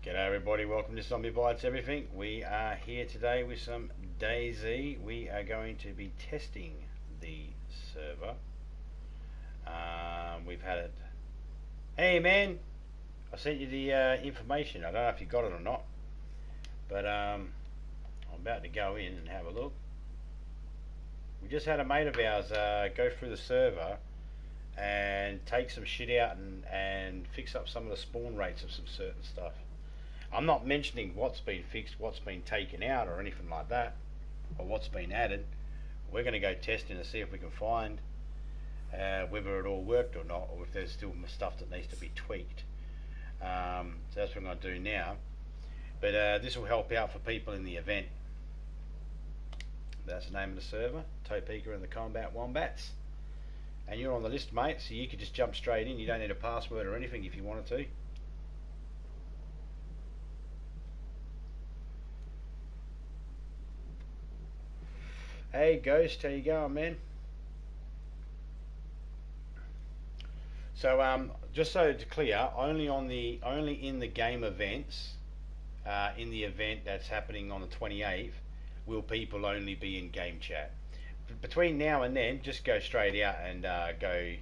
G'day everybody, welcome to Zombie Bites Everything. We are here today with some DayZ. We are going to be testing the server. We've had it. Hey man, I sent you the information. I don't know if you got it or not, but I'm about to go in and have a look. We just had a mate of ours go through the server and take some shit out and fix up some of the spawn rates of some certain stuff. I'm not mentioning what's been fixed, what's been taken out or anything like that, or what's been added. We're going to go testing to see if we can find whether it all worked or not, or if there's still stuff that needs to be tweaked. So that's what I'm going to do now. But this will help out for people in the event. That's the name of the server, Topeka and the Combat Wombats. And you're on the list, mate, so you could just jump straight in. You don't need a password or anything if you wanted to. Hey Ghost, how you going, man? So just so to clear, only in the game events, in the event that's happening on the 28th, will people only be in game chat. Between now and then, just go straight out and go.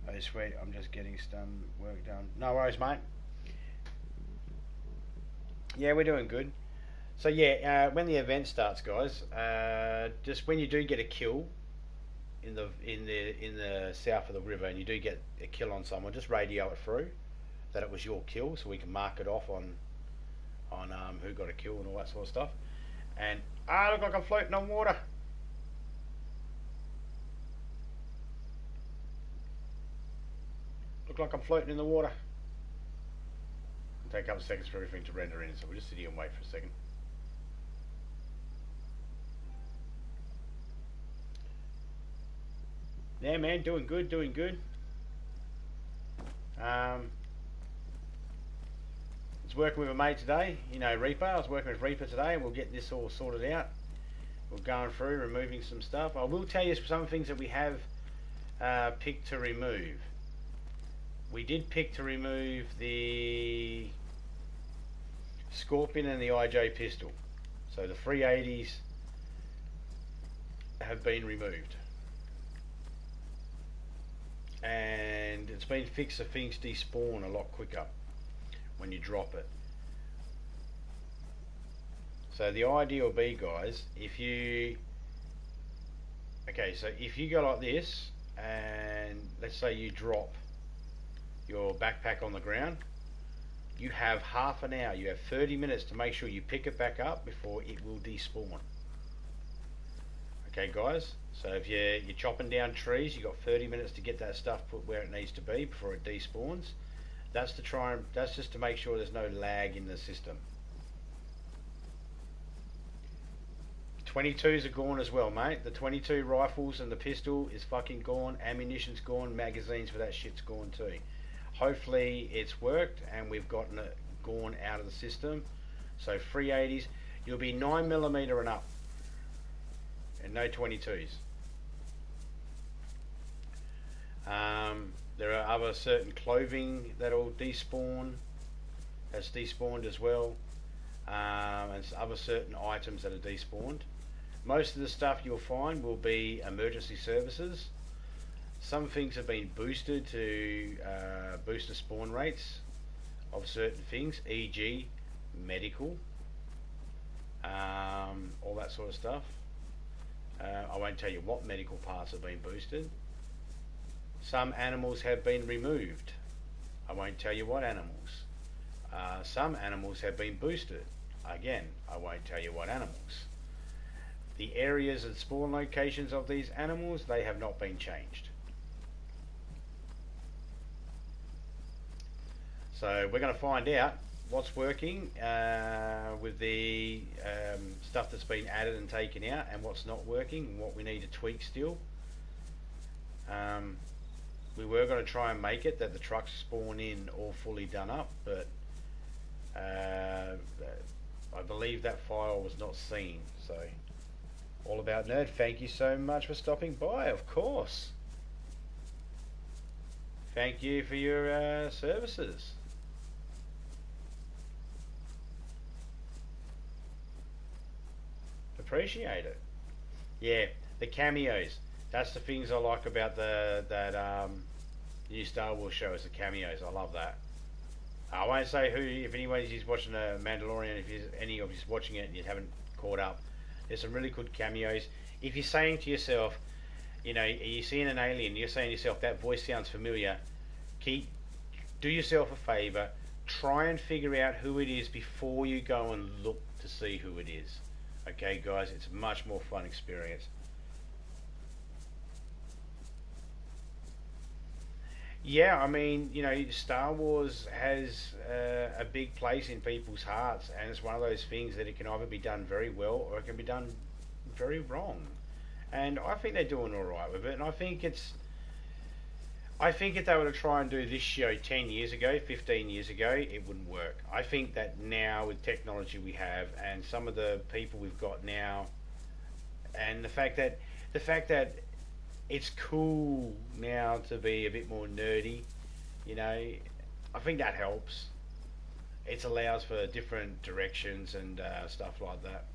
Oh sweet, I'm just getting some work done. No worries, mate. Yeah, we're doing good. So yeah, when the event starts, guys, just when you do get a kill in the south of the river, and you do get a kill on someone, just radio it through that it was your kill, so we can mark it off on who got a kill and all that sort of stuff. And I look like I'm floating on water. Look like I'm floating in the water. It'll take a couple of seconds for everything to render in, so we'll just sit here and wait for a second. Yeah, man, doing good, doing good. I was working with a mate today, you know, Reaper. I was working with Reaper today, and we'll get this all sorted out. We're going through, removing some stuff. I will tell you some things that we have picked to remove. We did pick to remove the Scorpion and the IJ pistol. So the 380s have been removed. And it's been fixed so things despawn a lot quicker when you drop it. So the idea will be, guys, if you go like this, and let's say you drop your backpack on the ground, you have half an hour, you have 30 minutes to make sure you pick it back up before it will despawn. Okay guys, so if you're chopping down trees, you've got 30 minutes to get that stuff put where it needs to be before it despawns. That's just to make sure there's no lag in the system. 22s are gone as well, mate. The 22 rifles and the pistol is fucking gone. Ammunition's gone. Magazines for that shit's gone too. Hopefully it's worked and we've gotten it gone out of the system. So 380s, you'll be 9mm and up, and no 22s. There are other certain clothing that'll despawn, that's despawned as well, and other certain items that are despawned. Most of the stuff you'll find will be emergency services. Some things have been boosted to boost the spawn rates of certain things, e.g. medical, all that sort of stuff. I won't tell you what medical parts have been boosted. Some animals have been removed. I won't tell you what animals. Some animals have been boosted. Again, I won't tell you what animals. The areas and spawn locations of these animals, they have not been changed. So we're going to find out what's working with the stuff that's been added and taken out, and what's not working, and what we need to tweak still. We were going to try and make it that the trucks spawn in all fully done up, but I believe that file was not seen. So, All About Nerd, thank you so much for stopping by, of course. Thank you for your services. appreciate it. Yeah, the cameos. That's the things I like about that new Star Wars show is the cameos. I love that. I won't say who, if anybody's watching the Mandalorian, if any of you's watching it and you haven't caught up, there's some really good cameos. If you're saying to yourself, you know, you're seeing an alien, you're saying to yourself, that voice sounds familiar, do yourself a favour, try and figure out who it is before you go and look to see who it is. Okay, guys, it's a much more fun experience. Yeah, I mean, you know, Star Wars has a big place in people's hearts, and it's one of those things that it can either be done very well or it can be done very wrong. And I think they're doing all right with it. And I think if they were to try and do this show 10 years ago, 15 years ago, it wouldn't work. I think that now with technology we have and some of the people we've got now, and the fact that it's cool now to be a bit more nerdy, you know, I think that helps. It allows for different directions and stuff like that.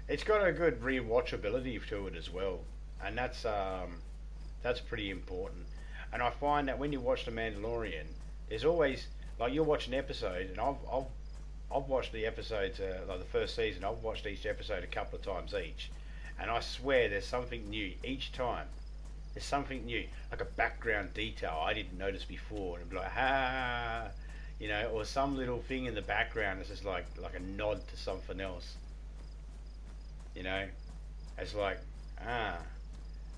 It's got a good rewatchability to it as well, and that's pretty important. And I find that when you watch The Mandalorian, there's always, like, you'll watch an episode, and I've watched the episodes, like the first season. I've watched each episode a couple of times each, and I swear there's something new each time. There's something new, like a background detail I didn't notice before, and be like, ha, you know, or some little thing in the background that's just like a nod to something else, you know. It's like, ah,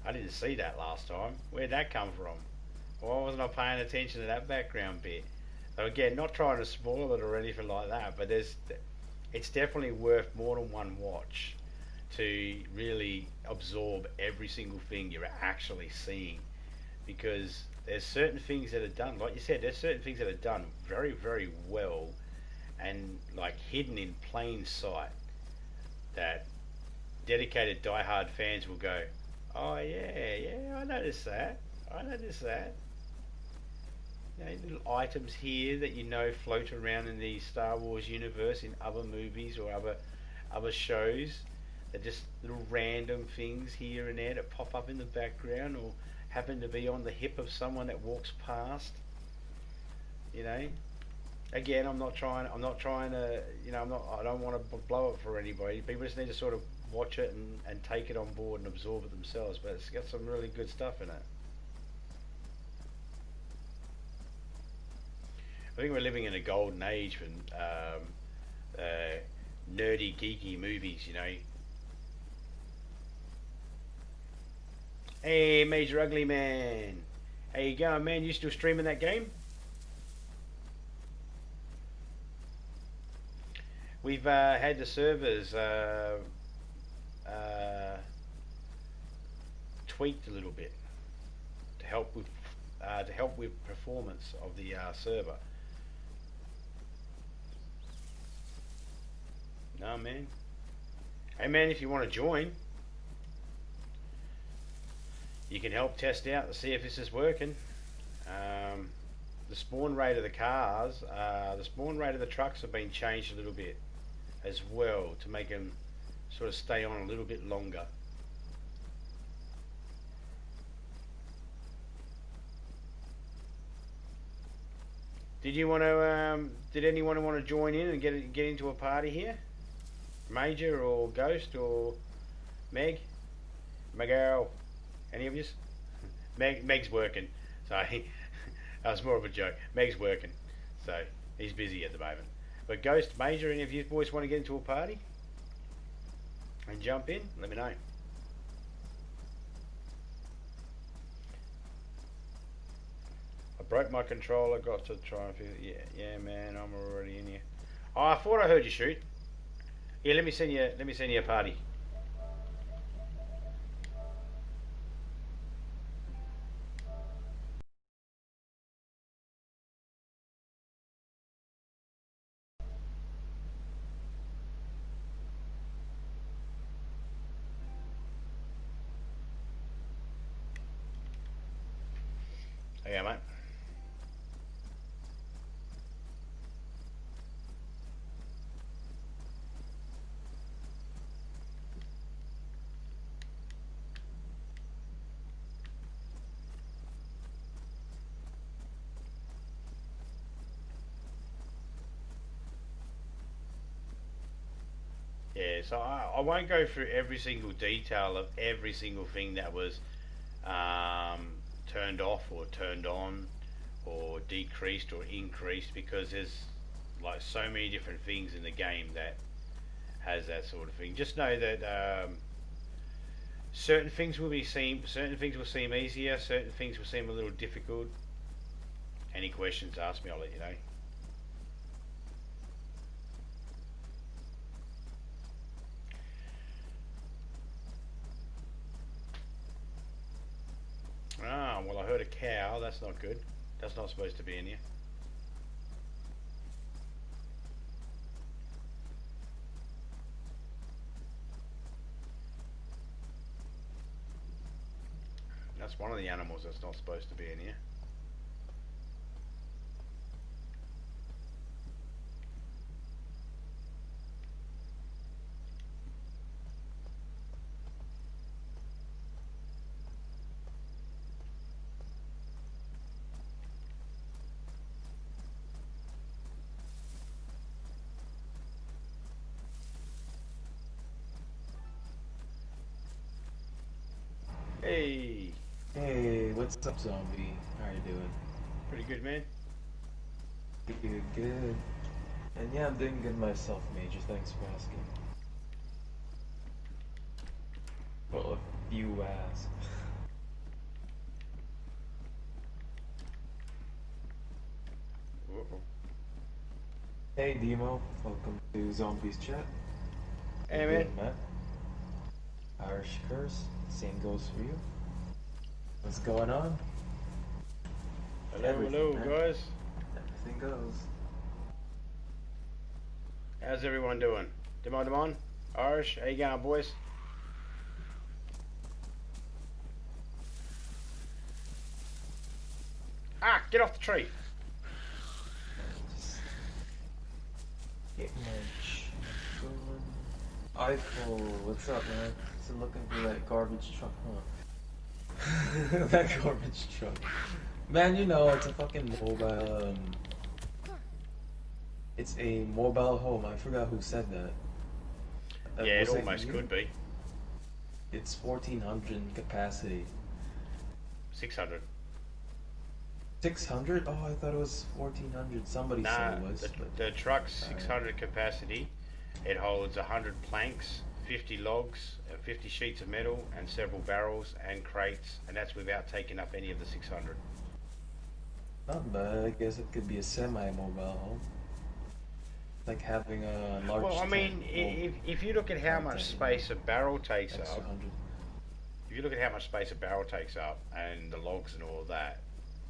I didn't see that last time. Where'd that come from? Why wasn't I paying attention to that background bit? So again, not trying to spoil it or anything like that, but it's definitely worth more than one watch to really absorb every single thing you're actually seeing, because there's certain things that are done, like you said, there's certain things that are done very, very well and like hidden in plain sight that dedicated die-hard fans will go, oh yeah, I noticed that. I noticed that. You know, little items here that you know float around in the Star Wars universe in other movies or other shows. They're just little random things here and there that pop up in the background or happen to be on the hip of someone that walks past. You know. Again, I'm not trying to, you know, I don't want to blow it for anybody. People just need to sort of watch it and take it on board and absorb it themselves. But it's got some really good stuff in it. I think we're living in a golden age for nerdy, geeky movies, you know. Hey, Major Ugly Man. How you going, man? You still streaming that game? We've had the servers tweaked a little bit to help with performance of the server. No, man. Hey, man, if you want to join, you can help test out to see if this is working. The spawn rate of the cars, the spawn rate of the trucks have been changed a little bit as well to make them sort of stay on a little bit longer. Did anyone want to join in and get into a party here? Major or Ghost or Meg? Miguel? Any of you? Meg's working, so that was more of a joke. Meg's working, so he's busy at the moment. But Ghost, Major, any of you boys want to get into a party and jump in? Let me know. I broke my controller. Got to try and figure. Yeah, man, I'm already in here. Oh, I thought I heard you shoot. Yeah, let me send you a party. Okay, mate. Yeah, so I won't go through every single detail of every single thing that was turned off or turned on or decreased or increased, because there's like so many different things in the game that has that sort of thing. Just know that certain things will seem easier, certain things will seem a little difficult. Any questions, ask me, I'll let you know. Ah, well, I heard a cow. That's not good. That's not supposed to be in here. That's one of the animals that's not supposed to be in here. Hey, Hey, what's up, zombie? How are you doing? pretty good, man. Good, good. And yeah, I'm doing good myself, Major. Thanks for asking. Well, if you ask. Uh-oh. Hey, Demo. Welcome to Zombies Chat. How Hey, you man. doing, man? Irish Curse. Same goes for you. What's going on? Hello, Everything, hello, man. guys. Everything goes. How's everyone doing? Demon, Irish, how you going, boys? Ah, get off the tree. Just get my check going. Eiffel, what's up, man? Still looking for that garbage truck, huh? That garbage truck. Man, you know, it's a fucking mobile, it's a mobile home. I forgot who said that. Yeah, it Was almost you? could be. It's 1400 capacity. 600. 600? Oh, I thought it was 1400. Somebody said Nah, it was, but... the truck's Alright. 600 capacity. It holds 100 planks, 50 logs, 50 sheets of metal, and several barrels and crates, and that's without taking up any of the 600. Not bad. I guess it could be a semi-mobile home. Like having a large Well, I mean, tent. if you look at how much space a barrel takes Extra up, 100. if you look at how much space a barrel takes up and the logs and all of that,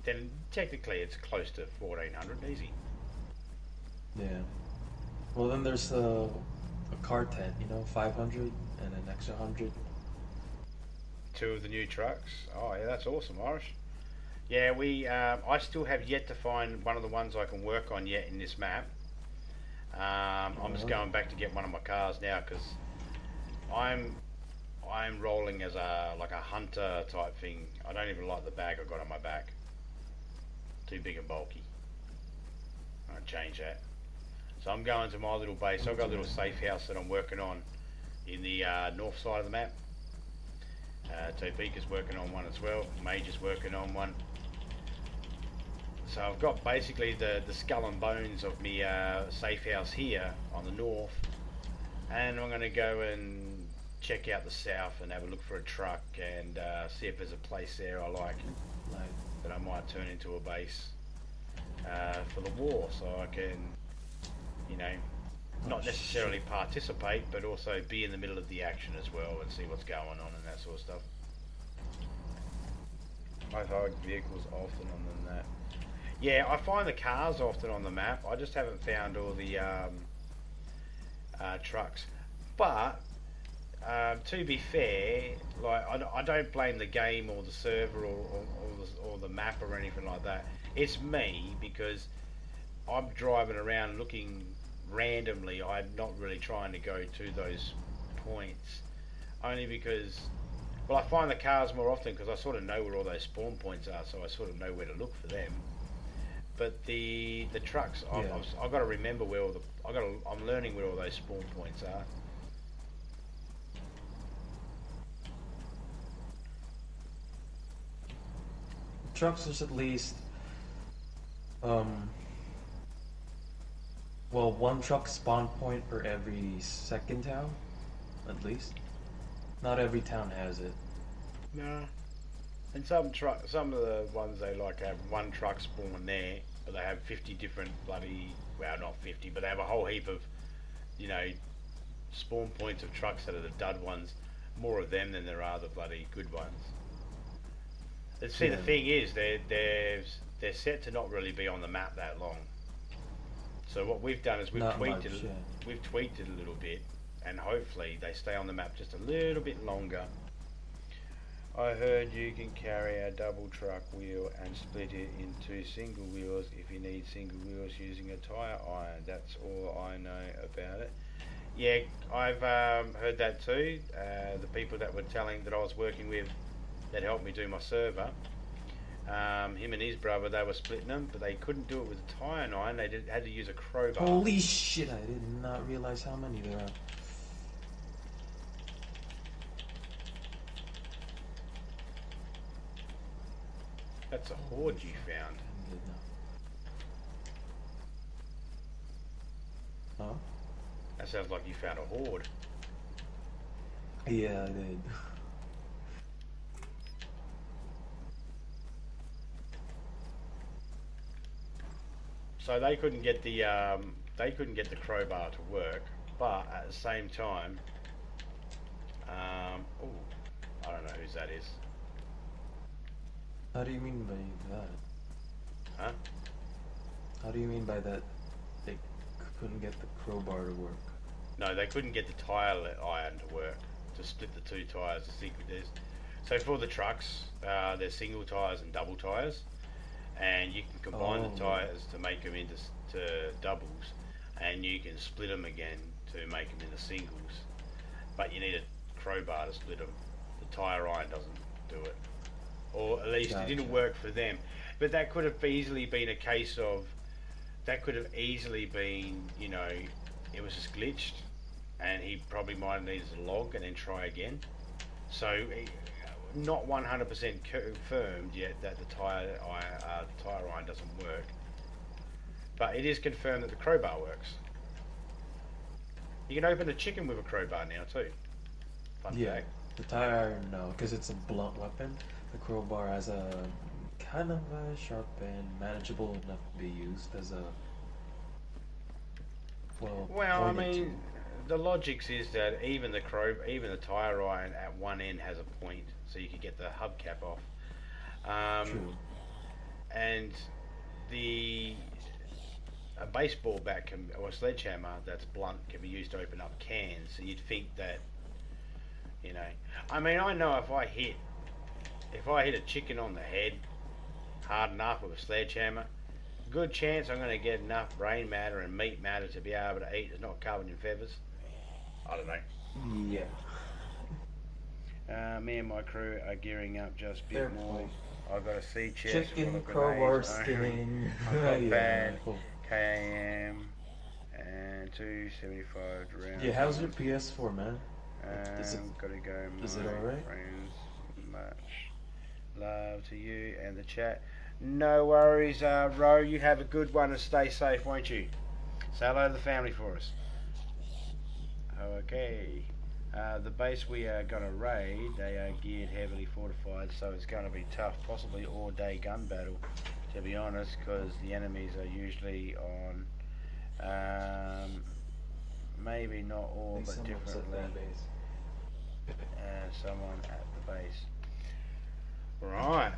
then technically it's close to 1400 easy. Yeah. Well, then there's a car tent, you know, 500 and an extra 100. Two of the new trucks. Oh yeah, that's awesome, Irish. Yeah, I still have yet to find one of the ones I can work on yet in this map. I'm just going back to get one of my cars now because I'm rolling as like a hunter type thing. I don't even like the bag I got on my back. Too big and bulky. I'll change that. So I'm going to my little base. I've got a little safe house that I'm working on in the north side of the map. Topeka's working on one as well. Major's working on one. So I've got basically the skull and bones of me safe house here on the north, and I'm going to go and check out the south and have a look for a truck and see if there's a place there I like that I might turn into a base for the war, so I can, you know, not necessarily participate, but also be in the middle of the action as well and see what's going on and that sort of stuff. I find vehicles often on that. Yeah, I find the cars often on the map. I just haven't found all the trucks. But to be fair, like I don't blame the game or the server or the map or anything like that. It's me because I'm driving around looking randomly. I'm not really trying to go to those points, only because, well, I find the cars more often because I sort of know where all those spawn points are, so I sort of know where to look for them. But the trucks, I've got to remember where all the I'm learning where all those spawn points are. Trucks, there's at least well, one truck spawn point for every second town, at least. Not every town has it. No. And some of the ones they like have one truck spawn there, but they have 50 different bloody, well, not 50, but they have a whole heap of, you know, spawn points of trucks that are the dud ones. More of them than there are the bloody good ones. And see, the thing is, they're set to not really be on the map that long. So what we've done is we've tweaked it a little bit, and hopefully they stay on the map just a little bit longer. I heard you can carry a double truck wheel and split it into single wheels if you need single wheels using a tyre iron. That's all I know about it. Yeah, I've heard that too. The people that I was working with that helped me do my server, him and his brother, they were splitting them, but they couldn't do it with a tyre iron. They had to use a crowbar. Holy shit, I did not realize how many there are. That's a horde you found. Huh? That sounds like you found a horde. Yeah, I did. So they couldn't get the crowbar to work, but at the same time, oh, I don't know whose that is. How do you mean by that? Huh? How do you mean by that they couldn't get the crowbar to work? No, they couldn't get the tyre iron to work, to split the two tyres. So for the trucks, there's single tyres and double tyres, and you can combine the tyres to make them into doubles, and you can split them again to make them into singles. But you need a crowbar to split them. The tyre iron doesn't do it. Or at least it didn't work for them. But that could have easily been a case of, you know, it was just glitched, and he probably might have needed a log and then try again. So, not 100% confirmed yet that the tyre iron doesn't work. But it is confirmed that the crowbar works. You can open a chicken with a crowbar now too. Fun fact. The tyre iron, no, because it's a blunt weapon. The crowbar has a kind of a sharp and manageable enough to be used as a well, I mean, the logics is that even the tyre iron at one end has a point, so you could get the hubcap off. True. And a baseball bat or a sledgehammer that's blunt can be used to open up cans. So you'd think that, you know, I mean, I know if I hit a chicken on the head hard enough with a sledgehammer, good chance I'm going to get enough brain matter and meat matter to be able to eat that's not covered in feathers. I don't know. Yeah. Me and my crew are gearing up just a bit more. I've got a sea chest. Chicken crowbar skinning. Bad. KAM and 275 rounds. Yeah, how's your PS4, man? Gotta go. Is it alright? Friends, much love to you and the chat. No worries, Ro. You have a good one and stay safe, won't you? Say hello to the family for us. Okay. The base we are going to raid, they are geared heavily fortified, so it's going to be tough, possibly all-day gun battle, to be honest, because the enemies are usually on, maybe not all, but differently. Someone at the base. Right.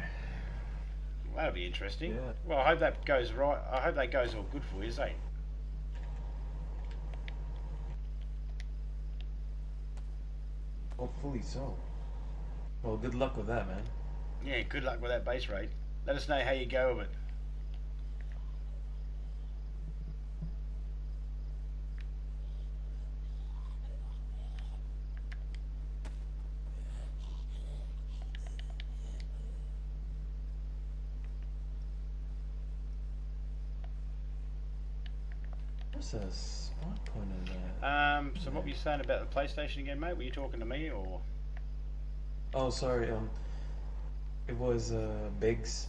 Well, that'll be interesting. Yeah. Well, I hope that goes right. I hope that goes all good for you, Zane. Hopefully so. Well, good luck with that, man. Yeah, good luck with that base raid. Let us know how you go with it. Where's a spawn point in that? So what were you saying about the PlayStation again, mate? Were you talking to me or? Oh, sorry. It was Biggs.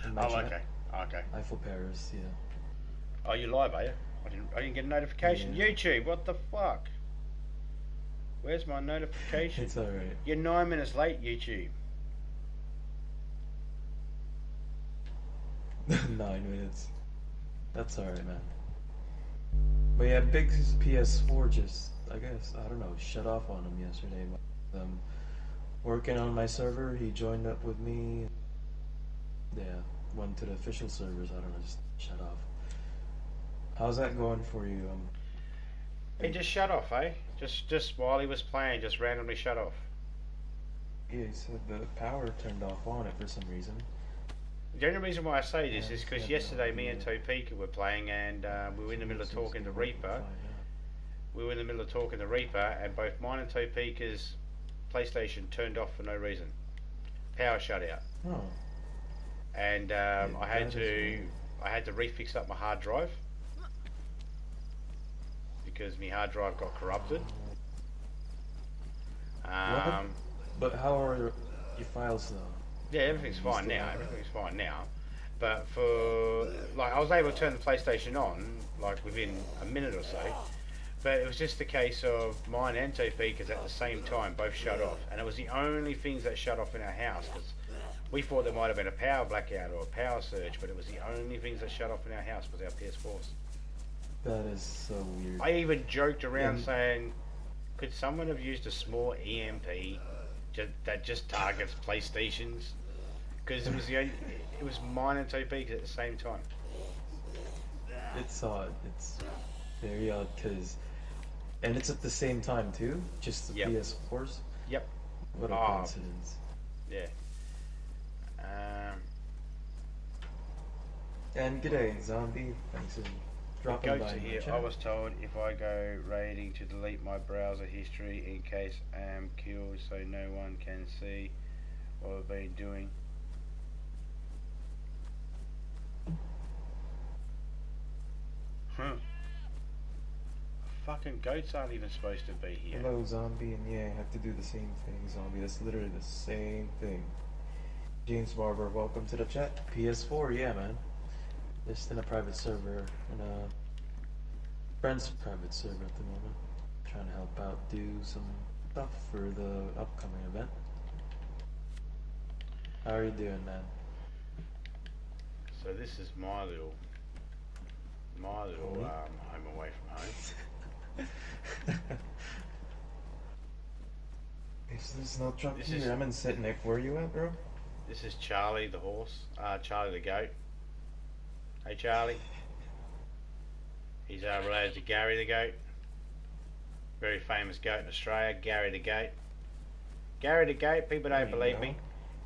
In my Oh, chat. okay. Okay. Eiffel Paris, yeah. Oh, you live, are you? I didn't get a notification. Yeah. YouTube, what the fuck? Where's my notification? It's alright. You're 9 minutes late, YouTube. 9 minutes. That's alright, man. But yeah, Biggs' PS4 just, I guess, I don't know, shut off on him yesterday. Working on my server, he joined up with me. Yeah, went to the official servers, I don't know, just shut off. How's that going for you? He just shut off, eh? Just while he was playing, just randomly shut off. Yeah, he said the power turned off on it for some reason. The only reason why I say this is because Yeah, yesterday me and Topeka were playing and we were in the middle of talking to Reaper. We were in the middle of talking to Reaper and both mine and Topeka's PlayStation turned off for no reason. Power shut out. Oh. And I had to refix up my hard drive because my hard drive got corrupted. But how are your files though? Yeah, everything's fine now. Everything's fine now. But for like, I was able to turn the PlayStation on like within a minute or so. But it was just a case of mine and Topeka's at the same time both shut off, and it was the only things that shut off in our house because we thought there might have been a power blackout or a power surge, but it was the only things that shut off in our house was our PS4s. That is so weird. I even joked around saying, could someone have used a small EMP that just targets PlayStations? Because it was mine and Topeka at the same time. It's odd. It's very odd and it's at the same time too. Just the PS4s. Yep. What a coincidence. Yeah. And g'day, zombie. Thanks for dropping by. Here. I was told if I go raiding to delete my browser history in case I am killed, so no one can see what I've been doing. Fucking goats aren't even supposed to be here. Hello, zombie, and yeah, I have to do the same thing, zombie. That's literally the same thing. James Barber, welcome to the chat. PS4, yeah, man. Just in a private server, in a friend's private server at the moment. Trying to help out, do some stuff for the upcoming event. How are you doing, man? So this is my little home away from home. There's no truck here. I'm in Sitnik. Where are you at, bro? This is Charlie the horse. Charlie the goat. Hey, Charlie. He's related to Gary the goat. Very famous goat in Australia. Gary the goat. Gary the goat. People don't believe me.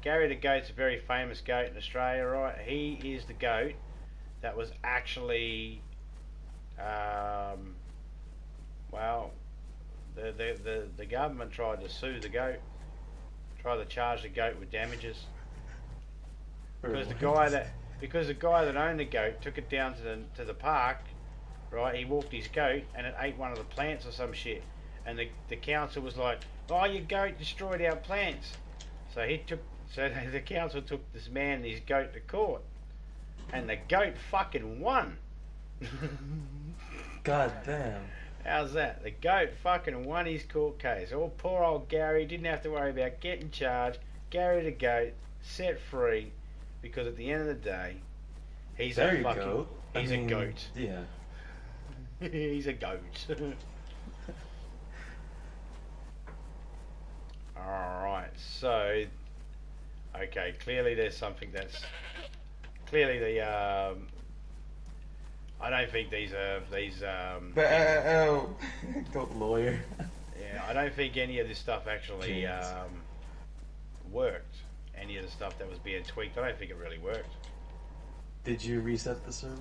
Gary the goat's a very famous goat in Australia, right? He is the goat that was actually, well, the government tried to sue the goat, tried to charge the goat with damages because the guy that owned the goat took it down to the park, right? He walked his goat and it ate one of the plants or some shit, and the council was like, "Oh, your goat destroyed our plants." So the council took this man and his goat to court, and the goat fucking won. God damn. How's that? The goat fucking won his court case. Oh, poor old Gary didn't have to worry about getting charged. Gary the goat set free because at the end of the day, he's a goat. Yeah. He's a goat. Alright, so okay, clearly there's something that's clearly the I don't think these Goat lawyer. yeah, I don't think any of this stuff actually Jeez. worked. Any of the stuff that was being tweaked, I don't think it really worked. Did you reset the server?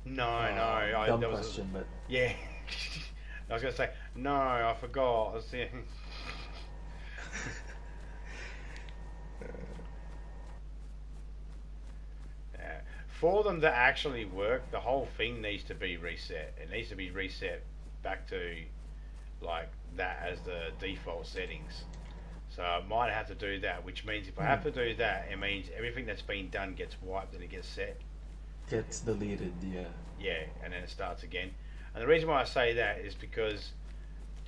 No, no. Dumb There was question, but yeah. I was gonna say no. I forgot. I was yeah. For them to actually work, the whole thing needs to be reset. It needs to be reset back to like that as the default settings. So I might have to do that, which means if I have to do that, it means everything that's been done gets wiped and it gets set. gets deleted. Yeah. Yeah, and then it starts again. And the reason why I say that is because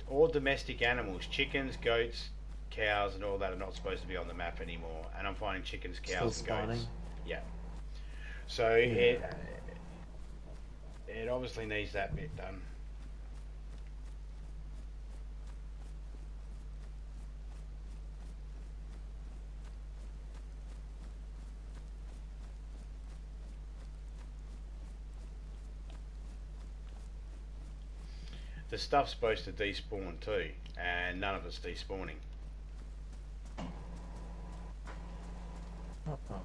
all domestic animals, chickens, goats, cows, and all that are not supposed to be on the map anymore. And I'm finding chickens, Still cows, and spawning. goats. Yeah. So Yeah. it obviously needs that bit done. The stuff's supposed to despawn too, and none of it's despawning. Uh-oh.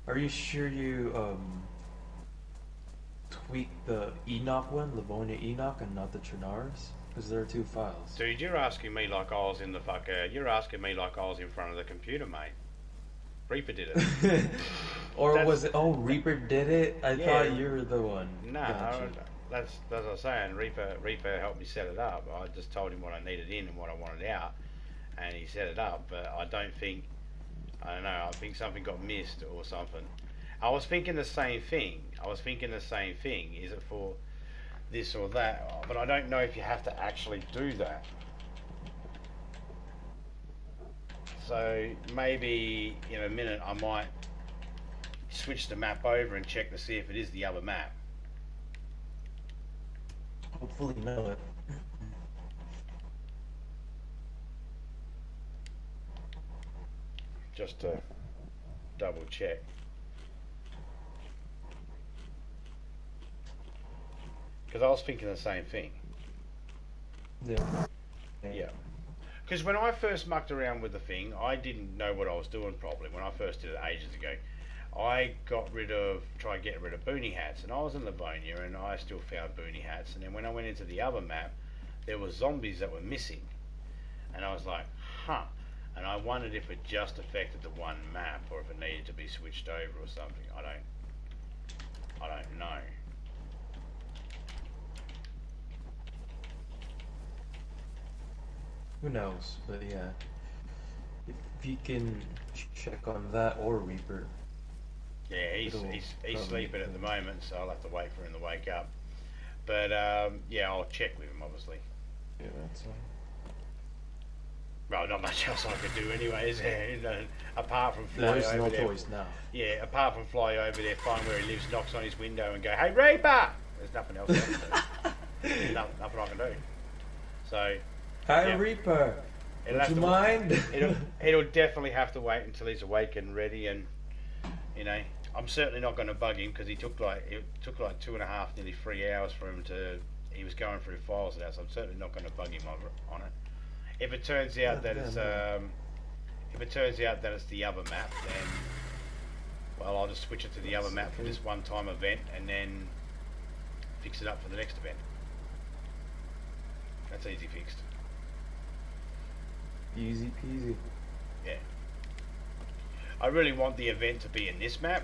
Are you sure you tweaked the Enoch one, Livonia Enoch, and not the Trinaris? Because there are two files. Dude, you're asking me like I was in the fucker. You're asking me like I was in front of the computer, mate. Reaper did it. Or That's- was it? Oh, Reaper did it. I Yeah. thought you were the one. No, Gotcha. that's what I was saying. Reaper helped me set it up. I just told him what I needed in and what I wanted out, and he set it up. But I don't think, I don't know. I think something got missed or something. I was thinking the same thing. Is it for this or that? But I don't know if you have to actually do that. So maybe in a minute I might switch the map over and check to see if it is the other map. Hopefully not. Just to double check. Because I was thinking the same thing. Yeah. Yeah. Because when I first mucked around with the thing, I didn't know what I was doing properly. When I first did it ages ago, I tried to get rid of boonie hats, and I was in Livonia, and I still found boonie hats. And then when I went into the other map, there were zombies that were missing, and I was like, huh. And I wondered if it just affected the one map, or if it needed to be switched over or something. I don't know. Who knows? But yeah, if you can check on that or Reaper. Yeah, he's Probably sleeping at the moment, so I'll have to wait for him to wake up. But yeah, I'll check with him obviously. Yeah, that's fine. Well, not much else I could do anyway, is there? You know, apart from fly There's over no there. choice now. Yeah, apart from fly over there, find where he lives, knocks on his window and go, "Hey, Reaper!" There's nothing else I can do. There's nothing I can do. So, Hi, yeah. Reaper. It'll Would have you to- mind? it'll definitely have to wait until he's awake and ready, and you know, I'm certainly not going to bug him because it took like 2.5, nearly 3 hours for him to. He was going through files now, so I'm certainly not going to bug him on it. If it turns out that it's the other map, then well, I'll just switch it to the other map for this one-time event, and then fix it up for the next event. That's easy fixed. Easy peasy. Yeah. I really want the event to be in this map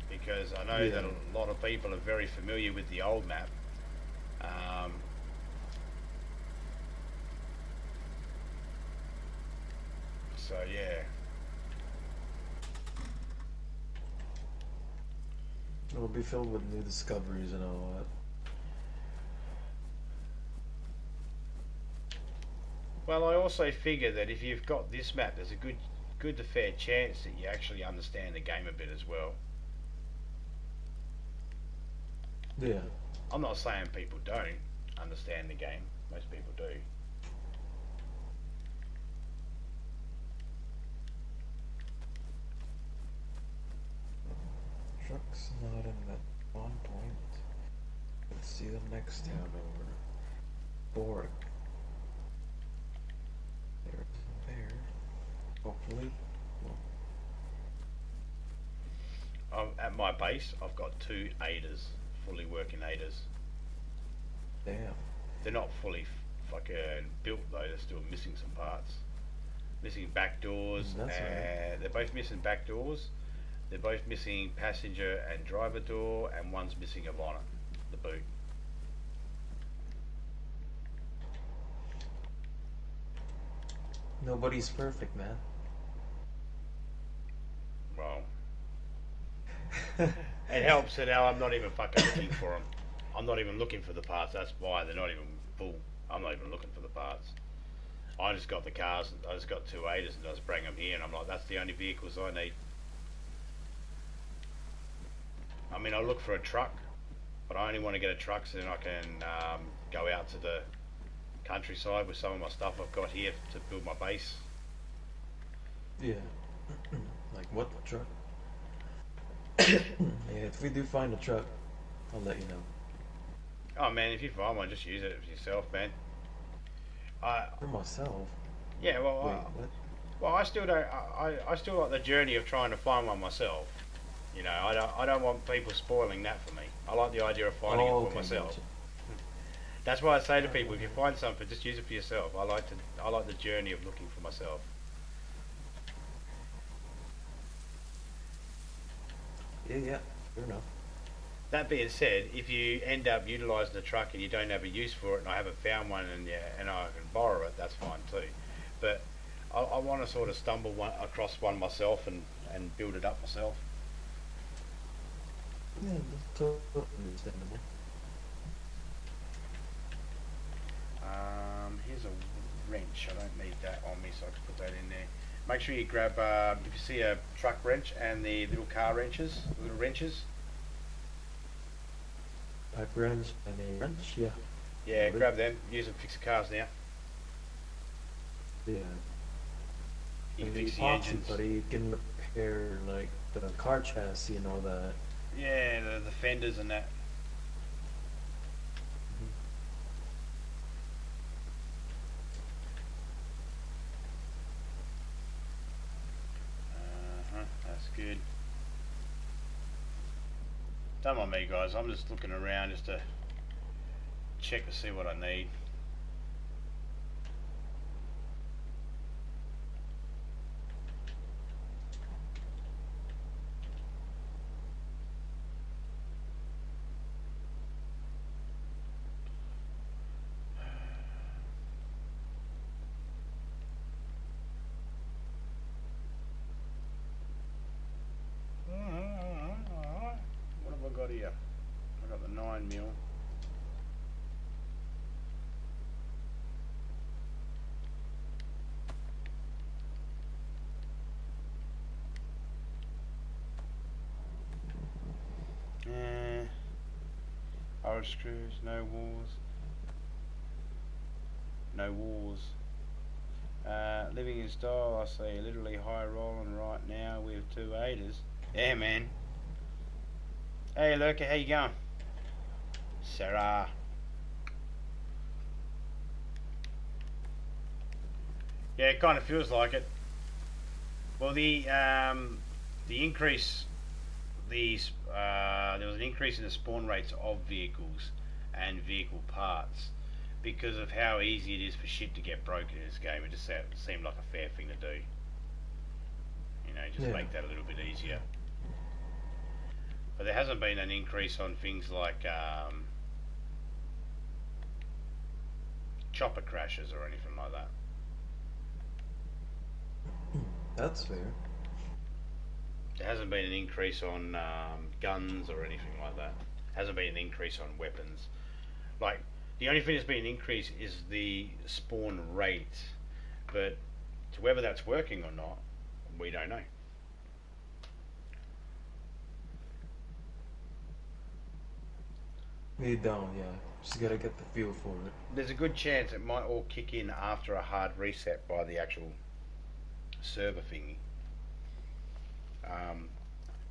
because I know that a lot of people are very familiar with the old map. So yeah. It'll be filled with new discoveries and all that. Well, I also figure that if you've got this map, there's a good to fair chance that you actually understand the game a bit as well. Yeah. I'm not saying people don't understand the game. Most people do. Truck's not in that 1 point. Let's see the next town over. Borg. There. Hopefully. Well, At my base, I've got 2 ADAs, fully working ADAs. damn. They're not fully fucking built though. They're still missing some parts. Missing back doors. That's right. They're both missing back doors. They're both missing passenger and driver door, and one's missing a bonnet, the boot. Nobody's perfect, man. Well, it helps that now I'm not even fucking looking for them. I'm not even looking for the parts. That's why they're not even full. I'm not even looking for the parts. I just got the cars. I just got 2 ADAs and I just bring them here, and I'm like, that's the only vehicles I need. I mean, I look for a truck, but I only want to get a truck so then I can go out to the countryside with some of my stuff I've got here to build my base. Yeah. Like what truck? Yeah, if we do find a truck, I'll let you know. Oh man, if you find one, just use it for yourself, man. For myself? Yeah, well, Wait, what? well, I still don't. I still like the journey of trying to find one myself. You know, I don't want people spoiling that for me. I like the idea of finding it for myself. Gotcha. That's why I say to people, if you find something, just use it for yourself. I like the journey of looking for myself. Yeah, fair enough. That being said, if you end up utilising the truck and you don't have a use for it, and I haven't found one, and I can borrow it, that's fine too. But I want to sort of stumble across one myself and build it up myself. Yeah, that's totally understandable. Here's a wrench. I don't need that on me, so I can put that in there. Make sure you grab, if you see a truck wrench and the little car wrenches, little wrenches. Pipe wrench and a wrench, yeah. Yeah, grab them. Use them to fix the cars now. Yeah. You can And fix the epoxy, engines. buddy, you can repair like the car chassis and all that. Yeah, the fenders and that. That's good. Don't mind me, guys. I'm just looking around just to check to see what I need. What have I got here? I got the 9mm. Power screws, no wars. No wars. Living in style, I see literally high rolling right now with 2 ADAs. Yeah, man. Hey, Lurker, how you going? Sarah. Yeah, it kind of feels like it. Well, the increase, there was an increase in the spawn rates of vehicles and vehicle parts because of how easy it is for shit to get broken in this game. It just seemed like a fair thing to do. You know, just make that a little bit easier. But there hasn't been an increase on things like chopper crashes or anything like that. That's fair. There hasn't been an increase on guns or anything like that. Hasn't been an increase on weapons. Like, the only thing that's been an increase is the spawn rate. But to whether that's working or not, we don't know. You don't, yeah. Just gotta get the feel for it. There's a good chance it might all kick in after a hard reset by the actual server thingy.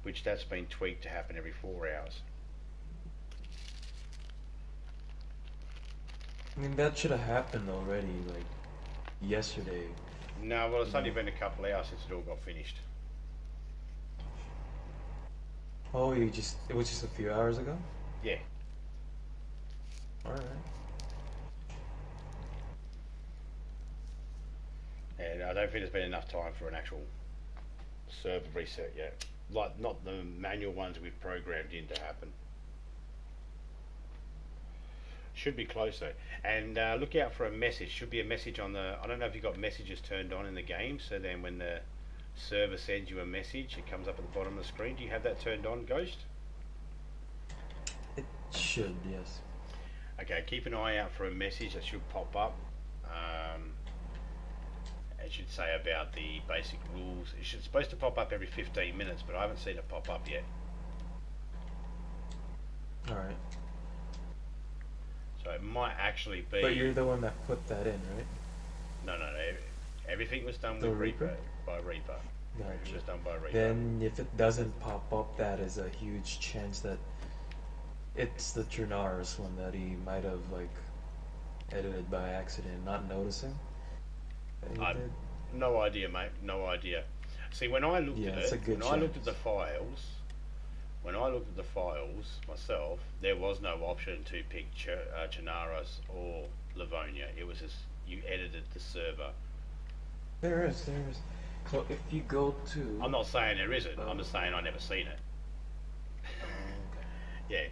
Which that's been tweaked to happen every 4 hours. I mean, that should have happened already, like, yesterday. No, well, it's only been a couple of hours since it all got finished. Oh, it was just a few hours ago? Yeah. Alright. And I don't think there's been enough time for an actual server reset yet. Like, not the manual ones we've programmed in to happen. Should be close though. And look out for a message. Should be a message on the... I don't know if you've got messages turned on in the game, so then when the server sends you a message, it comes up at the bottom of the screen. Do you have that turned on, Ghost? It should, yes. Okay, keep an eye out for a message that should pop up. It should say about the basic rules. It's supposed to pop up every 15 minutes, but I haven't seen it pop up yet. Alright. So it might actually be... But you're the one that put that in, right? No. Everything was done with Reaper? by Reaper. Gotcha. Everything was done by Reaper. Then if it doesn't pop up, that is a huge chance that it's the Trinaris one that he might have, like, edited by accident, not noticing. No idea, mate. No idea. See, when I looked at it, when I looked at the files myself, there was no option to pick Chinaris or Livonia. It was just you edited the server. There is. So if you go to... I'm not saying there isn't. I'm just saying I never seen it. Okay. Yeah,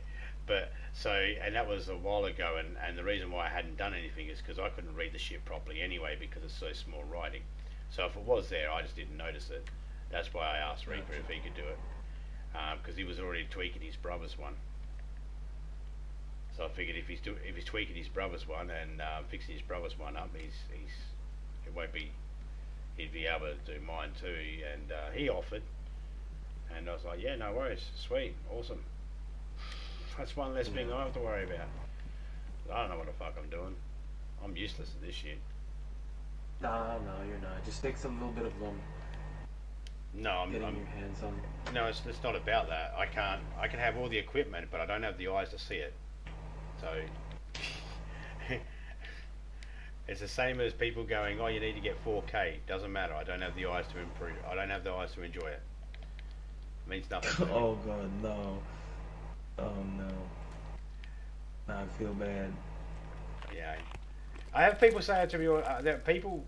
but so, and that was a while ago, and the reason why I hadn't done anything is because I couldn't read the shit properly anyway because it's so small writing. So if it was there, I just didn't notice it. That's why I asked Reaper if he could do it, because he was already tweaking his brother's one. So I figured if he's tweaking his brother's one and fixing his brother's one up, he'd be able to do mine too. And he offered, and I was like, yeah, no worries, sweet, awesome. That's one less thing I have to worry about. I don't know what the fuck I'm doing. I'm useless at this shit. No, you're not. It just takes a little bit of No, getting your hands on. No, it's not about that. I can have all the equipment, but I don't have the eyes to see it. So it's the same as people going, oh, you need to get 4K. Doesn't matter. I don't have the eyes to improve. I don't have the eyes to enjoy it. It means nothing to me. Oh god, no. Oh no. I feel bad. Yeah. I have people say it to me. That people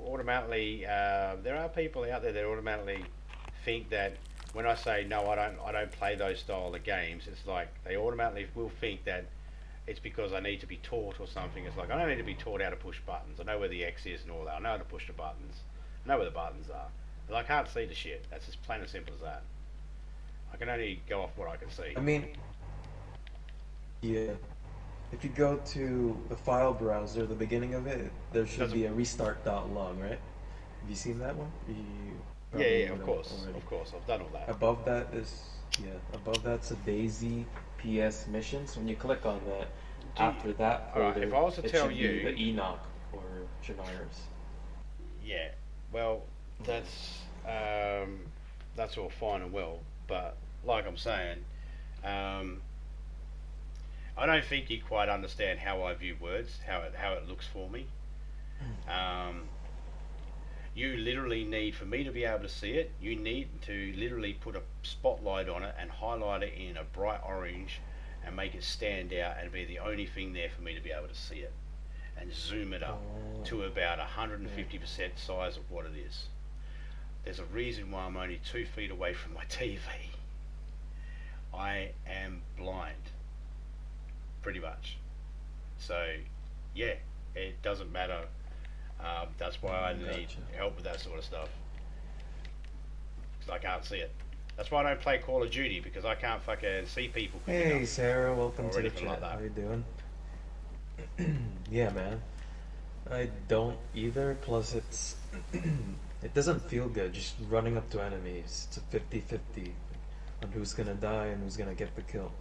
automatically. There are people out there that automatically think that when I say no, I don't play those style of games. It's like they automatically will think that it's because I need to be taught or something. It's like I don't need to be taught how to push buttons. I know where the X is and all that. I know how to push the buttons. I know where the buttons are. But I can't see the shit. That's as plain and simple as that. I can only go off what I can see. I mean, yeah. If you go to the file browser, the beginning of it, there should be a restart.log, right? Have you seen that one? Yeah, of course. Already. Of course, I've done all that. Above that is, above that's a DayZ PS missions. When you click on that, after that folder, right, if I was to tell you the Enoch or Chinaris. Yeah, well, that's all fine and well, but like I'm saying, I don't think you quite understand how I view words, how it looks for me. You literally need, for me to be able to see it, you need to literally put a spotlight on it and highlight it in a bright orange and make it stand out and be the only thing there for me to be able to see it, and zoom it up to about 150% size of what it is. There's a reason why I'm only 2 feet away from my TV. I am blind, pretty much. So yeah, it doesn't matter. That's why I need help with that sort of stuff, because I can't see it. That's why I don't play Call of Duty, because I can't fucking see people. Hey Sarah, welcome to the chat. Like How you doing? Yeah, man. I don't either. Plus, it doesn't feel good just running up to enemies. It's a 50-50 on who's gonna die and who's gonna get the kill.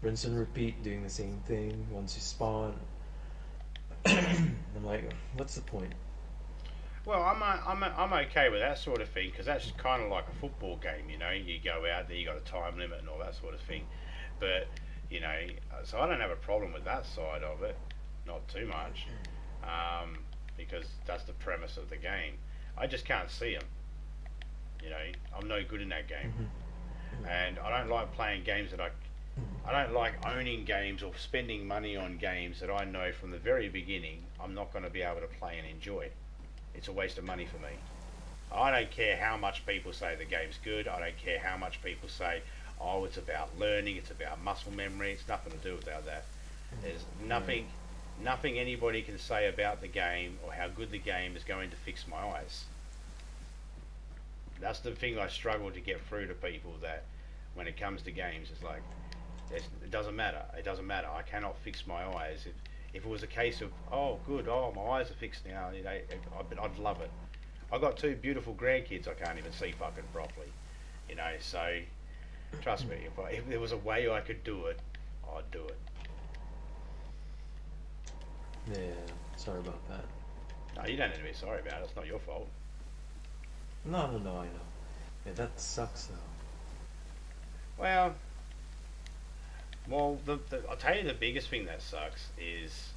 Rinse and repeat, doing the same thing once you spawn. I'm like, what's the point? Well, I'm okay with that sort of thing, because that's kind of like a football game, you know. You go out there, you got a time limit and all that sort of thing. But You know, so I don't have a problem with that side of it, not too much, because that's the premise of the game. I just can't see them. You know, I'm no good in that game, and I don't like playing games that I don't like owning games or spending money on games that I know from the very beginning I'm not going to be able to play and enjoy. It's a waste of money for me. I don't care how much people say the game's good. I don't care how much people say, oh, it's about learning, it's about muscle memory. It's nothing to do without that. There's nothing anybody can say about the game or how good the game is going to fix my eyes. That's the thing I struggle to get through to people, that when it comes to games, it's like, it doesn't matter. It doesn't matter. I cannot fix my eyes. If it was a case of, oh, good, oh, my eyes are fixed now, you know, I'd love it. I've got two beautiful grandkids I can't even see fucking properly, you know, so trust me, if there was a way I could do it, I'd do it. Yeah, sorry about that. No, you don't need to be sorry about it. It's not your fault. No, I know. Yeah, that sucks though. Well, I'll tell you the biggest thing that sucks is,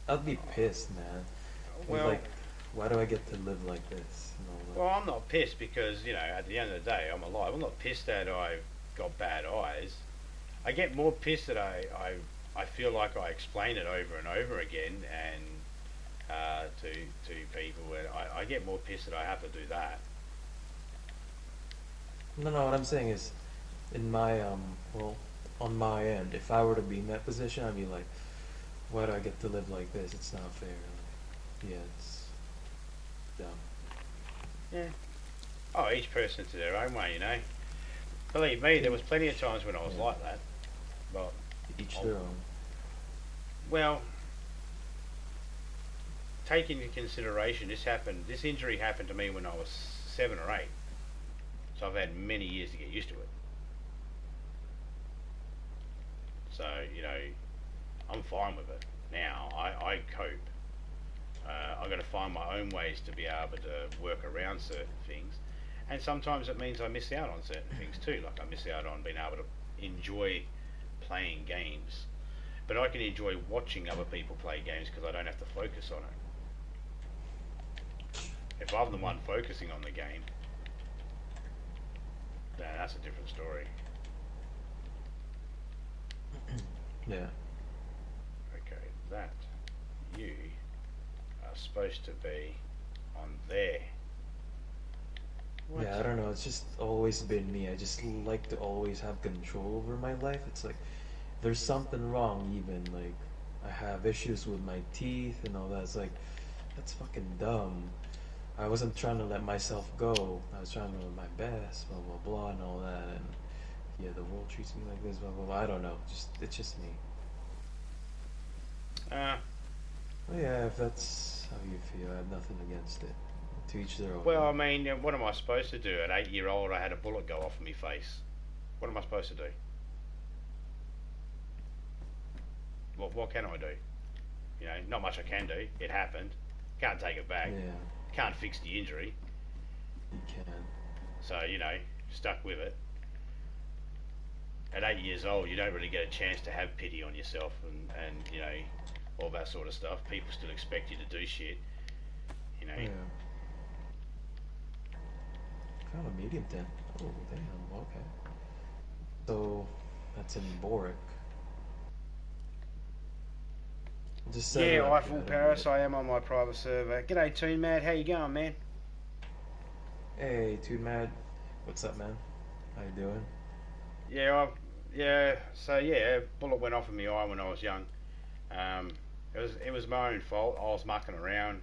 I'd be pissed, man. well, Like, why do I get to live like this? And all well, I'm not pissed because, you know, at the end of the day, I'm alive. I'm not pissed that I've got bad eyes. I get more pissed that I feel like I explain it over and over again, and to people, and I get more pissed that I have to do that. that. No, what I'm saying is, in my, well, on my end, if I were to be in that position, I'd be like, why do I get to live like this? It's not fair. Like, yeah, it's dumb. Yeah. Oh, each person to their own way, you know. Believe me, there was plenty of times when I was like that. But Each their own. well, take into consideration this injury happened to me when I was 7 or 8. So I've had many years to get used to it. So, you know, I'm fine with it now. I cope. I've got to find my own ways to be able to work around certain things, and sometimes it means I miss out on certain things too. Like I miss out on being able to enjoy playing games, but I can enjoy watching other people play games because I don't have to focus on it. If I'm the one focusing on the game, then that's a different story. Yeah. Okay, that you are supposed to be on there. What? Yeah, I don't know. It's just always been me. I just like to always have control over my life. It's like there's something wrong, even like I have issues with my teeth and all that. It's like that's fucking dumb. I wasn't trying to let myself go. I was trying to do my best, blah blah blah, and all that. And yeah, the world treats me like this, blah blah blah. I don't know. It's just me. Well, yeah, if that's how you feel, I have nothing against it. To each their own. Well, I mean, what am I supposed to do? At 8-year-old, I had a bullet go off in my face. What am I supposed to do? What can I do? You know, not much I can do. It happened. Can't take it back. Yeah, Can't fix the injury. you can. So, you know, stuck with it. At 8 years old, you don't really get a chance to have pity on yourself and you know, all that sort of stuff. People still expect you to do shit. You know. Yeah. Found a medium tent. Oh, damn, okay. So, that's in Boric. Just set it Yeah, up, Eiffel I don't Paris, need it. I am on my private server. G'day, Toon Mad, how you going, man? Hey, Toon Mad. What's up, man? How you doing? Yeah, so yeah, a bullet went off in my eye when I was young. It was my own fault. I was mucking around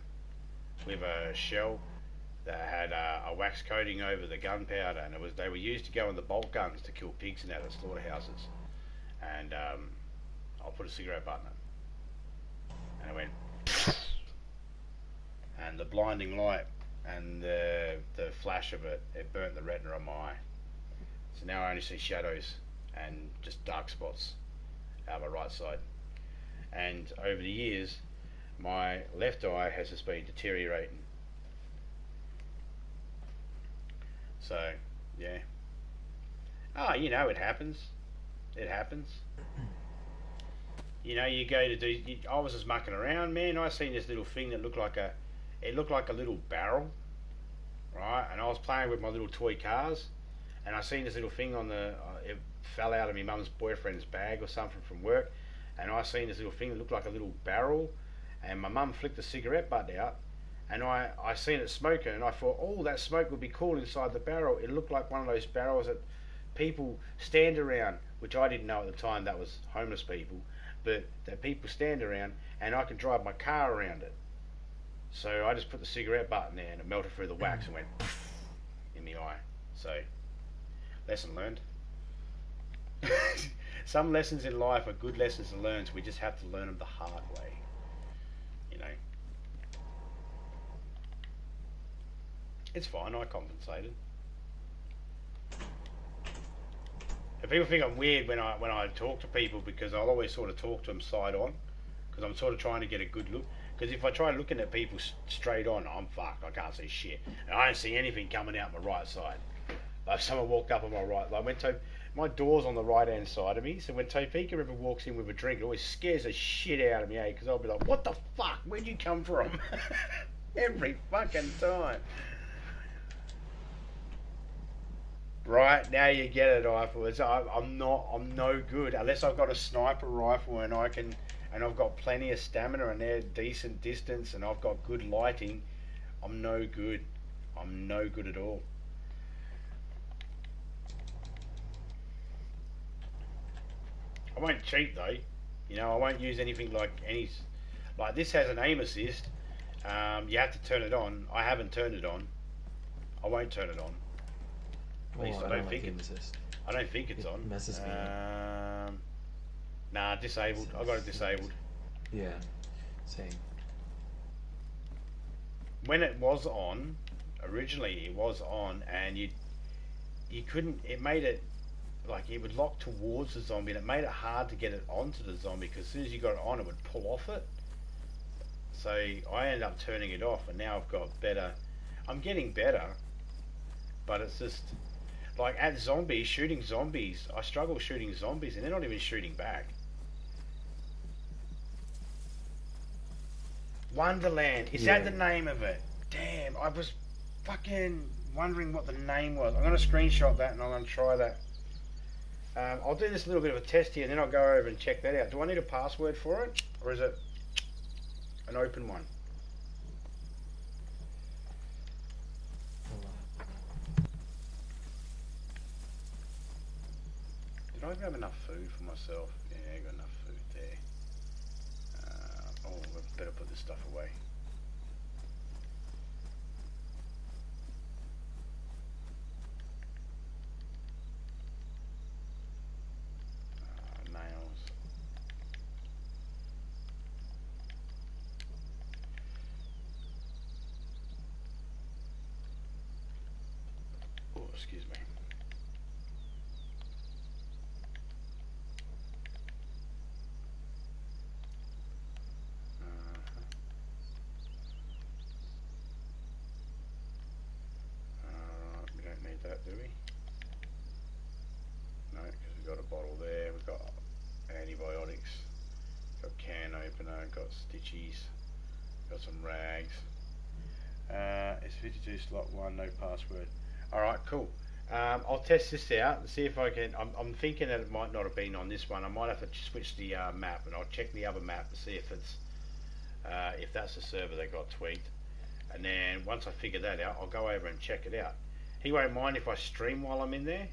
with a shell that had a wax coating over the gunpowder, and they were used to go in the bolt guns to kill pigs in out of slaughterhouses. And I put a cigarette butt in it, and it went, and the blinding light and the flash of it burnt the retina on my eye. So now I only see shadows and just dark spots out my right side. And over the years, my left eye has just been deteriorating. So, yeah. Oh, you know, it happens. It happens. You know, you go to do. I was just mucking around, man. I seen this little thing that looked like a. It looked like a little barrel, right? And I was playing with my little toy cars, and I seen this little thing on the. It fell out of my mum's boyfriend's bag or something from work, and I seen this little thing that looked like a little barrel, and my mum flicked the cigarette butt out, and I seen it smoking, and I thought, oh, that smoke would be cool inside the barrel. It looked like one of those barrels that people stand around, which I didn't know at the time that was homeless people, but that people stand around, and I can drive my car around it. So I just put the cigarette butt in there, and it melted through the wax and went poof in the eye. So, lesson learned. Some lessons in life are good lessons to learn, so we just have to learn them the hard way. You know. It's fine, I compensated. And people think I'm weird when I talk to people, because I'll always sort of talk to them side on, because I'm sort of trying to get a good look. Because if I try looking at people straight on, I'm fucked. I can't see shit, and I don't see anything coming out my right side. Like if someone walked up on my right, like my door's on the right hand side of me, so when Topeka ever walks in with a drink, it always scares the shit out of me, eh? Because I'll be like, what the fuck? Where'd you come from? Every fucking time. Right, now you get it, Eiffel. I'm no good unless I've got a sniper rifle and I've got plenty of stamina and they're decent distance and I've got good lighting. I'm no good. I'm no good at all. I won't cheat though. You know, I won't use anything like this has an aim assist. You have to turn it on. I haven't turned it on. I won't turn it on. At least I don't think it's on. It messes me up. Nah, disabled. I got it disabled. Yeah, same. When it was on, originally it was on, and you couldn't. It made it like it would lock towards the zombie, and it made it hard to get it onto the zombie because as soon as you got it on, it would pull off it. So I ended up turning it off, and now I've got better. I'm getting better, but it's just. Like at zombies, shooting zombies, I struggle shooting zombies and they're not even shooting back. Wonderland, is that the name of it? Damn, I was fucking wondering what the name was. I'm going to screenshot that and I'm going to try that. I'll do this little bit of a test here and then I'll go over and check that out. Do I need a password for it? Or is it an open one? Did I have enough food for myself? Yeah, I got enough food there. I better put this stuff away. Nails. Oh, excuse me. That, do we? No, because we've got a bottle there, we've got antibiotics, got can opener, got stitchies, got some rags. It's 52 slot 1, no password. Alright, cool. I'll test this out and see if I can. I'm thinking that it might not have been on this one. I might have to switch the map and I'll check the other map to see if it's if that's the server that got tweaked. And then once I figure that out, I'll go over and check it out. He won't mind if I stream while I'm in there.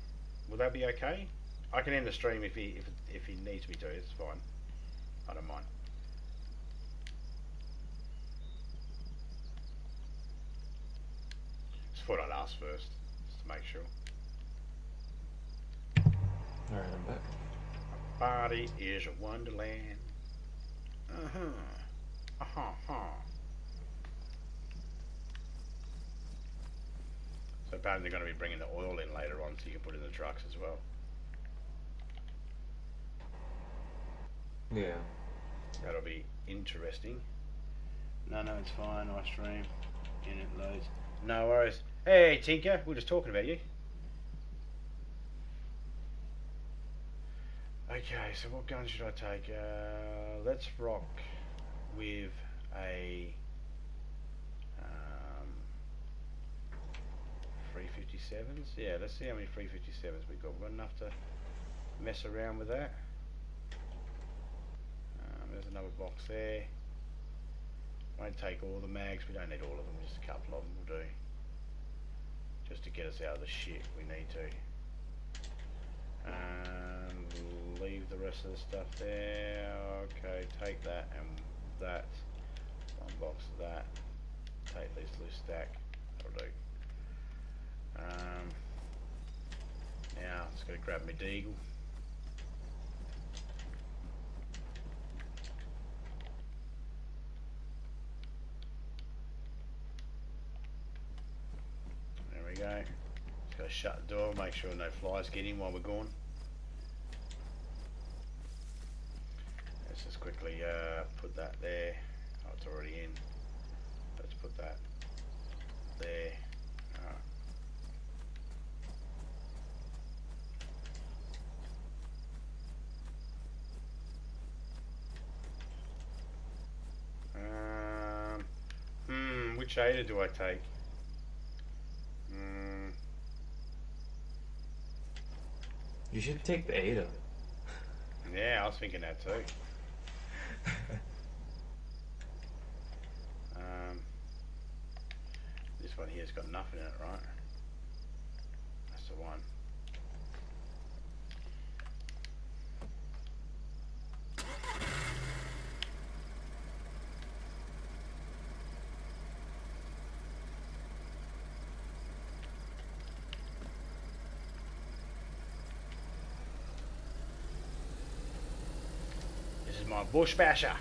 Will that be okay? I can end the stream if he needs me to. It's fine. I don't mind. Just thought I'd ask first, just to make sure. Alright, I'm back. My body is a wonderland. So apparently they're going to be bringing the oil in later on so you can put it in the trucks as well. Yeah. That'll be interesting. No, it's fine. I stream. In it loads. No worries. Hey, Tinker. We were just talking about you. Okay, so what gun should I take? Let's rock with a 357s. Yeah, let's see how many 357s we've got. We've got enough to mess around with that. There's another box there. Won't take all the mags, we don't need all of them, just a couple of them will do. Just to get us out of the shit we need to. Leave the rest of the stuff there. Okay, take that and that. One box of that. Take this loose stack. That'll do. Now, just gotta grab my deagle. There we go. Just gotta shut the door, make sure no flies get in while we're gone. Let's just quickly put that there. Oh, it's already in. Let's put that there. Which Ada do I take? You should take the Ada. Yeah, I was thinking that too. This one here's got nothing in it, right? That's the one. This is my bush basher.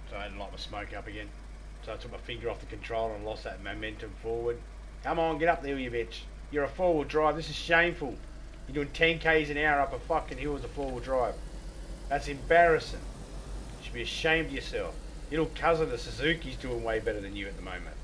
So I didn't light my smoke up again. So I took my finger off the controller and lost that momentum forward. Come on, get up there, you bitch. You're a four-wheel drive. This is shameful. You're doing 10 k's an hour up a fucking hill as a four-wheel drive. That's embarrassing. You should be ashamed of yourself. Your little cousin, the Suzuki's doing way better than you at the moment.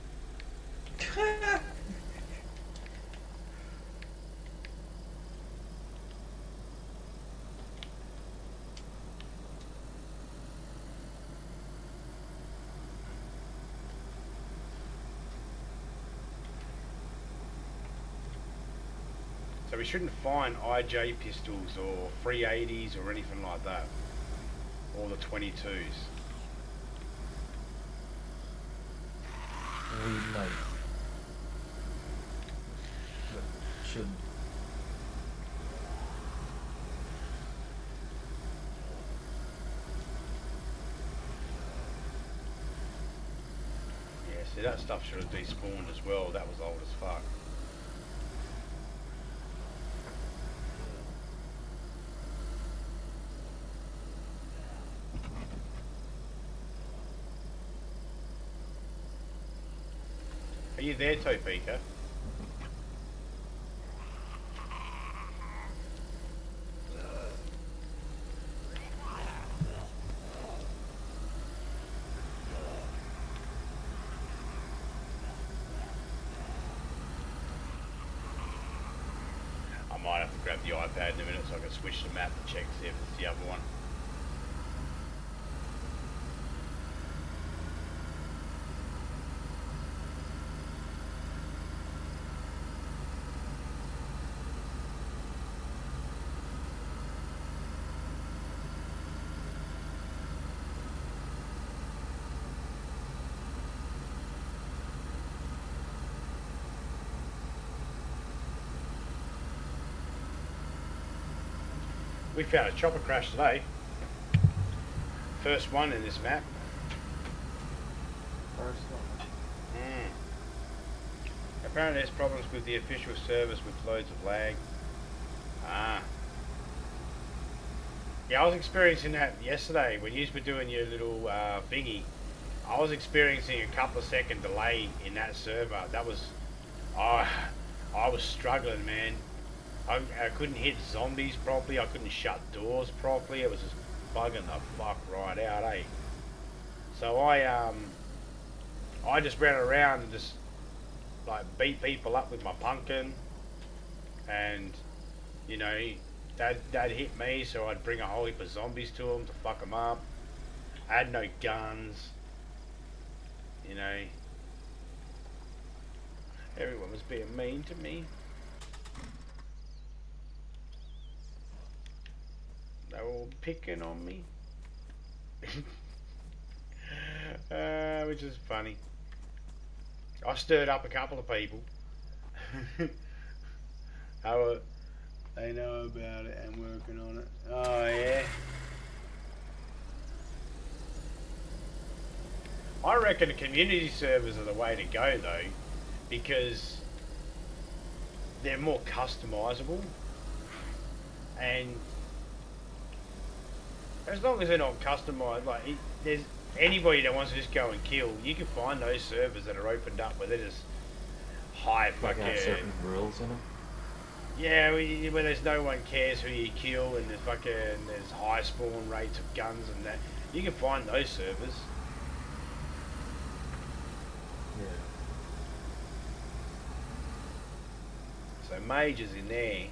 So we shouldn't find IJ pistols or 380s or anything like that. Or the 22s. We might. But should. Yeah, see that stuff should have despawned as well. That was old as fuck. Are you there, Topeka? I might have to grab the iPad in a minute so I can switch the map and check to see if it's the other one. We found a chopper crash today. First one in this map. First one. Apparently there's problems with the official service with loads of lag. Yeah, I was experiencing that yesterday when you were doing your little thingy. I was experiencing a couple of second delay in that server. That was, I was struggling, man. I couldn't hit zombies properly. I couldn't shut doors properly. It was just bugging the fuck right out, eh? So I just ran around and just like beat people up with my pumpkin, and you know they'd hit me, so I'd bring a whole heap of zombies to them to fuck them up. I had no guns, you know. Everyone was being mean to me. They were all picking on me. Which is funny. I stirred up a couple of people. They know about it and working on it. Oh yeah. I reckon the community servers are the way to go though, because they're more customizable, and as long as they're not customized, like there's anybody that wants to just go and kill, you can find those servers that are opened up where they're just high fucking. Like certain rules in them. Yeah, where there's no one cares who you kill, and there's high spawn rates of guns and that. You can find those servers. Yeah. So Major's in there.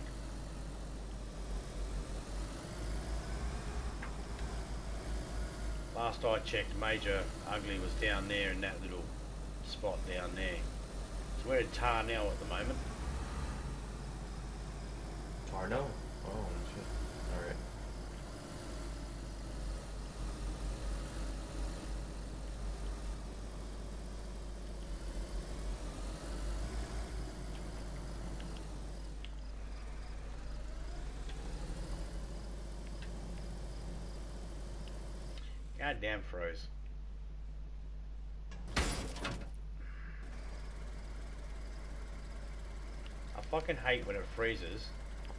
Last I checked, Major Ugly was down there in that little spot down there. So we're in Tarnell at the moment. Tarnell? Oh shit. Alright. Goddamn froze. I fucking hate when it freezes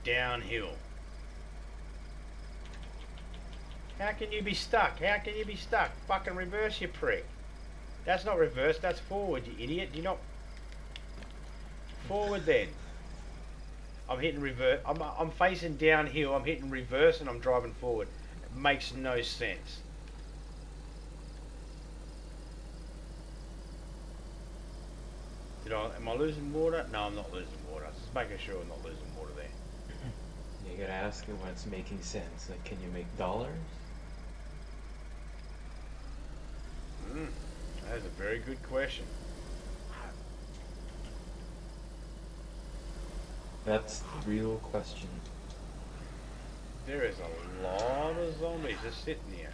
downhill. How can you be stuck? How can you be stuck? Fucking reverse, you prick. That's not reverse, that's forward, you idiot. You're not... Forward then. I'm hitting reverse. I'm facing downhill, I'm hitting reverse and I'm driving forward. It makes no sense. Am I losing water? No, I'm not losing water. Just making sure I'm not losing water there. You gotta ask it when it's making sense. Like, can you make dollars? That is a very good question. That's the real question. There is a lot of zombies just sitting here.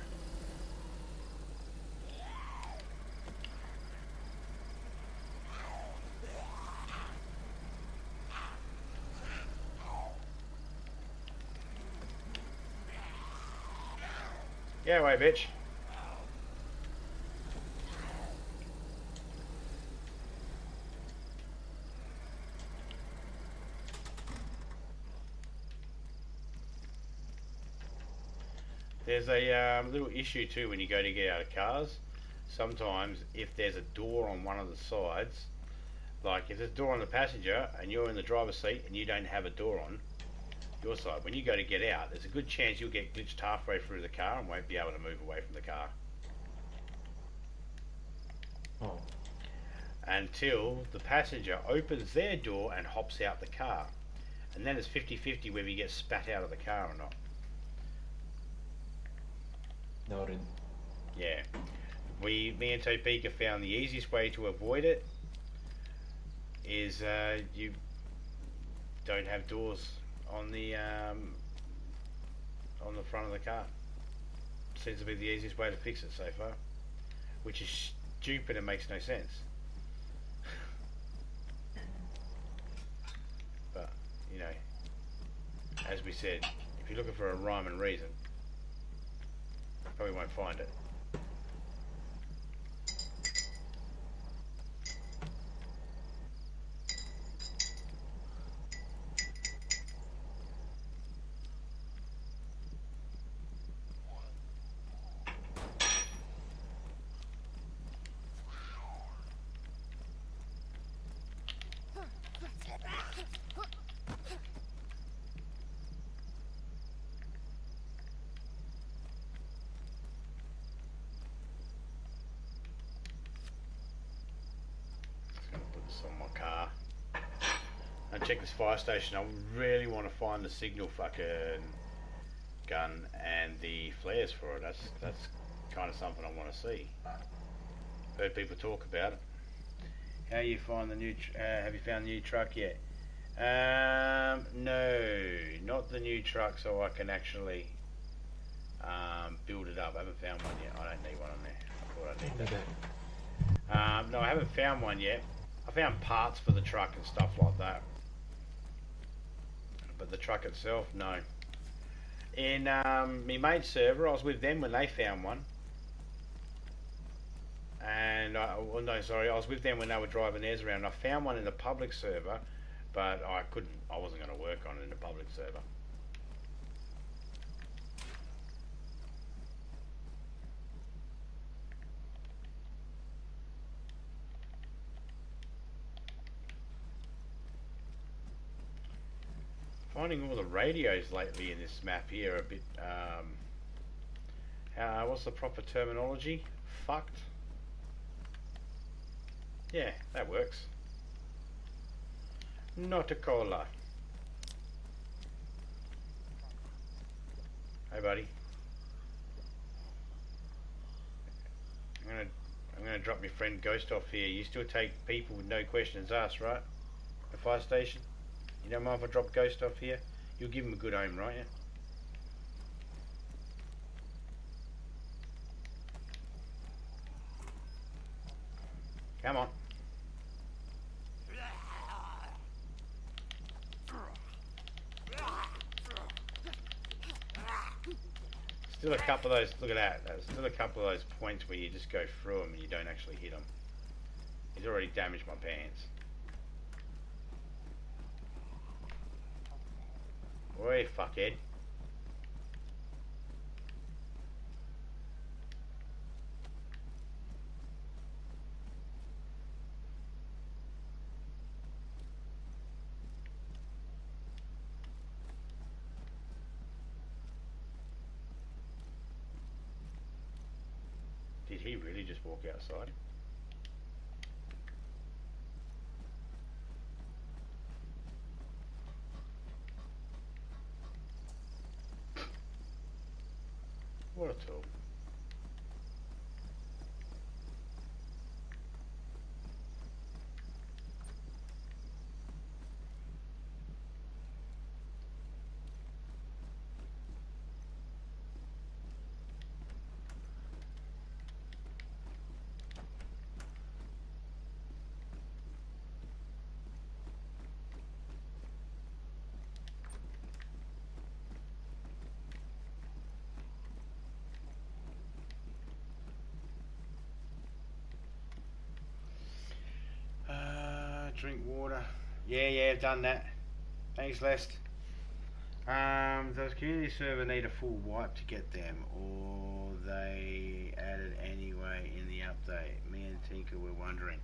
Get away, bitch. There's a little issue too when you go to get out of cars. Sometimes if there's a door on one of the sides, like if there's a door on the passenger and you're in the driver's seat and you don't have a door on your side, when you go to get out, there's a good chance you'll get glitched halfway through the car and won't be able to move away from the car. Oh. Until the passenger opens their door and hops out the car. And then it's 50-50 whether you get spat out of the car or not. Noted. Yeah. Me and Topeka found the easiest way to avoid it is you don't have doors on the front of the car. Seems to be the easiest way to fix it so far, which is stupid and makes no sense. But you know, as we said, if you're looking for a rhyme and reason, probably won't find it. check this fire station. I really want to find the signal fucking gun and the flares for it. That's kind of something I want to see. Heard people talk about it. How you find the new? Have you found the new truck yet? No, not the new truck, so I can actually build it up. I haven't found one yet. I don't need one on there. I thought I need that. No, I haven't found one yet. I found parts for the truck and stuff like that, but the truck itself, no. In my mate's server, I was with them when they found one, and I was with them when they were driving theirs around. I found one in the public server, but I wasn't going to work on it in the public server. Finding all the radios lately in this map here are a bit, what's the proper terminology? Fucked? Yeah, that works. Not a cola. Hey buddy. I'm gonna drop my friend Ghost off here. You still take people with no questions asked, right? The fire station? You don't mind if I drop Ghost off here? You'll give him a good home, right? Yeah? Come on. Still a couple of those, look at that, there's still a couple of those points where you just go through them and you don't actually hit them. He's already damaged my pants. Oi, fuckhead. Did he really just walk outside? What a tool. Drink water. Yeah, I've done that. Thanks, Lest. Does community server need a full wipe to get them, or they added anyway in the update? Me and Tinker were wondering.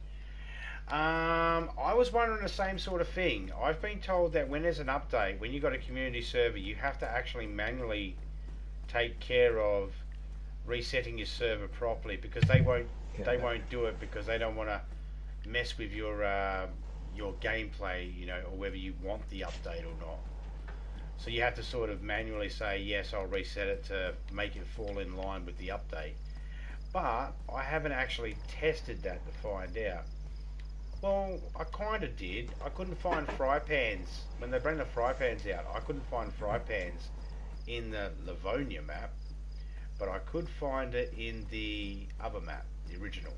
I was wondering the same sort of thing. I've been told that when there's an update, when you've got a community server, you have to actually manually take care of resetting your server properly, because they won't do it, because they don't want to mess with your gameplay, you know, or whether you want the update or not. So you have to sort of manually say, yes, I'll reset it to make it fall in line with the update. But I haven't actually tested that to find out. Well, I kind of did. I couldn't find fry pans. When they bring the fry pans out, I couldn't find fry pans in the Livonia map, but I could find it in the other map, the original.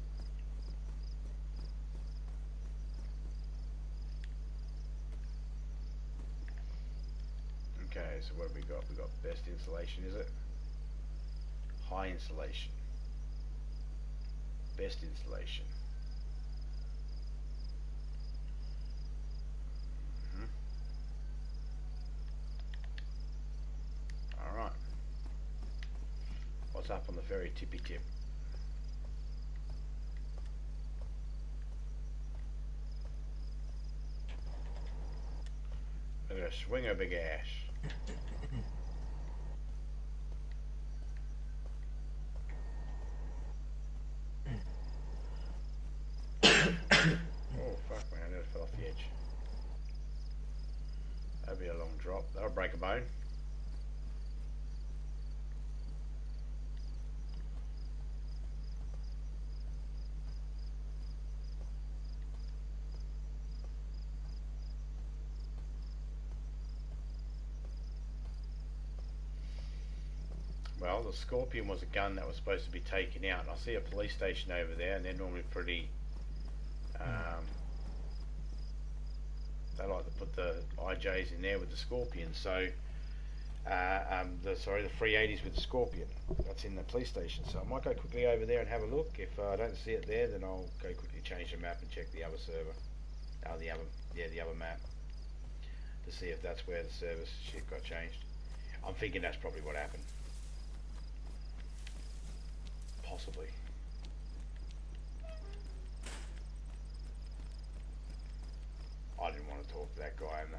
Okay, so what have we got? We got best insulation, is it? High insulation. Best insulation. Alright. What's up on the very tippy tip? Look at a swinger big ass. Oh fuck man, I nearly fell off the edge. drop. That'll break a bone. Well, the Scorpion was a gun that was supposed to be taken out. And I see a police station over there, and they're normally pretty... they like to put the IJs in there with the Scorpion. So, the 380s with the Scorpion. That's in the police station. So I might go quickly over there and have a look. If I don't see it there, then I'll go quickly change the map and check the other server. The other map. To see if that's where the service shit got changed. I'm thinking that's probably what happened. Possibly. I didn't want to talk to that guy in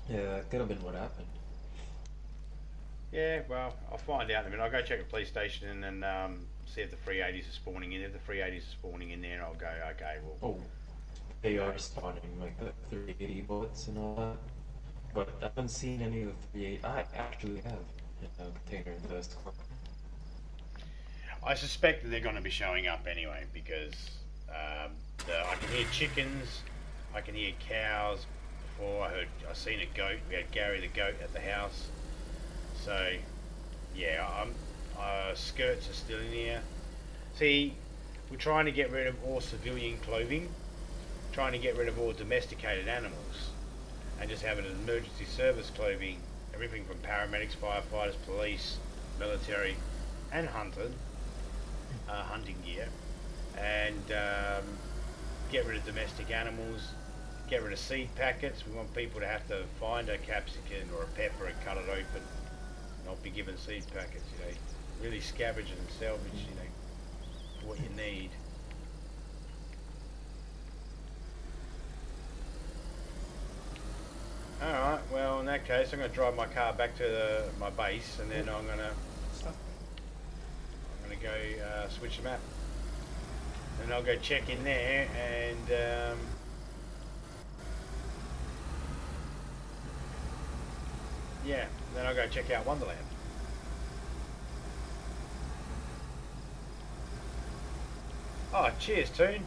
Yeah, that could have been what happened. Yeah, well, I'll find out in a minute. I'll go check the police station and then see if the 380s are spawning in. If the 380s are spawning in there, I'll go, okay, well... Oh, they are spawning, like the 380 bullets and all that. But I haven't seen any of the 380. I actually have in a container in the store. I suspect that they're going to be showing up anyway because I can hear chickens, I can hear cows. Before I seen a goat. We had Gary the goat at the house. So yeah, skirts are still in here. See, we're trying to get rid of all civilian clothing, trying to get rid of all domesticated animals, and just have an emergency service clothing. Everything from paramedics, firefighters, police, military, and hunting gear, and get rid of domestic animals. Get rid of seed packets. We want people to have to find a capsicum or a pepper and cut it open. Not be given seed packets, you know. Really scavenge and salvage, you know, what you need. Alright, well in that case I'm going to drive my car back to my base and then I'm going to go switch the map. And I'll go check in there and... yeah, then I'll go check out Wonderland. Oh, cheers, Toon.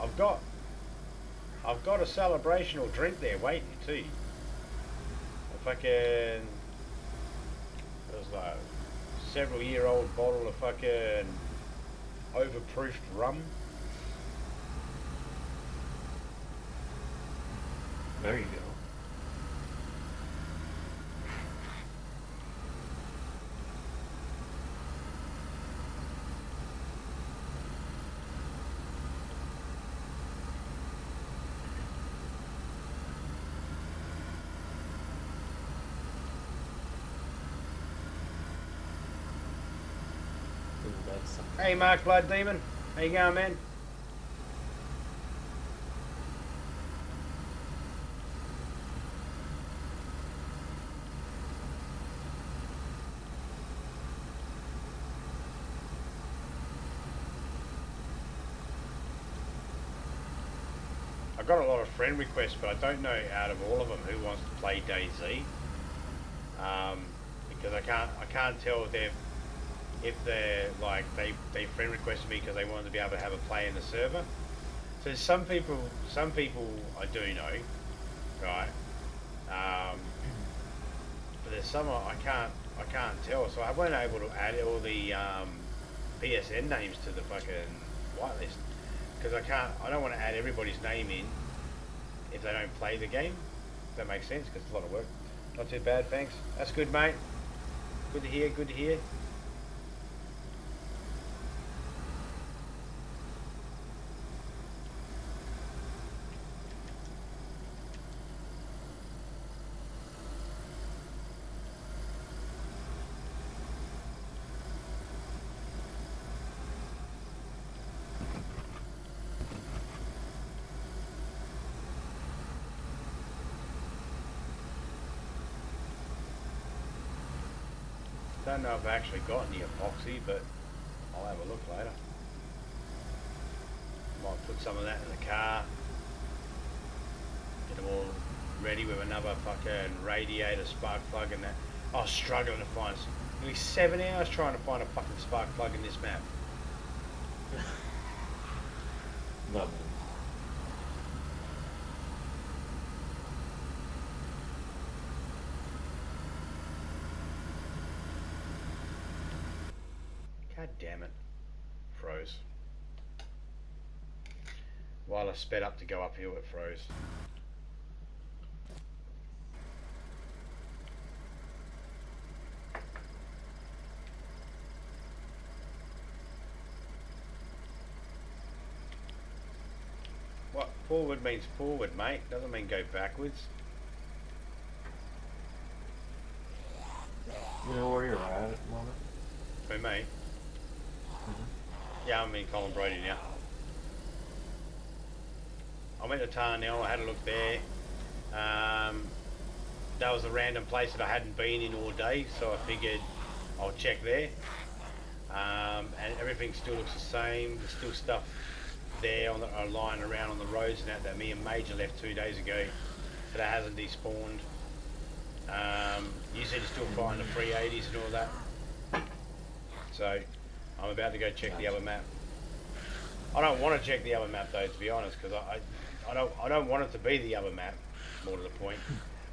I've got a celebrational drink there waiting too. There's like a several-year-old bottle of fucking overproofed rum. There you go. Hey Mark Blood Demon, how you going, man? I got a lot of friend requests, but I don't know out of all of them who wants to play DayZ. Because I can't tell if they're like they friend requested me because they wanted to be able to have a play in the server. So some people I do know, right? But there's some I can't tell. So I weren't able to add all the PSN names to the fucking whitelist because I don't want to add everybody's name in if they don't play the game. That makes sense because it's a lot of work. Not too bad, thanks. That's good, mate. Good to hear, good to hear. Don't know if I've actually got any epoxy, but I'll have a look later. Might put some of that in the car. Get them all ready with another fucking radiator, spark plug and that. I was struggling to find nearly 7 hours trying to find a fucking spark plug in this map. Lovely. God damn it. Froze. While I sped up to go uphill, it froze. What? Forward means forward, mate. Doesn't mean go backwards. You know where you're at the moment? For me? Yeah, I'm in Colin Brody now. I went to Tarnell, I had a look there. That was a random place that I hadn't been in all day, so I figured I'll check there. And everything still looks the same. There's still stuff there lying around on the roads and that me and Major left 2 days ago, so that hasn't despawned. You said you're still fighting the 380s and all that. So I'm about to go check the other map. I don't want to check the other map though, to be honest, because I don't want it to be the other map. More to the point,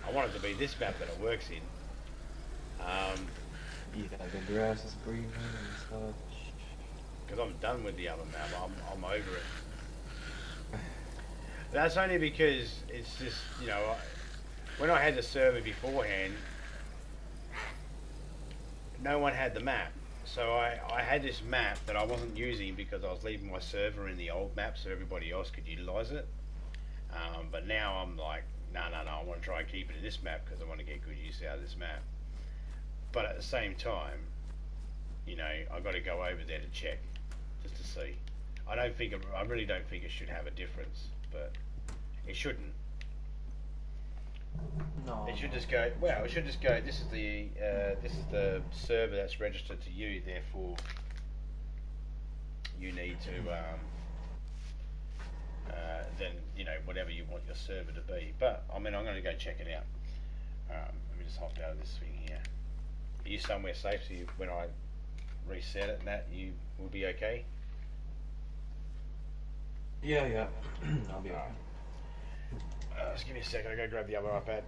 I want it to be this map that it works in. Yeah, the grass is green and such. Because I'm done with the other map. I'm over it. That's only because it's just, you know, when I had the server beforehand, no one had the map. So I had this map that I wasn't using because I was leaving my server in the old map so everybody else could utilise it. But now I'm like, no, I want to try and keep it in this map because I want to get good use out of this map. But at the same time, you know, I've got to go over there to check, just to see. I really don't think it should have a difference, but it shouldn't. No. It should just go. Well, it should just go. This is the server that's registered to you. Therefore, you need to then, you know, whatever you want your server to be. But I mean, I'm going to go check it out. Let me just hop out of this thing here. Are you somewhere safe so when I reset it and that you will be okay? Yeah. I'll be okay. Just give me a second, I'll go grab the other iPad.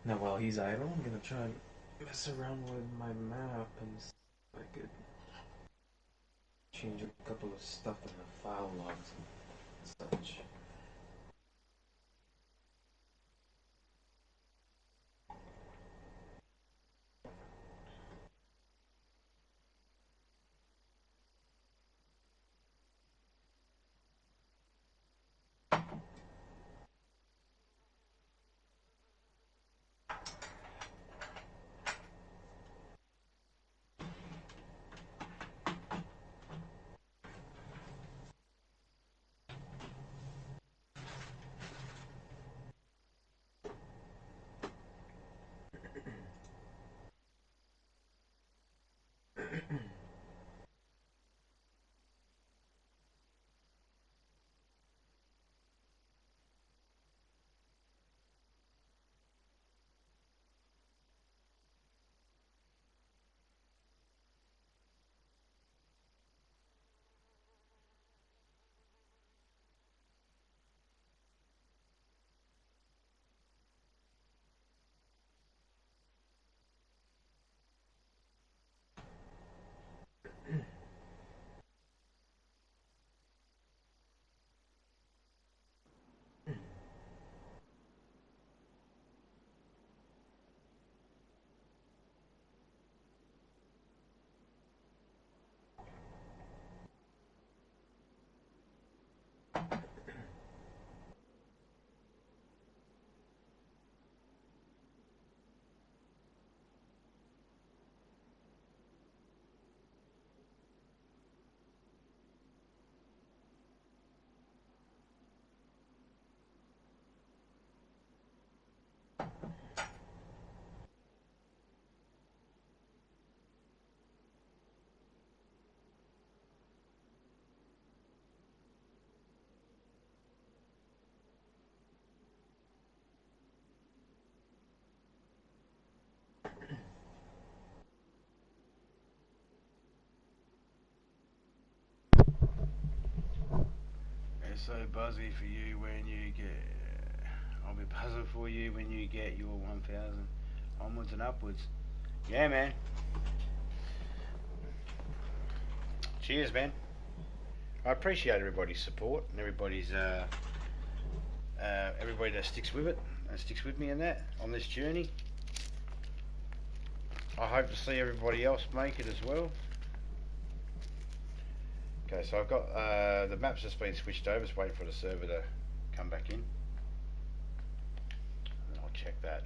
Now while he's idle, I'm gonna try and mess around with my map and see if I could change a couple of stuff in the file logs and such. so buzzy for you when you get. I'll be buzzing for you when you get your 1,000 onwards and upwards. Yeah, man. Cheers, man. I appreciate everybody's support and everybody that sticks with it and sticks with me in that on this journey. I hope to see everybody else make it as well. Okay, so I've got the maps just been switched over. Just waiting for the server to come back in, and I'll check that.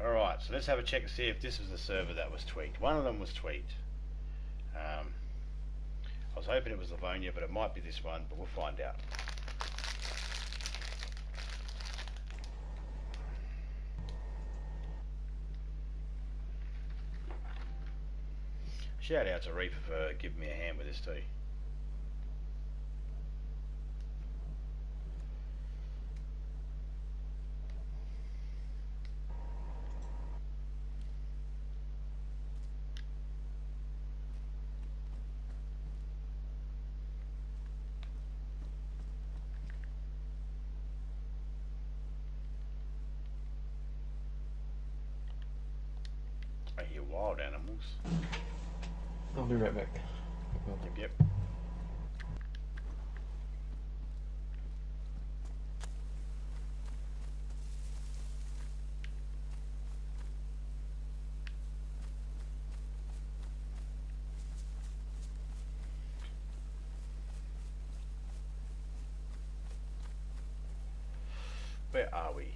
Alright, so let's have a check to see if this was the server that was tweaked. One of them was tweaked. I was hoping it was Livonia, but it might be this one, but we'll find out. Shout out to Reaper for giving me a hand with this too. I hear wild animals. I'll be right back. Yep. Where are we?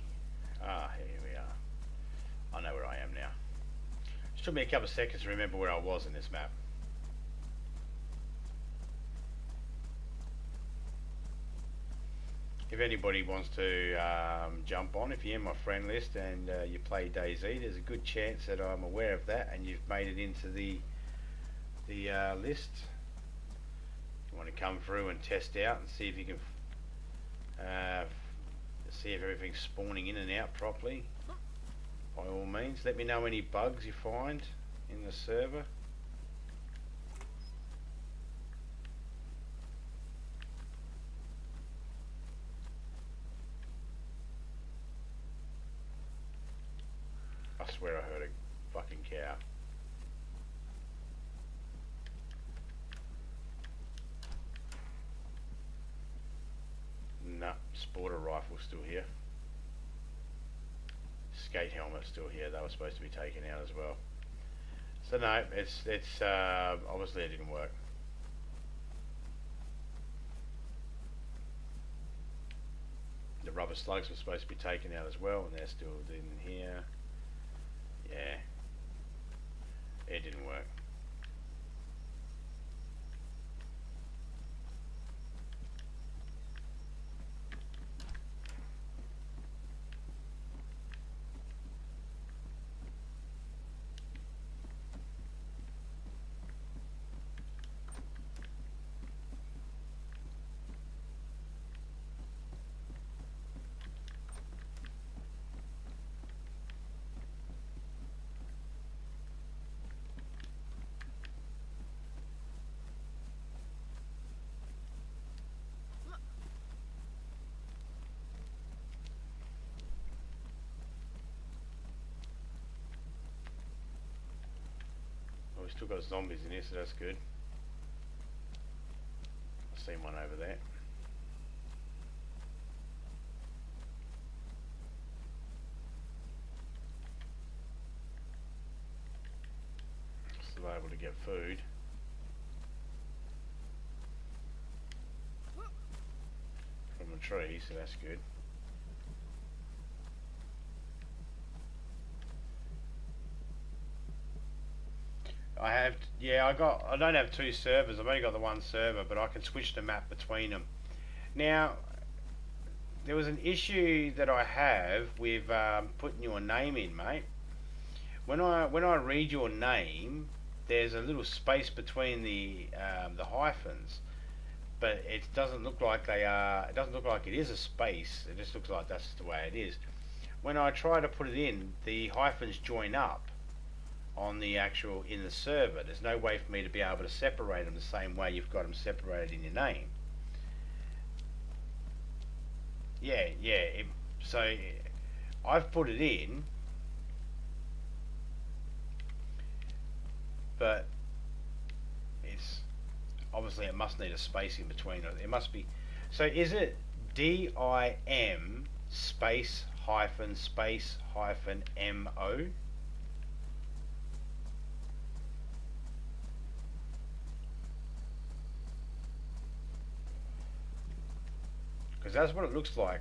Ah, here we are. I know where I am now. It took me a couple of seconds to remember where I was in this map. If anybody wants to jump on, if you're in my friend list and you play DayZ, there's a good chance that I'm aware of that and you've made it into the list. You want to come through and test out and see if you can see if everything's spawning in and out properly. By all means, let me know any bugs you find in the server. I swear I heard a fucking cow. Nah, sporter rifle still here. Skate helmet still here. They were supposed to be taken out as well. So no, it's obviously it didn't work. The rubber slugs were supposed to be taken out as well, and they're still in here. Yeah, it didn't work. We've still got zombies in here, so that's good. I've seen one over there. Still able to get food. From a tree, so that's good. I don't have two servers. I've only got the one server, but I can switch the map between them. Now, there was an issue that I have with putting your name in, mate. When I read your name, there's a little space between the hyphens, but it doesn't look like they are. It doesn't look like it is a space. It just looks like that's the way it is. When I try to put it in, the hyphens join up on the actual in the server. There's no way for me to be able to separate them the same way you've got them separated in your name. Yeah, yeah. So I've put it in, but it's obviously it must need a space in between it. It must be. So is it DIM space hyphen MO? Because that's what it looks like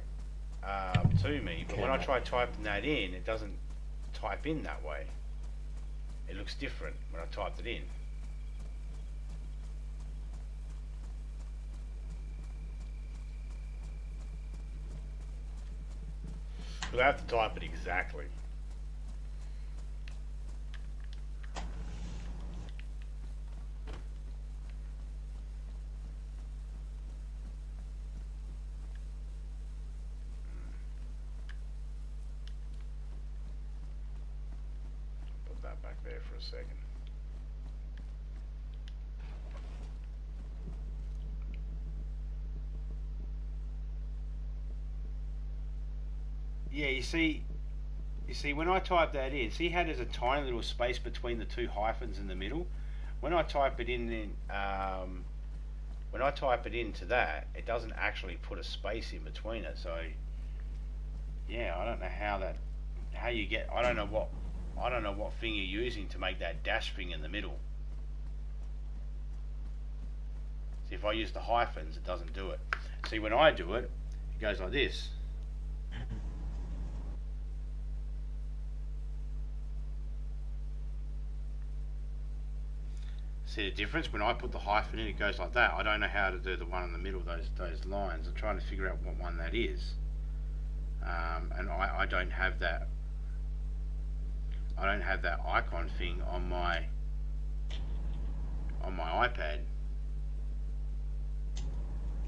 to me. But when I try typing that in, it doesn't type in that way. It looks different when I typed it in. But I have to type it exactly. Put that back there for a second. Yeah, you see when I type that in, see how there's a tiny little space between the two hyphens in the middle? When I type it when I type it into that, it doesn't actually put a space in between it. So yeah, I don't know how you get. I don't know what thing you're using to make that dash thing in the middle. See, if I use the hyphens, it doesn't do it. See, when I do it, it goes like this. See the difference? When I put the hyphen in, it goes like that. I don't know how to do the one in the middle, those lines. I'm trying to figure out what one that is. And I don't have that. I don't have that icon thing on my iPad.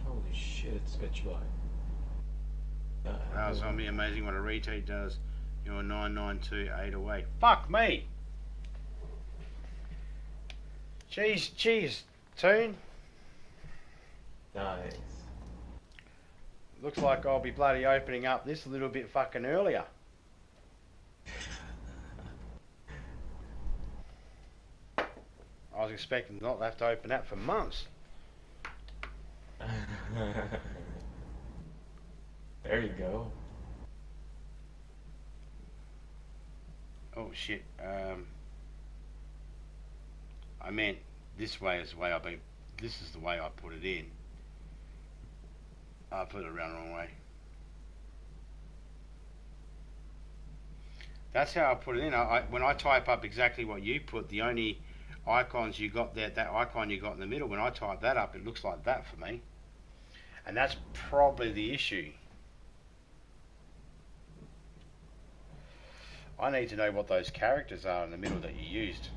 Holy shit, spitchlight. That was gonna be amazing what a retake does. You're 992808. Fuck me! Cheese, Toon. Nice. Looks like I'll be bloody opening up this a little bit fucking earlier. I was expecting not to have to open that for months. There you go. Oh shit. I meant this way is the way this is the way I put it in. I put it around the wrong way. That's how I put it in. When I type up exactly what you put, the only icons you got there, that icon you got in the middle, when I type that up, it looks like that for me. And that's probably the issue. I need to know what those characters are in the middle that you used.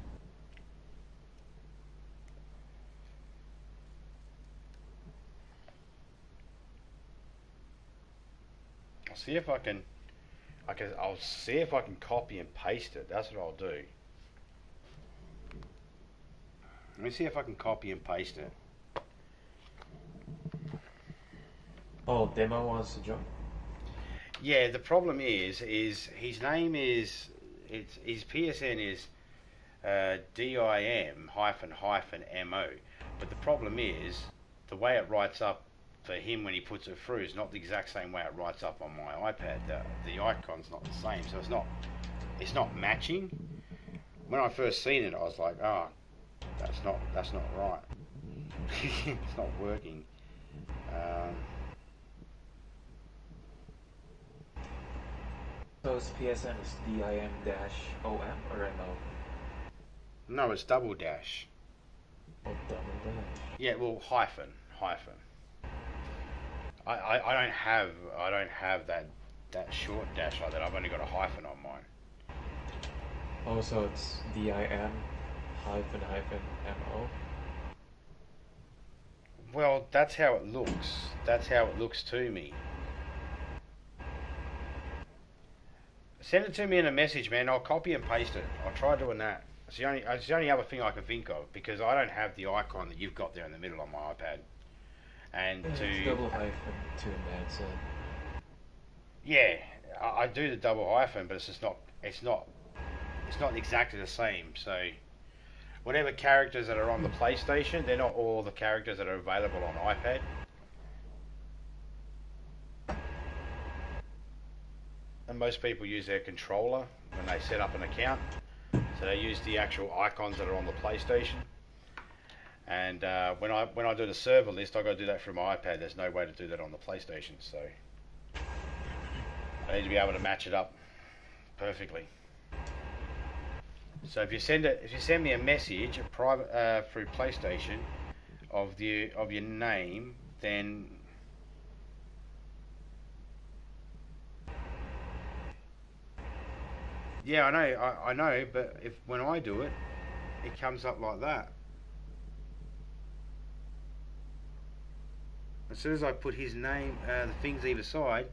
I'll see if I can copy and paste it. That's what I'll do. Let me see if I can copy and paste it. Oh, Demo wants to join? Yeah, the problem is his name is, his PSN is DIM --MO, but the problem is the way it writes up for him when he puts it through is not the exact same way it writes up on my iPad. The icon's not the same, so it's not matching. When I first seen it, I was like, oh, that's not right. It's not working. So his PSN is DIM-OM or MO? No, it's double dash. Oh, double dash. Yeah, well, hyphen. I don't have that short dash like that. I've only got a hyphen on mine. Oh, so it's DIN hyphen hyphen MO? Well, that's how it looks. That's how it looks to me. Send it to me in a message, man. I'll copy and paste it. I'll try doing that. It's the only other thing I can think of, because I don't have the icon that you've got there in the middle on my iPad. And It's double hyphen to embed, so... Yeah, I do the double hyphen, but it's just not. It's not exactly the same. So, whatever characters that are on the PlayStation, they're not all the characters that are available on iPad. And most people use their controller when they set up an account, so they use the actual icons that are on the PlayStation. And when I do the server list, I got to do that through my iPad. There's no way to do that on the PlayStation, so I need to be able to match it up perfectly. So if you send me a message, a private through PlayStation, of your name, then yeah, I know, but when I do it, it comes up like that. As soon as I put his name, the things either side,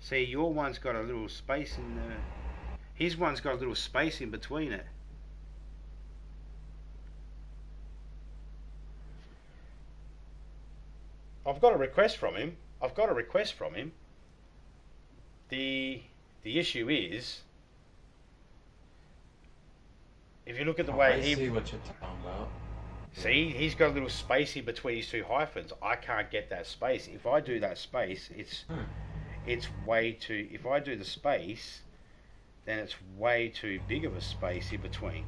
see, your one's got a little space in the... His one's got a little space in between it. I've got a request from him. The issue is, if you look at the way I see what you're talking about. See, he's got a little space in between his two hyphens. I can't get that space. If I do that space, it's way too... If I do the space, then it's way too big of a space in between.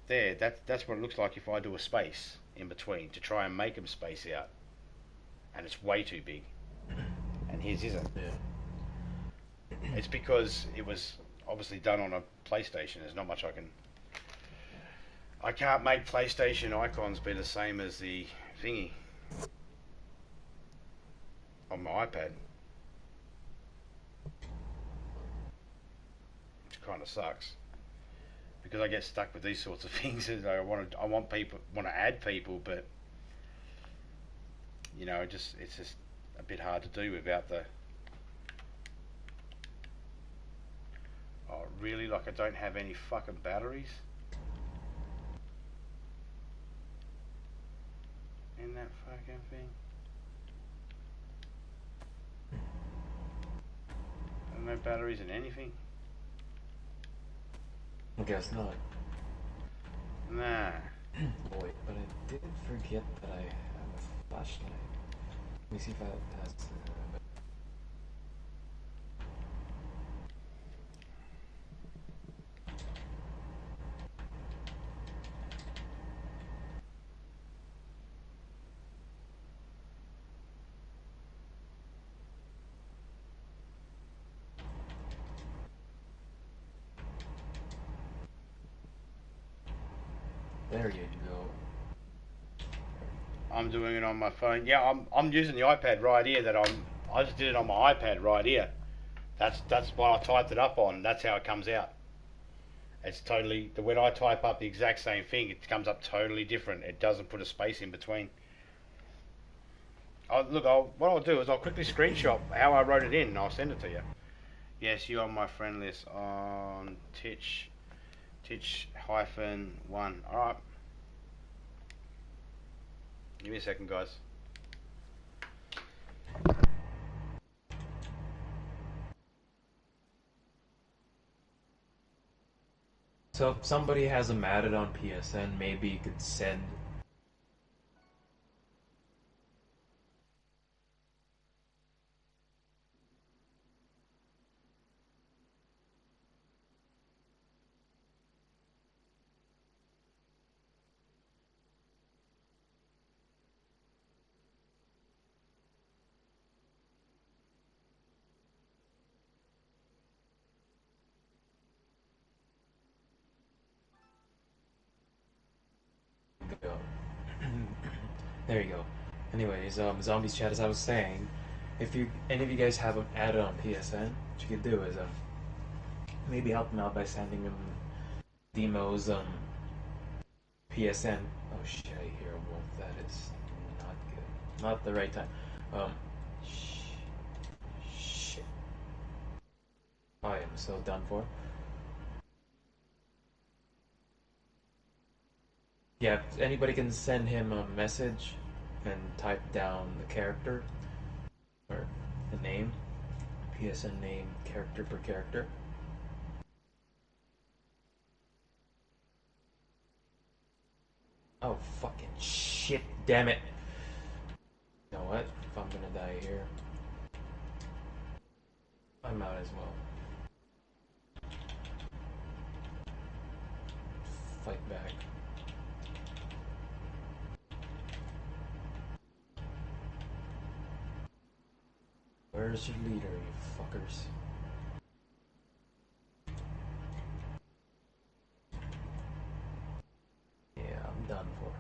There, that's what it looks like if I do a space in between to try and make him space out. And it's way too big. And his isn't. Yeah. It's because it was obviously done on a PlayStation. There's not much I can... I can't make PlayStation icons be the same as the thingy on my iPad, which kind of sucks, because I get stuck with these sorts of things. I want to add people, but you know, it's just a bit hard to do without the... Oh, really? Like I don't have any fucking batteries in that fucking thing? No batteries in anything? I guess not. Nah. Boy, but I did forget that I have a flashlight. Let me see if that has... There you go. I'm doing it on my phone. Yeah, I'm using the iPad right here. I just did it on my iPad right here. That's what I typed it up on. That's how it comes out. It's totally... When I type up the exact same thing, it comes up totally different. It doesn't put a space in between. What I'll do is I'll quickly screenshot how I wrote it in and I'll send it to you. Yes, you're on my friend list on Titch-1. Alright. Give me a second, guys. So if somebody has them added on PSN, maybe you could send... There you go. Anyways, Zombies Chat, as I was saying, if you any of you guys have them added on PSN, what you could do is maybe help them out by sending them Demo's PSN. Oh shit, I hear a wolf. That is not good. Not the right time. Shit. I am so done for. Yeah, if anybody can send him a message and type down the character or the name, PSN name, character per character. Oh fucking shit, damn it. You know what? If I'm gonna die here, I'm out as well. Fight back. Where's your leader, you fuckers? Yeah, I'm done for.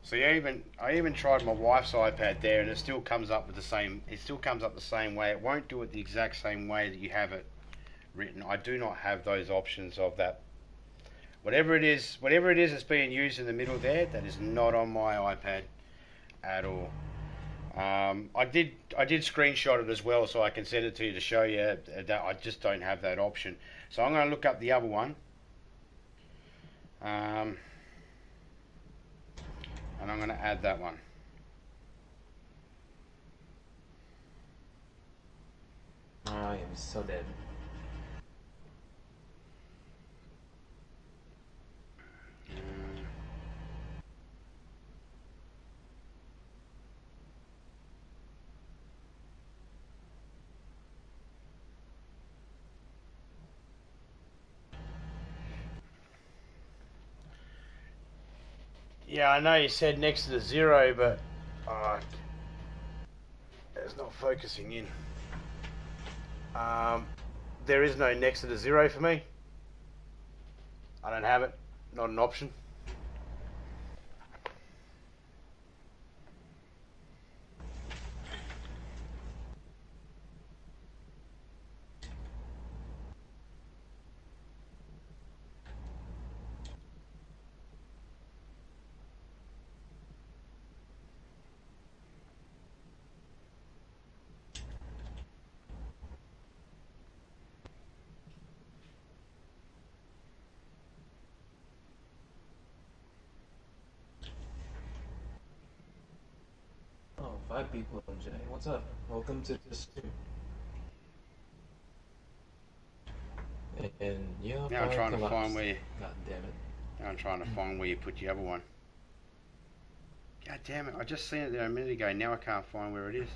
See, I even tried my wife's iPad there, and it still comes up with the same. It still comes up the same way. It won't do it the exact same way that you have it written. I do not have those options of that. Whatever it is that's being used in the middle there, that is not on my iPad at all. I did screenshot it as well, so I can send it to you to show you that I just don't have that option. So I'm going to look up the other one. And I'm going to add that one. I am so dead. Yeah, I know you said next to the 0, but it's not focusing in. There is no next to the 0 for me. I don't have it. Not an option. Oh, 5 people, Jay. What's up? Welcome to the stream. And yeah, Now I'm trying to collapsed. find where you... God damn it. Now I'm trying to find where you put the other one. God damn it, I just seen it there a minute ago. Now I can't find where it is.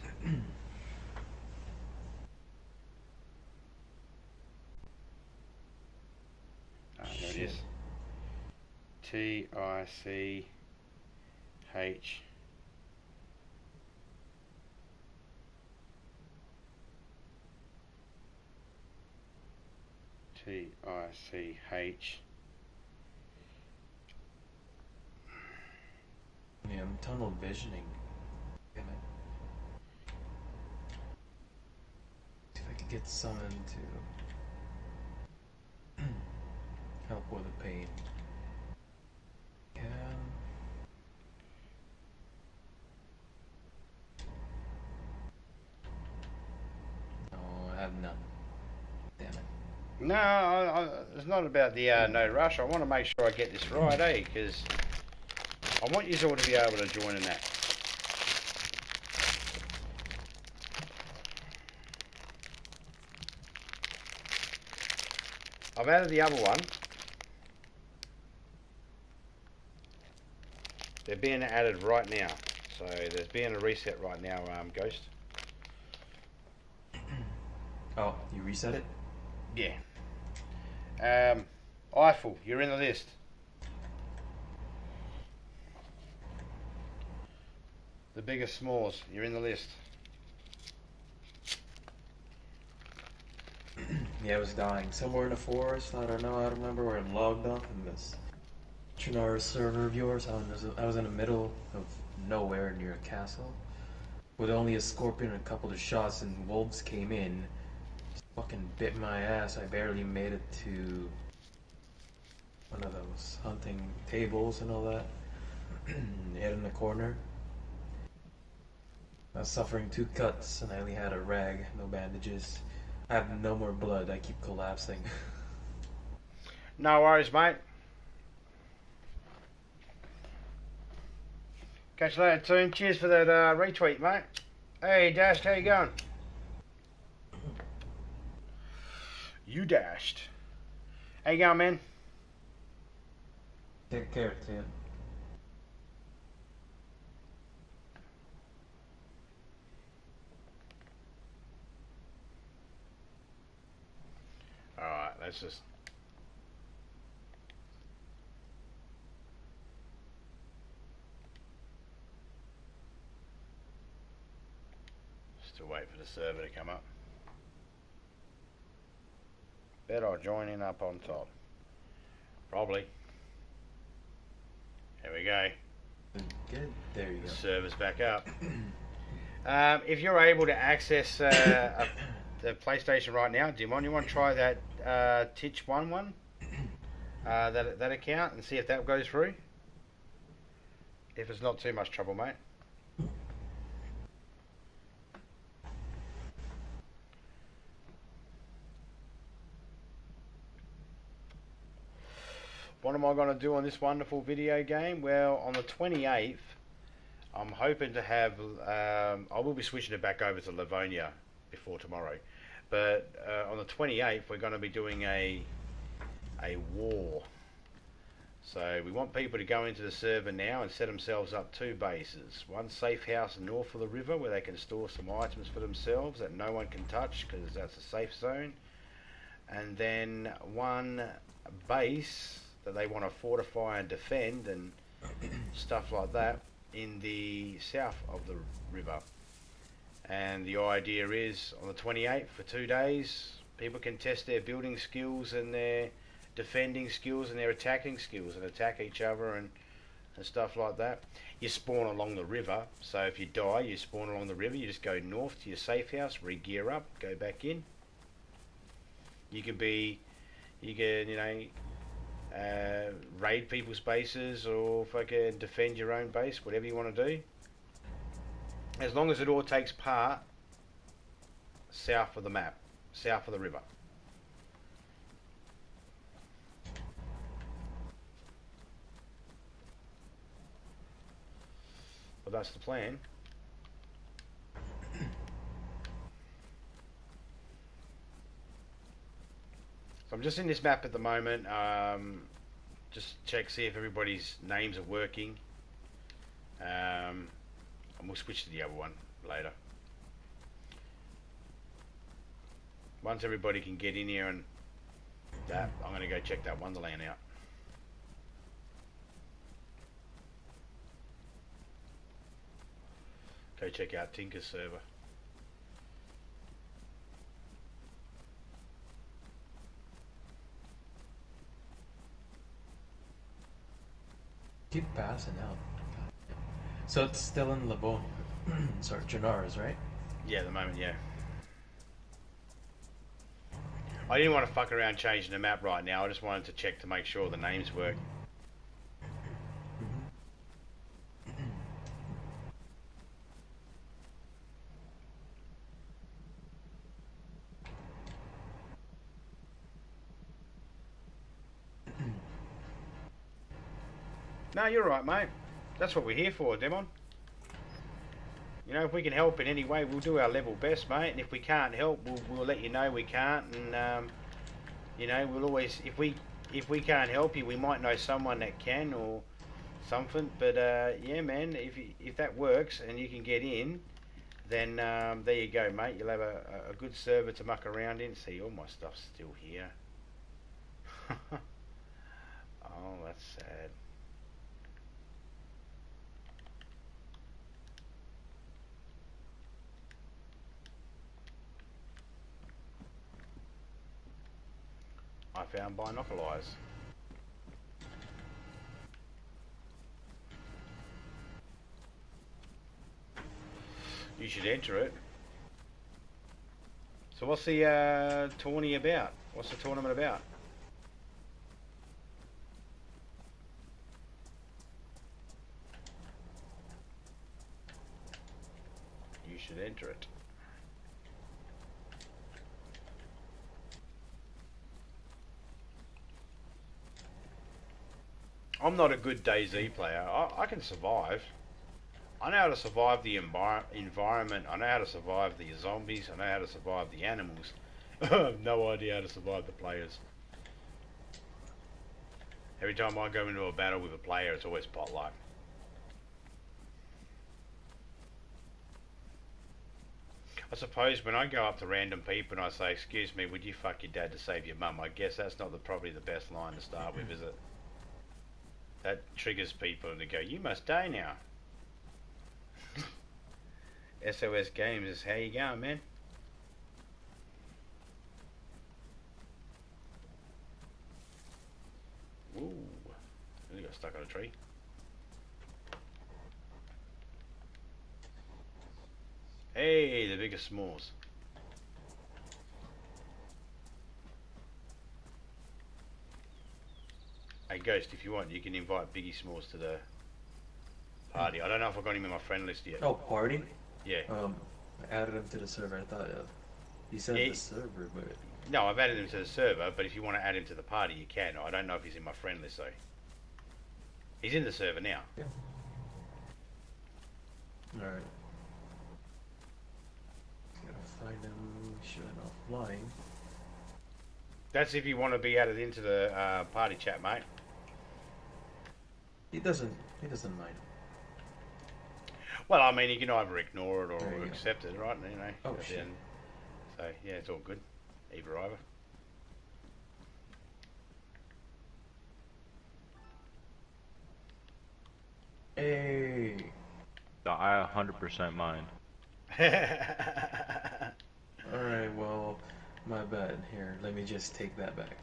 There it is. TICH. TICH. Yeah, I'm tunnel visioning. Damn it. See if I could get someone to help with the pain. Yeah. No, I have none. Damn it. No, it's not about the no rush. I want to make sure I get this right, because I want you all to be able to join in that. I've added the other one. They're being added right now. So there's being a reset right now, Ghost. Oh, you reset it? Yeah. Eiffel, you're in the list. The biggest smalls, you're in the list. Yeah, I was dying. Somewhere in the forest, I don't know, I remember where I logged off in this Trinara server of yours. I was in the middle of nowhere near a castle. With only a scorpion and a couple of shots, and wolves came in. Just fucking bit my ass. I barely made it to one of those hunting tables and all that. Head in the corner. I was suffering 2 cuts and I only had a rag, no bandages. I have no more blood, I keep collapsing. No worries, mate. Catch you later, Toon. Cheers for that retweet, mate. Hey, Dashed, how you going? You Dashed. How you going, man? Take care, Tim. Alright, let's just... Still wait for the server to come up. Bet I'll join in up on top. Probably. There we go. Good, there you go. The server's back up. If you're able to access the PlayStation right now, Dimon, you want to try that Titch 1 that account and see if that goes through? If it's not too much trouble, mate. What am I going to do on this wonderful video game? Well, on the 28th, I'm hoping to have... I will be switching it back over to Livonia before tomorrow. But on the 28th, we're going to be doing a war. So we want people to go into the server now and set themselves up 2 bases. One safe house north of the river where they can store some items for themselves that no one can touch because that's a safe zone. And then one base that they want to fortify and defend and stuff like that in the south of the river. And the idea is on the 28th for 2 days people can test their building skills and their defending skills and their attacking skills and attack each other and stuff like that. You spawn along the river, so if you die you spawn along the river, you just go north to your safe house, re-gear up, go back in. You can you know, raid people's bases or fucking defend your own base, whatever you want to do. As long as it all takes part south of the map, south of the river. Well, that's the plan. So I'm just in this map at the moment. Just check, see if everybody's names are working. And we'll switch to the other one later. Once everybody can get in here and that, I'm going to go check that Wonderland out. Go check out Tinker's server. Keep passing out. So it's still in Livonia. Sorry, Janara's, right? Yeah, at the moment, yeah. I didn't want to fuck around changing the map right now. I just wanted to check to make sure the names work. No, you're right, mate. That's what we're here for, Demon. You know, if we can help in any way, we'll do our level best, mate. And if we can't help, we'll let you know we can't. And you know, we'll always, if we can't help you, we might know someone that can, or something. But yeah, man, if that works and you can get in, then there you go, mate. You'll have a good server to muck around in. See, all my stuff's still here. Oh, that's sad. I found binoculars. You should enter it. So what's the tourney about? What's the tournament about? You should enter it. I'm not a good DayZ player. I can survive. I know how to survive the environment. I know how to survive the zombies. I know how to survive the animals. I have no idea how to survive the players. Every time I go into a battle with a player, it's always potluck. I suppose when I go up to random people and I say, "Excuse me, would you fuck your dad to save your mum?" I guess that's not probably the best line to start with, is it? That triggers people to go, "You must die now." SOS Games is how you going, man? Ooh, really got stuck on a tree. Hey, the biggest s'mores. Hey, Ghost, if you want, you can invite Biggie S'mores to the party. I don't know if I got him in my friend list yet. Oh, party? Yeah. I added him to the server. I thought you said the server, but... No, I've added him to the server, but if you want to add him to the party, you can. I don't know if he's in my friend list, though. He's in the server now. Yeah. Alright. Gotta find him, showing off flying. That's if you want to be added into the party chat, mate. He doesn't mind. Well, I mean, you can either ignore it or accept it, right? You know. Oh, shit. So, yeah, it's all good. Either either. Hey. I 100% mind. Alright, well, my bad. Here, let me just take that back.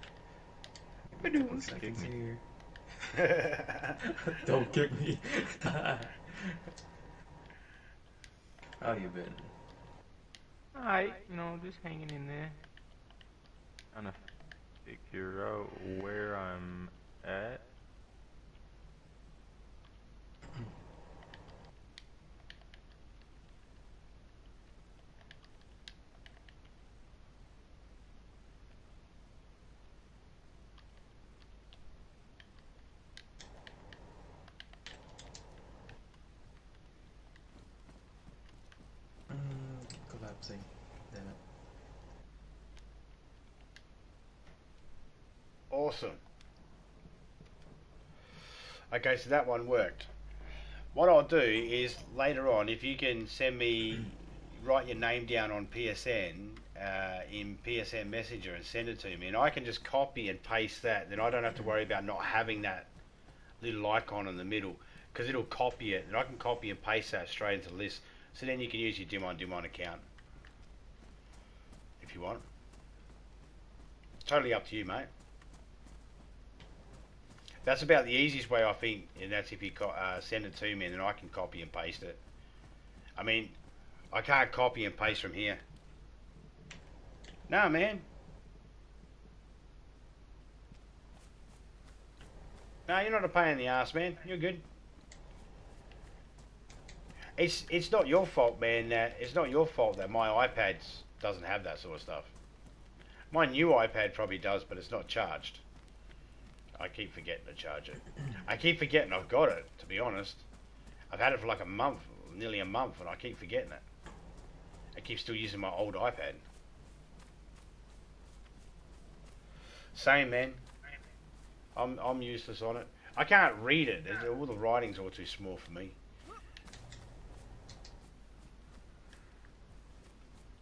Give me 2 seconds here. Don't kick me. How you been? Alright, just hanging in there. Trying to figure out where I'm at. Collapsing. Damn it. Awesome. Okay, so that one worked. What I'll do is later on, if you can send me, write your name down on PSN, in PSN Messenger and send it to me, and I can just copy and paste that, then I don't have to worry about not having that little icon in the middle, because it'll copy it, and I can copy and paste that straight into the list, so then you can use your Dimon account, if you want. Totally up to you, mate. That's about the easiest way, I think, and that's if you send it to me and then I can copy and paste it. I mean, I can't copy and paste from here. No, man. No, you're not a pain in the ass, man. You're good. It's not your fault, man. It's not your fault that my iPad doesn't have that sort of stuff. My new iPad probably does, but it's not charged. I keep forgetting to charge it. I keep forgetting I've got it, to be honest. I've had it for like a month, nearly a month, and I keep forgetting it. I keep still using my old iPad. Same, man. I'm useless on it. I can't read it. All the writing's all too small for me.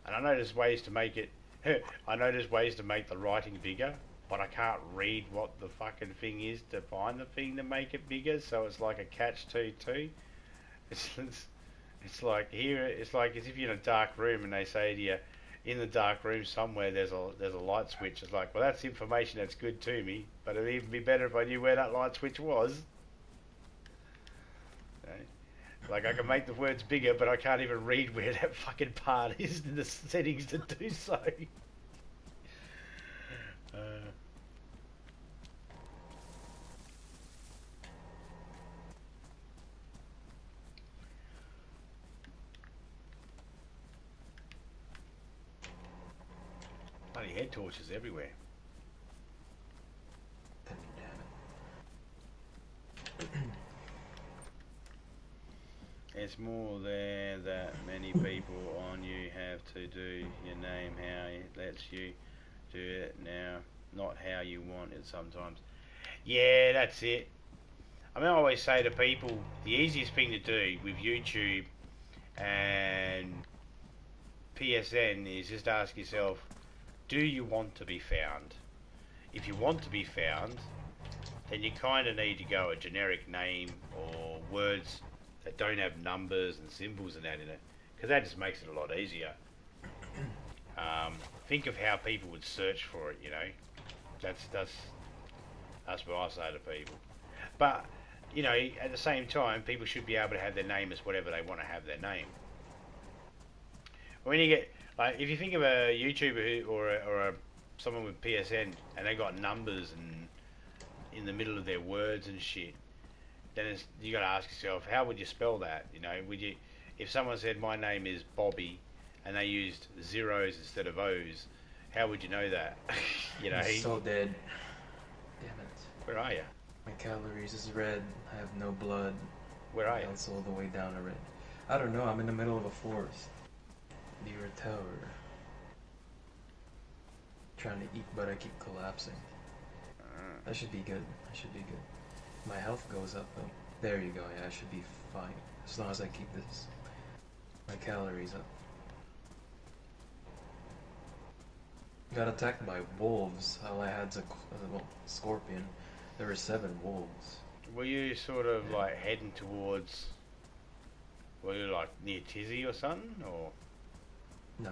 And I know there's ways to make it. I know there's ways to make the writing bigger, but I can't read what the fucking thing is to find the thing to make it bigger. So it's like a catch-22. It's like here. It's like as if you're in a dark room and they say to you, in the dark room somewhere there's a light switch. It's like, well, that's information that's good to me, but it'd even be better if I knew where that light switch was. Okay. Like I can make the words bigger, but I can't even read where that fucking part is in the settings to do so. Bloody head torches everywhere. It's more there that many people on you have to do your name how it lets you do it now, not how you want it sometimes. Yeah, that's it. I mean, I always say to people, the easiest thing to do with YouTube and PSN is just ask yourself, do you want to be found? If you want to be found, then you kind of need to go a generic name or words that don't have numbers and symbols and that in it, because that just makes it a lot easier. Think of how people would search for it, you know. That's what I say to people. But you know, at the same time, people should be able to have their name as whatever they want to have their name. When you get like, if you think of a YouTuber or someone with PSN and they got numbers and in the middle of their words and shit, then you got to ask yourself, how would you spell that? You know, would you, if someone said my name is Bobby and they used zeros instead of O's, how would you know that? You know, I'm so dead. Damn it. Where are you? My calories is red. I have no blood. Where are you? It's all the way down to red. I don't know. I'm in the middle of a forest near a tower. Trying to eat, but I keep collapsing. That should be good. I should be good. My health goes up though. There you go. Yeah, I should be fine as long as I keep this. My calories up. Got attacked by wolves. All I had's a scorpion. There were 7 wolves. Were you sort of like heading towards? Were you like near Tizzy or something, or? No.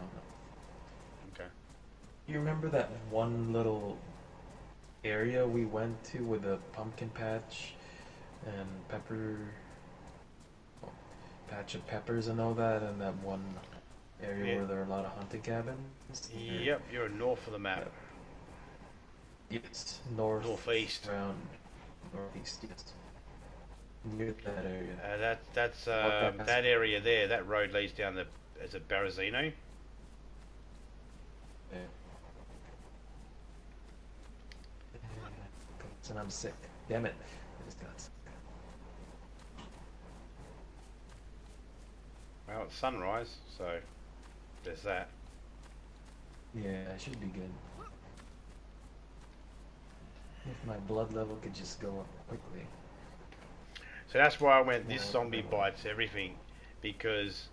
Okay. You remember that one little area we went to with a pumpkin patch and patch of peppers and all that, and that one area where there are a lot of hunting cabins? Yep, you're north of the map. Yes, northeast. Around northeast, yes. Near that area. That's that area there. That road leads down the. Is it Berezino? Yeah. And I'm sick. Damn it. I just got sick. Well, it's sunrise, so there's that. Yeah, I should be good. If my blood level could just go up quickly. So that's why I went this zombie bites everything, because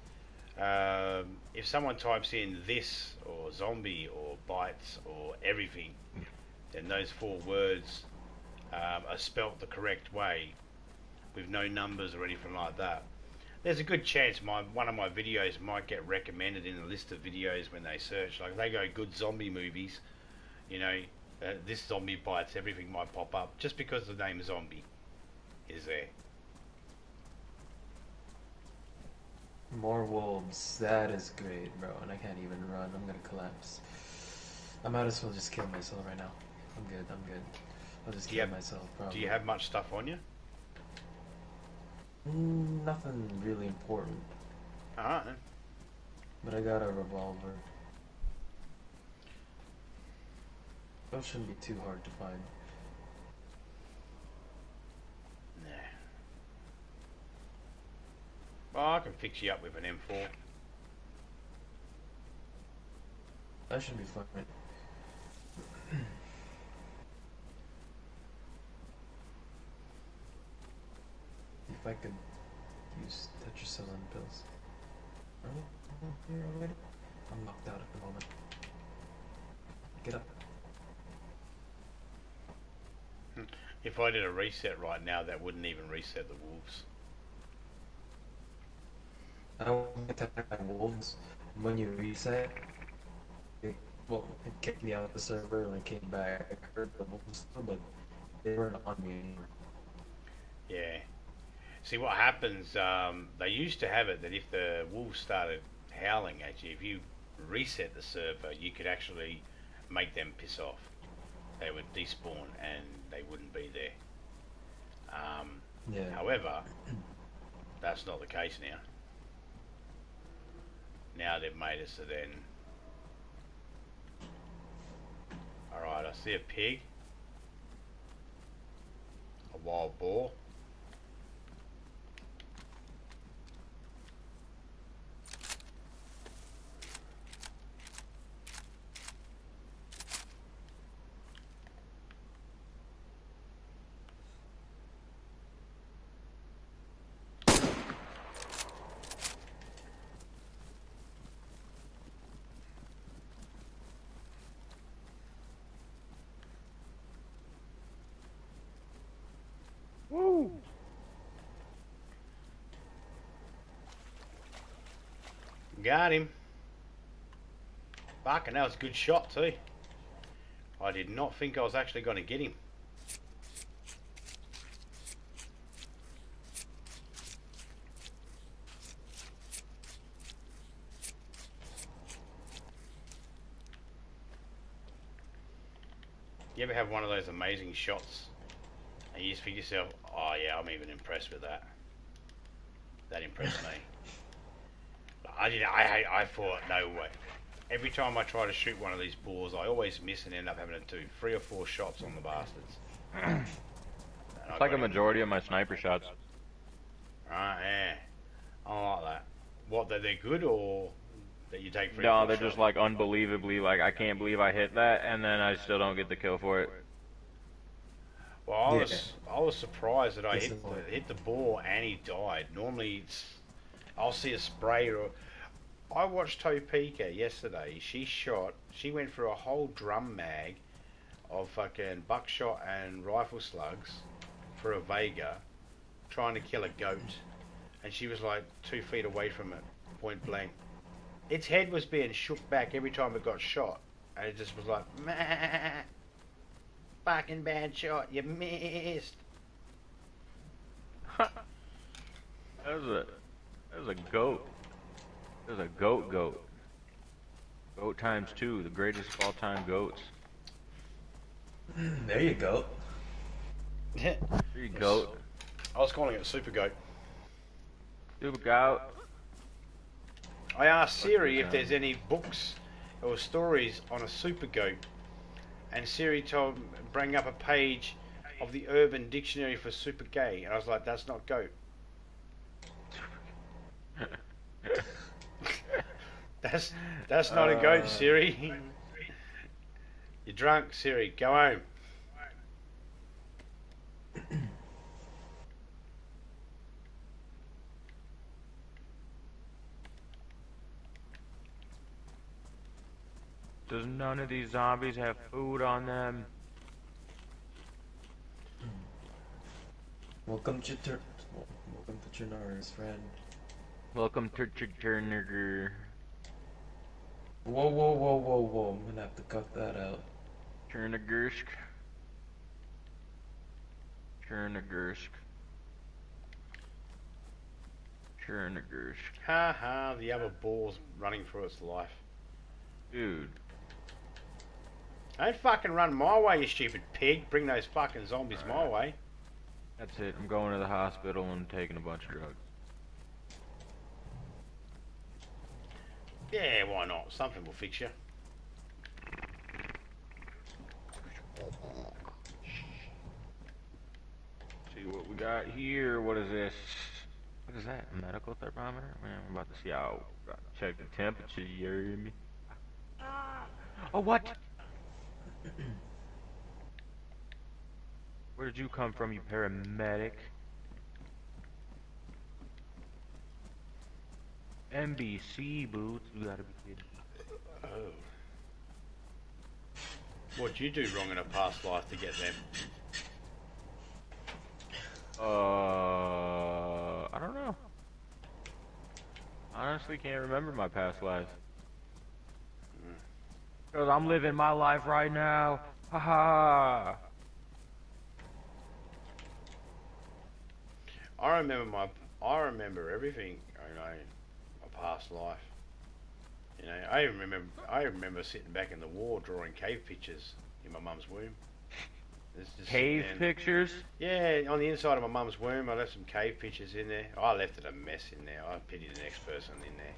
if someone types in this or zombie or bites or everything, then those 4 words are spelt the correct way with no numbers or anything like that. There's a good chance one of my videos might get recommended in the list of videos when they search. Like, they go good zombie movies, you know, this zombie bites everything might pop up just because the name zombie is there. More wolves. That is great, bro. And I can't even run. I'm gonna collapse. I might as well just kill myself right now. I'm good. I'll just kill myself, probably. Do you have much stuff on you? Nothing really important. Alright. But I got a revolver. That shouldn't be too hard to find. Nah. Well, I can fix you up with an M4. That should be fine. if I could use tetracycline pills. Oh, here already? I'm knocked out at the moment. Get up. If I did a reset right now, that wouldn't even reset the wolves. I don't attack my wolves. When you reset, it kicked me out of the server and I came back. I heard the wolves, but they weren't on me anymore. Yeah. See what happens, they used to have it that if the wolves started howling at you, if you reset the server, you could actually make them piss off. They would despawn and they wouldn't be there. Yeah. However, that's not the case now. Now they've made it so then... Alright, I see a pig. A wild boar. Woo! Got him. Fucking, that was a good shot too. I did not think I was actually going to get him. You ever have one of those amazing shots and you just think to yourself, oh yeah, I'm even impressed with that. That impressed me. I thought, no way. Every time I try to shoot one of these boars, I always miss and end up having to do 3 or 4 shots on the bastards. It's like a majority of my sniper shots. Right, yeah. I like that. What, that they're good or that you take 3 or 4 No, they're shots? just like unbelievably, like I can't believe I hit that, and then I still don't get the kill for it. Well, I was surprised that I hit the boar and he died. Normally, I'll see a spray or... I watched Topeka yesterday. She went through a whole drum mag of fucking buckshot and rifle slugs for a Vega, trying to kill a goat, and she was like 2 feet away from it, point blank. Its head was being shook back every time it got shot, and it just was like, meh. Fucking bad shot, you missed. That was a goat. That was a goat. Goat times 2, the greatest of all time goats. There you go. There you go. I was calling it Super Goat. Super goat. I asked Siri if there's any books or stories on a super goat, and Siri bring up a page of the Urban Dictionary for super gay, and I was like, that's not goat. That's not a goat, Siri. You're drunk, Siri. Go home. Does none of these zombies have food on them? Welcome to Chernar's friend. Welcome to Turner. Whoa. I'm gonna have to cut that out. Chernagursk. Ha, the other boar's running for its life. Dude. Don't fucking run my way, you stupid pig. Bring those fucking zombies my way. That's it. I'm going to the hospital and taking a bunch of drugs. Yeah, why not? Something will fix you. See what we got here. What is this? What is that? A medical thermometer? Man, I'm about to see how. Check the temperature. You hear me? Oh, what? Where did you come from, you paramedic? NBC boots. You gotta be kidding. Oh. What'd you do wrong in a past life to get them? I don't know. Honestly, can't remember my past life. Cause I'm living my life right now. Haha. I remember everything. You know, my past life. You know, I remember sitting back in the war drawing cave pictures in my mum's womb. Cave pictures? Yeah, on the inside of my mum's womb, I left some cave pictures in there. I left it a mess in there. I pitied the next person in there.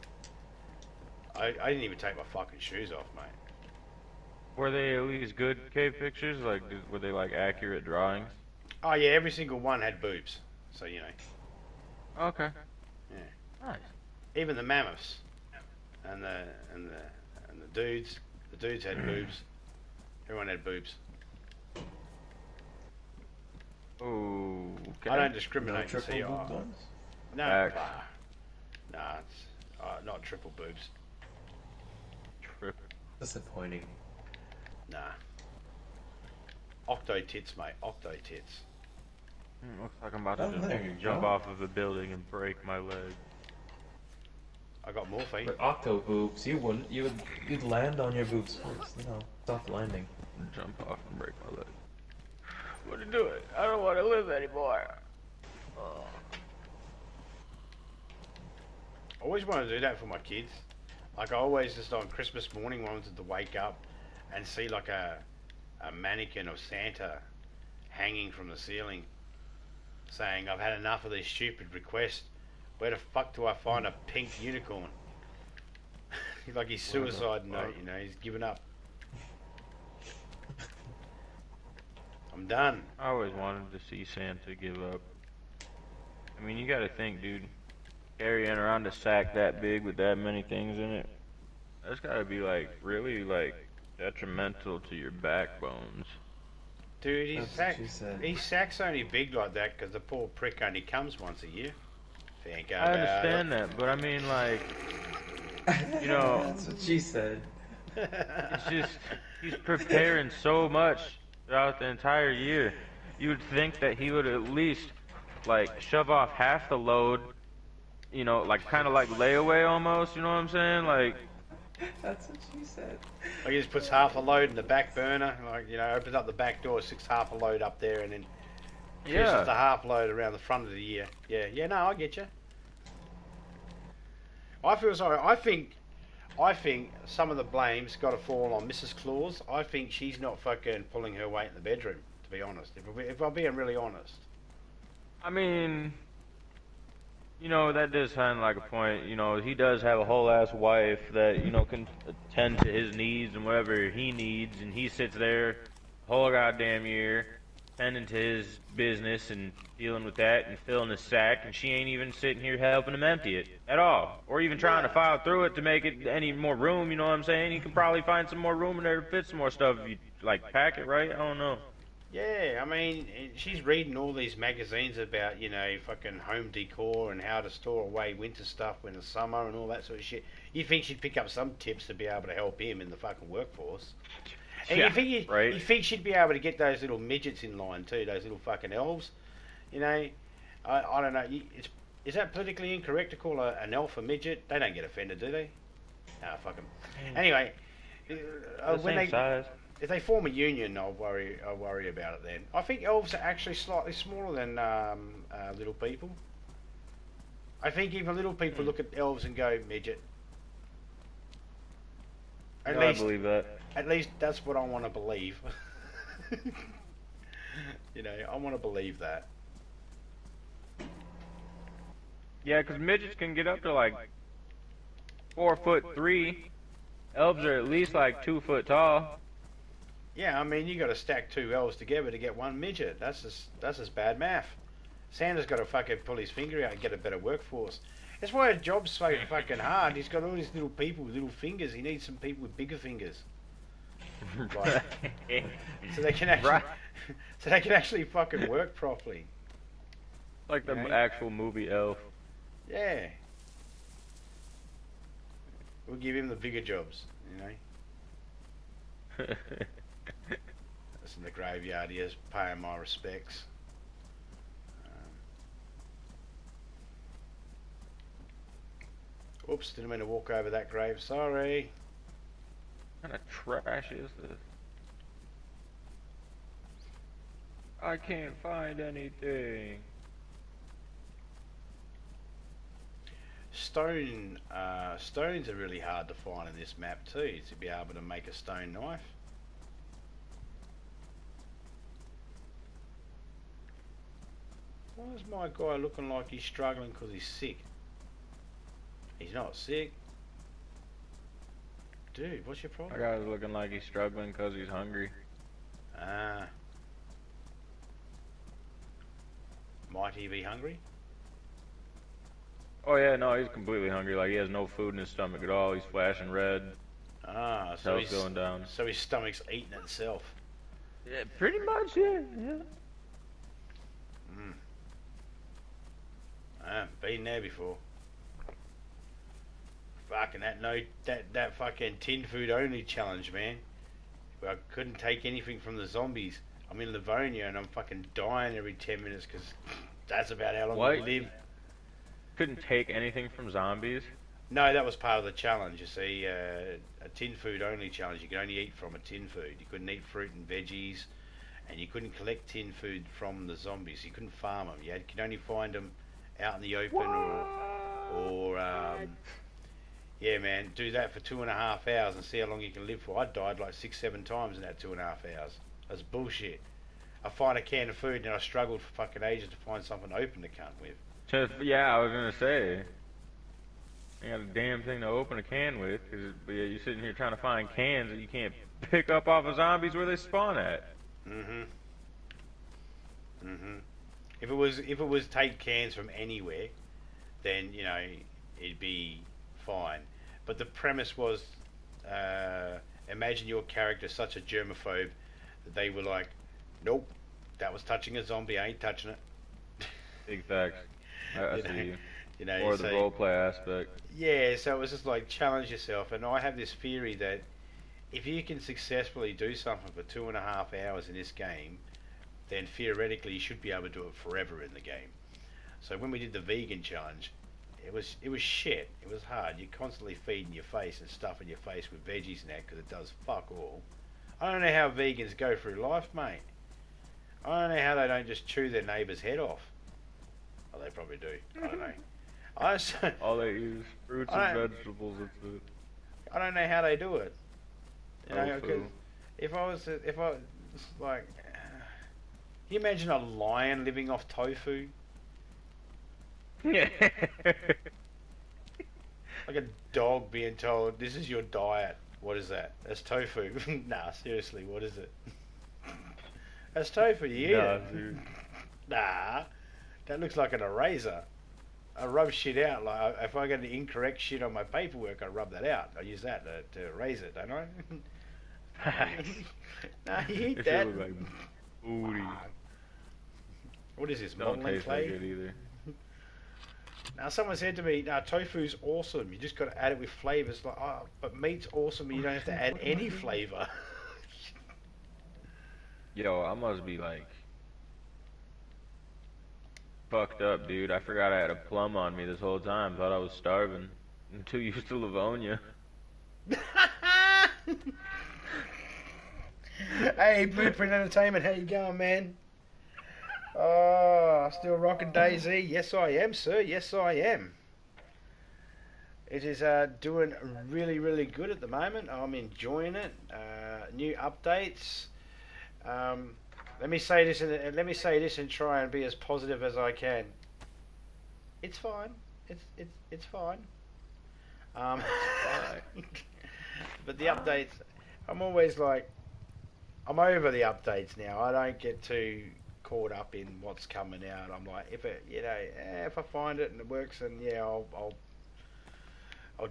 I didn't even take my fucking shoes off, mate. Were they at least good cave pictures? Like, were they like accurate drawings? Oh yeah, every single one had boobs. So you know. Okay. Yeah. Nice. Even the mammoths, and the dudes. The dudes had boobs. Everyone had boobs. Oh. Okay. I don't discriminate. No See, triple boob ones? no, nah, it's not triple boobs. Disappointing. Nah. Octo tits, mate. Octo tits. Looks like I'm about to Oh, just there you jump go. off of a building and break my leg. I got morphine. But octo boobs, you wouldn't. You'd land on your boobs first. You know, soft landing. Jump off and break my leg. What are you doing? I don't want to live anymore. Oh. I always wanted to do that for my kids. Like I always just on Christmas morning wanted to wake up and see like a mannequin of Santa hanging from the ceiling saying, I've had enough of these stupid requests. Where the fuck do I find a pink unicorn? Like his suicide note, you know, he's given up. I'm done. I always wanted to see Santa give up. I mean, you gotta think, dude. Carrying around a sack that big with that many things in it, that's gotta be like really like detrimental to your backbones. Dude, That's his sack's only big like that because the poor prick only comes once a year. Think I understand that, but I mean, like, you know, That's what she said. it's just he's preparing so much throughout the entire year. You would think that he would at least like shove off half the load, you know, like kind of like layaway almost. You know what I'm saying? Like, That's what she said. Like he just puts half a load in the back burner, like, you know, opens up the back door, sticks half a load up there, and then pushes the half load around the front of the year. Yeah, no, I get you. I feel sorry. I think some of the blame's got to fall on Mrs. Claus. I think she's not fucking pulling her weight in the bedroom, to be honest. If I'm being really honest. I mean, you know, that does sound like a point. You know, he does have a whole ass wife that, you know, can attend to his needs and whatever he needs, and he sits there the whole goddamn year tending to his business and dealing with that and filling his sack, and she ain't even sitting here helping him empty it at all, or even trying to file through it to make it any more room. You know what I'm saying? You can probably find some more room in there to fit some more stuff if you like pack it right. I don't know. Yeah, I mean, she's reading all these magazines about, you know, fucking home decor and how to store away winter stuff in the summer and all that sort of shit. You think she'd pick up some tips to be able to help him in the fucking workforce? And Yeah, you think she'd be able to get those little midgets in line too, those little fucking elves? You know, I don't know. Is that politically incorrect to call an elf a midget? They don't get offended, do they? Ah, fuck 'em. Anyway, if they form a union, I'll worry about it then. I think elves are actually slightly smaller than little people. I think even little people look at elves and go midget. I believe that. At least that's what I want to believe. You know, I want to believe that. Yeah, because midgets can get up to like 4'3". Elves are at least like 2 foot tall. Yeah, I mean, you got to stack two elves together to get one midget. That's just bad math. Santa's got to fucking pull his finger out and get a better workforce. That's why his job's so fucking hard. He's got all these little people with little fingers. He needs some people with bigger fingers. Like, so they can actually fucking work properly. Like the actual movie Elf. Yeah. We'll give him the bigger jobs, you know. That's in the graveyard. He is paying my respects. Oops, didn't mean to walk over that grave. Sorry. What kind of trash is this? I can't find anything. Stones are really hard to find in this map too, to be able to make a stone knife. Why is my guy looking like he's struggling because he's sick? He's not sick. Dude, what's your problem? That guy's looking like he's struggling because he's hungry. Ah. Might he be hungry? Oh yeah, no, he's completely hungry. Like he has no food in his stomach at all. He's flashing red. Ah, so Health's going down. So his stomach's eating itself. Yeah, pretty much. Yeah. Been there before. Fucking that fucking tin food only challenge, man. I couldn't take anything from the zombies. I'm in Livonia and I'm fucking dying every 10 minutes because that's about how long we live. Couldn't take anything from zombies? No, that was part of the challenge. You see, a tin food only challenge. You could only eat from a tin food. You couldn't eat fruit and veggies, and you couldn't collect tin food from the zombies. You couldn't farm them. You could only find them out in the open or yeah, man, do that for 2.5 hours and see how long you can live for. I died like 6-7 times in that 2.5 hours. That's bullshit. I find a can of food and I struggled for fucking ages to find something to open the can with. Yeah, I was gonna say. You got a damn thing to open a can with, cause you're sitting here trying to find cans that you can't pick up off of zombies where they spawn at. If it was take cans from anywhere, then you know it'd be fine. But the premise was, imagine your character such a germaphobe that they were like, nope, that was touching a zombie. I ain't touching it. Big facts. I see you. You know, or the roleplay aspect. Yeah, so it was just like challenge yourself, and I have this theory that if you can successfully do something for 2.5 hours in this game, then theoretically you should be able to do it forever in the game. So when we did the vegan challenge, it was shit. It was hard. You're constantly feeding your face and stuffing your face with veggies and that because it does fuck all. I don't know how vegans go through life, mate. I don't know how they don't just chew their neighbour's head off. Oh, they probably do. I don't know. All they eat is fruits and vegetables. That's it. I don't know how they do it. You know, Tofu. because if I was like, can you imagine a lion living off tofu? Yeah. Like a dog being told, "This is your diet." What is that? That's tofu. Nah, seriously, what is it? That's tofu. You eat it? Dude. Nah, that looks like an eraser. I rub shit out. Like if I get the incorrect shit on my paperwork, I rub that out. I use that to erase it, don't I? Nah, you eat that. Look like booty. What is this? Don't Modeling taste clay? like it either. Now someone said to me, "Nah, tofu's awesome. You just got to add it with flavors." Like, oh, but meat's awesome. You don't have to add any flavor. Yo, I must be like fucked up, dude. I forgot I had a plum on me this whole time. Thought I was starving. I'm too used to Livonia. Hey, Blueprint Entertainment, how you going, man? Oh, still rocking DayZ? Yes, I am, sir. Yes, I am. It is doing really, really good at the moment. I'm enjoying it. New updates. Let me say this and try and be as positive as I can. It's fine. It's fine. But the updates, I'm always like, I'm over the updates now. I don't get too caught up in what's coming out. I'm like, if I find it and it works, then yeah, I'll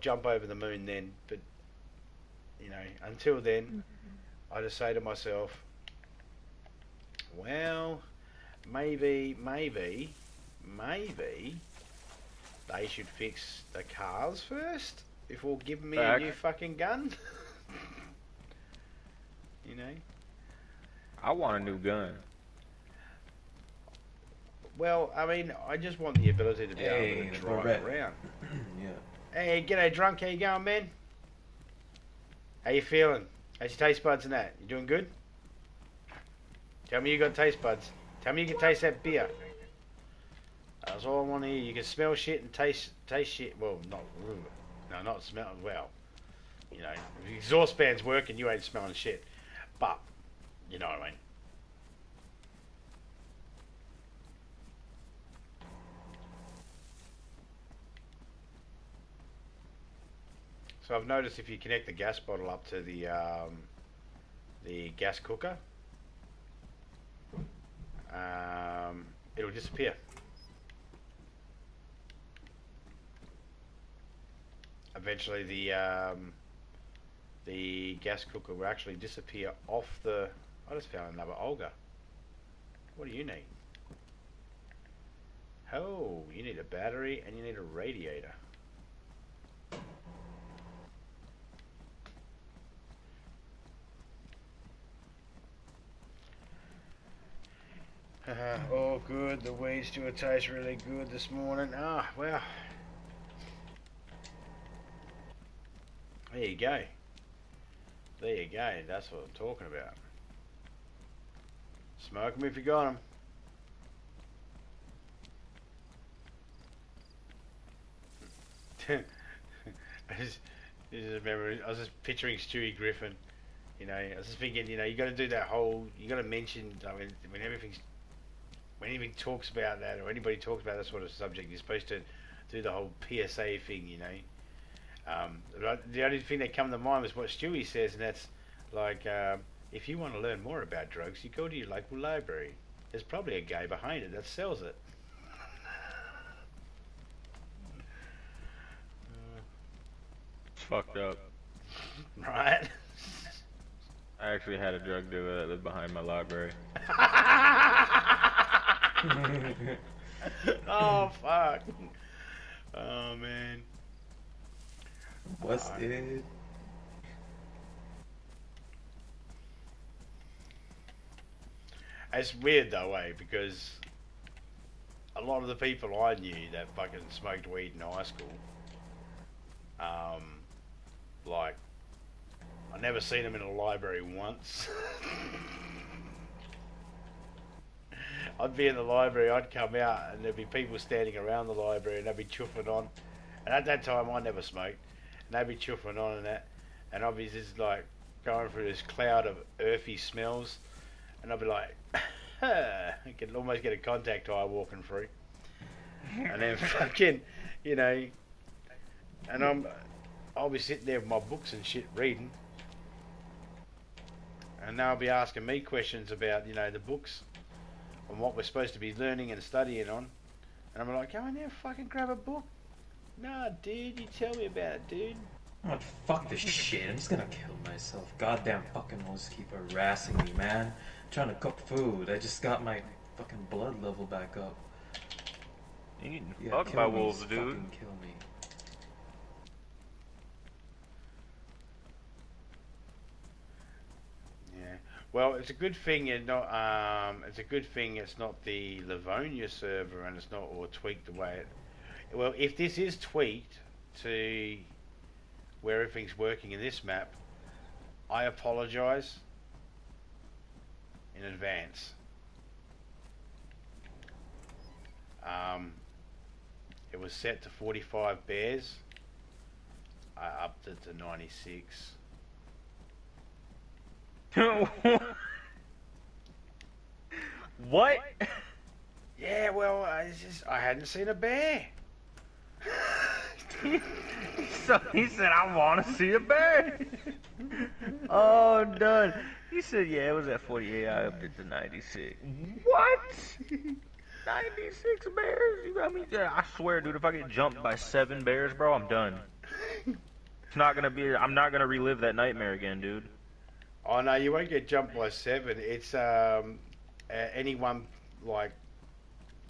jump over the moon then. But you know, until then, I just say to myself, well, maybe they should fix the cars first. before giving me Fact. a new fucking gun. You know. I want a new gun. Well, I mean, I just want the ability to be able Hey, to drive Barrett. around. Yeah. Hey, g'day drunk, how you going, man? How you feeling? How's your taste buds and that? You doing good? Tell me you got taste buds. Tell me you can taste that beer. That's all I want to hear. You can smell shit and taste shit. Well, not smell. Well, you know, if the exhaust fan's working, you ain't smelling shit. But you know what I mean. So I've noticed if you connect the gas bottle up to the gas cooker, it'll disappear. Eventually, the gas cooker will actually disappear off the. I just found another Olga. What do you need? Oh, you need a battery and you need a radiator. Oh, good. The weeds do taste really good this morning. Ah, well. There you go. There you go. That's what I'm talking about. Smoke them if you got them. I just remember, I was just picturing Stewie Griffin. You know, I was just thinking, you know, you got to do that whole. You got to mention. I mean, when anything talks about that, or anybody talks about that sort of subject, you're supposed to do the whole PSA thing. You know. The only thing that come to mind was what Stewie says, and that's like, if you want to learn more about drugs, you go to your local library. There's probably a guy behind it that sells it. It's fucked up. Right? I actually had a drug dealer that lived behind my library. Oh, fuck. Oh, man. Busted. It's weird though, because a lot of the people I knew that fucking smoked weed in high school, like, I never seen them in a library once. I'd be in the library, I'd come out, and there'd be people standing around the library, and they'd be chuffing on. And at that time, I never smoked, and they'd be chuffing on and that, and I'd be just like going through this cloud of earthy smells, and I'd be like, I could almost get a contact eye walking through, and then fucking, you know, and I'll be sitting there with my books and shit reading, and they'll be asking me questions about, you know, the books and what we're supposed to be learning and studying on, and I'm like, go in there, fucking grab a book. Nah, dude, you tell me about it, dude. Oh, fuck this shit. I'm just gonna kill myself. Goddamn fucking wolves keep harassing me, man. I'm trying to cook food. I just got my fucking blood level back up. You getting Yeah, fucked kill by me, wolves, just dude. fucking kill me. Yeah. Well, it's a good thing it's not. It's a good thing it's not the Livonia server, and it's not all tweaked the way it. Well, if this is tweaked to where everything's working in this map, I apologise in advance. It was set to 45 bears. I upped it to 96. What? Yeah, well, I hadn't seen a bear. So he said, I want to see a bear. Oh, done. He said, yeah, it was at 48. I upped it to 96. What? 96 bears? You got me? Yeah, I swear, dude, if I get jumped by 7 bears, bro, I'm done. It's not gonna be. I'm not gonna relive that nightmare again, dude. Oh no, you won't get jumped by 7. It's anyone like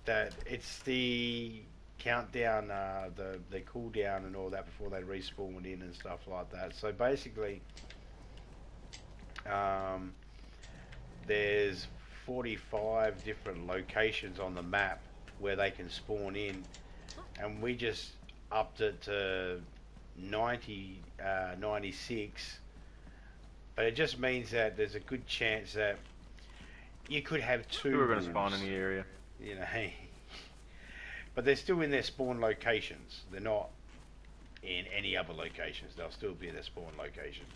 that. It's the count down the cooldown and all that before they respawn in and stuff like that. So basically, there's 45 different locations on the map where they can spawn in, and we just upped it to 96. But it just means that there's a good chance that you could have two. Who are going to spawn in the area? You know, but they're still in their spawn locations. They're not in any other locations. They'll still be in their spawn locations.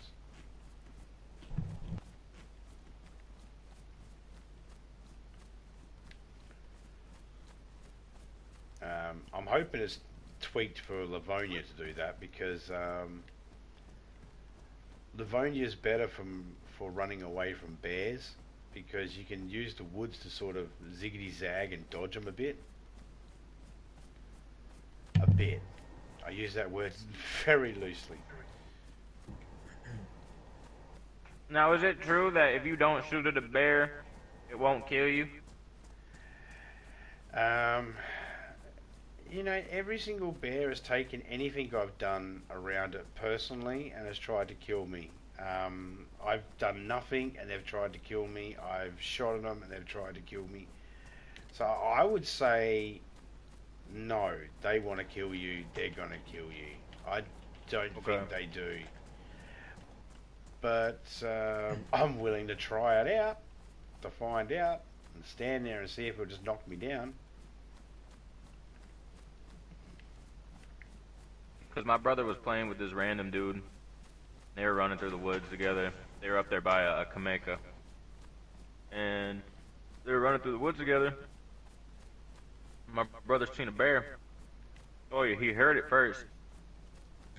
I'm hoping it's tweaked for Livonia to do that, because Livonia is better for running away from bears, because you can use the woods to sort of ziggity zag and dodge them a bit. I use that word very loosely. Now, is it true that if you don't shoot at a bear, it won't kill you? You know, every single bear has taken anything I've done around it personally and has tried to kill me. I've done nothing and they've tried to kill me. I've shot at them and they've tried to kill me. So I would say, no, they want to kill you, they're going to kill you. I don't think they do. But I'm willing to try it out, to find out, and stand there and see if it'll just knock me down. Because my brother was playing with this random dude. They were running through the woods together. They were up there by a Kameka. And they were running through the woods together. My brother's seen a bear. Oh, yeah, he heard it first.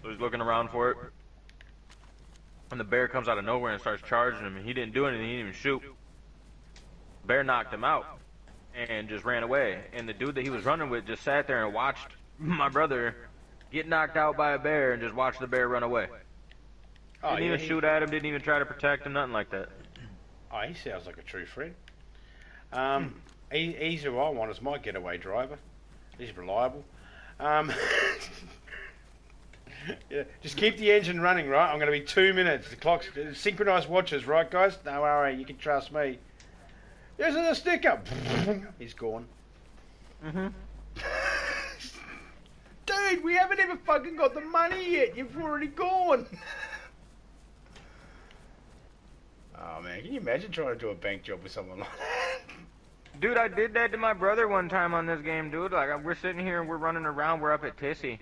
So he's looking around for it. And the bear comes out of nowhere and starts charging him. And he didn't do anything. He didn't even shoot. The bear knocked him out and just ran away. And the dude that he was running with just sat there and watched my brother get knocked out by a bear and just watched the bear run away. Oh, didn't even shoot at him, didn't even try to protect him, nothing like that. Oh, he sounds like a true friend. He's who I want as my getaway driver. He's reliable. Yeah, just keep the engine running, right? I'm going to be 2 minutes. The clock's synchronized watches, right, guys? Don't worry, you can trust me. There's a sticker. He's gone. Dude, we haven't even fucking got the money yet. You've already gone. Oh man, can you imagine trying to do a bank job with someone like that? Dude, I did that to my brother one time on this game, dude. Like, we're sitting here and we're running around. We're up at Tissy.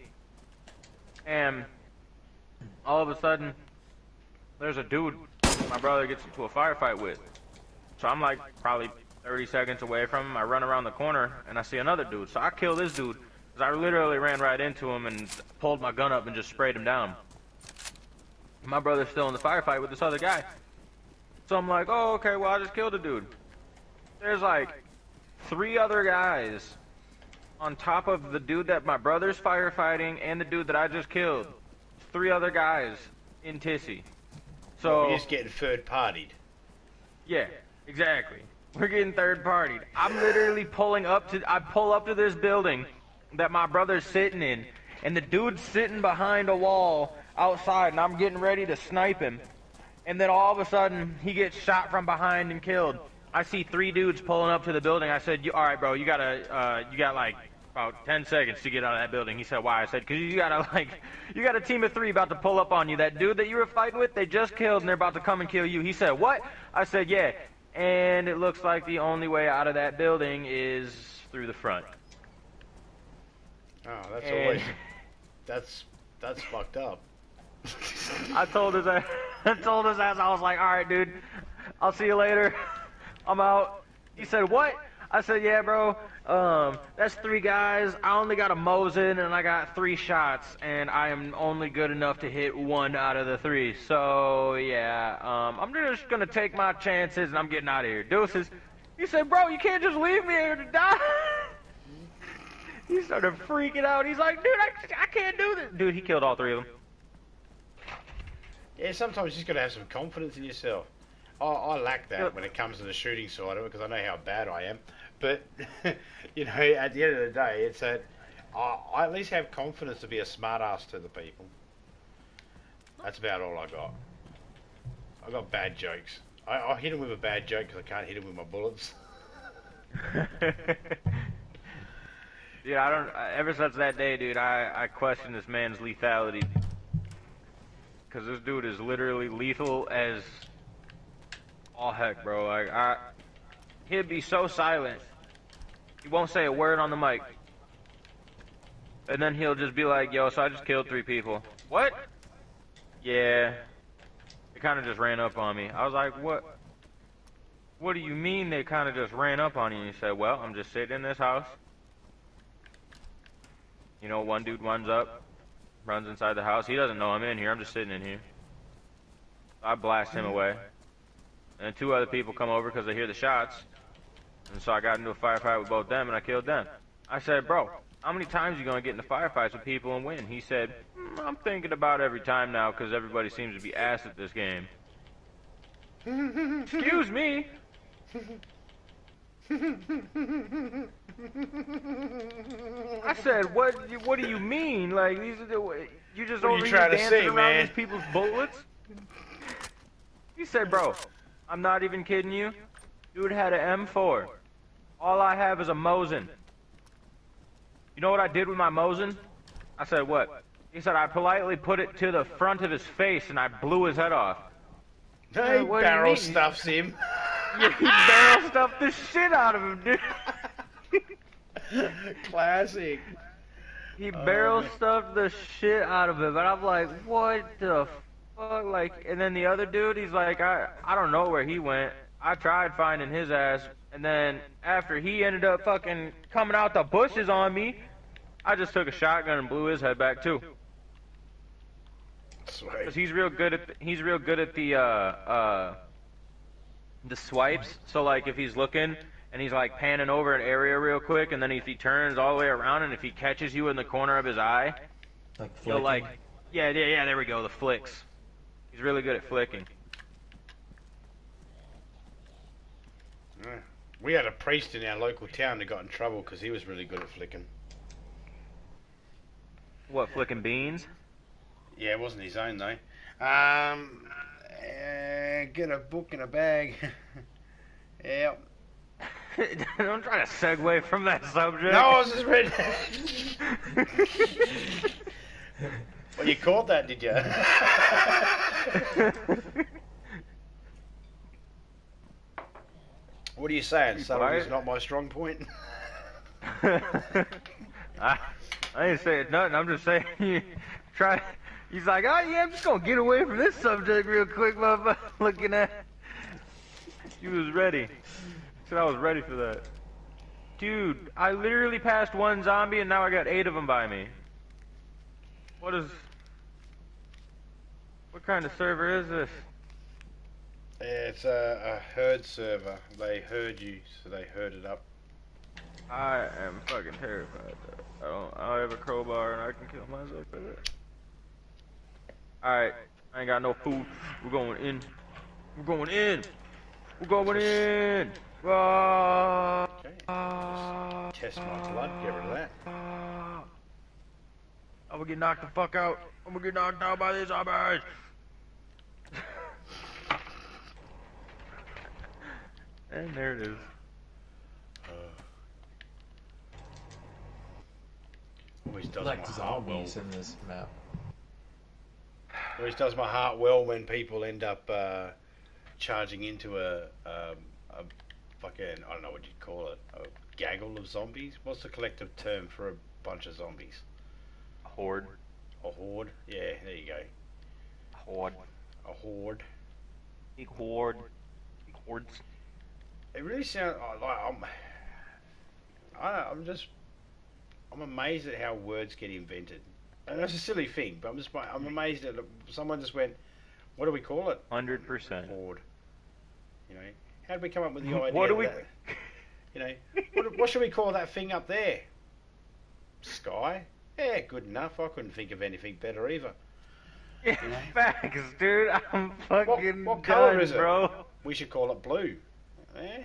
And all of a sudden, there's a dude my brother gets into a firefight with. So I'm like probably 30 seconds away from him. I run around the corner and I see another dude. So I kill this dude. I literally ran right into him and pulled my gun up and just sprayed him down. My brother's still in the firefight with this other guy. So I'm like, oh, okay, well, I just killed a dude. There's like 3 other guys on top of the dude that my brother's firefighting and the dude that I just killed. 3 other guys in Tissy. So we're just getting third-partied. Yeah, exactly. We're getting third-partied. I'm literally I pull up to this building that my brother's sitting in, and the dude's sitting behind a wall outside, and I'm getting ready to snipe him. And then all of a sudden, he gets shot from behind and killed. I see 3 dudes pulling up to the building. I said, all right, bro, you got like about 10 seconds to get out of that building. He said, why? I said, because you got a team of 3 about to pull up on you. That dude that you were fighting with, they just killed, and they're about to come and kill you. He said, what? I said, yeah. And it looks like the only way out of that building is through the front. Oh, that's always... That's fucked up. I told his ass, I was like, alright, dude, I'll see you later. I'm out. He said, what? I said, yeah, bro, that's 3 guys. I only got a Mosin, and I got 3 shots, and I am only good enough to hit 1 out of the 3. So, yeah, I'm just gonna take my chances, and I'm getting out of here. Deuces. He said, bro, you can't just leave me here to die. He started freaking out. He's like, dude, I can't do this. Dude, he killed all 3 of them. Yeah, sometimes you just got to have some confidence in yourself. I lack that when it comes to the shooting side of it, because I know how bad I am. But, you know, at the end of the day, it's that I at least have confidence to be a smart ass to the people. That's about all I got. I got bad jokes. I hit him with a bad joke because I can't hit him with my bullets. Dude, I don't. Ever since that day, dude, I question this man's lethality. Cause this dude is literally lethal as all heck, bro. Like he'd be so silent. He won't say a word on the mic. And then he'll just be like, yo, so I just killed 3 people. What? Yeah. They kind of just ran up on me. I was like, what? What do you mean they kind of just ran up on you? And he said, well, I'm just sitting in this house. You know, one dude runs up, runs inside the house. He doesn't know I'm in here. I'm just sitting in here. I blast him away. And 2 other people come over because they hear the shots. And so I got into a firefight with both them and I killed them. I said, bro, how many times are you going to get into firefights with people and win? He said, I'm thinking about every time now because everybody seems to be ass at this game. Excuse me. I said, what do you mean? Like, these are you just over here dancing around these people's bullets? He said, bro, I'm not even kidding you. Dude had an M4. All I have is a Mosin. You know what I did with my Mosin? I said, what? He said, I politely put it to the front of his face and I blew his head off. Hey, barrel stuffs him. Yeah, he barrel stuffed the shit out of him, dude. Classic. He barrel stuffed the shit out of him, and I'm like, what the fuck? Like, and then the other dude, he's like, I don't know where he went. I tried finding his ass, and then after he ended up fucking coming out the bushes on me, I just took a shotgun and blew his head back too. Sweet. Cause he's real good at the swipes. So like if he's looking and he's like panning over an area real quick, and then if he turns all the way around and if he catches you in the corner of his eye, Like he'll like, yeah, there we go, the flicks. He's really good at flicking. We had a priest in our local town that got in trouble because he was really good at flicking. What, flicking beans? Yeah, it wasn't his own though. Get a book in a bag. Yeah. Don't try to segue from that subject. No, I was just ready. Well, you caught that, did you? What are you saying? Subtlety is not my strong point. I ain't saying nothing. I'm just saying you try. He's like, oh yeah, I'm just gonna get away from this subject real quick, motherfucker. Looking at. You was ready. Said I was ready for that. Dude, I literally passed one zombie and now I got 8 of them by me. What kind of server is this? It's a herd server. They herd you, so they herd it up. I am fucking terrified though. I have a crowbar and I can kill myself with it. Alright, I ain't got no food. We're going in. We're going in. We're going in. Okay. Test my blood, get rid of that. I'm gonna get knocked the fuck out. I'm gonna get knocked out by these zombies. And there it is. Always does like my heart well. zombies in this map. Always does my heart well when people end up charging into a fucking, I don't know what you'd call it, a gaggle of zombies. What's the collective term for a bunch of zombies? A horde. A horde? Yeah, there you go. A horde. A horde. Big horde. Big hordes. It really sounds like I'm amazed at how words get invented. And that's a silly thing, but I'm amazed at someone just went, what do we call it? 100%. Horde. You know, how did we come up with the idea? What do we? That, you know, what should we call that thing up there? Sky? Yeah, good enough. I couldn't think of anything better either. Yeah, you know? Facts, dude. I'm fucking what colour done, is it? Bro. We should call it blue. Eh?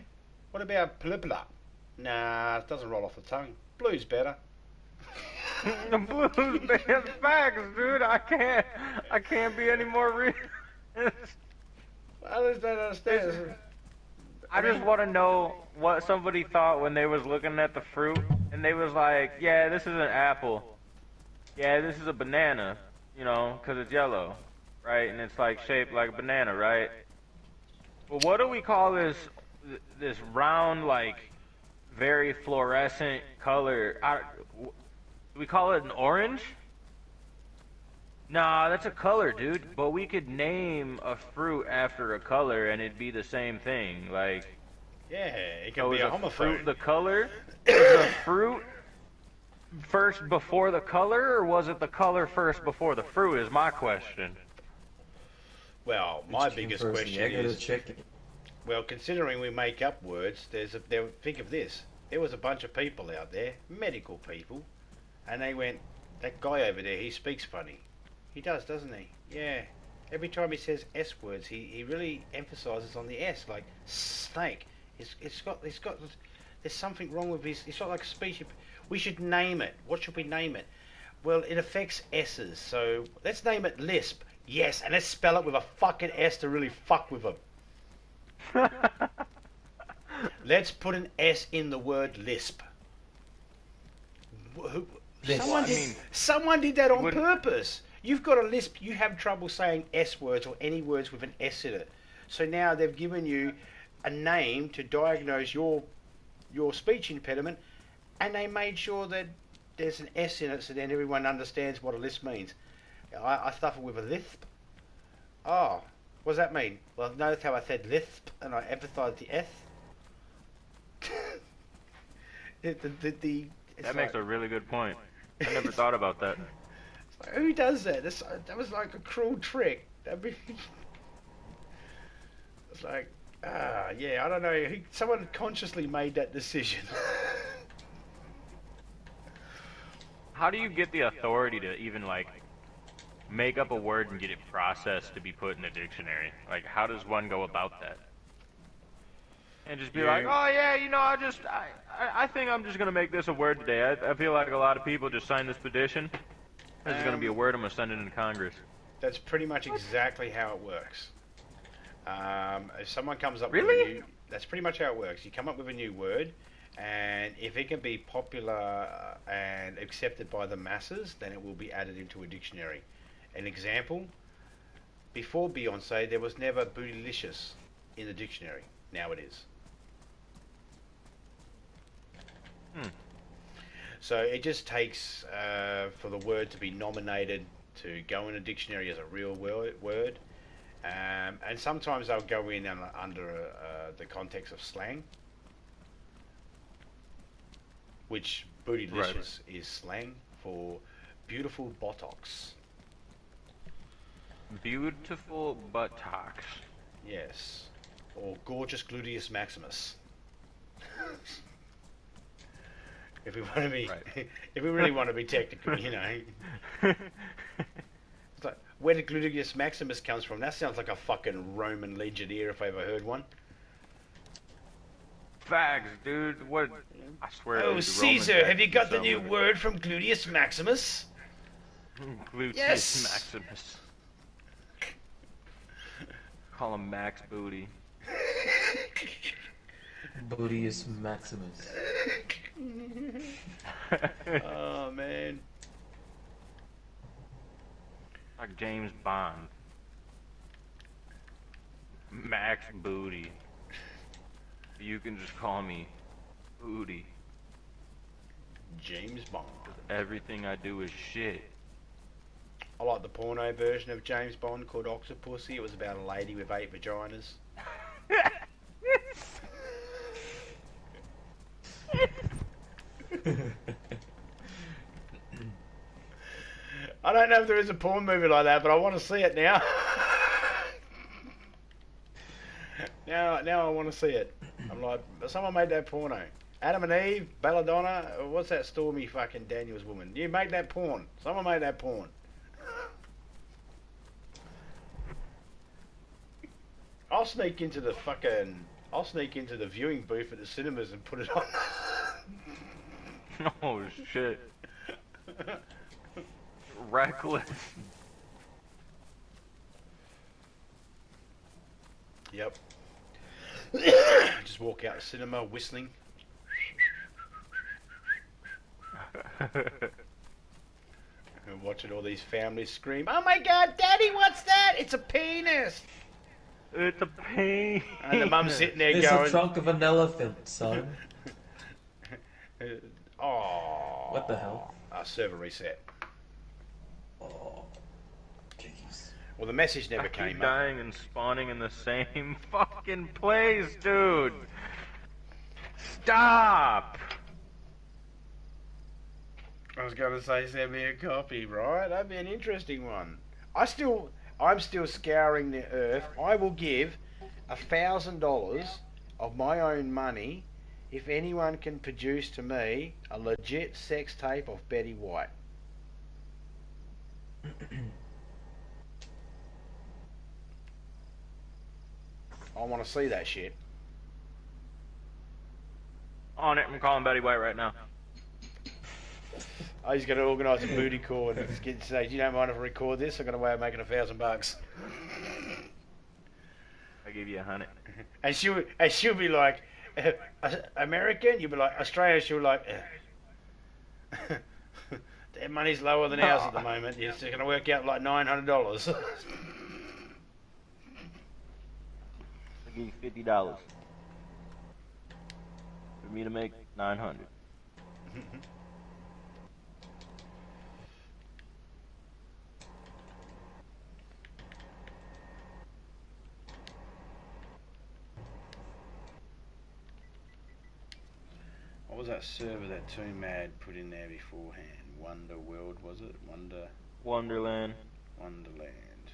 What about plipla? Nah, it doesn't roll off the tongue. Blue's better. The blues band facts, dude. I can't be any more real. I just don't understand. I just want to know what somebody thought when they was looking at the fruit, and they was like, yeah, this is an apple. Yeah, this is a banana, you know, 'cause it's yellow, right? And it's like shaped like a banana, right? Well, what do we call this round, like, very fluorescent color? Do we call it an orange? Nah, that's a color, dude. But we could name a fruit after a color, and it'd be the same thing. Like, Yeah, it can so be is a a homophone. fruit the color? Is the fruit first before the color, or was it the color first before the fruit? Is my question. Well, my Which came biggest first, question the egg or the is, chicken? well, considering we make up words, think of this. There was a bunch of people out there, medical people, and they went, that guy over there, he speaks funny. He does, doesn't he? Yeah. Every time he says S words, he really emphasises on the S, like snake. There's something wrong with it's not like a speech. We should name it. What should we name it? Well, it affects S's, so let's name it Lisp. Yes, and let's spell it with a fucking S to really fuck with them. Let's put an S in the word Lisp. Someone did that on purpose. You've got a lisp, you have trouble saying S words or any words with an S in it. So now they've given you a name to diagnose your speech impediment, and they made sure that there's an S in it so then everyone understands what a lisp means. I suffer with a lisp. Oh, what does that mean? Well, notice how I said lisp and I emphasised the S? That makes a really good point. I never thought about that. Who does that? That was like a cruel trick. It's like, yeah, I don't know. Someone consciously made that decision. How do you get the authority to even, like, make up a word and get it processed to be put in a dictionary? Like, how does one go about that? And just be like, oh yeah, you know, I think I'm just gonna make this a word today. I feel like a lot of people just signed this petition. This is gonna be a word. I'm gonna send it into Congress. That's pretty much exactly how it works. If someone comes up Really? with a new, that's pretty much how it works. You come up with a new word, and if it can be popular and accepted by the masses, then it will be added into a dictionary. An example: before Beyonce, there was never bootylicious in the dictionary. Now it is. So it just takes for the word to be nominated to go in a dictionary as a real word, and sometimes they'll go in under the context of slang, which bootylicious is slang for beautiful buttocks. Beautiful buttocks. Yes, or gorgeous gluteus maximus. If we want to be, if we really want to be technical, you know. It's like, where did gluteus maximus comes from? That sounds like a fucking Roman legionnaire if I ever heard one. Facts, dude. What? I swear. Oh, Caesar, have you got the new word from gluteus maximus? Gluteus maximus. Call him Max Booty. Bootius Maximus. Oh man. Like James Bond. Max Booty. You can just call me Booty. James Bond. Everything I do is shit. I like the porno version of James Bond called Octopussy. It was about a lady with 8 vaginas. I don't know if there is a porn movie like that, but I want to see it now. now I want to see it. I'm like, someone made that porno. Adam and Eve, Belladonna, what's that Stormy fucking Daniels woman? You made that porn. Someone made that porn. I'll sneak into the viewing booth at the cinemas and put it on. Oh shit. Reckless. Yep. Just walk out the cinema whistling. And watching all these families scream, "Oh my God, Daddy, what's that? It's a penis!" It's a pain. And the mum's sitting there It's going, the trunk of an elephant, son. "Oh." What the hell? Server reset. Oh, jeez. Well, the message never I keep came up. dying and spawning in the same fucking place, dude. Stop. I was going to say, send me a copy, right? That'd be an interesting one. I'm still scouring the earth. I will give $1,000 of my own money if anyone can produce to me a legit sex tape of Betty White. I want to see that shit. On it, I'm calling Betty White right now. I just got to organise a booty call and say, "Do you don't mind if I record this? I've got a way of making $1,000." I give you 100. And she'll be like, American. You'll be like, Australia. She'll be like, their money's lower than ours at the moment. It's going to work out like $900. I give you $50 for me to make 900. What was that server that Too Mad put in there beforehand? Wonder World, was it? Wonderland. Wonderland.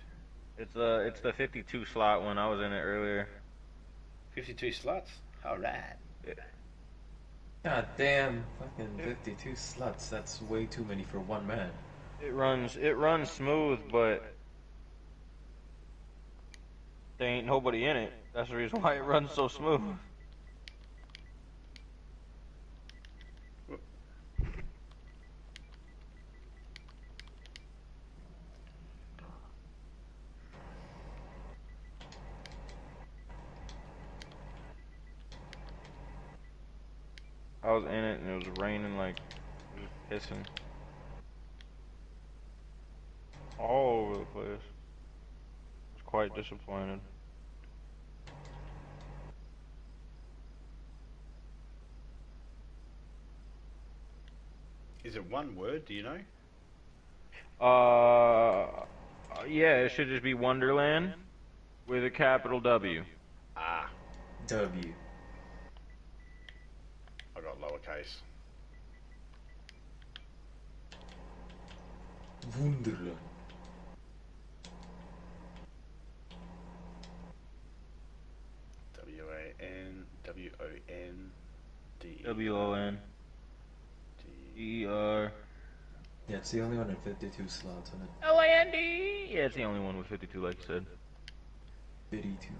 It's the 52 slot one. I was in it earlier. 52 slots? Alright. God damn, fucking 52 sluts. That's way too many for one man. It runs smooth, but there ain't nobody in it. That's the reason why it runs so smooth. I was in it and it was raining like it was pissing all over the place. I was quite disappointed. Is it one word? Do you know? Yeah, it should just be Wonderland with a capital W. Ah, W. I got lowercase. Wunderland. WANWOND. WON. DER. Yeah, it's the only one in 52 slots on it. LAND. Yeah, it's the only one with 52, like you said. 52.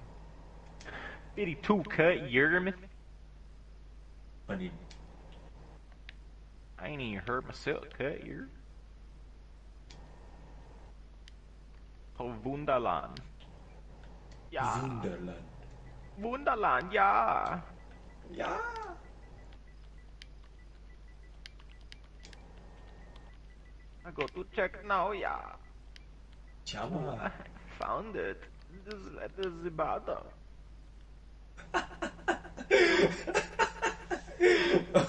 52 cut, Yerman. I ain't even heard myself cut, Yer. Oh, Wunderland. Ja. Wunderland. Wunderland, ja. Yeah. I go to check now, ja. Java. I found it. This is the bottom.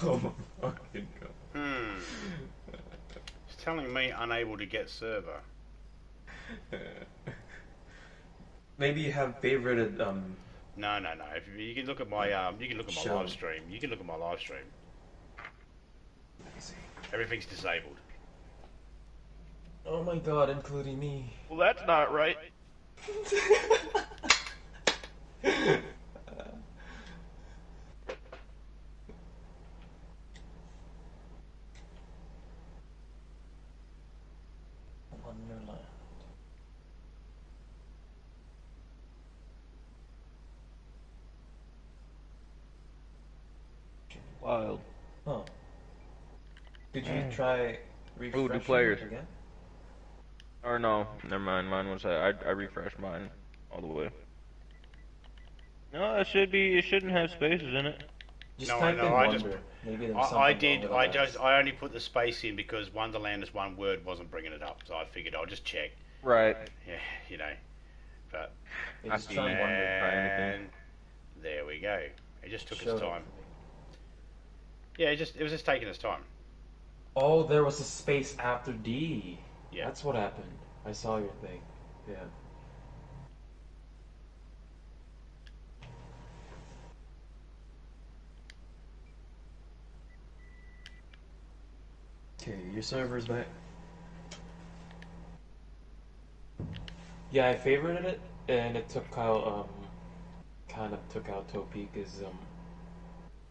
Oh my fucking god. It's telling me unable to get server. Maybe you have favorited No. If you can look at my Show. live stream. You can look at my live stream. Everything's disabled. Oh my god, including me. Well, that's not right. Wonderland. Wild. Oh. Did you try Ooh, do Refreshing players. it again? Or no, never mind. Mine was I refreshed mine all the way. No, it should be. It shouldn't have spaces in it. Just No, I type know. in I just, Wonder. Maybe there's I something wrong did. with I OS. just, I only put the space in because Wonderland as one word wasn't bringing it up. So I figured I'll just check. Right. Yeah, you know. But Yeah, just I try see. Wonder. Try anything. and there we go. It just took Showed its up time. for me. Yeah, it was just taking its time. Oh, there was a space after D. Yeah. That's what happened. I saw your thing. Yeah. Okay, your server's back. Yeah, I favorited it, and it took out, kind of took out Topeka's,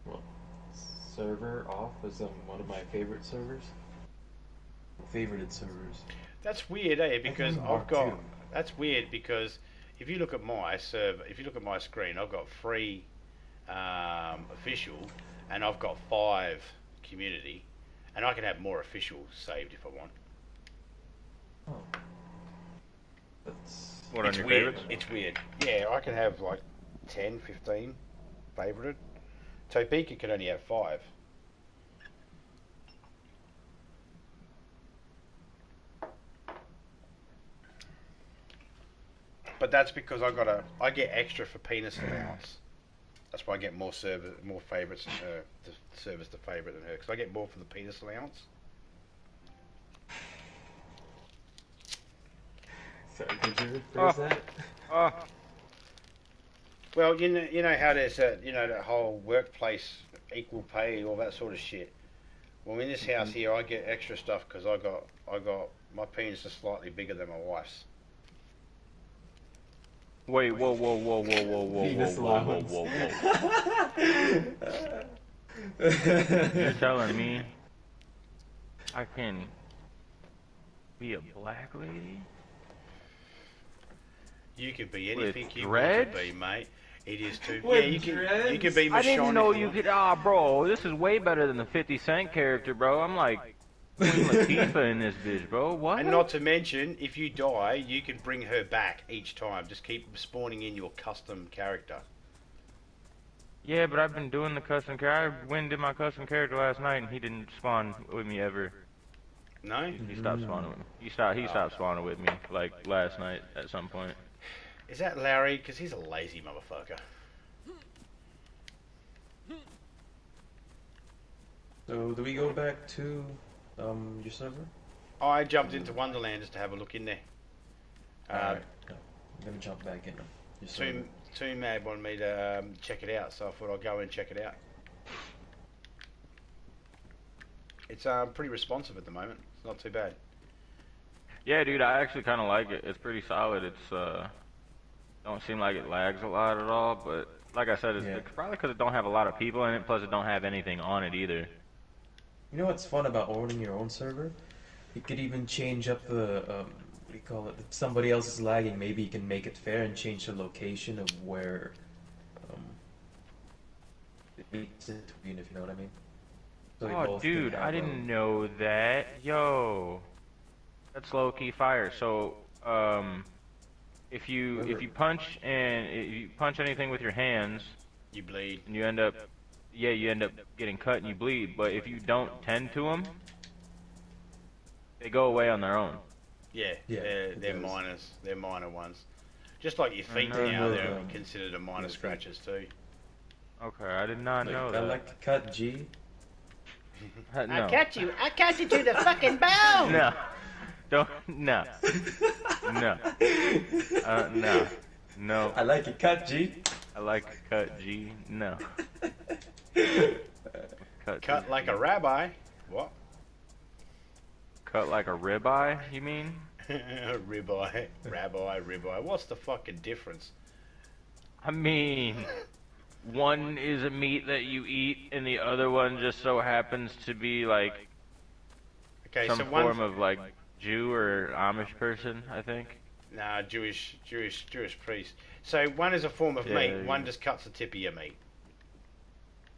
well, server off as, one of my favorite servers. Favorited servers. That's weird, eh? Because think I've Mark got. too. That's weird because if you look at my server, if you look at my screen, I've got 3 official, and I've got 5 community, and I can have more official saved if I want. Oh. That's... What on It's your weird. favorites? It's weird. Yeah, I can have like 10, 15 favorited. Topeka can only have 5. But that's because I get extra for penis allowance. That's why I get more favorites than her. The server's the favorite than her because I get more for the penis allowance. Sorry, could you rephrase that? Oh, Well, you know how there's that whole workplace equal pay, all that sort of shit. Well, in this house here, I get extra stuff because I got my penis is slightly bigger than my wife's. wait, whoa, whoa, whoa, whoa, whoa, whoa, Penis whoa, whoa, allowance. whoa, whoa. You're telling me I can be a black lady? You could be With anything you dreads? want to be, mate. It is too. With Yeah, you can dreads? be Michonne. I didn't know if you want. could. Ah, bro, this is way better than the 50 Cent character, bro. I'm like Queen Latifah in this bitch, bro. What? And not to mention, if you die, you can bring her back each time. Just keep spawning in your custom character. Yeah, but I've been doing the custom character. I went and did my custom character last night, and he didn't spawn with me ever. No? He stopped spawning with me. He stopped spawning with me like last night at some point. Is that Larry? Because he's a lazy motherfucker. So, do we go back to, your server? I jumped into Wonderland just to have a look in there. Alright. No, I'm gonna jump back in your server. Too Mad wanted me to check it out, so I thought I'd go and check it out. It's pretty responsive at the moment. It's not too bad. Yeah, dude, I actually kind of like it. It's pretty solid. It's don't seem like it lags a lot at all. But like I said, it's probably because it don't have a lot of people in it. Plus, it don't have anything on it either. You know what's fun about owning your own server? You could even change up the, what do you call it? If somebody else is lagging, maybe you can make it fair and change the location of where, it meets in between, if you know what I mean. So you Oh, both can dude, have, I didn't know that. Yo, that's low key fire. So, if you punch anything with your hands, You bleed. and you end up getting cut and you bleed. But if you don't tend to them, they go away on their own. Yeah, Yeah, they're does. minors. They're minor ones. Just like your feet know. now, No, they're no. considered a minor Yeah, scratches too. Okay, I did not Like, know I that. like to cut G. No. I catch you to the fucking bone! No. Don't. No. No. No. No. I like it cut G. I like to cut G. No. Cut like a rabbi. What? Cut like a ribeye, you mean? Ribeye. Rabbi, ribeye. What's the fucking difference? I mean, one is a meat that you eat, and the other one just so happens to be like Okay, some so form of like Jew or Amish person, I think. Nah, Jewish priest. So one is a form of Yeah, meat, yeah. one just cuts the tip of your meat.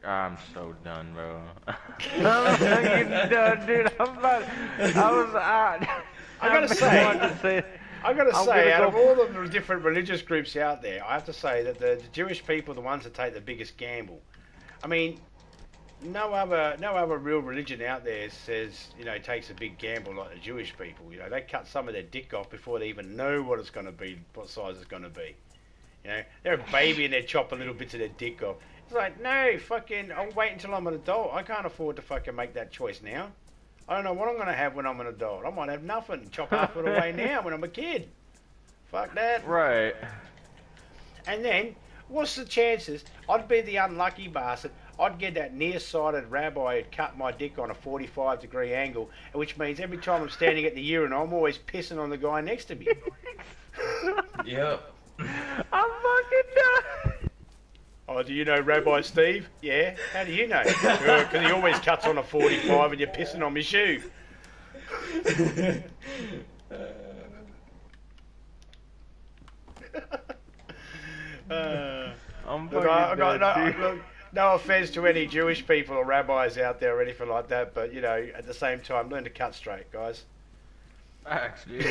I'm so done, bro. I'm fucking done, dude. I gotta say, out of all the different religious groups out there, I have to say that the Jewish people are the ones that take the biggest gamble. I mean, no other real religion out there says, takes a big gamble like the Jewish people. They cut some of their dick off before they even know what it's going to be, what size it's going to be. They're a baby and they chop a little bits of their dick off. It's like, no, fucking, I'll wait until I'm an adult. I can't afford to fucking make that choice now. I don't know what I'm going to have when I'm an adult. I might have nothing. Chop half of it away now when I'm a kid. Fuck that. Right. And then, what's the chances? I'd be the unlucky bastard. I'd get that nearsighted rabbi who'd cut my dick on a 45-degree angle, which means every time I'm standing at the urinal, I'm always pissing on the guy next to me. Yep. I'm fucking done. Oh, do you know Rabbi Steve? Yeah. How do you know? Because he always cuts on a 45 and you're pissing on my shoe. Look, no offense to any Jewish people or rabbis out there or anything like that, but at the same time, learn to cut straight, guys. Facts, dude.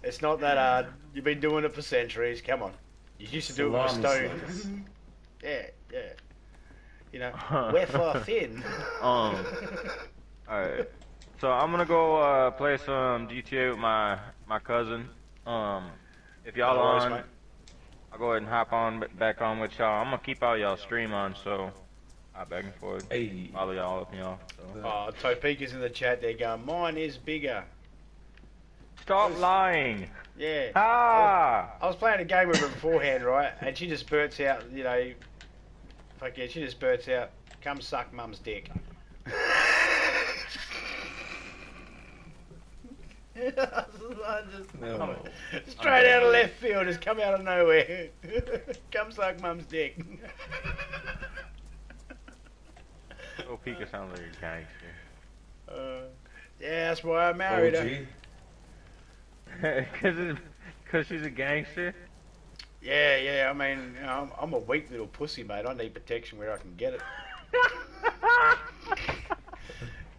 It's not that hard. You've been doing it for centuries. Come on. You used to do it with stone. Yeah. Wherefore thin. Alright. So I'm gonna go play some GTA with my cousin. If y'all on, mate. I'll go ahead and hop on back on with y'all. I'm gonna keep all y'all stream on, so I'll back and forth. Hey. Follow y'all up, y'all. So. Oh, Topeka's in the chat there going, mine is bigger. Stop lying. Yeah. Ah! I was playing a game with her beforehand, right? And she just bursts out, fuck yeah, she just bursts out, come suck mum's dick. No. Straight out of left field, just come out of nowhere. Come suck mum's dick. Oh, Pika sounds like a gangster. Yeah, that's why I married her. Cause she's a gangster? Yeah, I mean, I'm a weak little pussy, mate. I need protection where I can get it.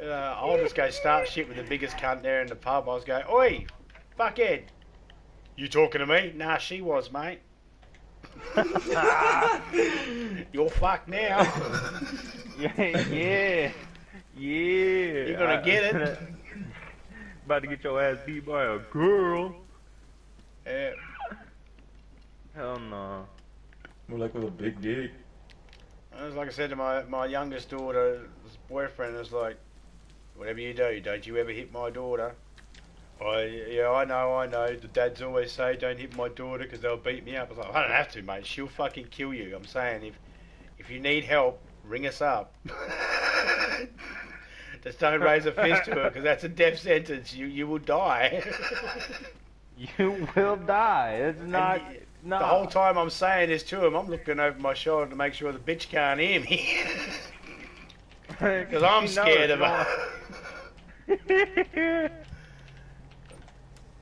I'll just go start shit with the biggest cunt there in the pub. I was going, oi, fuckhead. You talking to me? Nah, she was, mate. You're fucked now. Yeah. You're gonna get it. About to get your ass beat by a girl. Yeah. Hell no. More like with a big dick. It was like I said to my youngest daughter's boyfriend, it's like, whatever you do, don't you ever hit my daughter. I know. The dads always say, don't hit my daughter because they'll beat me up. I was like, I don't have to, mate. She'll fucking kill you. I'm saying, if you need help, ring us up. Just don't raise a fist to her because that's a death sentence. You will die. You will die. It's not. No. The whole time I'm saying this to him, I'm looking over my shoulder to make sure the bitch can't hear me. Because I'm scared of her.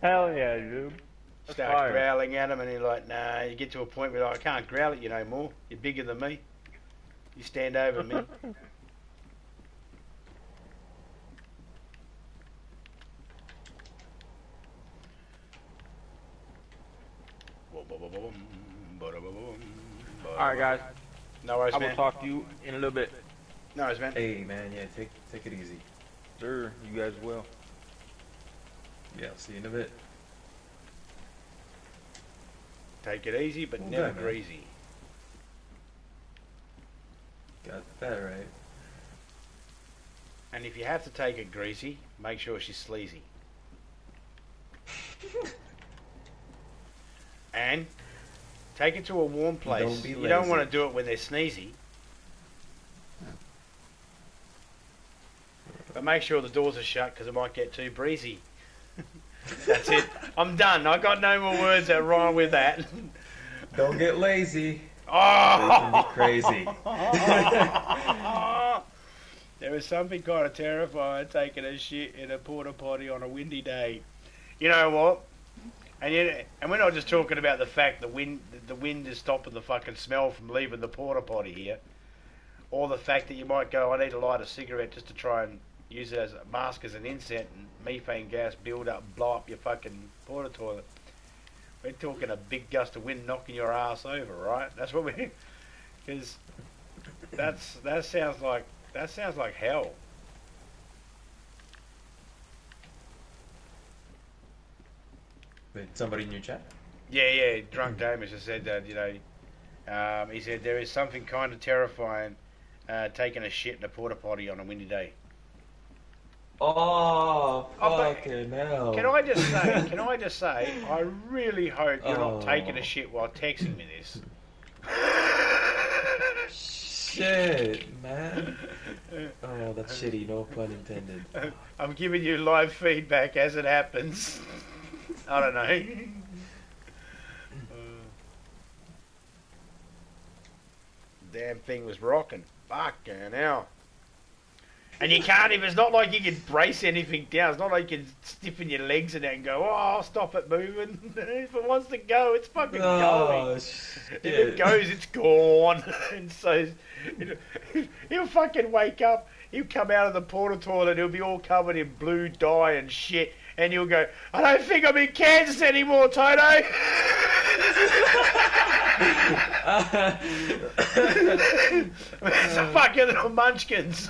Hell yeah, dude. Start growling at him and he's like, nah, you get to a point where I can't growl at you no more. You're bigger than me. You stand over me. Alright, guys. No worries, man. I will talk to you in a little bit. No worries, man. Hey, man, yeah, take it easy. Sure, you guys will. Yeah, I'll see you in a bit. Take it easy, but never greasy. Got that right. And if you have to take it greasy, make sure she's sleazy. And take it to a warm place. You don't want to do it when they're sneezy. But make sure the doors are shut because it might get too breezy. That's it. I'm done. I got no more words that rhyme with that. Don't get lazy. Oh! They can be crazy. There is something kind of terrifying taking a shit in a porta potty on a windy day. You know what? And we're not just talking about the fact the wind is stopping the fucking smell from leaving the porta potty here, or the fact that you might go, I need to light a cigarette just to try and use it as a mask as an incense, and methane gas build up, blow up your fucking porta toilet. We're talking a big gust of wind knocking your ass over, right? That's what we, because that sounds like hell. Wait, somebody in your chat? Yeah, Drunk Damus just said that, he said there is something kind of terrifying taking a shit in a porta potty on a windy day. Oh, fucking hell. Can I just say, I really hope you're not taking a shit while texting me this. Shit, man. Oh, that's shitty, no pun intended. I'm giving you live feedback as it happens. I don't know. Damn thing was rocking. Fucking hell. And you can't even, it's not like you can brace anything down. It's not like you can stiffen your legs and that and go, oh, stop it moving. If it wants to go, it's fucking going. Shit. If it goes, it's gone. And so he'll fucking wake up. He'll come out of the porta toilet. He'll be all covered in blue dye and shit. And you'll go, I don't think I'm in Kansas anymore, Toto. It's a fucking little munchkins.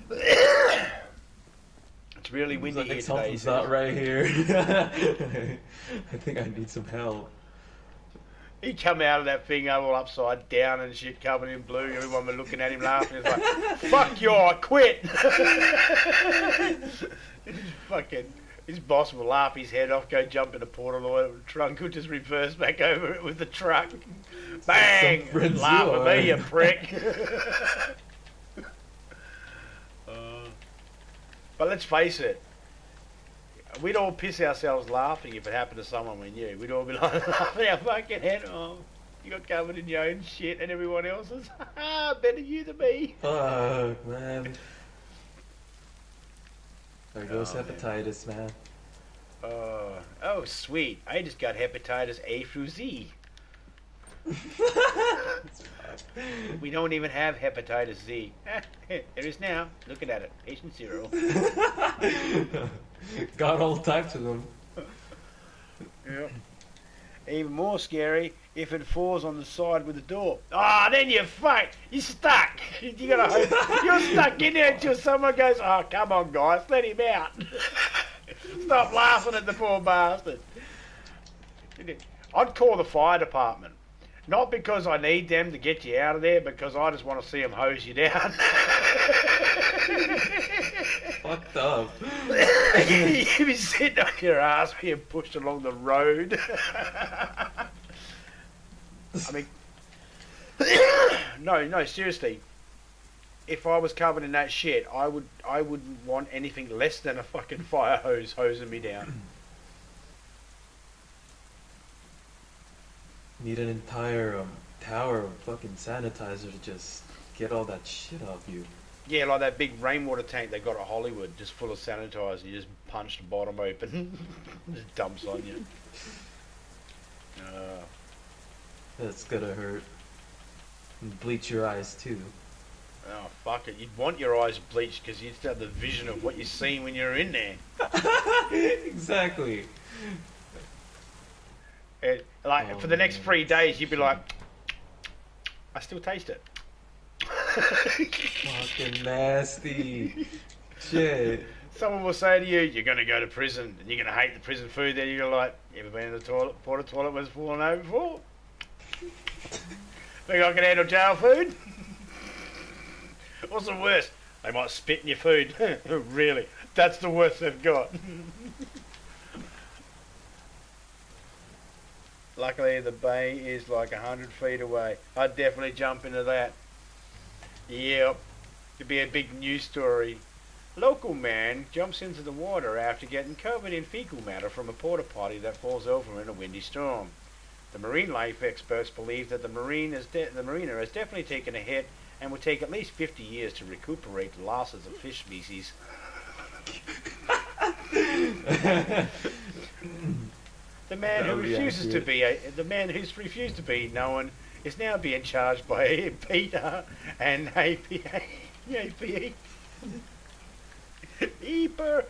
It's really windy here today. Something's not right here. I think I need some help. He come out of that thing all upside down and shit, covered in blue. Everyone was looking at him laughing. It's like, fuck you, I quit. Fucking, his boss will laugh his head off, go jump in the porta trunk, he'll just reverse back over it with the truck. Bang! Laugh at me, you prick. But let's face it, we'd all piss ourselves laughing if it happened to someone we knew. We'd all be like, laughing our fucking head off. You got covered in your own shit and everyone else's. Better you than me. Fuck, man. There goes hepatitis, man. Oh, sweet. I just got hepatitis A through Z. We don't even have hepatitis Z. There is now. Looking at it. Patient 0. Got all types of them. Yep. Even more scary if it falls on the side with the door. Ah, then you're fucked. You're stuck. You gotta hope you're stuck in there until someone goes, oh, come on, guys, let him out. Stop laughing at the poor bastard. I'd call the fire department. Not because I need them to get you out of there, because I just want to see them hose you down. Fucked up. You'd be sitting on your ass being pushed along the road. I mean, no, seriously. If I was covered in that shit, I wouldn't want anything less than a fucking fire hose hosing me down. Need an entire tower of fucking sanitizer to just get all that shit off you. Yeah, like that big rainwater tank they got at Hollywood, just full of sanitizer. You just punch the bottom open, just dumps on you. That's gonna hurt. And bleach your eyes too. Oh, fuck it. You'd want your eyes bleached because you'd have the vision of what you're seeing when you're in there. Exactly. Like, for the next 3 days, you'd be like, I still taste it. Fucking nasty. Shit. Someone will say to you, you're going to go to prison, and you're going to hate the prison food. Then you're like, you ever been in the porta toilet was falling over before? Think I can handle jail food? What's the worst? They might spit in your food. Really? That's the worst they've got. Luckily, the bay is like 100 feet away. I'd definitely jump into that. Yep. It'd be a big news story. Local man jumps into the water after getting covered in fecal matter from a porta potty that falls over in a windy storm. The marine life experts believe that the marina has definitely taken a hit and will take at least 50 years to recuperate the losses of fish species. The man who refuses to be the man who's refused to be known is now being charged by Peter and APA. APE. Eeper.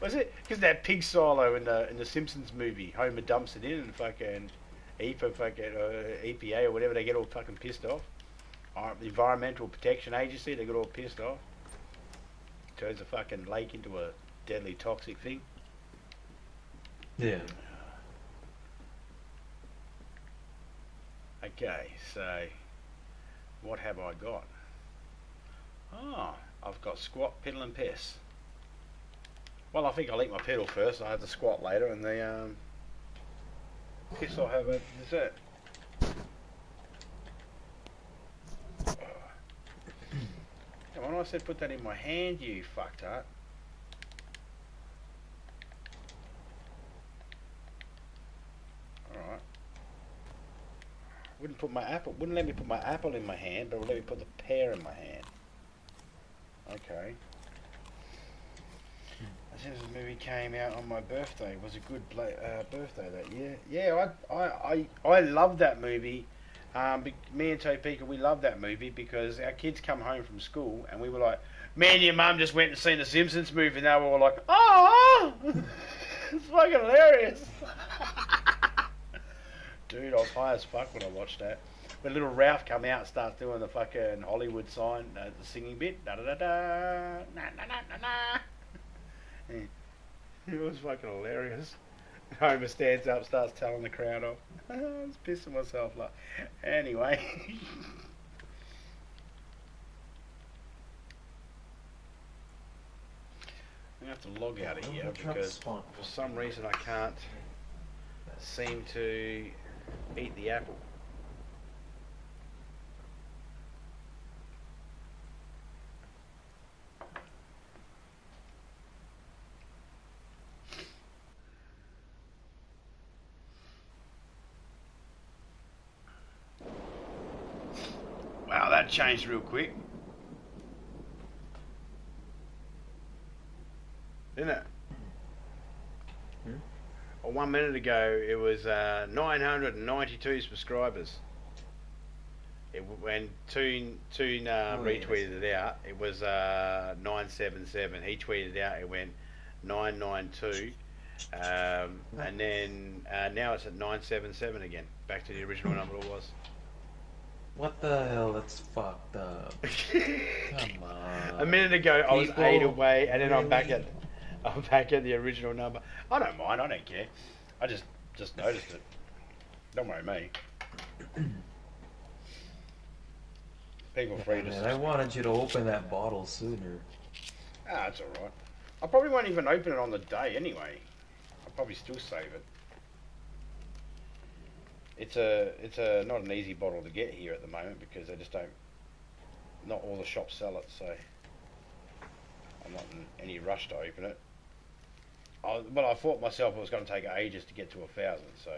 Was it because that pig silo in the Simpsons movie? Homer dumps it in and fucking EPA or whatever, they get all fucking pissed off. The Environmental Protection Agency, they got all pissed off. Turns the fucking lake into a deadly toxic thing. Yeah. Okay, so what have I got? Oh, I've got squat, pedal and piss. Well, I think I'll eat my pedal first. I have the squat later, and the piss I'll have a dessert. When I said put that in my hand, you fucktard. Alright. Wouldn't let me put my apple in my hand, but would let me put the pear in my hand. Okay. As soon as the movie came out on my birthday, it was a good birthday that year. Yeah, I love that movie. Me and Topeka, we love that movie because our kids come home from school and we were like, me and your mum just went and seen the Simpsons movie, and they were all like, oh, it's fucking hilarious. Dude, I was high as fuck when I watched that. When little Ralph come out and starts doing the fucking Hollywood sign, the singing bit, da da da da, na na na na na. It was fucking hilarious. Homer stands up, starts telling the crowd off. I was pissing myself. Like. Anyway. I'm going to have to log out of here because for some reason I can't seem to eat the apple. Wow, that changed real quick. Didn't it? Well, 1 minute ago it was 992 subscribers. When Toon retweeted it out, it was 977. He tweeted it out, it went 992. And then now it's at 977 again. Back to the original number it was. What the hell? That's fucked up. Come on. A minute ago I was 8 away, and then I'm back at the original number. I don't mind. I don't care. I just noticed it. Don't worry me. People free to. Man, I wanted you to open that bottle sooner. Ah, it's all right. I probably won't even open it on the day anyway. I'll probably still save it. It's not an easy bottle to get here at the moment because they just don't. Not all the shops sell it, so I'm not in any rush to open it. But I thought myself it was going to take ages to get to 1,000, so.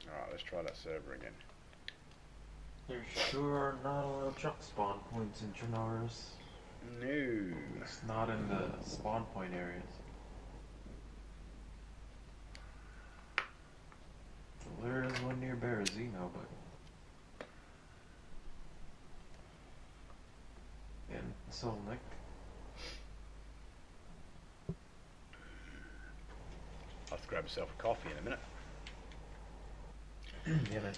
Alright, let's try that server again. There sure are not a lot of truck spawn points in Trinaris. No. It's not in the spawn point areas. Well, there is one near Berezino, but... in Solnik. I'll have to grab myself a coffee in a minute. Yeah, man.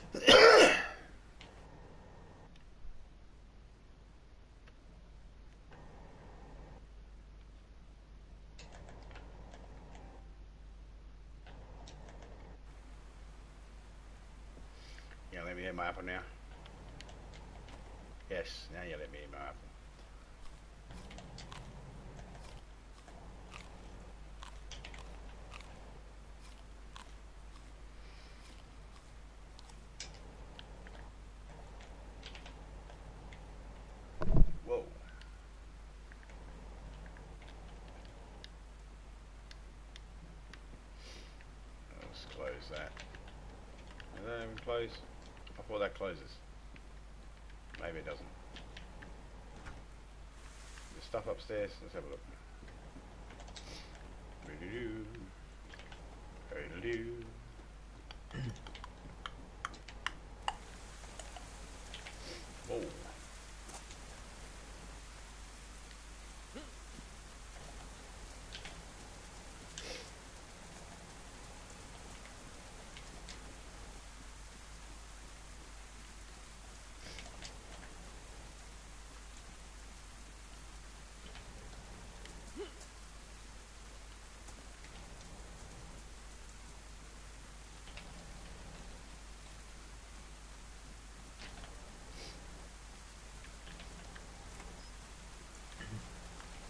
Yeah, let me eat my apple now. Yes, now you let me eat my apple. Whoa. Let's close that. Is that even close? before that closes. Maybe it doesn't. There's stuff upstairs. Let's have a look. Whoa.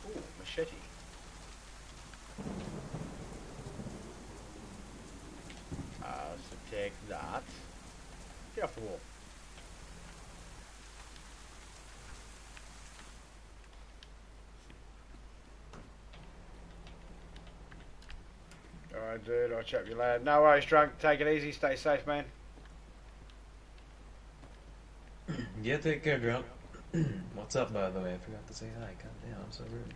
Ooh, machete. So take that. Get off the wall. Alright, dude, I'll chat with you later. No worries, drunk. Take it easy. Stay safe, man. Yeah, take care, drunk. What's up, by the way? I forgot to say hi. God damn, I'm so rude.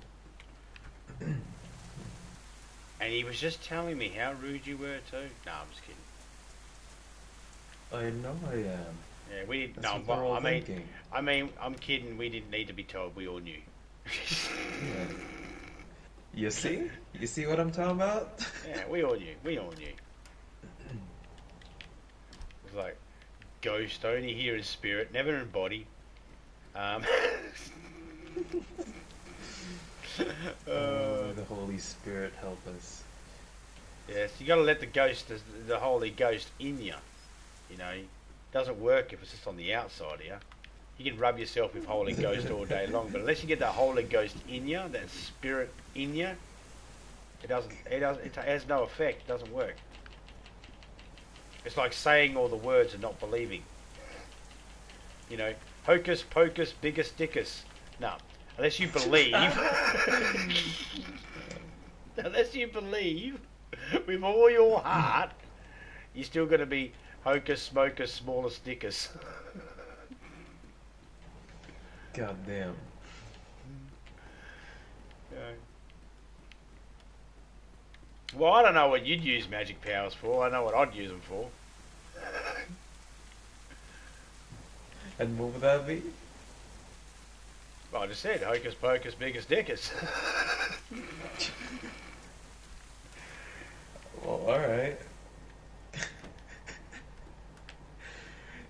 And he was just telling me how rude you were too. No, I'm just kidding. I know I am. Yeah, we didn't. That's No, what they're all thinking. I mean, I'm kidding. We didn't need to be told. We all knew. Yeah. You see? You see what I'm talking about? Yeah, we all knew. We all knew. It was like ghost, only here in spirit, never in body. Oh, the Holy Spirit help us. Yes, you got to let the ghost, the Holy Ghost, in you. You know, it doesn't work if it's just on the outside here. You can rub yourself with Holy Ghost all day long, but unless you get that Holy Ghost in you, that Spirit in you, it doesn't. It has no effect. It doesn't work. It's like saying all the words and not believing. You know, hocus pocus, biggest dickus. No, unless you believe. Unless you believe with all your heart, you're still going to be hocus smokers, smallest dickus. God damn. Yeah. Well, I don't know what you'd use magic powers for. I know what I'd use them for. And what would that be? Well, I just said hocus pocus, biggest dickus. Well, alright.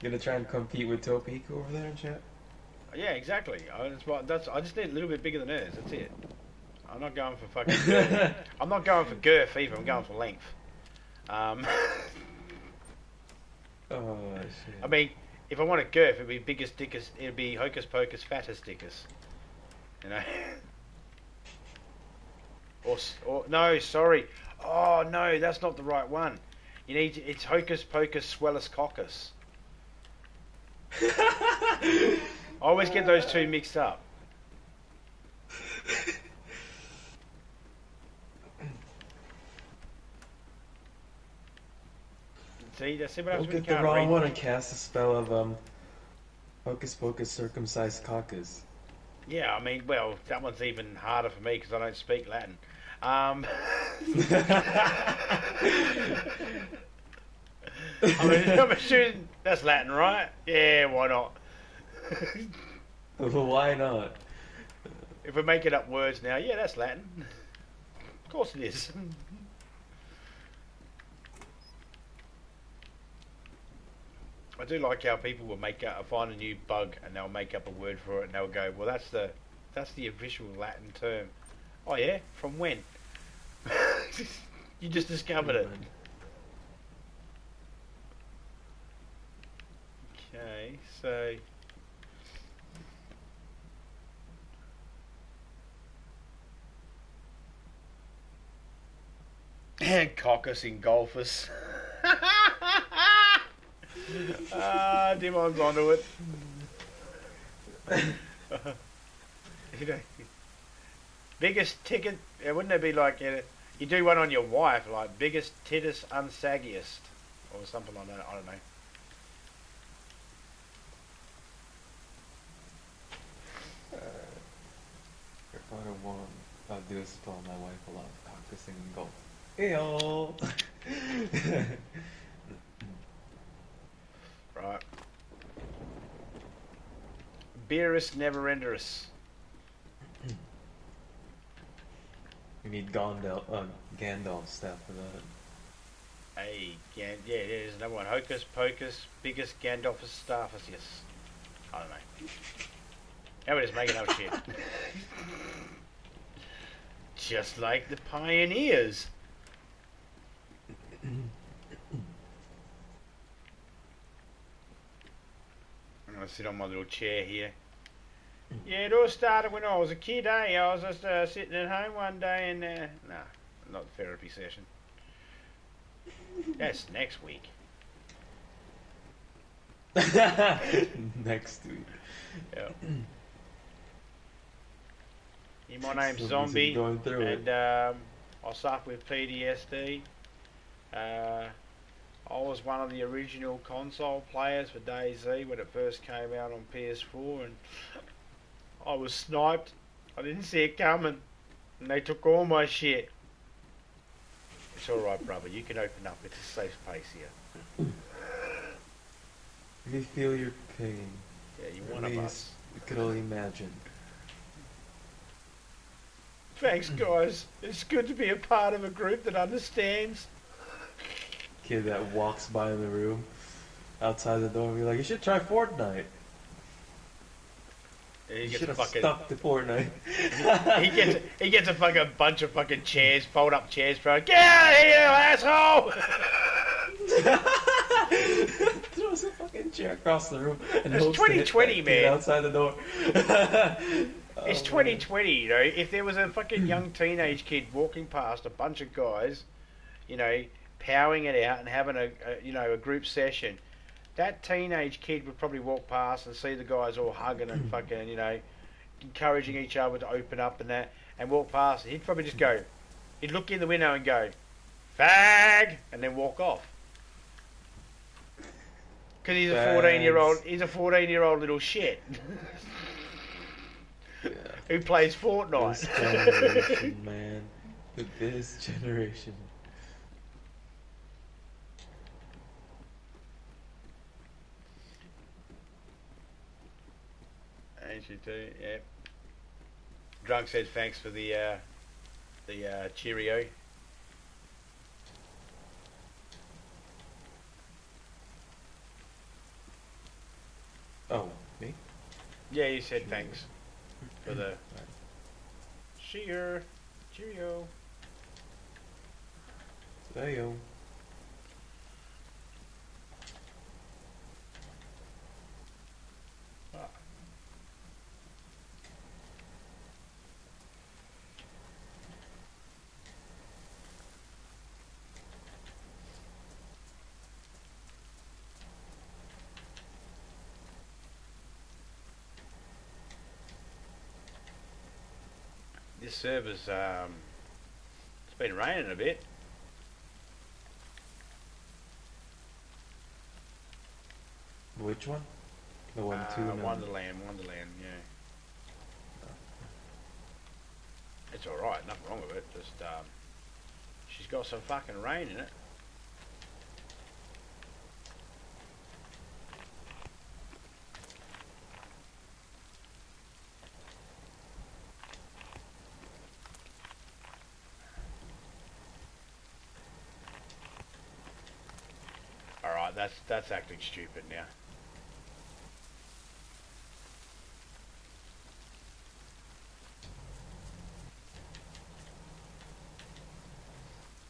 Gonna try and compete with Topeka over there in chat? Yeah, exactly. I just need a little bit bigger than hers. That's it. I'm not going for fucking girth. I'm not going for girth either. I'm going for length. Oh, shit. I mean, if I want a girth, it'd be biggest dickus. It'd be hocus pocus, fattest dickus. You know. Or no, sorry. Oh no, that's not the right one. You need to, it's hocus pocus, swellus coccus. I always get those two mixed up. See, that's what happens Don't when get you the can't wrong read. one and cast a spell of Hocus Pocus Circumcised Caucus. Yeah, I mean, well, that one's even harder for me because I don't speak Latin. I mean, I'm assuming that's Latin, right? Yeah, why not? Why not? If we're making up words now, yeah, that's Latin. Of course it is. I do like how people will find a new bug and they'll make up a word for it and they'll go, well, that's the official Latin term. Oh yeah, from when? You just discovered it. Okay, so and coccus engulfus. Dimon's onto it. You know, biggest ticket. Wouldn't it be like you do one on your wife, like biggest tittus unsaggiest, or something like that? I don't know. If I don't want, I'll do is tell my wife a lot of practicing and go, Eyo! Right. Beerus never enderus. You need Gandalf's staff for that. Hey, yeah, there's another one. Hocus Pocus, biggest Gandalfus staffus. Yes. I don't know. How about just making up shit? Just like the pioneers. I'm gonna sit on my little chair here. Yeah, it all started when I was a kid, eh? I was just sitting at home one day and, nah, not the therapy session. That's next week. Next week. Yeah. Yeah, my name's Some Zombie, going through and it. I suffer with PTSD. I was one of the original console players for DayZ when it first came out on PS4, and I was sniped. I didn't see it coming, and they took all my shit. It's alright, brother, you can open up. It's a safe space here. We feel your pain. Yeah, you're At one of least us. we could only imagine. Thanks, guys. It's good to be a part of a group that understands. Kid that walks by in the room, outside the door, and be like, you should try Fortnite. Yeah, You should have stuck to Fortnite. he gets a fucking bunch of fucking chairs, fold up chairs, bro. Get out of here, asshole! Throws a fucking chair across the room and It's hopes to hit 2020, that kid man. outside the door. It's 2020, you know. If there was a fucking young teenage kid walking past a bunch of guys, you know, powering it out and having a group session, that teenage kid would probably walk past and see the guys all hugging and fucking, you know, encouraging each other to open up and that, and walk past. He'd probably just go, he'd look in the window and go, fag, and then walk off. Because he's a 14-year-old. He's a 14-year-old little shit. Yeah. Who plays Fortnite. This generation, man. This generation. Ain't too, yeah. Drunk said thanks for the Cheerio. Oh, me? Yeah, you said thanks for the Cheerio. Hey-yo. This server's it's been raining a bit. Which one? The one, two, no. Wonderland, yeah. It's alright, nothing wrong with it, just she's got some fucking rain in it. Alright, that's acting stupid now.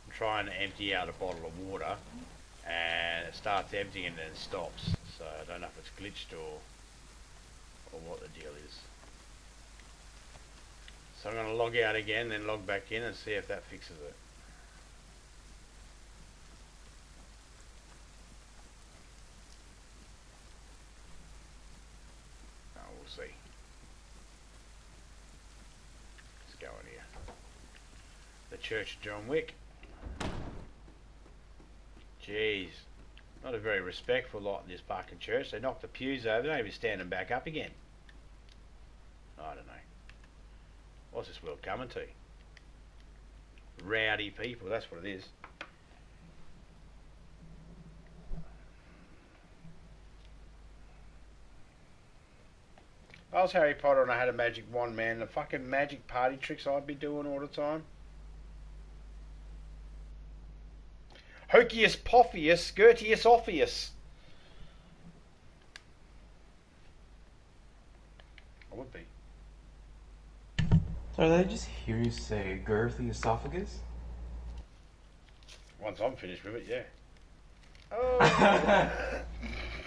I'm trying to empty out a bottle of water and it starts emptying and then stops. So I don't know if it's glitched or what the deal is. So I'm going to log out again, then log back in and see if that fixes it. We'll see. Let's go in here. The Church of John Wick. Jeez. Not a very respectful lot in this fucking church. They knocked the pews over. They don't even stand them back up again. I don't know. What's this world coming to? Rowdy people, that's what it is. I was Harry Potter and I had a magic wand, man. The fucking magic party tricks I'd be doing all the time. Hocus Poffius, Skirtius Offius. I would be. So did I just hear you say girthy esophagus? Once I'm finished with it, yeah. Oh.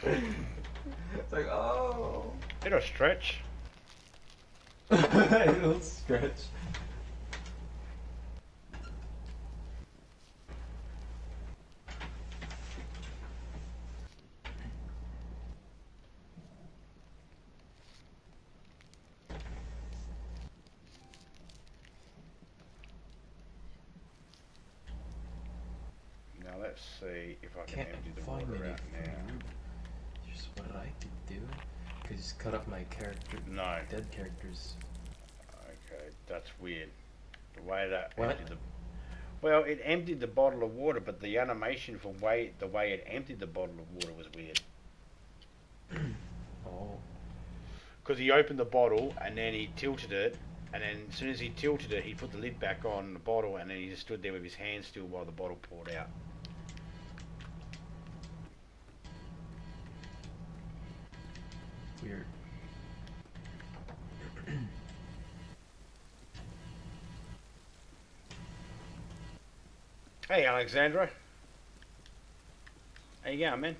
It's like, oh. It'll stretch. It'll stretch. Now let's see if I can Can't empty the find water any out now. food. Here's what I could do. Could just cut up my character. No. Dead characters. Okay, that's weird. The way that What? emptied the... Well, it emptied the bottle of water, but the animation from the way it emptied the bottle of water was weird. Oh. Because he opened the bottle and then he tilted it, and then as soon as he tilted it, he put the lid back on the bottle, and then he just stood there with his hand still while the bottle poured out. Weird. Hey, Alexandra. How you going, man?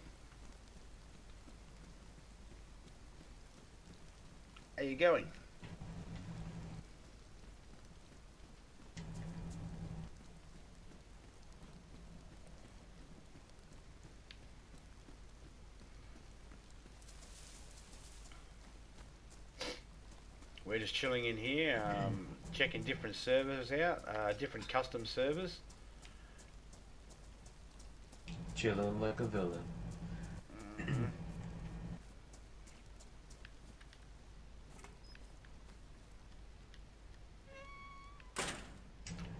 How you going? We're just chilling in here, checking different servers out, different custom servers. Chilling like a villain.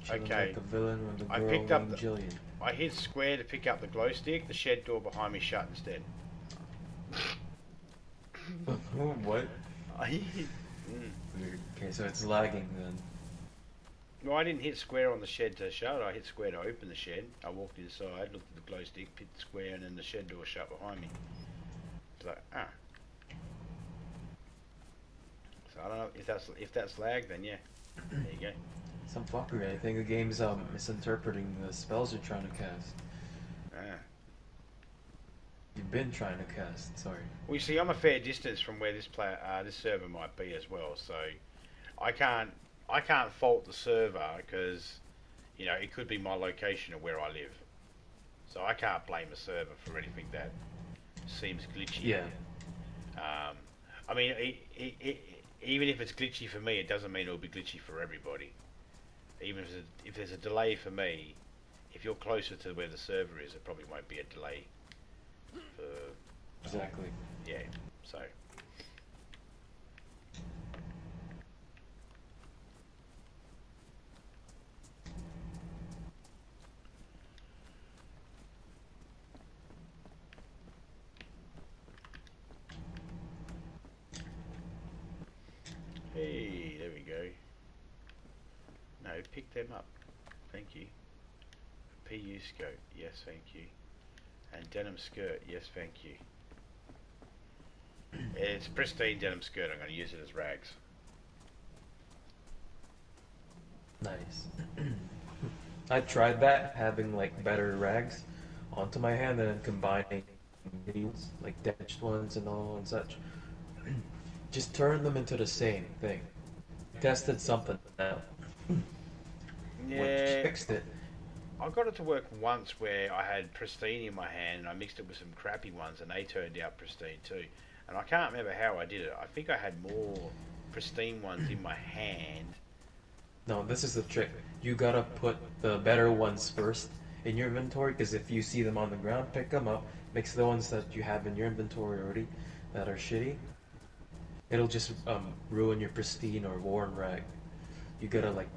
Chilling Okay. like a villain with a I girl picked up named Jillian. I hit square to pick up the glow stick. The shed door behind me shut instead. What? Mm. Weird. Okay, so it's lagging then. No, I didn't hit square on the shed to shut. I hit square to open the shed. I walked inside, looked at the glow stick, hit square, and then the shed door shut behind me. It's like, ah. So I don't know if that's lag. Then yeah, there you go. Some fuckery. I think the game's misinterpreting the spells you're trying to cast. Ah. You've been trying to cast. Sorry. Well, you see, I'm a fair distance from where this server might be as well, so I can't fault the server because you know it could be my location or where I live, so I can't blame the server for anything that seems glitchy. Yeah. I mean, even if it's glitchy for me, it doesn't mean it'll be glitchy for everybody. Even if there's a delay for me, if you're closer to where the server is, it probably won't be a delay. Exactly. Yeah, so. Hey, there we go. No, pick them up. Thank you. PU scope, yes, thank you. And denim skirt, yes, thank you. It's pristine denim skirt. I'm going to use it as rags. Nice. I tried that, having like better rags onto my hand and then combining needles, like damaged ones and all and such. Just turn them into the same thing. Tested something out. Yeah. Which fixed it. I got it to work once where I had pristine in my hand and I mixed it with some crappy ones and they turned out pristine too. And I can't remember how I did it. I think I had more pristine ones in my hand. No, this is the trick. You gotta put the better ones first in your inventory, because if you see them on the ground, pick them up, mix the ones that you have in your inventory already that are shitty. It'll just ruin your pristine or worn rag. you gotta like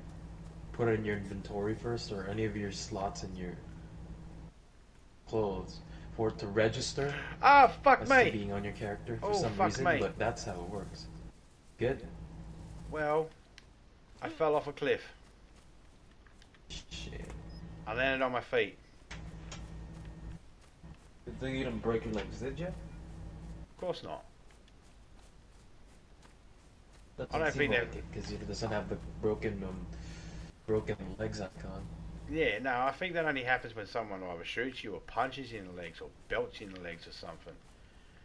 put it in your inventory first, or any of your slots in your clothes for it to register Ah, fuck as me! to being on your character for Oh, some fuck reason, me. but that's how it works. Good? Well, I fell off a cliff. Shit. I landed on my feet. Good thing you didn't break your legs, did you? Of course not. That I don't doesn't think seem they've... like it, because it doesn't have the broken legs icon. Yeah, no, I think that only happens when someone either shoots you or punches you in the legs or belts you in the legs or something.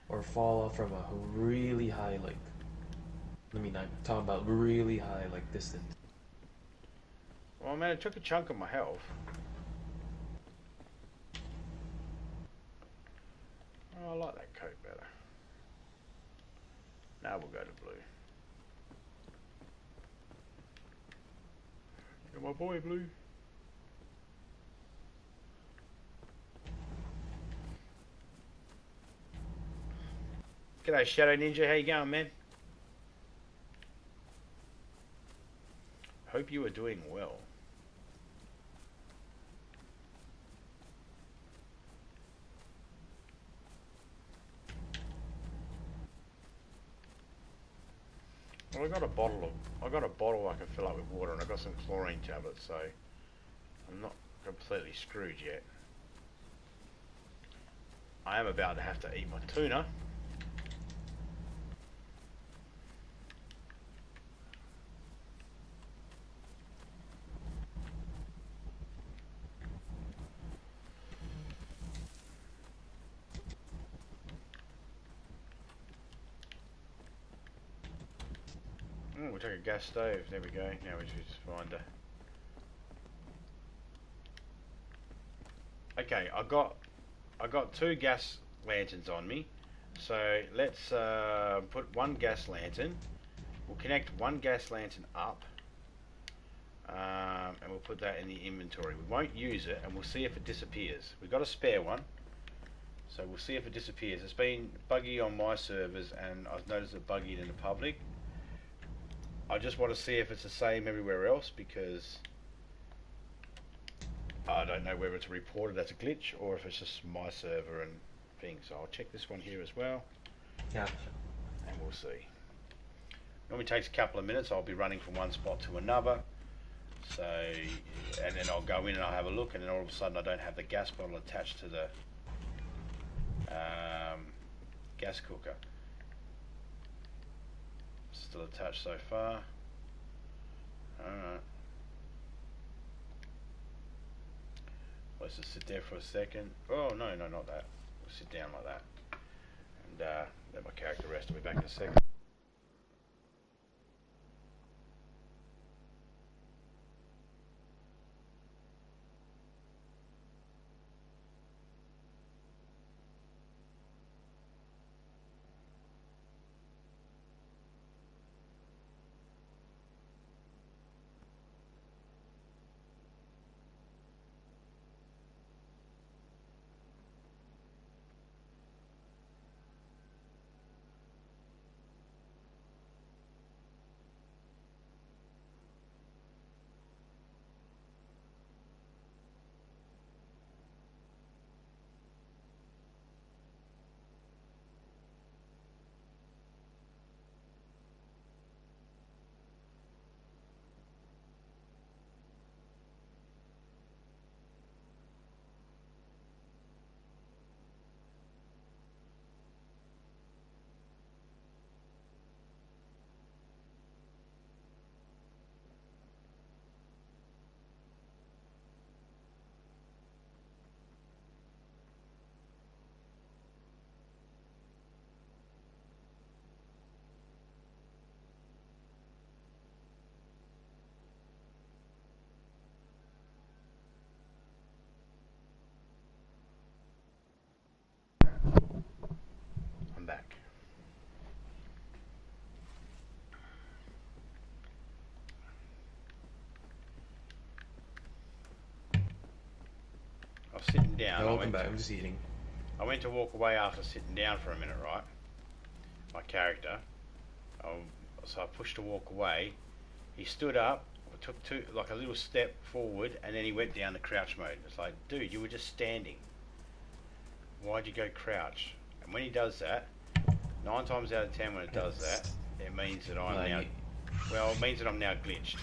Or fall off from a really high, like, I mean, I'm talking about really high, like, distance. Well, man, it took a chunk of my health. Oh, I like that coat better. Now we'll go to blue. You're my boy, Blue. G'day, Shadow Ninja. How you going, man? Hope you are doing well. Well, I got a bottle I can fill up with water, and I got some chlorine tablets, so I'm not completely screwed yet. I am about to have to eat my tuna. We'll take a gas stove. There we go. Now we just find a... Okay, I got 2 gas lanterns on me. So let's put 1 gas lantern. We'll connect 1 gas lantern up. And we'll put that in the inventory. We won't use it, and we'll see if it disappears. We've got a spare one, so we'll see if it disappears. It's been buggy on my servers, and I've noticed it buggied in the public. I just want to see if it's the same everywhere else, because I don't know whether it's reported as a glitch or if it's just my server and things. So I'll check this one here as well. Gotcha. And we'll see. Normally takes a couple of minutes. I'll be running from one spot to another. So, and then I'll go in and I'll have a look, and then all of a sudden I don't have the gas bottle attached to the gas cooker. Still attached so far. Alright. Let's just sit there for a second. Oh, no, not that. We'll sit down like that. And let my character rest. I'll be back in a second. I'm back. I was sitting down. Welcome back. I'm just eating. I went to walk away after sitting down for a minute, right? My character. So I pushed to walk away. He stood up. I took like a little step forward, and then he went down to crouch mode. It's like, dude, you were just standing. Why'd you go crouch? And when he does that, 9 times out of 10 when it does that, it means that it means that I'm now glitched.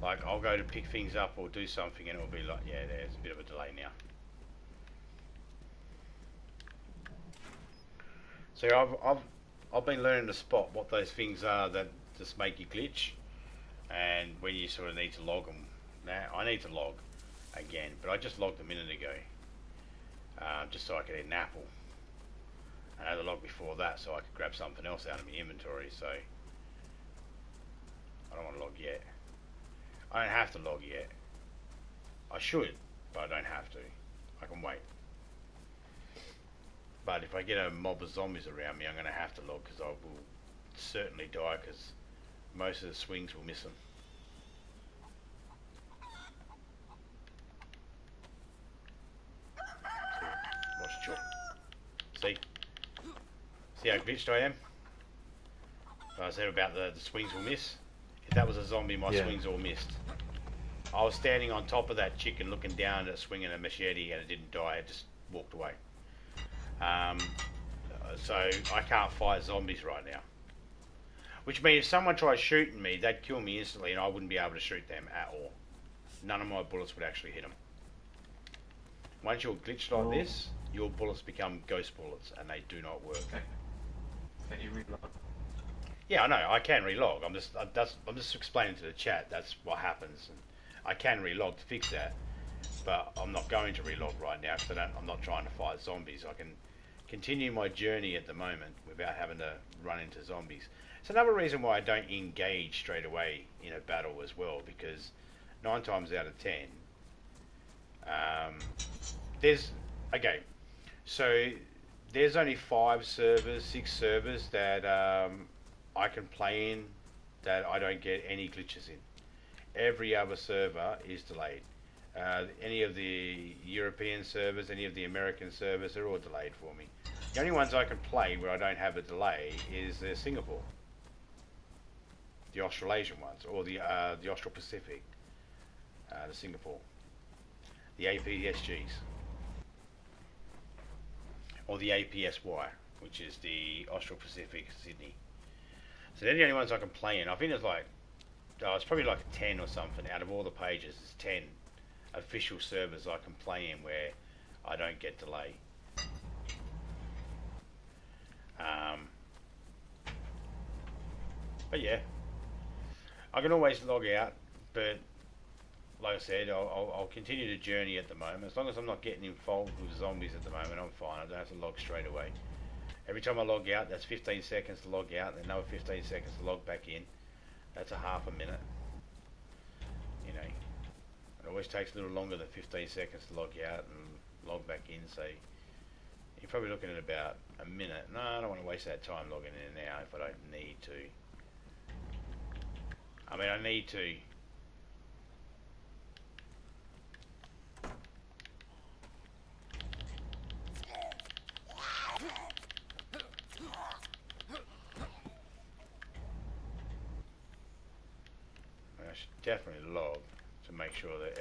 Like, I'll go to pick things up or do something, and it'll be like, yeah, there's a bit of a delay now. So I've been learning to spot what those things are that just make you glitch, and when you sort of need to log them. Now I need to log again, but I just logged a minute ago, just so I could eat an apple. I had to log before that so I could grab something else out of my inventory. So I don't want to log yet. I don't have to log yet. I should, but I don't have to. I can wait. But if I get a mob of zombies around me, I'm going to have to log, because I will certainly die, because most of the swings will miss them. Watch Chuck. See how glitched I am? I said about the swings will miss. If that was a zombie, my swings all missed. I was standing on top of that chicken looking down at it, swinging a machete, and it didn't die, it just walked away. So I can't fight zombies right now. Which means if someone tries shooting me, they'd kill me instantly, and I wouldn't be able to shoot them at all. None of my bullets would actually hit them. Once you're glitched like this, your bullets become ghost bullets, and they do not work. Can you relog? Yeah, I know. I can relog. I'm just explaining to the chat. That's what happens. And I can relog to fix that, but I'm not going to relog right now because I'm not trying to fight zombies. I can continue my journey at the moment without having to run into zombies. It's another reason why I don't engage straight away in a battle as well, because 9 times out of 10, there's only 5 servers, 6 servers that I can play in that I don't get any glitches in. Every other server is delayed. Any of the European servers, any of the American servers, they're all delayed for me. The only ones I can play where I don't have a delay is Singapore, the Australasian ones, or the Austral-Pacific, the Singapore, the APSGs, or the APSY, which is the Austral-Pacific Sydney. So they're the only ones I can play in. I think there's like, it's probably like 10 or something out of all the pages. There's 10 official servers I can play in where I don't get delay. But yeah, I can always log out, but like I said, I'll continue the journey at the moment. As long as I'm not getting involved with zombies at the moment, I'm fine. I don't have to log straight away. Every time I log out, that's 15 seconds to log out, then another 15 seconds to log back in. That's a half a minute. You know, it always takes a little longer than 15 seconds to log out and log back in, so you're probably looking at about a minute. No, I don't want to waste that time logging in and out if I don't need to. I mean, I need to. I should definitely log to make sure that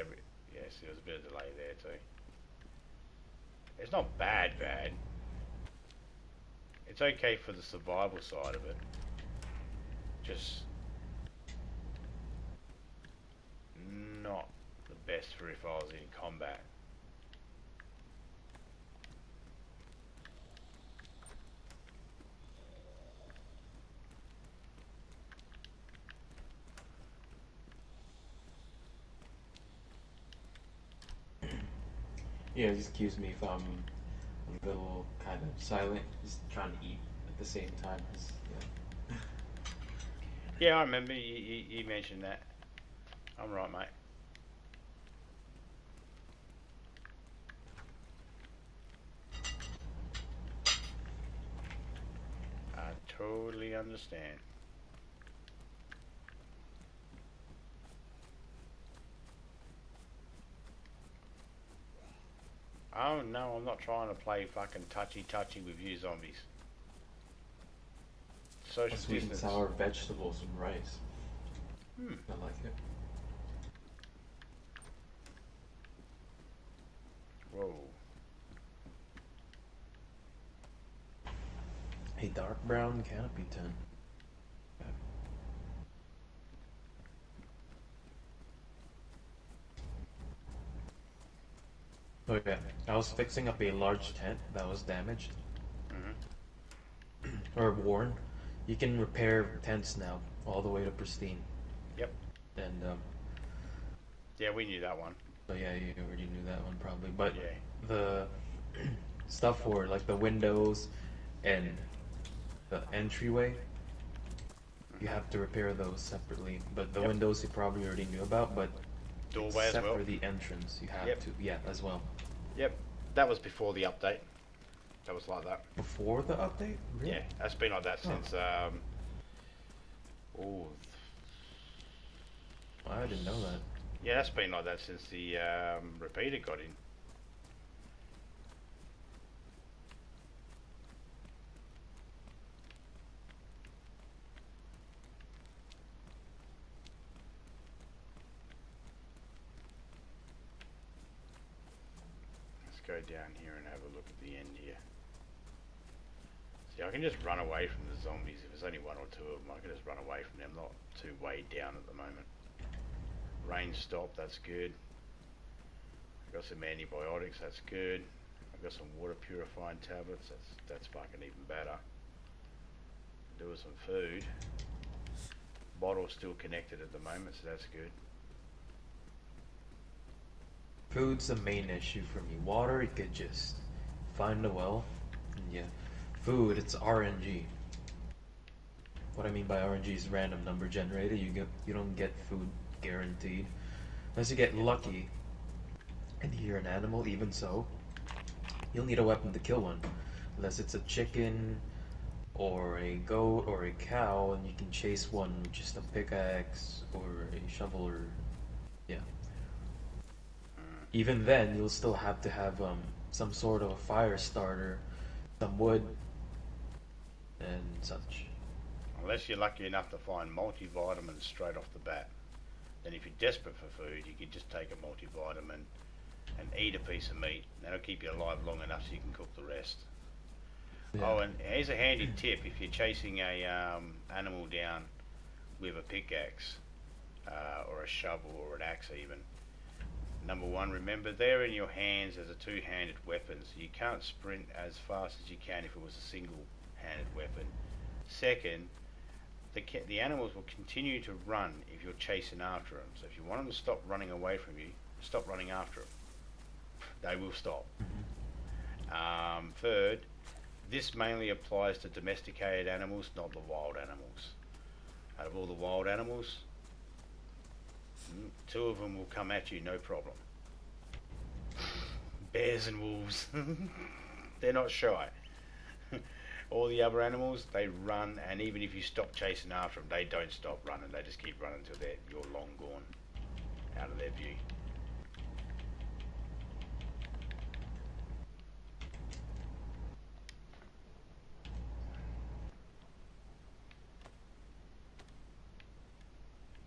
yes, there was a bit of delay there too. It's not bad. It's okay for the survival side of it. Just not the best for if I was in combat. Yeah, excuse me if I'm a little kind of silent, just trying to eat at the same time. Yeah. Yeah, I remember you mentioned that. I'm right, mate. I totally understand. Oh no, I'm not trying to play fucking touchy with you zombies. Social Sweet and distance. sour vegetables and rice. I like it. dark brown canopy tent. Oh yeah, I was fixing up a large tent that was damaged or worn. You can repair tents now all the way to pristine. Yep. And yeah, we knew that one. so yeah, you already knew that one probably. But Yeah. the stuff for like the windows and the entryway, you have to repair those separately. But the windows you probably already knew about, but Doorway as except well. for the entrance, you have to. Yeah, as well. Yep. That was before the update. That was like that. Before the update? Really? Yeah, that's been like that since. I didn't know that. Yeah, that's been like that since the repeater got in. Let's go down here and have a look at the end here. See, I can just run away from the zombies. If there's only one or two of them, I can just run away from them. Not too weighed down at the moment. Rain stop, that's good. I've got some antibiotics, that's good. I've got some water purifying tablets, that's fucking even better. Doing some food. Bottle's still connected at the moment, so that's good. Food's the main issue for me. Water, you could just find a well. And yeah. Food, it's RNG. What I mean by RNG is random number generator. You don't get food guaranteed. Unless you get lucky and hear an animal, even so, you'll need a weapon to kill one. Unless it's a chicken or a goat or a cow, and you can chase one with just a pickaxe or a shovel or yeah. Even then, you'll still have to have some sort of a fire starter, some wood, and such. Unless you're lucky enough to find multivitamins straight off the bat. Then if you're desperate for food, you can just take a multivitamin and eat a piece of meat. That'll keep you alive long enough so you can cook the rest. Yeah. Oh, and here's a handy tip. If you're chasing a animal down with a pickaxe or a shovel or an axe even, number one, remember they're in your hands as a two-handed weapon, so you can't sprint as fast as you can if it was a single-handed weapon. Second, the animals will continue to run if you're chasing after them. So if you want them to stop running away from you, stop running after them. They will stop. Third, this mainly applies to domesticated animals, not the wild animals. Out of all the wild animals, 2 of them will come at you, no problem. Bears and wolves, they're not shy. All the other animals, they run, and even if you stop chasing after them, they don't stop running. They just keep running until you're long gone, out of their view.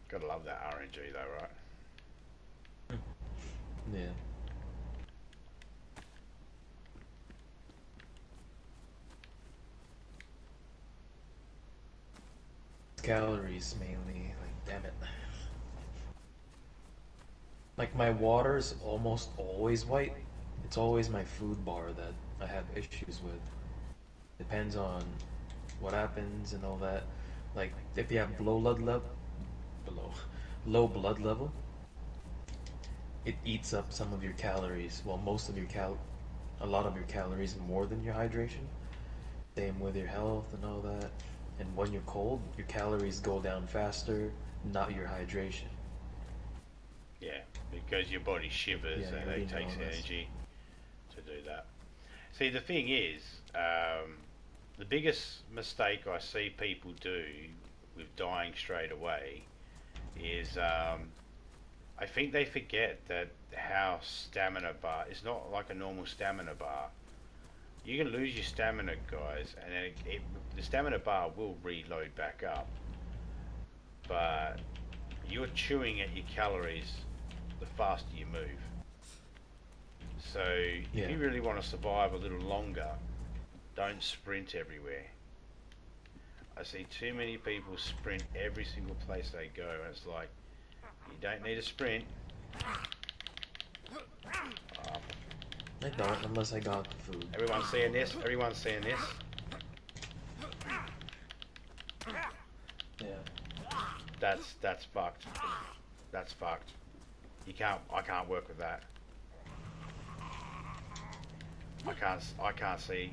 Gotta love that RNG though, right? Yeah. Calories mainly, like damn it. Like my water's almost always white. It's always my food bar that I have issues with. Depends on what happens and all that. Like if you have low blood level, it eats up some of your calories. Well, most of your a lot of your calories more than your hydration. Same with your health and all that. And when you're cold, your calories go down faster, not your hydration. Yeah, because your body shivers and it takes energy to do that. See, the thing is, the biggest mistake I see people do with dying straight away is I think they forget that how stamina bar is not like a normal stamina bar. You can lose your stamina, guys, and the stamina bar will reload back up, but you're chewing at your calories the faster you move. So if you really want to survive a little longer, don't sprint everywhere. I see too many people sprint every single place they go, and it's like, you don't need a sprint. I don't, unless I got the food. Everyone's seeing this? Everyone's seeing this? Yeah. That's fucked. That's fucked. I can't work with that. I can't see.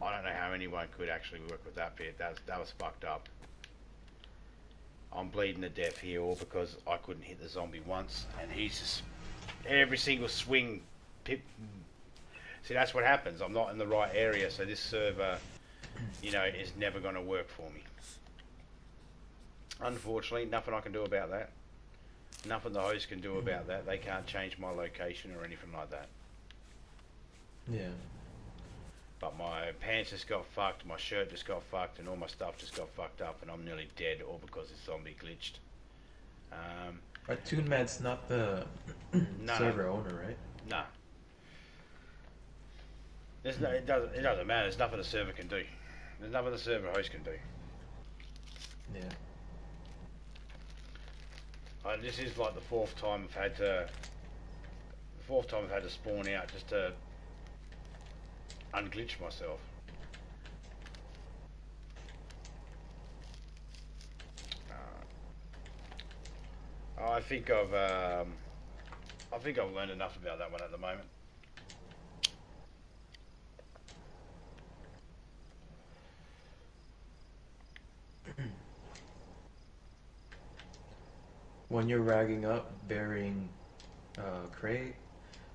I don't know how anyone could actually work with that bit. That was fucked up. I'm bleeding to death here all because I couldn't hit the zombie once, and he's just every single swing. See, that's what happens. I'm not in the right area, so this server, you know, is never going to work for me. Unfortunately, nothing I can do about that. Nothing the host can do about that. They can't change my location or anything like that. Yeah. But my pants just got fucked, my shirt just got fucked, and all my stuff just got fucked up, and I'm nearly dead, all because this zombie glitched. But TuneMad's not the server owner, right? Nah. It doesn't matter. There's nothing the server can do. There's nothing the server host can do. Yeah. This is like the fourth time I've had to spawn out just to unglitch myself. I think I've learned enough about that one at the moment. When you're ragging up, burying a crate,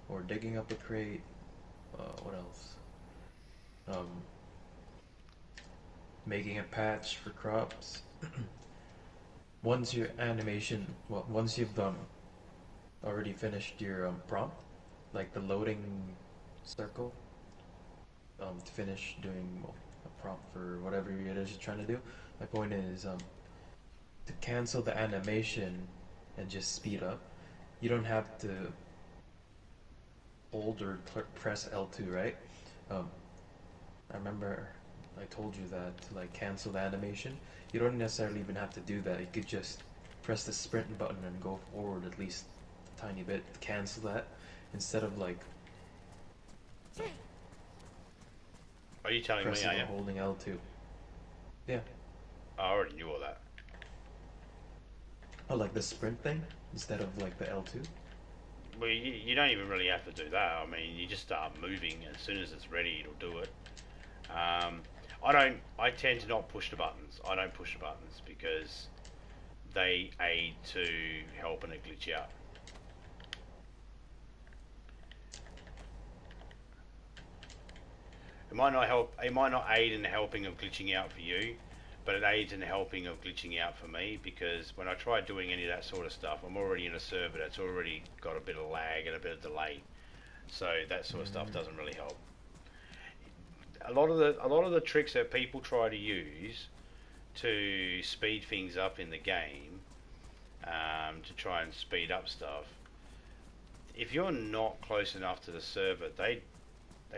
or digging up a crate, what else? Making a patch for crops. Once your animation, well, once you've already finished your prompt, like the loading circle, to finish doing a prompt for whatever it is you're trying to do. My point is to cancel the animation and just speed up. You don't have to hold or press L2, right? I remember I told you that to like cancel the animation, you don't necessarily even have to do that. You could just press the sprint button and go forward at least a tiny bit to cancel that, instead of like Are you telling me, are you? holding L2. Yeah. I already knew all that. Oh, like the sprint thing instead of like the L2? Well, you don't even really have to do that. I mean, you just start moving, and as soon as it's ready, it'll do it. I tend to not push the buttons. I don't push the buttons because they aid to helping it glitch out. It might not help. It might not aid in the helping of glitching out for you, but it aids in the helping of glitching out for me, because when I try doing any of that sort of stuff, I'm already in a server that's already got a bit of lag and a bit of delay, so that sort of stuff doesn't really help. A lot of the tricks that people try to use to speed things up in the game, to try and speed up stuff, if you're not close enough to the server, they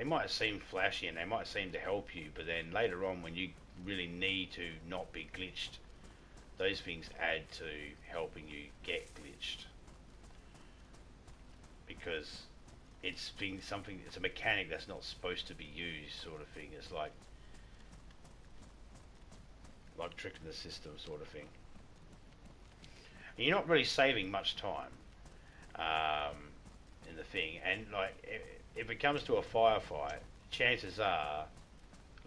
might seem flashy and they might seem to help you, but then later on when you really need to not be glitched, those things add to helping you get glitched, because it's a mechanic that's not supposed to be used, sort of thing. It's like tricking the system, sort of thing. And you're not really saving much time in the thing, and like if it comes to a firefight, chances are,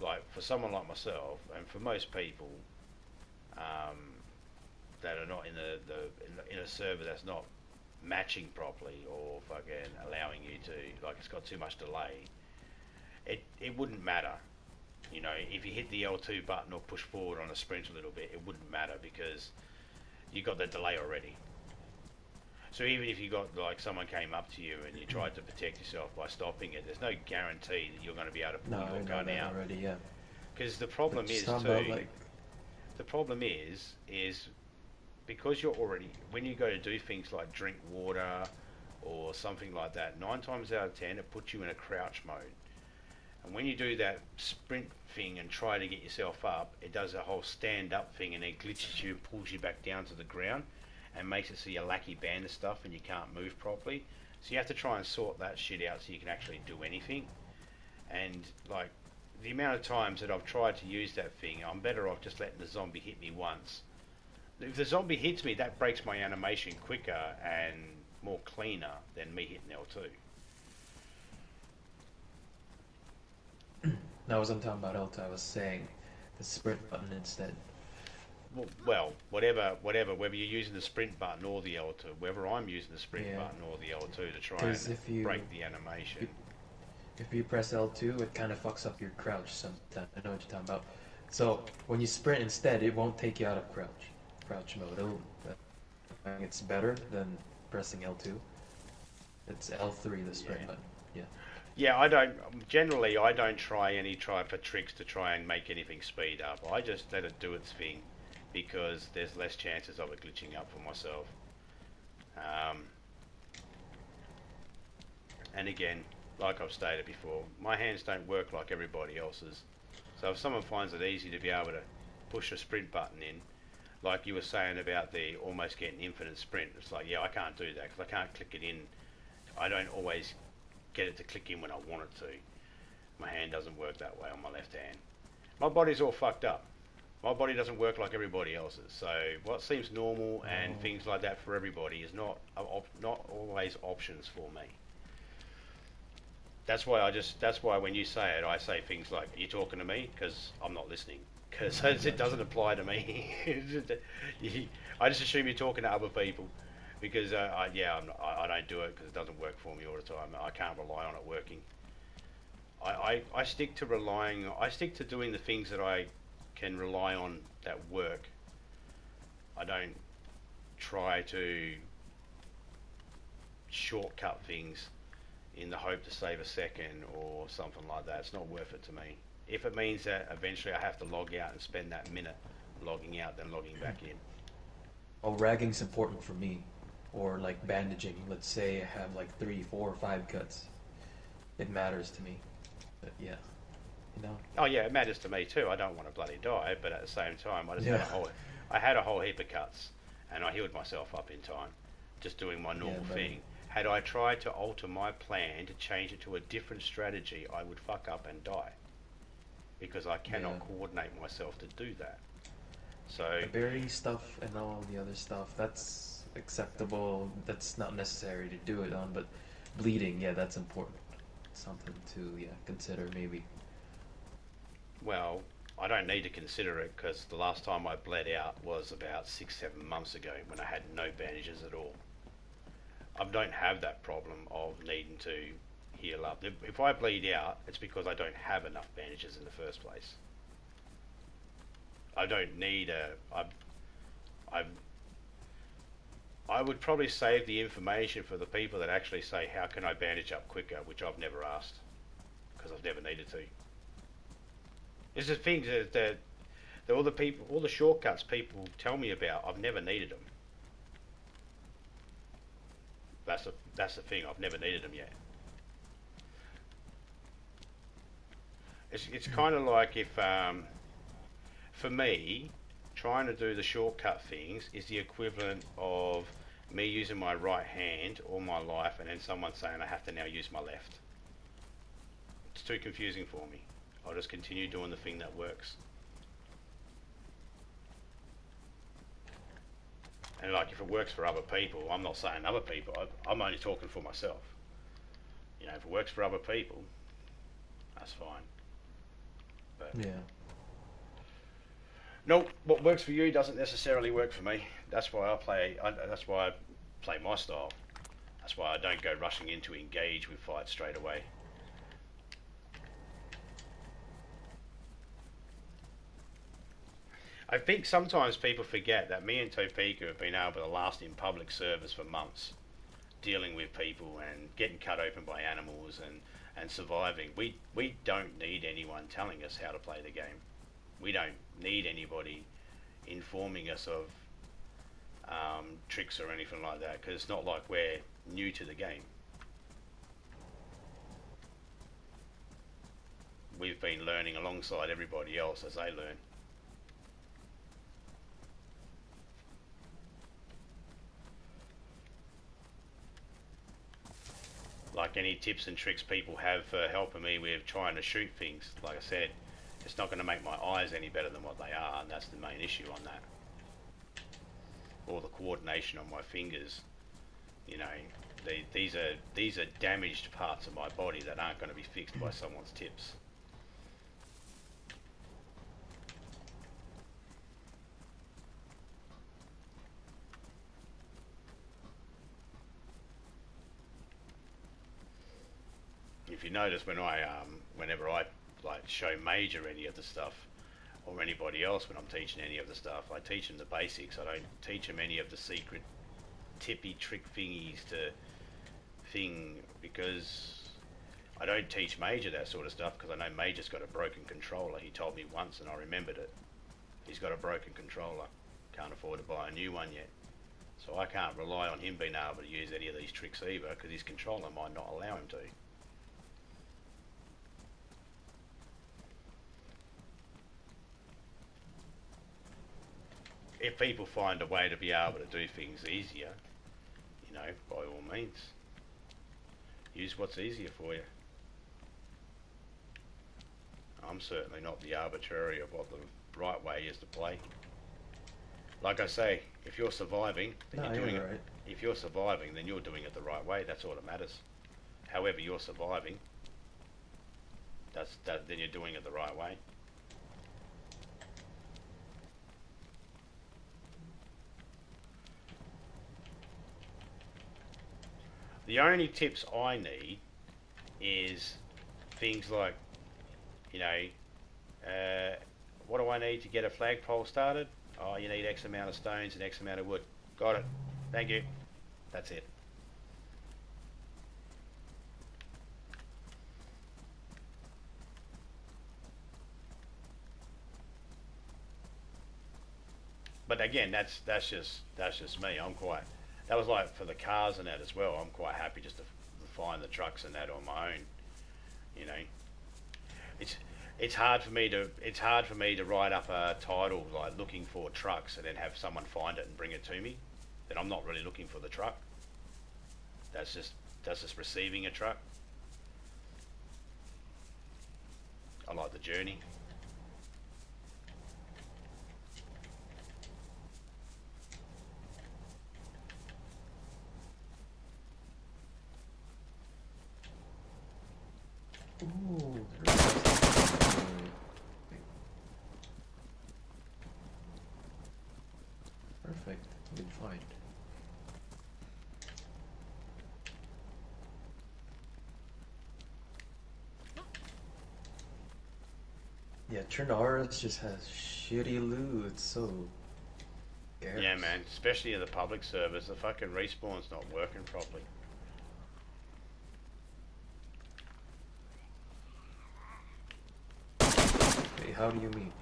like for someone like myself and for most people that are not in a server that's not matching properly, or fucking allowing you to, like, it's got too much delay, it wouldn't matter, you know, if you hit the L2 button or push forward on a sprint a little bit, it wouldn't matter because you got the delay already. So even if you got, like, someone came up to you and you tried to protect yourself by stopping it, there's no guarantee that you're going to be able to pull your gun out already, yeah. Because the problem is too, the problem is because you're already, when you go to do things like drink water or something like that, 9 times out of 10 it puts you in a crouch mode. And when you do that sprint thing and try to get yourself up, it does a whole stand up thing and it glitches you and pulls you back down to the ground and makes it so you're lacky banded stuff and you can't move properly. So you have to try and sort that shit out so you can actually do anything. And like the amount of times that I've tried to use that thing, I'm better off just letting the zombie hit me once. If the zombie hits me, that breaks my animation quicker and more cleaner than me hitting L2. No, I wasn't talking about L2, I was saying the sprint button instead. Well, whatever, whether you're using the sprint button or the L2, whether I'm using the sprint button or the L2 to try and break the animation. If you press L2, it kind of fucks up your crouch sometimes. I know what you're talking about. So when you sprint instead, it won't take you out of crouch mode. I think it's better than pressing L2. It's L3, the sprint button. Yeah. Yeah, I don't try any for tricks to try and make anything speed up. I just let it do its thing because there's less chances of it glitching up for myself. And again, like I've stated before, my hands don't work like everybody else's. So if someone finds it easy to be able to push a sprint button in, like you were saying about the almost getting infinite sprint, it's like, yeah, I can't do that because I can't click it in. I don't always get it to click in when I want it to. My hand doesn't work that way on my left hand. My body's all fucked up. My body doesn't work like everybody else's. So what seems normal and things like that for everybody is not always options for me. That's why when you say it, I say things like, "Are you talking to me?" Because I'm not listening. Because it doesn't apply to me. I just assume you're talking to other people. Because I don't do it because it doesn't work for me all the time. I can't rely on it working. I stick to doing the things that I can rely on that work. I don't try to shortcut things in the hope to save a second or something like that. It's not worth it to me. If it means that eventually I have to log out and spend that minute logging out then logging back in. Oh, ragging's important for me. Or like bandaging. Let's say I have like 3, 4, 5 cuts. It matters to me. But yeah, you know. Oh yeah, it matters to me too. I don't want to bloody die, but at the same time, I had a whole heap of cuts, and I healed myself up in time, just doing my normal thing. Had I tried to alter my plan to change it to a different strategy, I would fuck up and die, because I cannot coordinate myself to do that. So the berry stuff and all the other stuff, that's acceptable. That's not necessary to do it on, but bleeding, yeah, that's important. Something to consider maybe. Well, I don't need to consider it because the last time I bled out was about 6-7 months ago when I had no bandages at all. I don't have that problem of needing to heal up. If I bleed out, it's because I don't have enough bandages in the first place. I don't need I would probably save the information for the people that actually say, how can I bandage up quicker, which I've never asked, because I've never needed to. It's the things that all the shortcuts people tell me about, I've never needed them. That's the thing, I've never needed them yet. It's kind of like if, for me, trying to do the shortcut things is the equivalent of me using my right hand all my life and then someone saying I have to now use my left. It's too confusing for me. I'll just continue doing the thing that works. And like if it works for other people, I'm not saying other people, I'm only talking for myself. You know, if it works for other people, that's fine. But yeah. No, what works for you doesn't necessarily work for me. That's why I play my style. That's why I don't go rushing in to engage with fights straight away. I think sometimes people forget that me and Topeka have been able to last in public service for months, dealing with people and getting cut open by animals and surviving. We don't need anyone telling us how to play the game. We don't need anybody informing us of tricks or anything like that, because it's not like we're new to the game. we've been learning alongside everybody else as they learn. Like any tips and tricks people have for helping me with trying to shoot things, like I said, it's not going to make my eyes any better than what they are, and that's the main issue on that. Or the coordination on my fingers, you know, these are damaged parts of my body that aren't going to be fixed by someone's tips. If you notice, whenever I like show Major any of the stuff, or anybody else when I'm teaching any of the stuff, I teach them the basics. I don't teach them any of the secret tippy trick thingies to thing, because I don't teach Major that sort of stuff, because I know Major's got a broken controller. He told me once and I remembered it. He's got a broken controller, can't afford to buy a new one yet, so I can't rely on him being able to use any of these tricks either, because his controller might not allow him to. If people find a way to be able to do things easier, you know, by all means, use what's easier for you. I'm certainly not the arbitrary of what the right way is to play. Like I say, if you're surviving, then you're doing it. Right. If you're surviving, then you're doing it the right way. That's all that matters. However you're surviving, then you're doing it the right way. The only tips I need is things like, you know, what do I need to get a flagpole started? Oh, you need X amount of stones and X amount of wood. Got it. Thank you. That's it. But again, that's just me. That was like for the cars and that as well. I'm quite happy just to find the trucks and that on my own. You know, it's hard for me to write up a title like looking for trucks and then have someone find it and bring it to me. Then I'm not really looking for the truck. That's just receiving a truck. I like the journey. Ooh, perfect. Good find. Yeah, Trinaris just has shitty loot. It's so scarce. Yeah, man. Especially in the public servers, the fucking respawn's not working properly. How do you mean?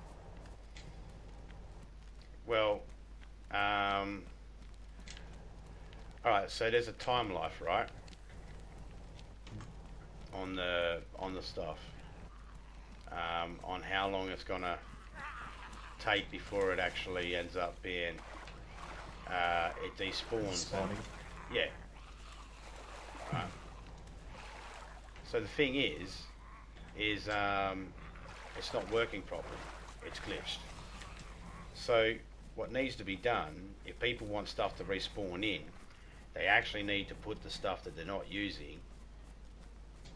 Well, alright, so there's a time life, right? On the stuff. On how long it's gonna take before it actually ends up being it despawns. Yeah. Right. So the thing is it's not working properly. It's glitched. So what needs to be done, if people want stuff to respawn in, they actually need to put the stuff that they're not using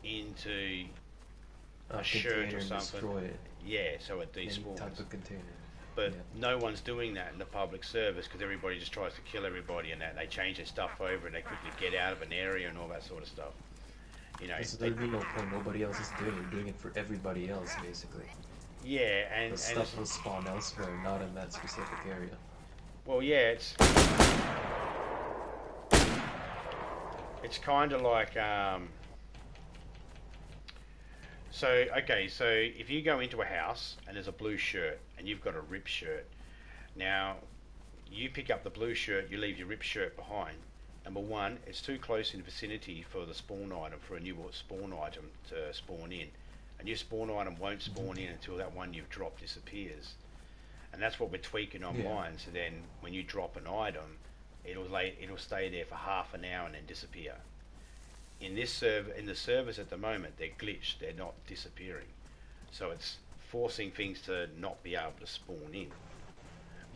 into a shirt or something. Destroy it. Yeah, so it despawns. Any type of container. But yeah. No one's doing that in the public service because everybody just tries to kill everybody and that. They change their stuff over and they quickly get out of an area and all that sort of stuff. You know, there'd be no point. Nobody else is doing it. You're doing it for everybody else, basically. Yeah, and stuff will spawn elsewhere, not in that specific area. Well, yeah, it's kind of like so if you go into a house and there's a blue shirt and you've got a ripped shirt, now you pick up the blue shirt, you leave your ripped shirt behind. Number one, it's too close in vicinity for the spawn item, for a new spawn item to spawn in. A new spawn item won't spawn in until that one you've dropped disappears. And that's what we're tweaking on mine. So then when you drop an item, it'll stay there for half an hour and then disappear. In the servers at the moment, they're glitched, they're not disappearing. So it's forcing things to not be able to spawn in.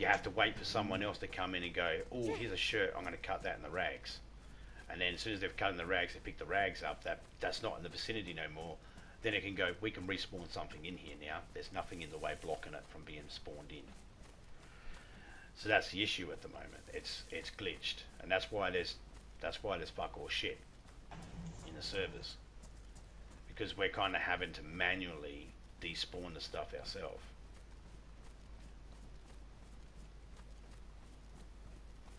You have to wait for someone else to come in and go, oh, here's a shirt, I'm going to cut that in the rags. And then as soon as they've cut in the rags, they pick the rags up, that's not in the vicinity no more. Then it can go, we can respawn something in here now. There's nothing in the way blocking it from being spawned in. So that's the issue at the moment. It's glitched, and that's why there's fuck all shit in the servers, because we're kind of having to manually despawn the stuff ourselves.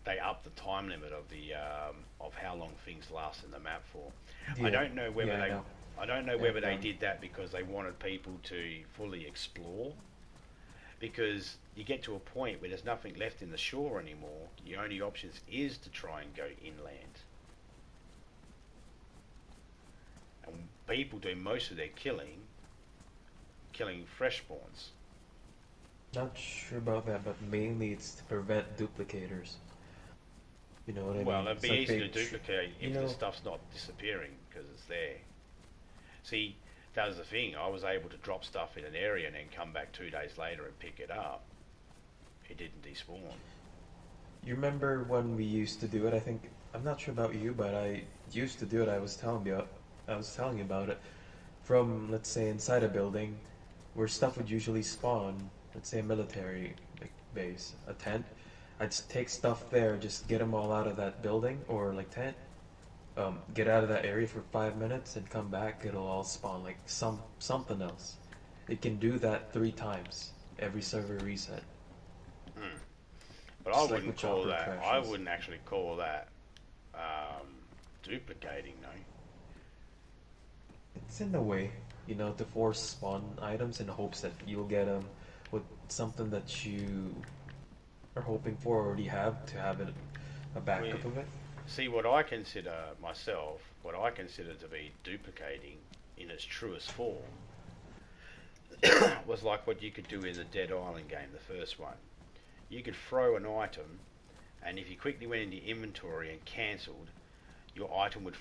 They up the time limit of the of how long things last in the map for. I don't know whether whether they did that because they wanted people to fully explore, because you get to a point where there's nothing left in the shore anymore. Your only options is to try and go inland. And people do most of their killing fresh spawns. Not sure about that, but mainly it's to prevent duplicators. You know what I mean? Well, it'd be easy to duplicate if the stuff's not disappearing because it's there. See, that was the thing. I was able to drop stuff in an area and then come back 2 days later and pick it up. It didn't despawn. You remember when we used to do it? I think, I'm not sure about you, but I used to do it. I was telling you about it. From, let's say, inside a building, where stuff would usually spawn. Let's say a military base, a tent. I'd take stuff there, just get them all out of that building or like tent. Get out of that area for 5 minutes and come back. It'll all spawn like something else. It can do that 3 times every server reset. But just I wouldn't call that. Crashes. I wouldn't actually call that duplicating, no. It's in a way, you know, to force spawn items in hopes that you'll get them with something that you are hoping for or already have, to have it a backup of it. See, what I consider to be duplicating in its truest form was like what you could do in the Dead Island game, the first one. You could throw an item, and if you quickly went into inventory and cancelled, your item would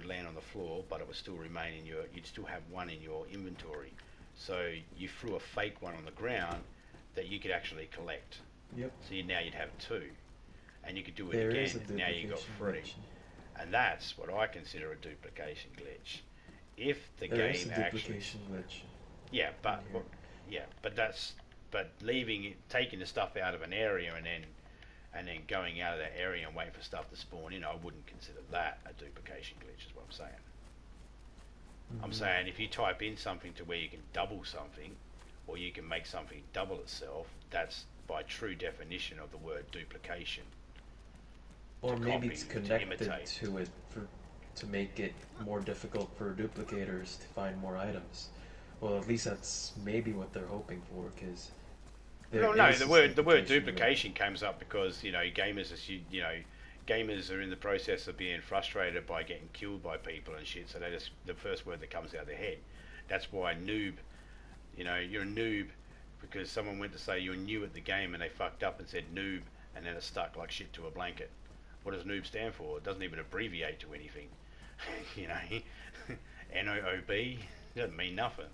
land on the floor, but it would still remain in you'd still have one in your inventory. So you threw a fake one on the ground that you could actually collect. Yep. So now you'd have 2. And you could do it again, and now you got 3. Glitch. And that's what I consider a duplication glitch. If the there game is a duplication glitch. Yeah, but taking the stuff out of an area and then going out of that area and waiting for stuff to spawn in, I wouldn't consider that a duplication glitch, is what I'm saying. I'm saying if you type in something to where you can double something, or you can make something double itself, that's by true definition of the word duplication. Or maybe it's connected to it to make it more difficult for duplicators to find more items. Well, at least that's maybe what they're hoping for, because the word duplication comes up because gamers are in the process of being frustrated by getting killed by people and shit. So the first word that comes out of their head. That's why noob. You're a noob because someone went to say you're new at the game and they fucked up and said noob, and then it stuck like shit to a blanket. What does noob stand for? It doesn't even abbreviate to anything. NOOB doesn't mean nothing.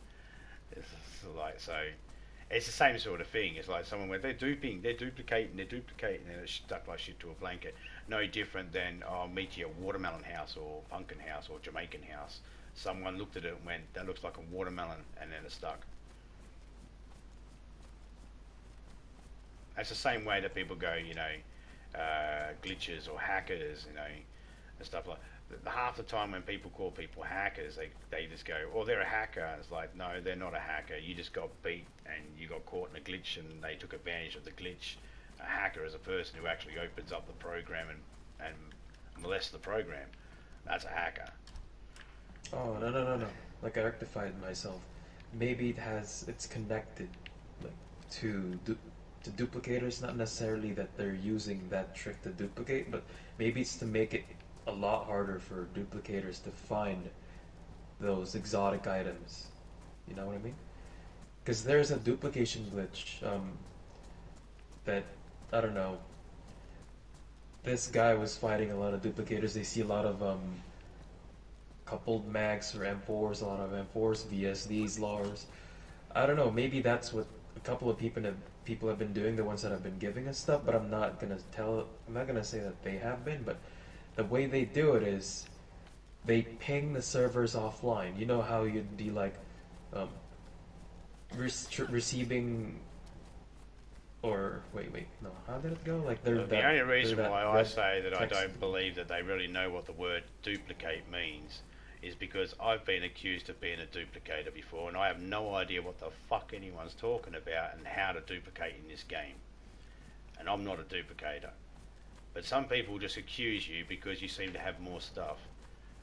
It's the same sort of thing. It's like someone where they're duplicating, and it's stuck like shit to a blanket. No different than meet you at Watermelon House or Pumpkin House or Jamaican House. Someone looked at it and went, that looks like a watermelon, and then it stuck. That's the same way that people go, glitches or hackers, and stuff like that. Half the time when people call people hackers, they just go, oh, they're a hacker. And it's like, no, they're not a hacker. You just got beat and you got caught in a glitch and they took advantage of the glitch. A hacker is a person who actually opens up the program and molests the program. That's a hacker. Oh, no. Like, I rectified myself. Maybe it's connected to duplicators, not necessarily that they're using that trick to duplicate, but maybe it's to make it a lot harder for duplicators to find those exotic items. You know what I mean? Because there's a duplication glitch that, I don't know, this guy was fighting a lot of duplicators. They see a lot of coupled mags or M4s, a lot of M4s, VSDs, LARs. I don't know, maybe that's what a couple of people have been doing, the ones that have been giving us stuff, but I'm not gonna say that they have been, but the way they do it is they ping the servers offline. You know how you'd be like receiving, or wait, no, how did it go? Like the only reason why I say that I don't believe that they really know what the word duplicate means is because I've been accused of being a duplicator before, and I have no idea what the fuck anyone's talking about and how to duplicate in this game. And I'm not a duplicator. But some people just accuse you because you seem to have more stuff.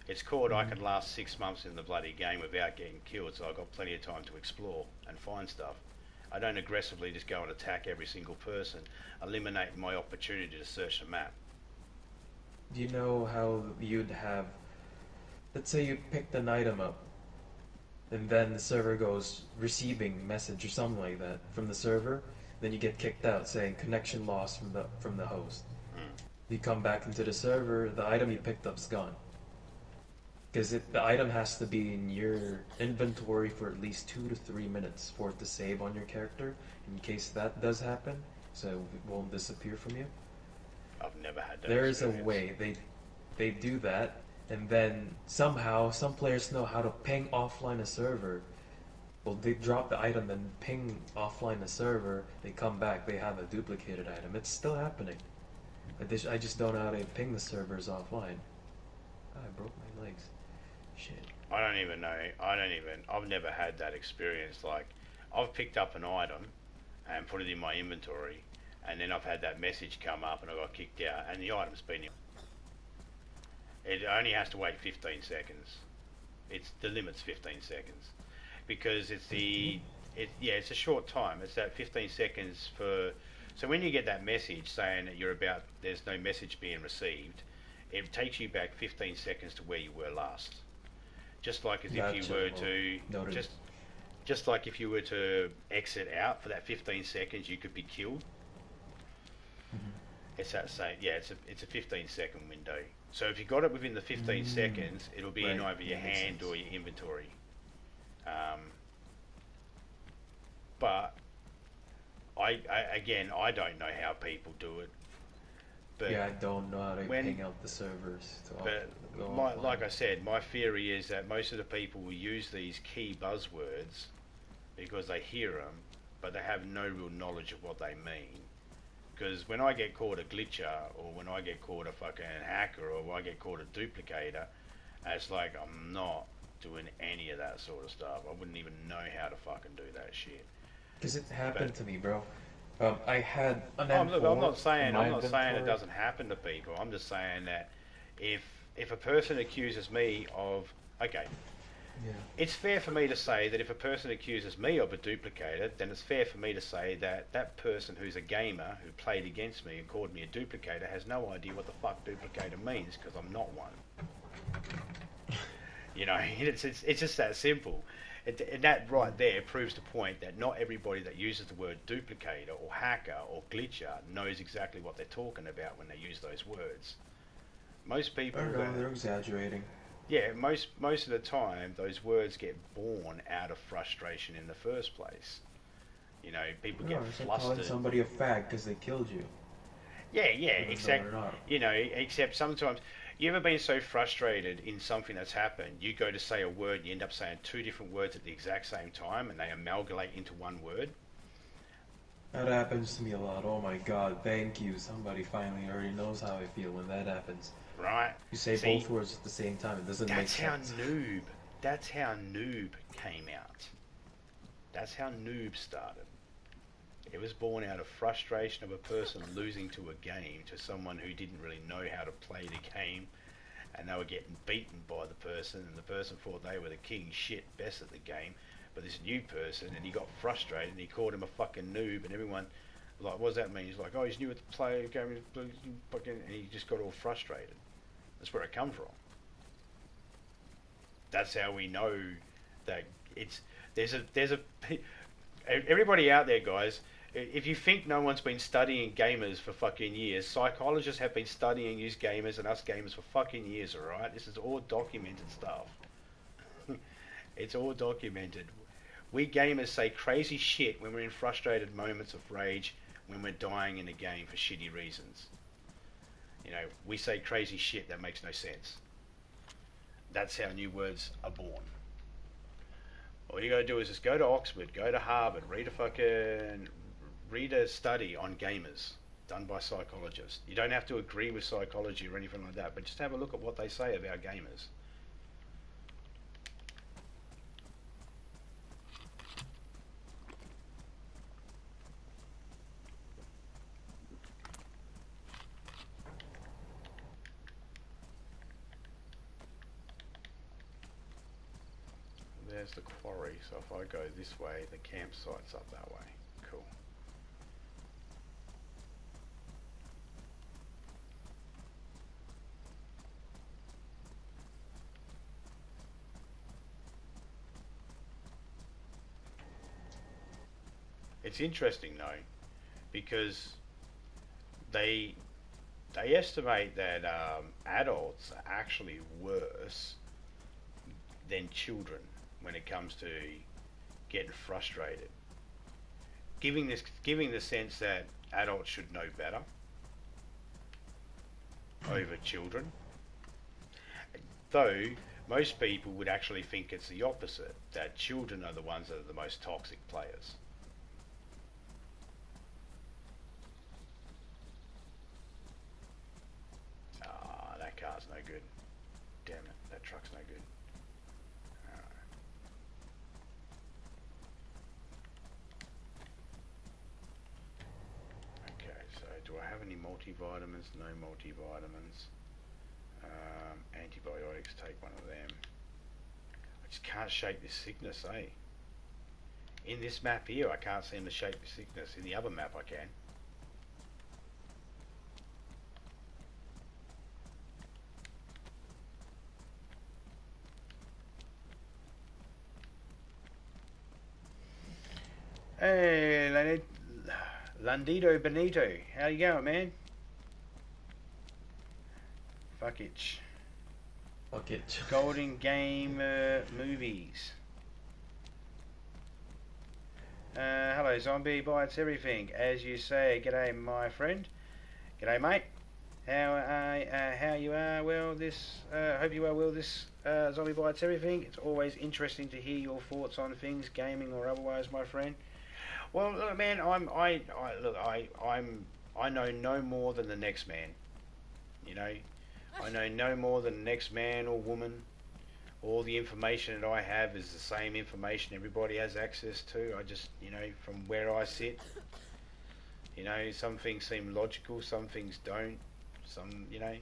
It's called I could last 6 months in the bloody game without getting killed, so I've got plenty of time to explore and find stuff. I don't aggressively just go and attack every single person, eliminating my opportunity to search the map. Do you know how you'd have, let's say you picked an item up, and then the server goes receiving message or something like that from the server, then you get kicked out saying connection lost from the host. You come back into the server, the item you picked up's gone. Because the item has to be in your inventory for at least 2 to 3 minutes for it to save on your character, in case that does happen, so it won't disappear from you. I've never had that. There is a way they do that, and then somehow some players know how to ping offline a server. Well, they drop the item and ping offline the server. They come back, they have a duplicated item. It's still happening. I just don't know how to ping the servers offline. Oh, I broke my legs. Shit. I don't even know. I've never had that experience. Like, I've picked up an item and put it in my inventory, and then I've had that message come up and I got kicked out, and the item's been in. It only has to wait 15 seconds. The limit's 15 seconds, because it's a short time. It's that 15 seconds for. So when you get that message saying that there's no message being received, it takes you back 15 seconds to where you were last. Just like as if you were to just like if you were to exit out for that 15 seconds, you could be killed. It's that same. Yeah, it's a 15-second window. So if you got it within the 15 seconds, it'll be in either your hand or your inventory. But I don't know how people do it. But yeah, I don't know how to ping out the servers. Like I said, my theory is that most of the people will use these key buzzwords because they hear them, but they have no real knowledge of what they mean. Because when I get called a glitcher, or when I get called a fucking hacker, or when I get called a duplicator, it's like I'm not doing any of that sort of stuff. I wouldn't even know how to fucking do that shit. Because it happened to me, bro. I had an M4. I'm not saying it doesn't happen to people. I'm just saying that if a person accuses me of it's fair for me to say that if a person accuses me of a duplicator, then it's fair for me to say that that person who's a gamer who played against me and called me a duplicator has no idea what the fuck duplicator means, because I'm not one. You know, it's just that simple. And that right there proves the point that not everybody that uses the word duplicator or hacker or glitcher knows exactly what they're talking about when they use those words. Most people... they're exaggerating. Yeah, most of the time, those words get born out of frustration in the first place. You know, people get flustered. Like calling somebody a fag because they killed you. Yeah, except sometimes... You ever been so frustrated in something that's happened, you go to say a word and you end up saying 2 different words at the exact same time and they amalgamate into one word? That happens to me a lot. Oh my god, thank you. Somebody finally already knows how I feel when that happens. Right. You say both words at the same time. It doesn't make sense. That's how noob came out. That's how noob started. It was born out of frustration of a person losing to a game to someone who didn't really know how to play the game, and they were getting beaten by the person, and the person thought they were the king shit best at the game, but this new person, and he got frustrated and he called him a fucking noob, and everyone like, what does that mean? He's like, oh, he's new at the play game, and he just got all frustrated. That's where it come from. That's how we know that there's a everybody out there, guys. If you think no one's been studying gamers for fucking years, psychologists have been studying you gamers and us gamers for fucking years, alright? This is all documented stuff. It's all documented. We gamers say crazy shit when we're in frustrated moments of rage, when we're dying in a game for shitty reasons. You know, we say crazy shit that makes no sense. That's how new words are born. All you gotta do is just go to Oxford, go to Harvard, read a study on gamers done by psychologists. You don't have to agree with psychology or anything like that, but just have a look at what they say about gamers. There's the quarry, so if I go this way, the campsite's up that way. Cool. It's interesting though, because they estimate that adults are actually worse than children when it comes to getting frustrated. Giving the sense that adults should know better over children. Though most people would actually think it's the opposite, that children are the ones that are the most toxic players. Ah, that car's no good. Damn it, that truck's no good. Do I have any multivitamins? No multivitamins. Antibiotics, take one of them. I just can't shake this sickness, eh? In this map here, I can't seem to shake the sickness. In the other map, I can. Hey, Leonard. Landito Benito, how you going, man? Fuck it. Fuck it. Golden Game Movies. Hello, Zombie Bites Everything. As you say, g'day, my friend. G'day, mate. How you are? Well, this hope you are well. This Zombie Bites Everything. It's always interesting to hear your thoughts on things, gaming or otherwise, my friend. Well, look, man, I know no more than the next man. You know, I know no more than the next man or woman. All the information that I have is the same information everybody has access to. I just, you know, from where I sit, you know, some things seem logical, some things don't. Some, you know,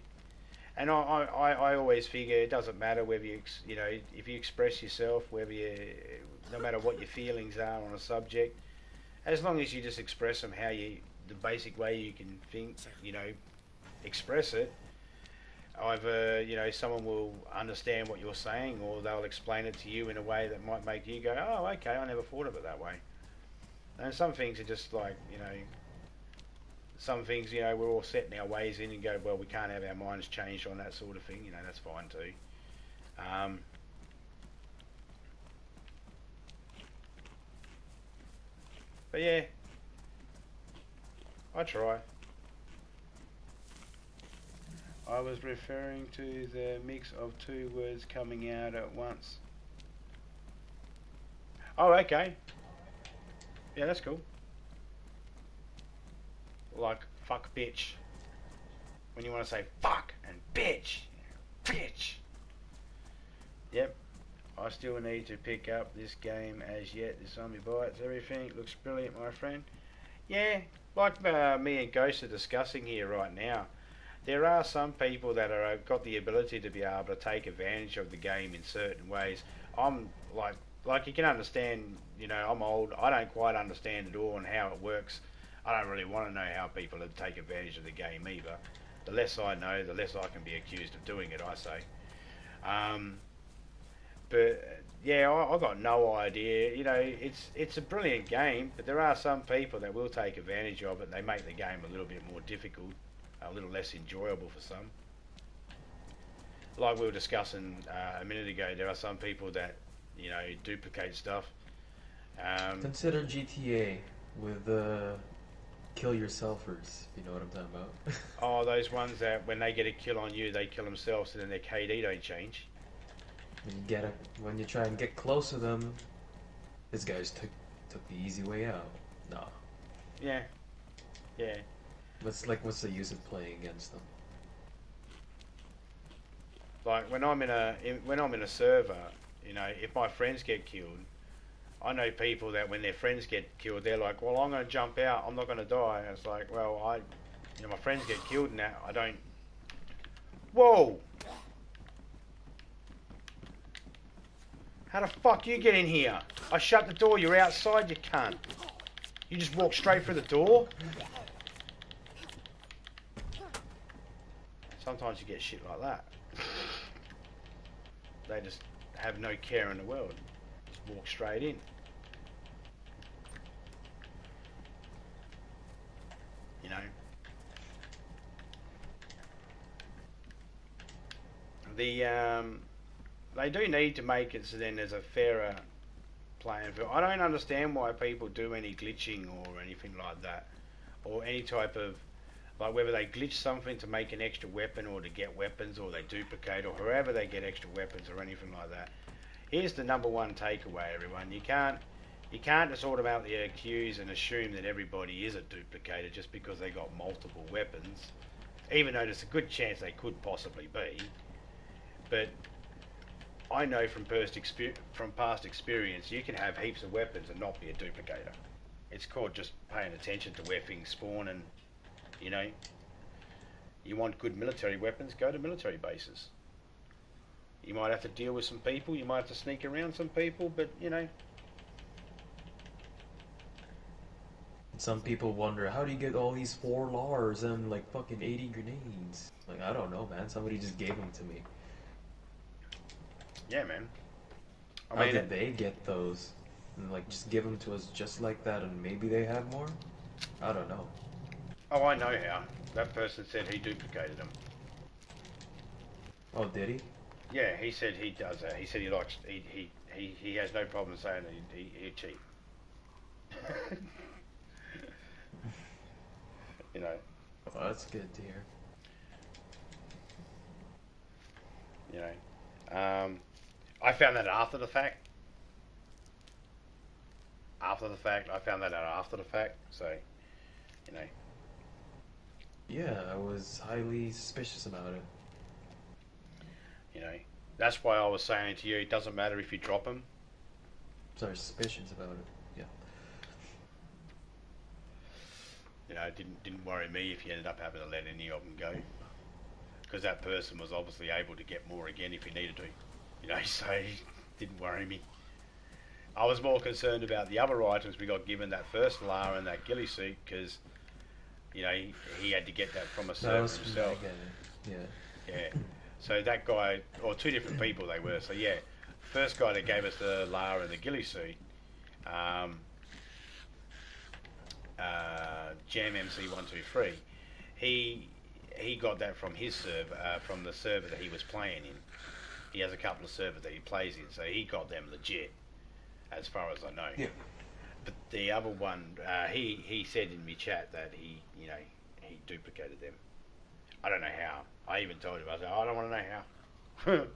and I always figure it doesn't matter whether you, you know, if you express yourself, whether you, no matter what your feelings are on a subject. As long as you just express them how you, the basic way you can think, you know, express it, either, you know, someone will understand what you're saying or they'll explain it to you in a way that might make you go, oh, okay, I never thought of it that way. And some things are just like, you know, some things, you know, we're all set in our ways in and go, well, we can't have our minds changed on that sort of thing, you know, that's fine too. But yeah, I try. I was referring to the mix of two words coming out at once. Oh, okay. Yeah, that's cool. Like, fuck bitch. When you want to say fuck and bitch. Bitch. Yep. I still need to pick up this game as yet. The Zombie Bites Everything looks brilliant, my friend. Yeah, like me and Ghost are discussing here right now. There are some people that are got the ability to be able to take advantage of the game in certain ways. I'm like you can understand, you know, I'm old. I don't quite understand it all and how it works. I don't really want to know how people take advantage of the game either. The less I know, the less I can be accused of doing it, I say. But yeah, I got no idea. You know, it's a brilliant game, but there are some people that will take advantage of it. And they make the game a little bit more difficult, a little less enjoyable for some. Like we were discussing a minute ago, there are some people that, you know, duplicate stuff. Consider GTA with kill yourselfers, if you know what I'm talking about. Oh, those ones that when they get a kill on you, they kill themselves, and then their KD don't change. When you try and get close to them, this guy's took the easy way out. Nah. Yeah. Yeah. What's the use of playing against them? Like when I'm in a server, you know, if my friends get killed, I know people that when their friends get killed, they're like, "Well, I'm going to jump out. I'm not going to die." And it's like, well, my friends get killed now. I don't. Whoa! How the fuck you get in here? I shut the door. You're outside. You cunt. You just walk straight through the door. Sometimes you get shit like that. They just have no care in the world. Just walk straight in. You know. They do need to make it so then there's a fairer playing field. I don't understand why people do any glitching or anything like that, or any type of, like whether they glitch something to make an extra weapon or to get weapons, or they duplicate, or however they get extra weapons or anything like that. Here's the number one takeaway, everyone. You can't just automatically accuse and assume that everybody is a duplicator just because they got multiple weapons, even though there's a good chance they could possibly be. But I know from past experience, you can have heaps of weapons and not be a duplicator. It's called just paying attention to where things spawn, and you know, you want good military weapons, go to military bases. You might have to deal with some people, you might have to sneak around some people, but you know. Some people wonder, how do you get all these 4 LARs and like fucking 80 grenades? Like, I don't know, man. Somebody just gave them to me. Yeah, man. How did they get those? And like, just give them to us just like that, and maybe they have more? I don't know. Oh, I know how. That person said he duplicated them. Oh, did he? Yeah, he said he does that. He said he has no problem saying that he'd cheat. You know. Oh, that's good to hear. You know. I found that after the fact. I found that out after the fact. So, you know. Yeah, I was highly suspicious about it. You know. That's why I was saying to you, it doesn't matter if you drop him. Sorry, suspicions about it. Yeah. You know, it didn't worry me if you ended up having to let any of them go, because that person was obviously able to get more again if he needed to. You know, so it didn't worry me. I was more concerned about the other items we got given, that first Lara and that ghillie suit, because you know he had to get that from a server himself. Yeah. Yeah. So that guy, or 2 different people they were. So yeah, first guy that gave us the Lara and the ghillie suit, Jam MC123, he got that from his server, from the server that he was playing in. He has a couple of servers that he plays in, so he got them legit, as far as I know. Yeah. But the other one, he said in my chat that he duplicated them. I don't know how. I even told him, I said, I don't want to know how.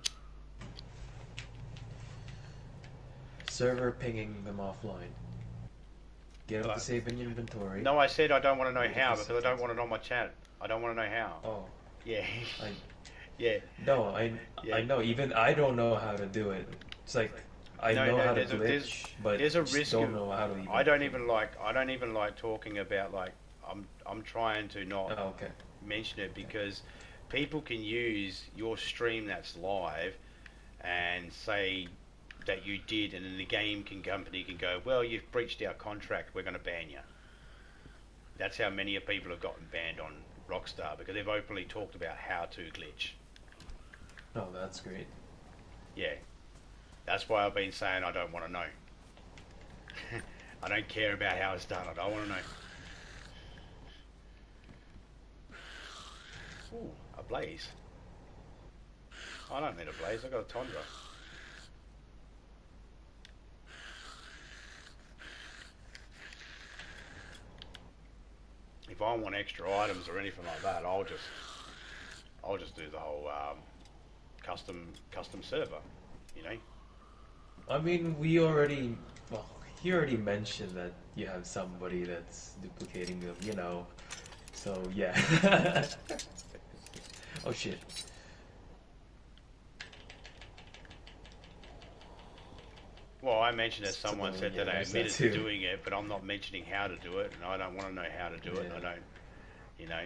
Server pinging them offline. Get them to save in your inventory. No, I said I don't want to know how because I don't want it on my chat. I don't want to know how. Oh. Yeah. Yeah. No, I know. Even I don't know how to do it. It's like I know how to glitch, but there's a risk. Don't know how to even. I don't even like talking about like I'm trying to not mention it because people can use your stream that's live and say that you did, and then the company can go, well, you've breached our contract, we're going to ban you. That's how many people have gotten banned on Rockstar, because they've openly talked about how to glitch. Oh, that's great. Yeah. That's why I've been saying I don't want to know. I don't care about how it's done. I don't want to know. Ooh, a blaze. I don't need a blaze. I've got a tundra. If I want extra items or anything like that, I'll just do the whole custom server, you know. I mean, we already, well, he already mentioned that you have somebody that's duplicating them, you know. So yeah. Oh shit. Well, I mentioned that someone So, said yeah, that I there's that admitted to too. doing it, but I'm not mentioning how to do it, and I don't want to know how to do it. Yeah. I don't, you know.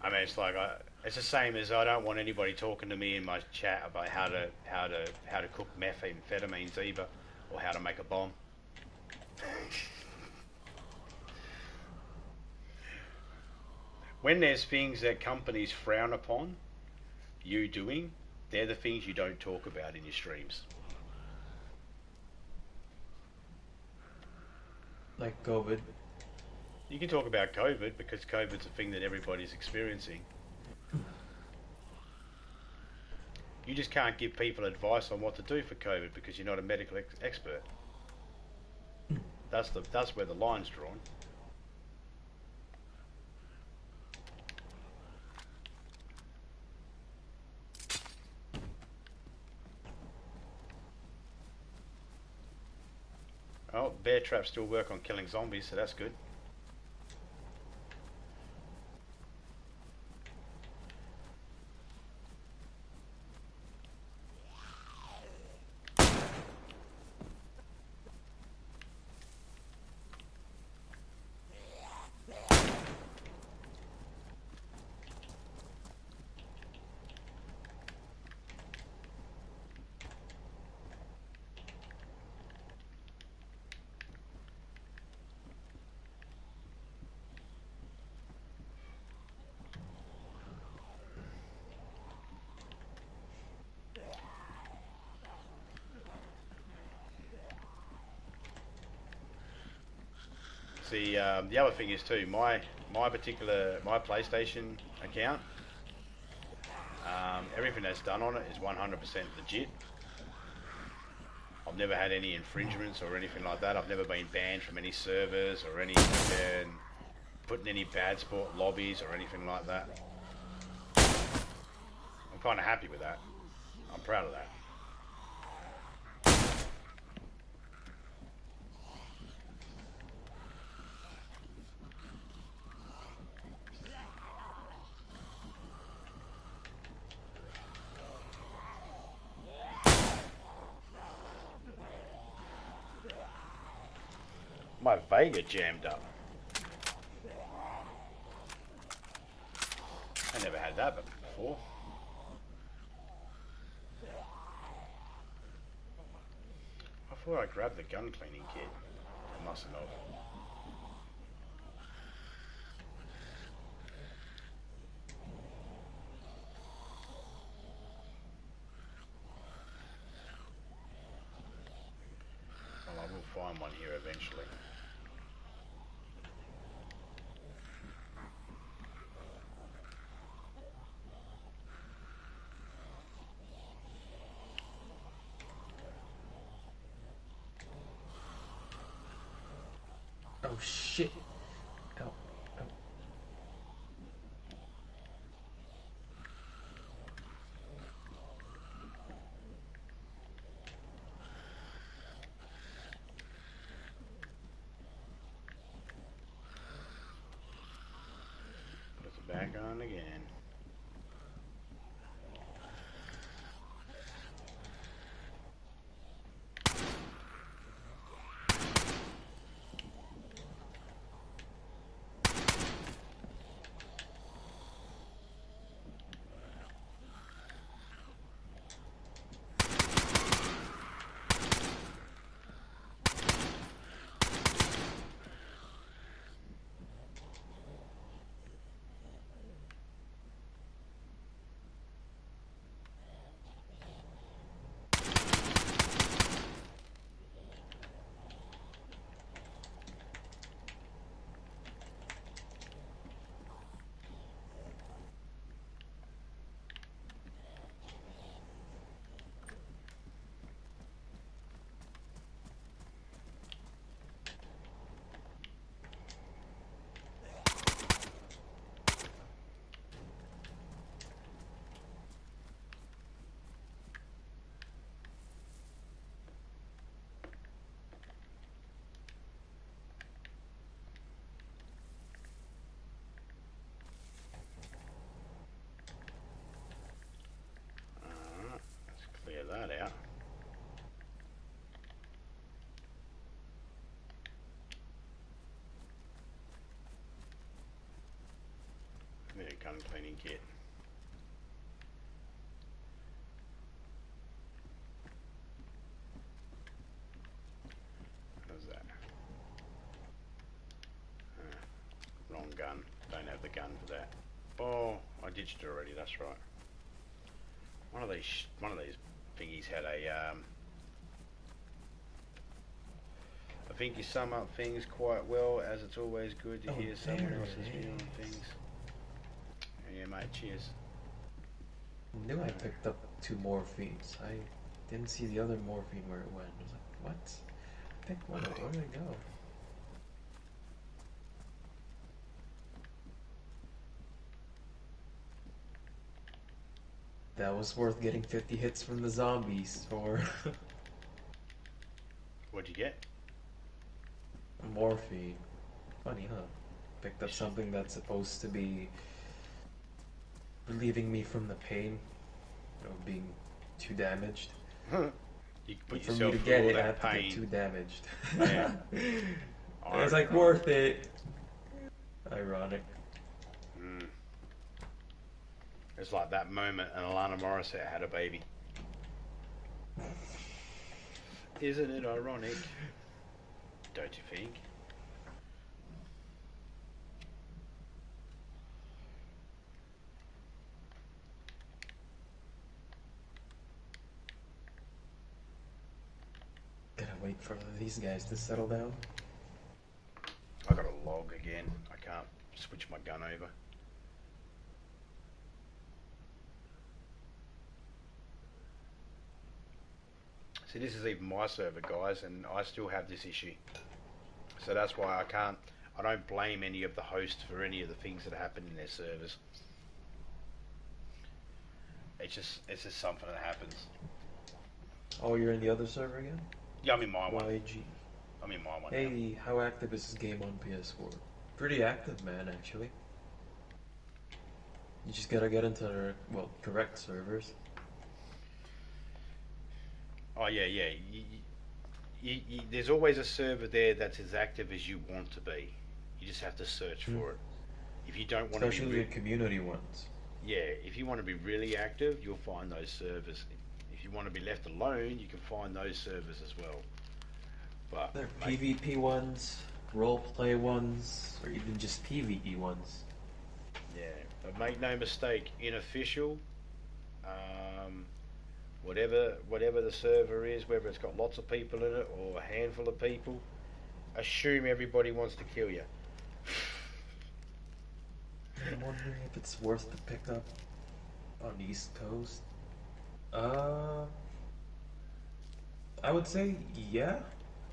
I mean, it's like it's the same as I don't want anybody talking to me in my chat about how to cook methamphetamines either, or how to make a bomb. When there's things that companies frown upon you doing, they're the things you don't talk about in your streams. Like COVID. You can talk about COVID because COVID's a thing that everybody's experiencing. You just can't give people advice on what to do for COVID because you're not a medical expert. That's where the line's drawn. Oh, bear traps still work on killing zombies, so that's good. See, the other thing is too, my PlayStation account, everything that's done on it is 100% legit. I've never had any infringements or anything like that. I've never been banned from any servers or any put in any bad sport lobbies or anything like that. I'm kind of happy with that. I'm proud of that. My Vega jammed up. I never had that before. I thought I grabbed the gun cleaning kit. I mustn't have. Well, I will find one here eventually. Oh shit. Ow. Ow. Put it back on again. gun cleaning kit. How's that? Wrong gun. Don't have the gun for that. Oh, I ditched it already. That's right. One of these thingies had a. I think you sum up things quite well, as it's always good to hear someone else's view on things. Yeah, mate. Cheers. I knew I picked up 2 morphines. I didn't see the other morphine where it went. I was like, what? I picked one up. Where did it go? That was worth getting 50 hits from the zombies for. What'd you get? Morphine. Funny, huh? Picked up something that's supposed to be relieving me from the pain of being too damaged. You put For yourself me to through get all it, I that have to pain. get too damaged. Yeah. It's like worth it. Ironic. Mm. It's like that moment and Alana Morissette had a baby. Isn't it ironic? Don't you think? Gotta wait for these guys to settle down. I got a log again. I can't switch my gun over. See, this is even my server, guys, and I still have this issue. So that's why I don't blame any of the hosts for any of the things that happen in their servers. It's just something that happens. Oh, you're in the other server again? Yeah, I'm in my one. YG. I'm in my one. Hey, how active is this game on PS4? Pretty active, man, actually. You just gotta get into the, well, correct servers. Oh yeah. There's always a server there that's as active as you want to be. You just have to search for it. If you don't want Especially to be the community ones. yeah, if you want to be really active, you'll find those servers. If you want to be left alone, you can find those servers as well. But There are PvP ones, roleplay ones, or even just PvE ones. yeah, but make no mistake, unofficial, whatever the server is, whether it's got lots of people in it or a handful of people, assume everybody wants to kill you. I'm wondering if it's worth to pick up on the East Coast. I would say yeah.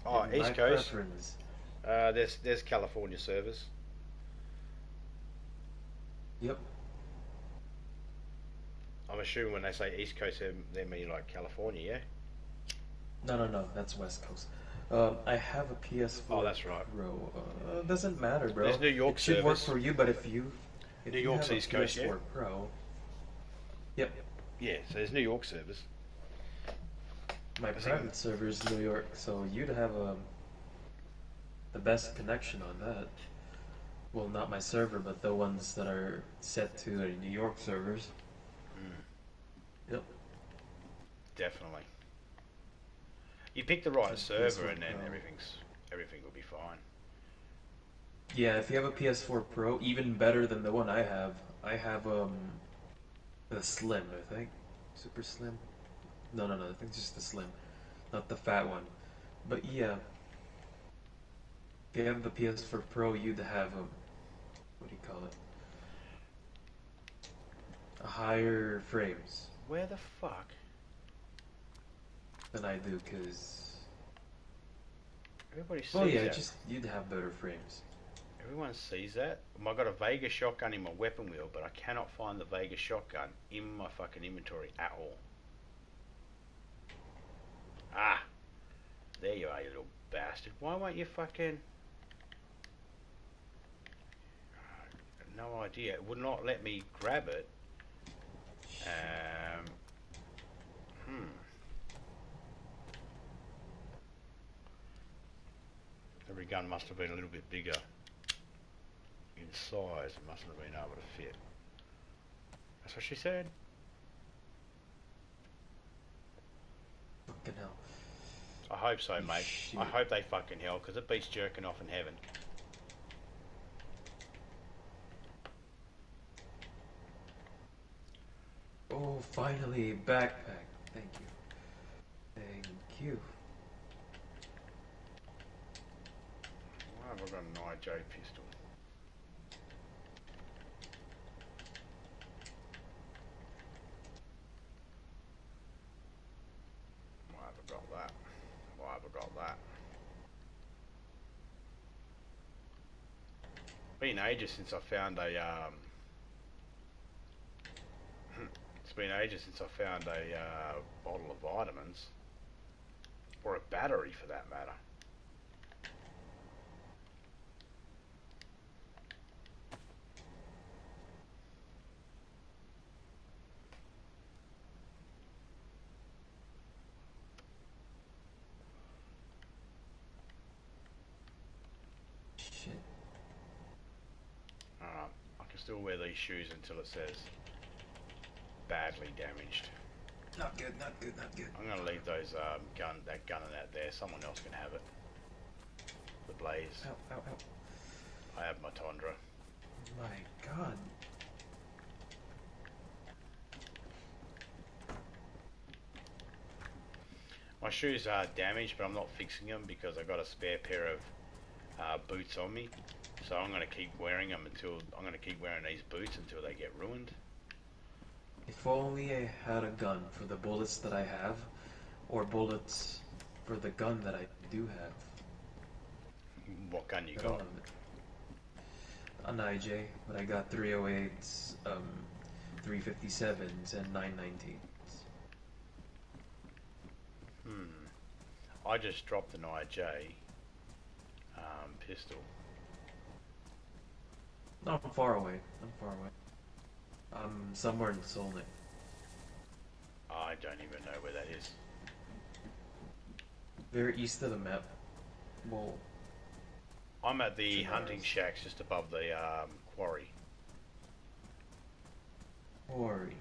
Oh, In East my Coast. preference. There's California servers. Yep. I'm assuming when they say East Coast, they mean like California, yeah? No, that's West Coast. I have a PS4 Oh, that's right. Pro. Doesn't matter, bro. There's New York it should work servers. for you, but if you New York's have East a Coast, PS4 yeah? Pro, yep. Yeah, so there's New York servers. My private server is New York, so you'd have the best connection on that. Well, not my server, but the ones that are set to the New York servers. Yep. Definitely. You pick the right So PS4 server and then Pro. everything will be fine. Yeah, if you have a PS4 Pro, even better than the one I have. I have the Slim, I think. Super Slim. No, I think just the Slim, not the fat one. But yeah, if you have the PS4 Pro, you'd have what do you call it? A higher frames Where the fuck? than I do, cause Everybody sees well, yeah, that. just you'd have better frames. Everyone sees that. I got a Vega shotgun in my weapon wheel, but I cannot find the Vega shotgun in my fucking inventory at all. Ah, there you are, you little bastard. Why won't you fucking... No idea. It would not let me grab it. Every gun must have been a little bit bigger in size. It mustn't have been able to fit. That's what she said. Fucking hell. I hope so, mate. Shit. I hope they fucking hell, because it beats jerking off in heaven. Oh, finally, backpack. Thank you. Thank you. Why have I got an IJ pistol? Why have I got that? Why have I got that? Been ages since I found a it's been ages since I found a bottle of vitamins, or a battery for that matter. Shit. I can still wear these shoes until it says badly damaged. Not good, not good, not good. I'm gonna leave those gun and that there. Someone else can have it. The blaze. Ow, ow, ow. I have my Tundra. My god. My shoes are damaged, but I'm not fixing them because I got a spare pair of boots on me. So I'm gonna keep wearing them I'm gonna keep wearing these boots until they get ruined. If only I had a gun for the bullets that I have, or bullets for the gun that I do have. What gun you I don't got? have an IJ, but I got 308s, 357s, and 919s. I just dropped an IJ pistol. No, I'm far away. I'm far away. I'm somewhere in Solnik. I don't even know where that is. Very east of the map. Well, I'm at the Tomorrow's. hunting shacks just above the quarry. Quarry.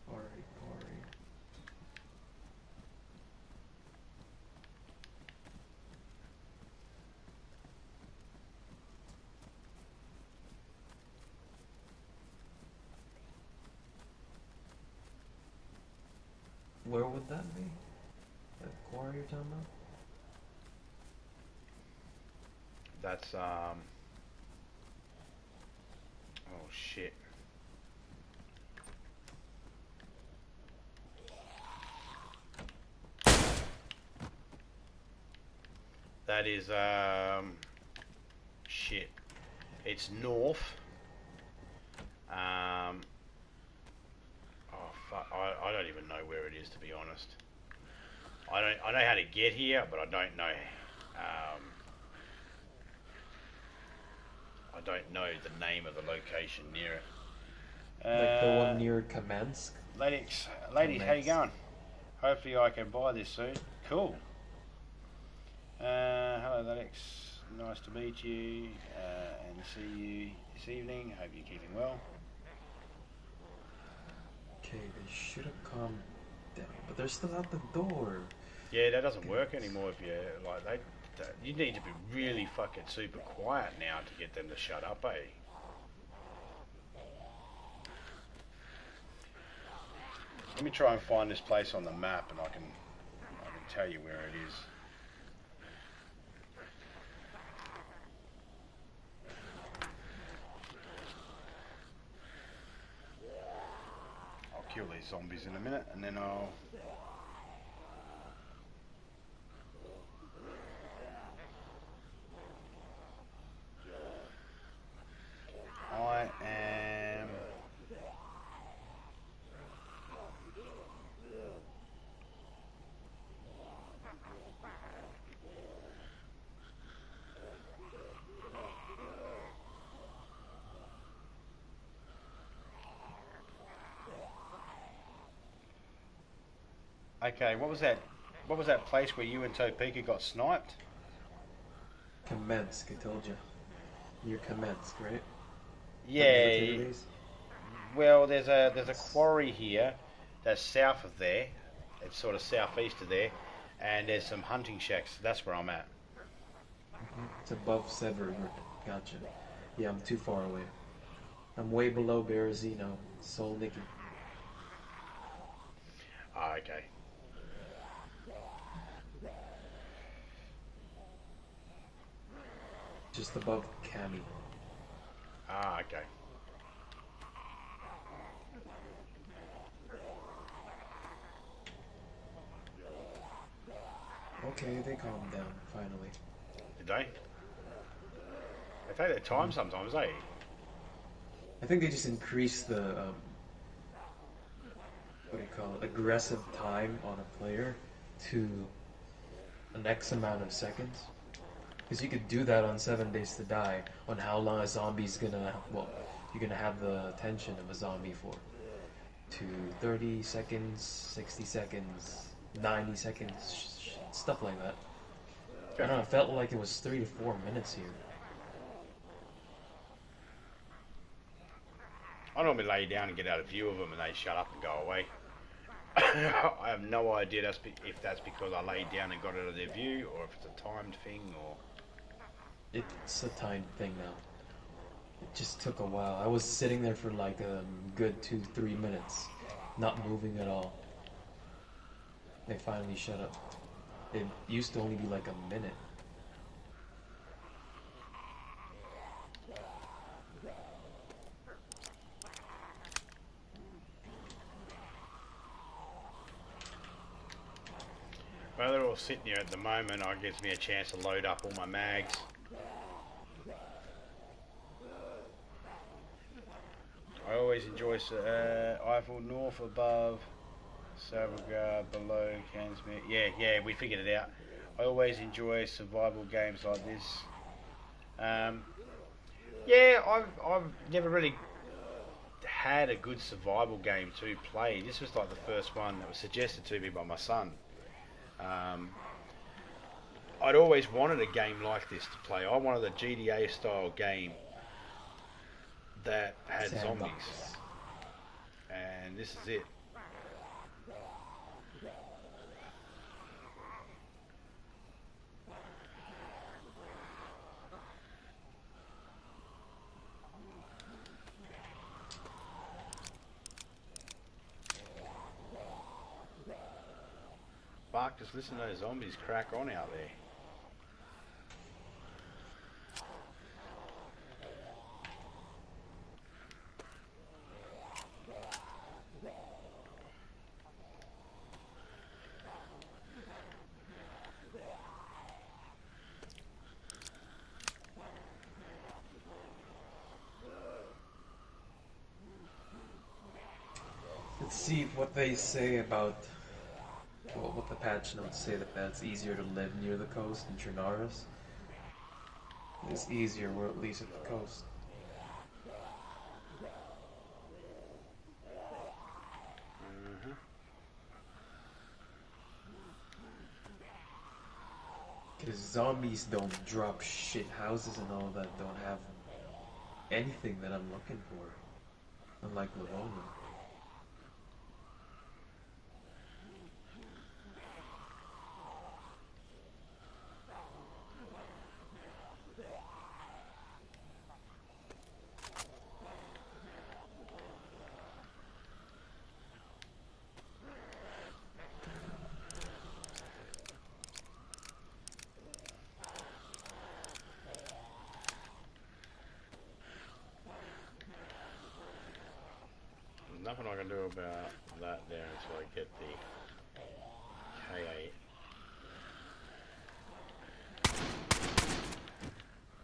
Quarry. Where would that be? That quarry you're talking about? That's oh shit. That is shit. It's north. Oh fuck, I don't even know where it is, to be honest. I know how to get here, but I don't know I don't know the name of the location near it. Like the one near Kamensk? Ladies, how you going? Hopefully I can buy this soon. Cool. Hello, Alex. Nice to meet you and see you this evening. Hope you're keeping well. Okay, they should have calmed down, but they're still out the door. Yeah, that doesn't work anymore. If you you need to be really fucking super quiet now to get them to shut up, eh? Let me try and find this place on the map, and I can tell you where it is. I'll kill these zombies in a minute, and then I am... Okay, what was that? What was that place where you and Topeka got sniped? Kamensk, I told you. Near Kamensk, right? Yeah, Well, there's a quarry here that's south of there. It's sort of southeast of there, and there's some hunting shacks. That's where I'm at. It's above Sever. Gotcha. Yeah, I'm too far away. I'm way below Berezino, Soul Nicky. Ah, okay. Just above Cami. Ah, okay. Okay, they calmed down, finally. Did they? They take their time sometimes, eh? I think they just increased the, what do you call it, aggressive time on a player to an X amount of seconds. Because you could do that on 7 Days to Die, on how long a zombie's gonna, well, you're gonna have the attention of a zombie for. To 30 seconds, 60 seconds, 90 seconds, stuff like that. I don't know, it felt like it was 3 to 4 minutes here. I normally lay down and get out of view of them and they shut up and go away. I have no idea if that's because I laid down and got out of their view, or if it's a timed thing, or... It's a timed thing now. It just took a while. I was sitting there for like a good 2-3 minutes, not moving at all. They finally shut up. It used to only be like a minute. Well, they're all sitting here at the moment. It gives me a chance to load up all my mags. I always enjoy Eiffel North above, Savalgard below, Cansmere. Yeah, we figured it out. I always enjoy survival games like this. Yeah, I've never really had a good survival game to play. This was like the first one that was suggested to me by my son. I'd always wanted a game like this to play. I wanted a GTA style game that had zombies, and this is it. Fuck, just listen to those zombies crack on out there. Let's see what they say about, well, what the patch notes say, that's easier to live near the coast in Trinaris. It's easier, we're at least at the coast. Because zombies don't drop shit, houses and all that don't have anything that I'm looking for, unlike Livonia. Nothing I can do about that there until I get the K8.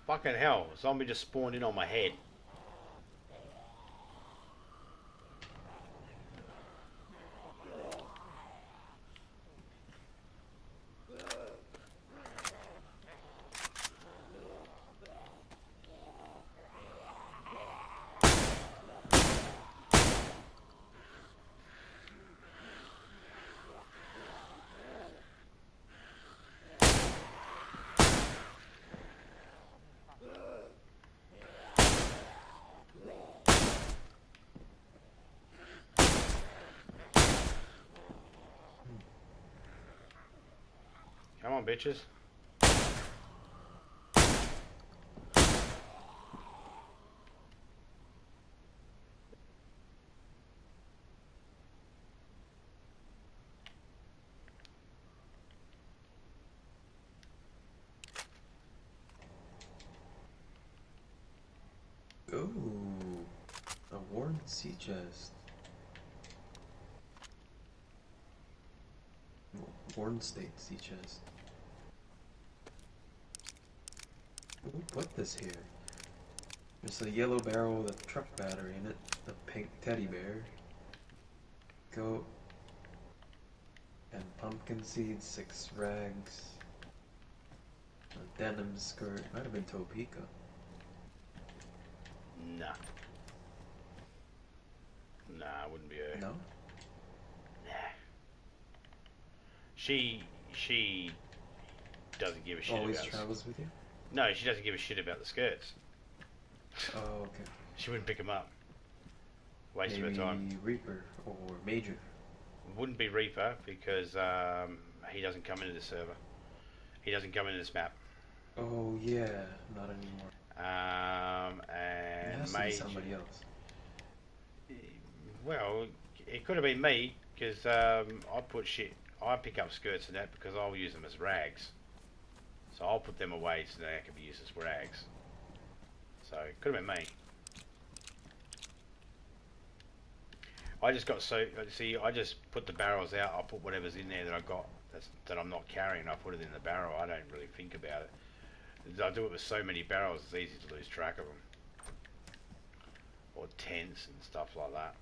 Fucking hell, a zombie just spawned in on my head. on, bitches. Ooh, a worn sea chest. Worn state sea chest. Who put this here? There's a yellow barrel with a truck battery in it, a pink teddy bear, goat, and pumpkin seeds, 6 rags, a denim skirt. Might have been Topeka. Nah. Nah, it wouldn't be her. No? Nah. She doesn't give a shit Always about travels with you? No, she doesn't give a shit about the skirts. Oh, okay. She wouldn't pick them up. Waste of Maybe her time. Reaper or Major. Wouldn't be Reaper because he doesn't come into the server. He doesn't come into this map. Oh yeah, not anymore. It And has to be Major. somebody else. Well, it could have been me because I pick up skirts and that because I'll use them as rags. So I'll put them away so they can be used as rags. So it could have been me. I just got I just put the barrels out. I put whatever's in there that I got that I'm not carrying. I put it in the barrel. I don't really think about it. I do it with so many barrels. It's easy to lose track of them. Or tents and stuff like that.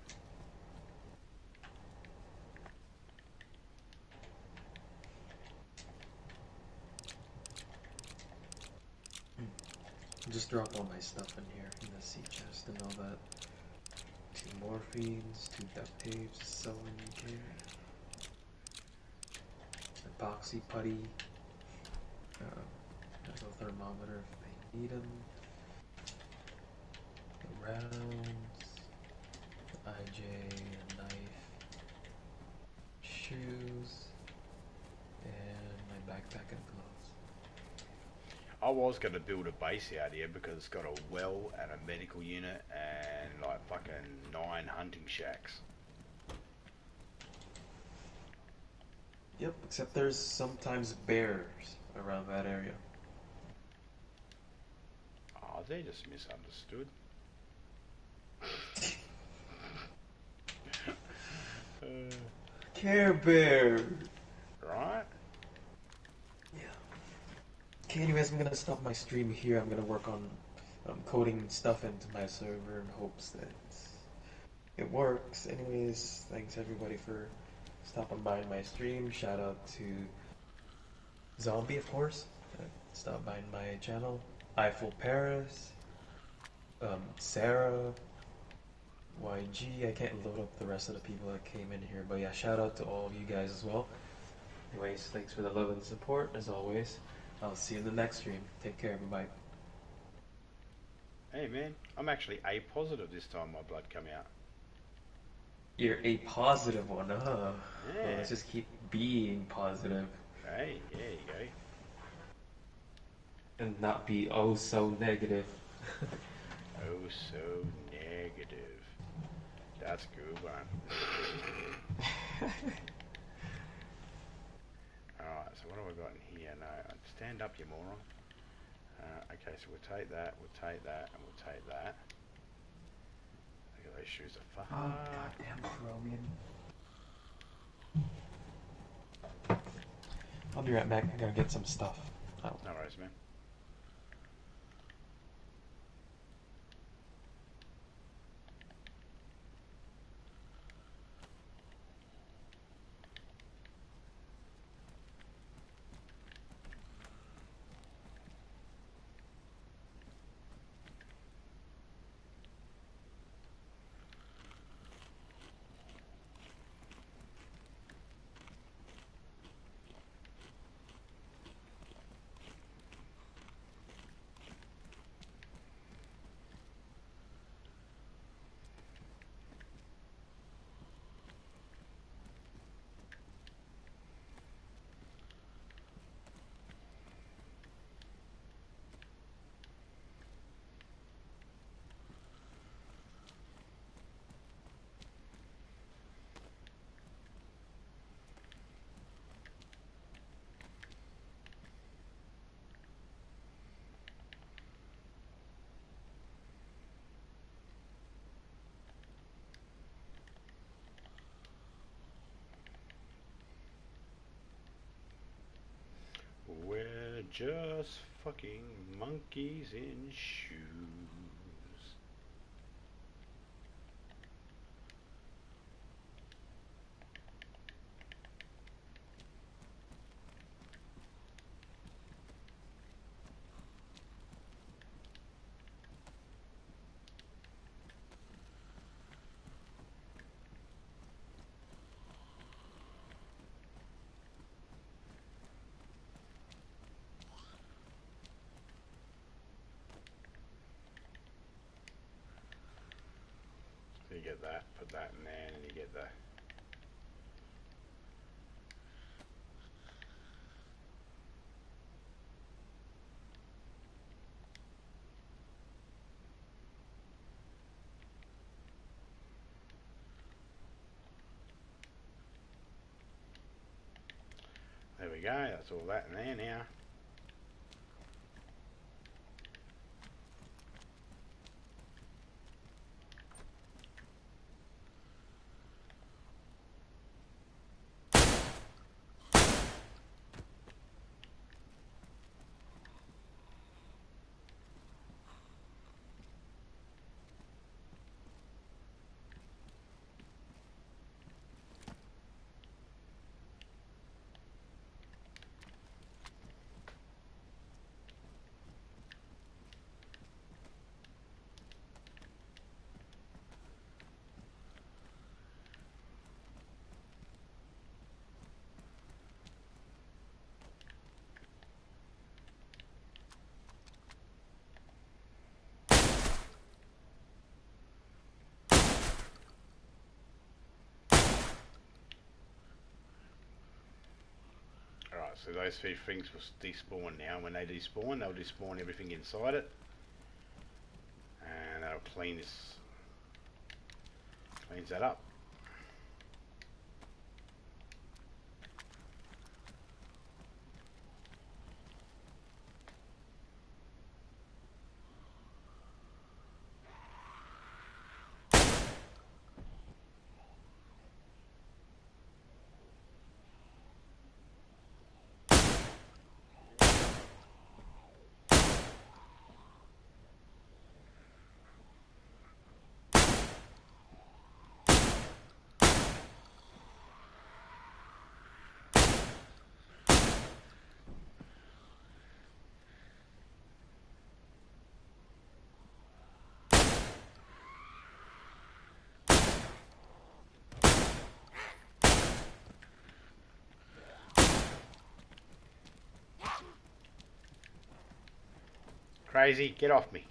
Just drop all my stuff in here, in the sea chest and all that. 2 morphines, 2 duct tapes, so when you carry. Epoxy putty. Metal thermometer if they need them. The rounds. The IJ, a knife. Shoes. And my backpack and gloves. I was going to build a base out here because it's got a well and a medical unit and like fucking 9 hunting shacks. Yep, except there's sometimes bears around that area. Oh, they're just misunderstood. Care Bear! Right? Yeah. Okay, anyways, I'm gonna stop my stream here. I'm gonna work on coding stuff into my server in hopes that it works. Anyways, thanks everybody for stopping by my stream. Shout out to Zombie, of course. Stop by my channel. Eiffel Paris. Sarah. YG. I can't load up the rest of the people that came in here, but yeah, shout out to all of you guys as well. Anyways, thanks for the love and support as always. I'll see you in the next stream. Take care, bye-bye. Hey man, I'm actually A positive this time. My blood come out. You're a positive one, huh? Yeah. Well, let's just keep being positive. Hey, there you go. And not be oh so negative. Oh, so negative. That's a good one. Alright, so what have I got in here? No, stand up, you moron. Okay, so we'll take that, and we'll take that. Look at those shoes are far. Oh, goddamn Chromium. I'll be right back. I gotta get some stuff. Oh. No worries, man. just fucking monkeys in shoes. So you get that, put that in there, and you get the there we go, that's all that in there now. Alright, so those three things will despawn now. When they despawn, they'll despawn everything inside it. And that'll cleans that up. Crazy, get off me.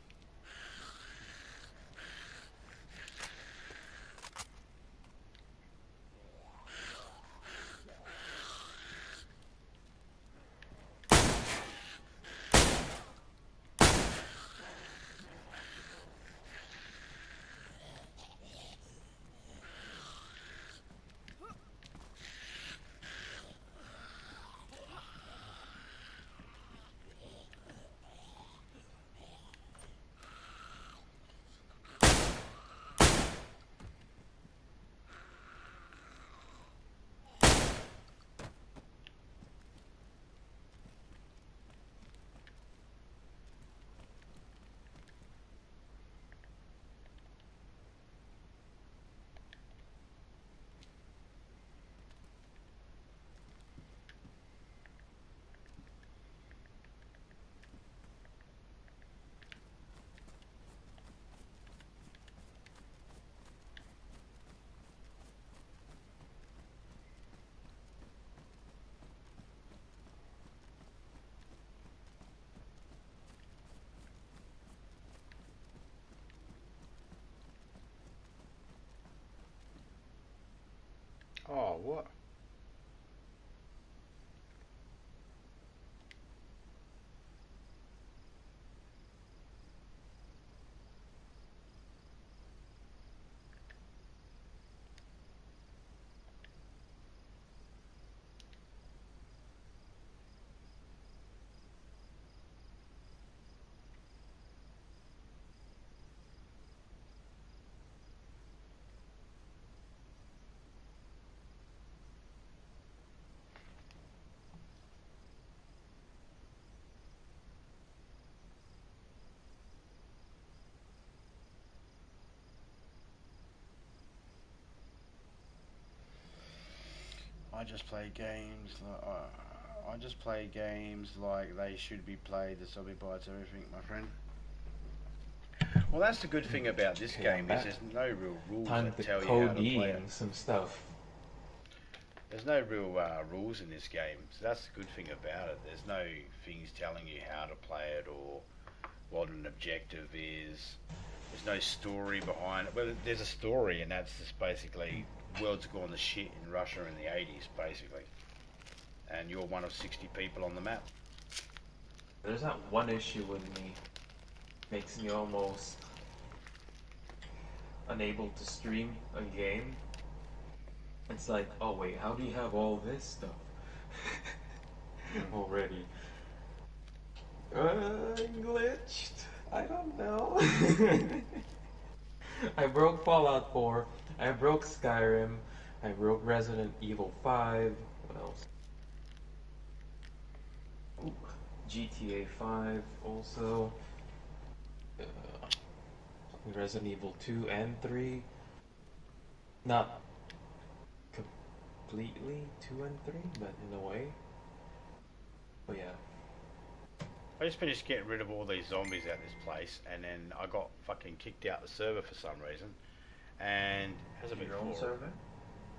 just play games. I just play games like they should be played. The zombie bites everything, my friend. Well, that's the good thing about this game is there's no real rules that tell you how to play it. Some stuff. There's no real rules in this game, so that's the good thing about it. There's no things telling you how to play it or what an objective is. There's no story behind it. Well, there's a story, and that's just basically world's gone to shit in Russia in the 80s, basically. And you're one of 60 people on the map. There's that one issue with me. Makes me almost unable to stream a game. It's like, oh wait, how do you have all this stuff already? Glitched. I don't know. I broke Fallout 4. I broke Skyrim. I broke Resident Evil 5. What else? Ooh, GTA 5 also. Resident Evil 2 and 3. Not completely 2 and 3, but in a way. But yeah. I just finished getting rid of all these zombies out of this place, and then I got fucking kicked out the server for some reason. And hasn't been your own server?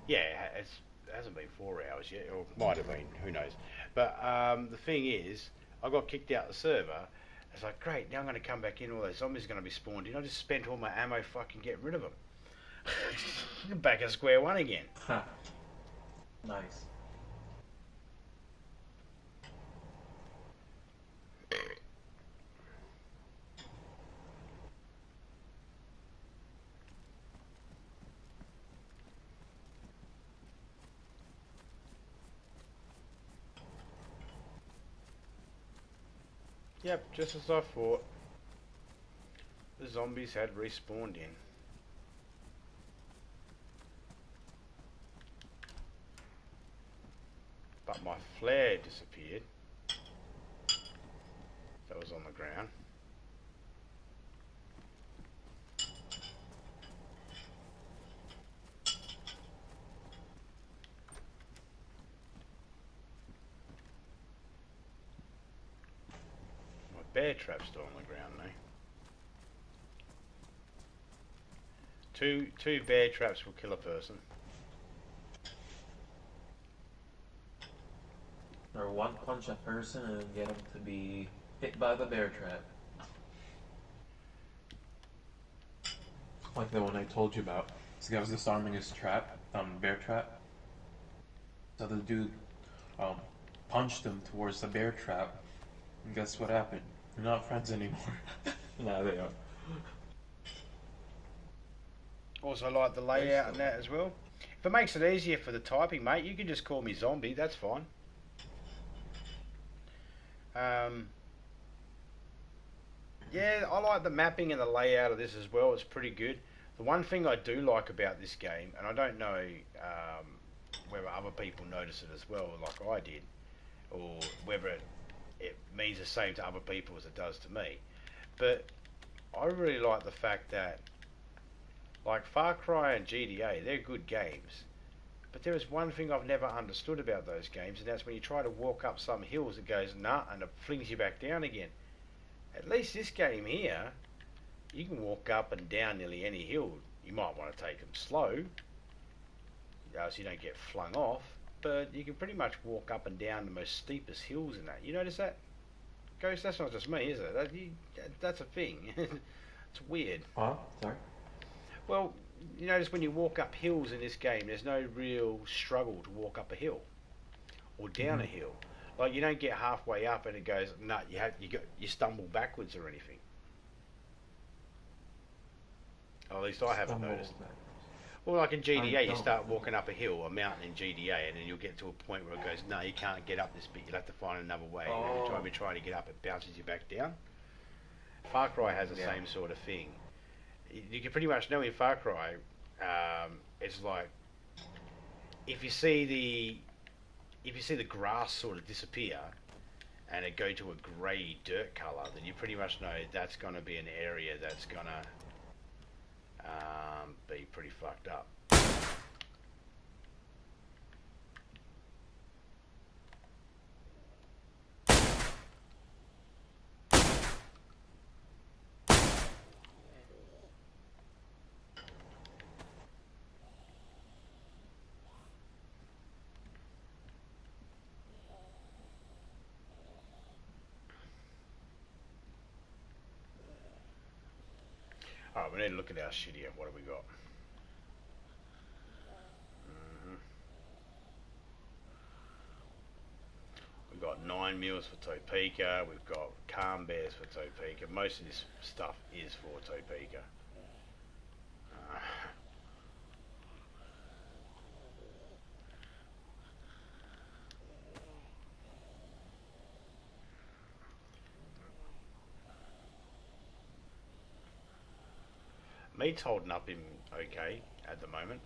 Yeah, it hasn't been 4 hours yet, or might have been, who knows. But the thing is, I got kicked out the server. It's like, great, now I'm going to come back in, all those zombies are going to be spawned in. I just spent all my ammo fucking getting rid of them. Back at square one again. Nice. Yep, just as I thought. The zombies had respawned in. But my flare disappeared. That was on the ground. My bear trap's still on the ground now. Two bear traps will kill a person. Or one punch a person and get them to be hit by the bear trap. Like the one I told you about. This guy was disarming his trap, bear trap. So the dude punched him towards the bear trap. And guess what happened? They're not friends anymore. Nah, they are. Also like the layout and that as well. If it makes it easier for the typing, mate, you can just call me Zombie, that's fine. Yeah, I like the mapping and the layout of this as well. It's pretty good. The one thing I do like about this game, and I don't know whether other people notice it as well, like I did, or whether it means the same to other people as it does to me, but I really like the fact that, like Far Cry and GTA, they're good games. But there is one thing I've never understood about those games, and that's when you try to walk up some hills, it goes nah, and it flings you back down again. At least this game here, you can walk up and down nearly any hill. You might want to take them slow, so you don't get flung off, but you can pretty much walk up and down the most steepest hills in that. You notice that? Ghost, that's not just me, is it? That's a thing. It's weird. Huh? Sorry? Well, you notice when you walk up hills in this game, there's no real struggle to walk up a hill or down a hill. Like you don't get halfway up and it goes, nah, you stumble backwards or anything. Or at least I haven't noticed. Well, like in GTA, you start walking up a hill, a mountain in GTA, and then you'll get to a point where it goes, no, you can't get up this bit. You'll have to find another way. And every time you're trying to get up, it bounces you back down. Far Cry has the same sort of thing. You can pretty much know in Far Cry, it's like if you see the grass sort of disappear and it go to a grey dirt colour, then you pretty much know that's going to be an area that's going to be pretty fucked up. Alright, we need to look at our shit here. What have we got? We've got 9 meals for Topeka. We've got calm bears for Topeka. Most of this stuff is for Topeka. Meat's holding up him okay at the moment.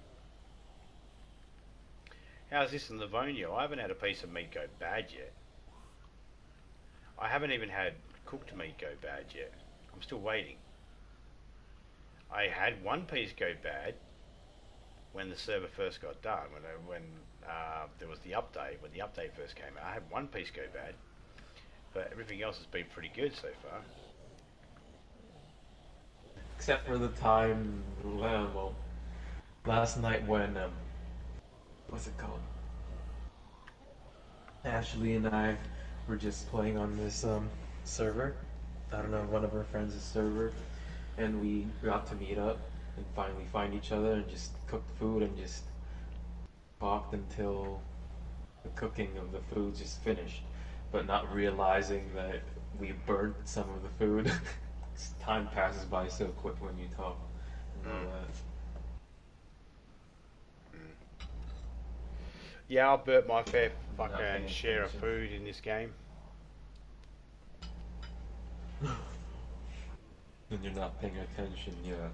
How's this in Livonia? I haven't had a piece of meat go bad yet. I haven't even had cooked meat go bad yet. I'm still waiting. I had one piece go bad when the server first got done, when there was the update, when the update first came out. I had one piece go bad, but everything else has been pretty good so far. Except for the time, well, last night when, what's it called? Ashley and I were just playing on this server. I don't know, one of our friends' server, and we got to meet up and finally find each other and just cook food and just talked until the cooking of the food just finished, but not realizing that we burnt some of the food. Time passes by so quick when you talk and all that. Yeah, I'll burp my fair fucking share of food in this game. And you're not paying attention, yeah.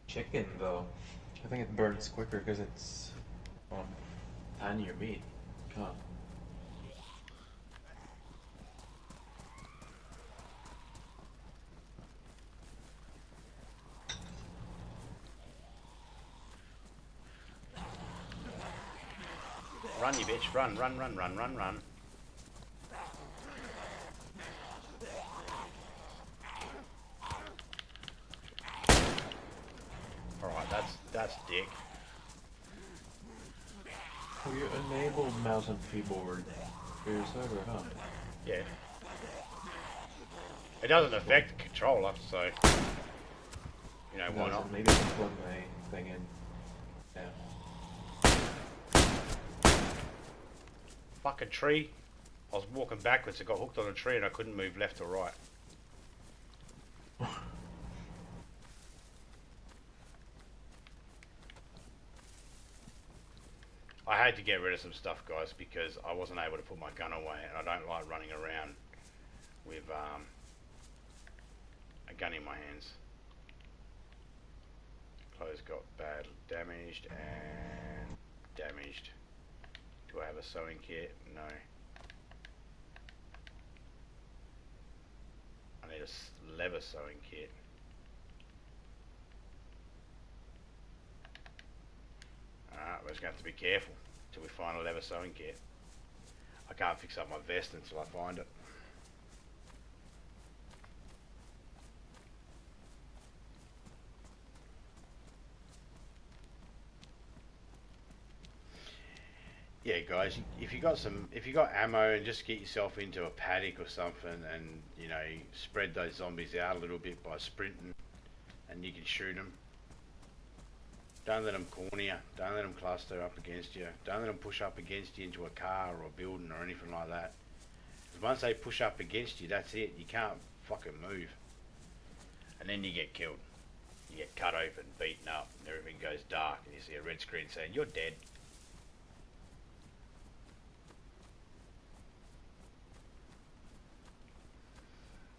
Chicken, though, I think it burns quicker because it's tinier meat. Huh. Run, you bitch. Run, run, run, run, run, run. Alright, that's dick. Oh, you enabled mouse and keyboard for your server, huh? Yeah. It doesn't affect the controller, so... You know, why not? Maybe I can plug my thing in. Yeah. Fucking tree. I was walking backwards, it got hooked on a tree and I couldn't move left or right. I had to get rid of some stuff, guys, because I wasn't able to put my gun away, and I don't like running around with a gun in my hands. Clothes got bad damaged and damaged. Do I have a sewing kit? No. I need a leather sewing kit. Alright, we're just going to have to be careful until we find a leather sewing kit. I can't fix up my vest until I find it. Yeah, guys, if you got ammo, and just get yourself into a paddock or something, and you know, spread those zombies out a little bit by sprinting, and you can shoot them. Don't let them corner you. Don't let them cluster up against you. Don't let them push up against you into a car or a building or anything like that. Because once they push up against you, that's it. You can't fucking move. And then you get killed. You get cut open, beaten up, and everything goes dark, and you see a red screen saying, "You're dead."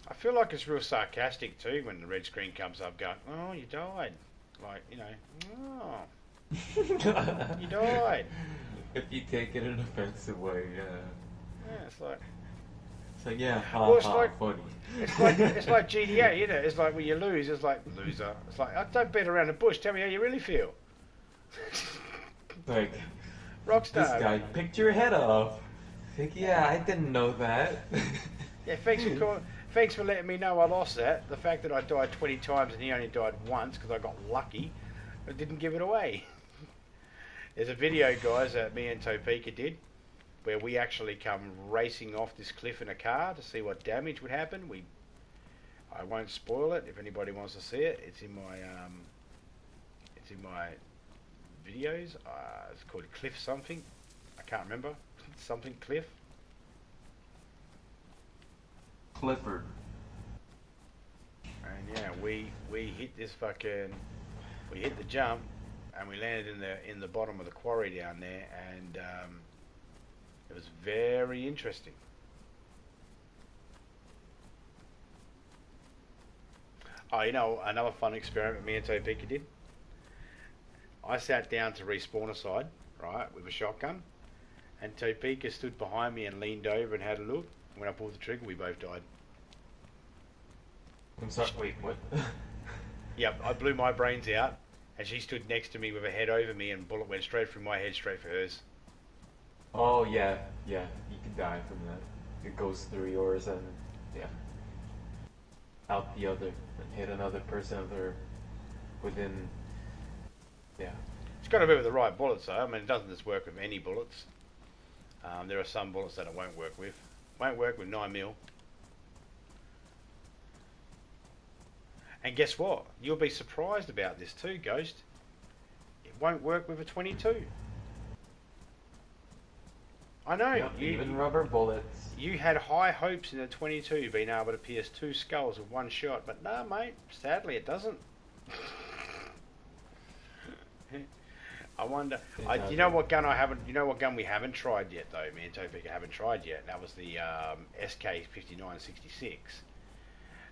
I feel like it's real sarcastic too when the red screen comes up going, "Oh, you died." Like, you know, "Oh, you died." If you take it in an offensive way, yeah. Yeah, it's like... It's like, yeah, Well, it's like, funny. it's like GTA, isn't it? It's like when you lose, it's like, loser. It's like, oh, don't beat around the bush, tell me how you really feel. Like, Rockstar. this guy picked your head off. Like, yeah, I didn't know that. Yeah, thanks for calling. Thanks for letting me know I lost that. The fact that I died 20 times and he only died once because I got lucky, I didn't give it away. There's a video, guys, that me and Topeka did, where we actually come racing off this cliff in a car to see what damage would happen. I won't spoil it if anybody wants to see it. It's in my videos. It's called Cliff something. I can't remember. Something Cliff. Clifford. And yeah, we hit this fucking, we hit the jump, and we landed in the bottom of the quarry down there, and it was very interesting. Oh, you know, another fun experiment me and Topeka did. I sat down to respawn a side, right, with a shotgun, and Topeka stood behind me and leaned over and had a look. When I pulled the trigger, we both died. I'm sorry, wait, what? Yep, I blew my brains out, and she stood next to me with her head over me, and bullet went straight through my head, straight for hers. Oh, yeah, you could die from that. It goes through yours and, yeah, out the other, and hit another person within, yeah. It's got to be with the right bullets, though. I mean, it doesn't just work with any bullets. There are some bullets that it won't work with. Won't work with 9mm. And guess what? You'll be surprised about this too, Ghost. It won't work with a 22. I know. Yep, even rubber bullets. You had high hopes in the 22 being able to pierce 2 skulls with 1 shot, but no, mate. Sadly, it doesn't. I wonder. You know what gun I haven't? You know what gun we haven't tried yet, though. Me and Topeka haven't tried yet. That was the SK5966.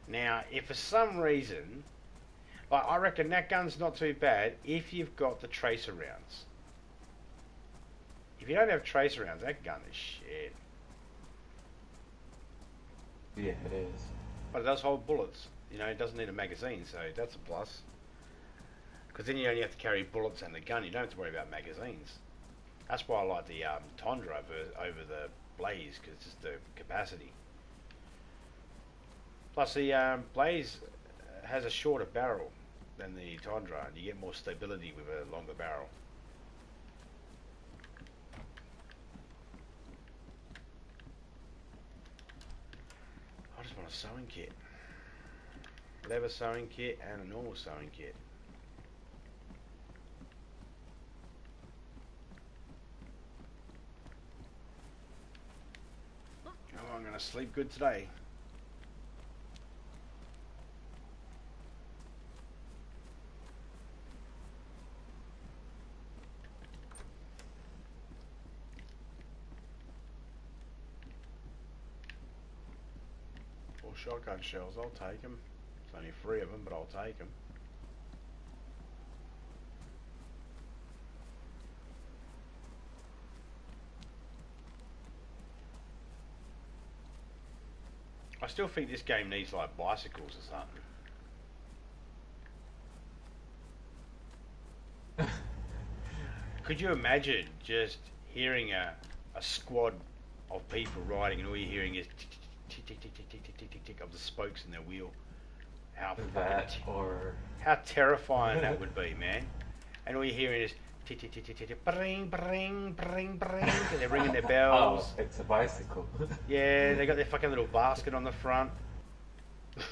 Now, if for some reason, like, I reckon that gun's not too bad if you've got the tracer rounds. If you don't have tracer rounds, that gun is shit. Yeah, it is. But it does hold bullets. You know, it doesn't need a magazine, so that's a plus. Because then you only have to carry bullets and the gun. You don't have to worry about magazines. That's why I like the Tundra over the Blaze, because it's just the capacity. Plus, the Blaze has a shorter barrel than the Tundra, and you get more stability with a longer barrel. I just want a sewing kit. Leather sewing kit and a normal sewing kit. Oh, I'm going to sleep good today. Shotgun shells, I'll take them. It's only 3 of them, but I'll take them. I still think this game needs like bicycles or something. Could you imagine just hearing a squad of people riding and all you're hearing is tick tick tick tick tick tick tick tick tick of the spokes in their wheel? How terrifying that would be, man. And all you're hearing is tick tick tick tick tick, bring bring bring bring, and they're ringing their bells. Oh, it's a bicycle. Yeah, they got their fucking little basket on the front. Yeah.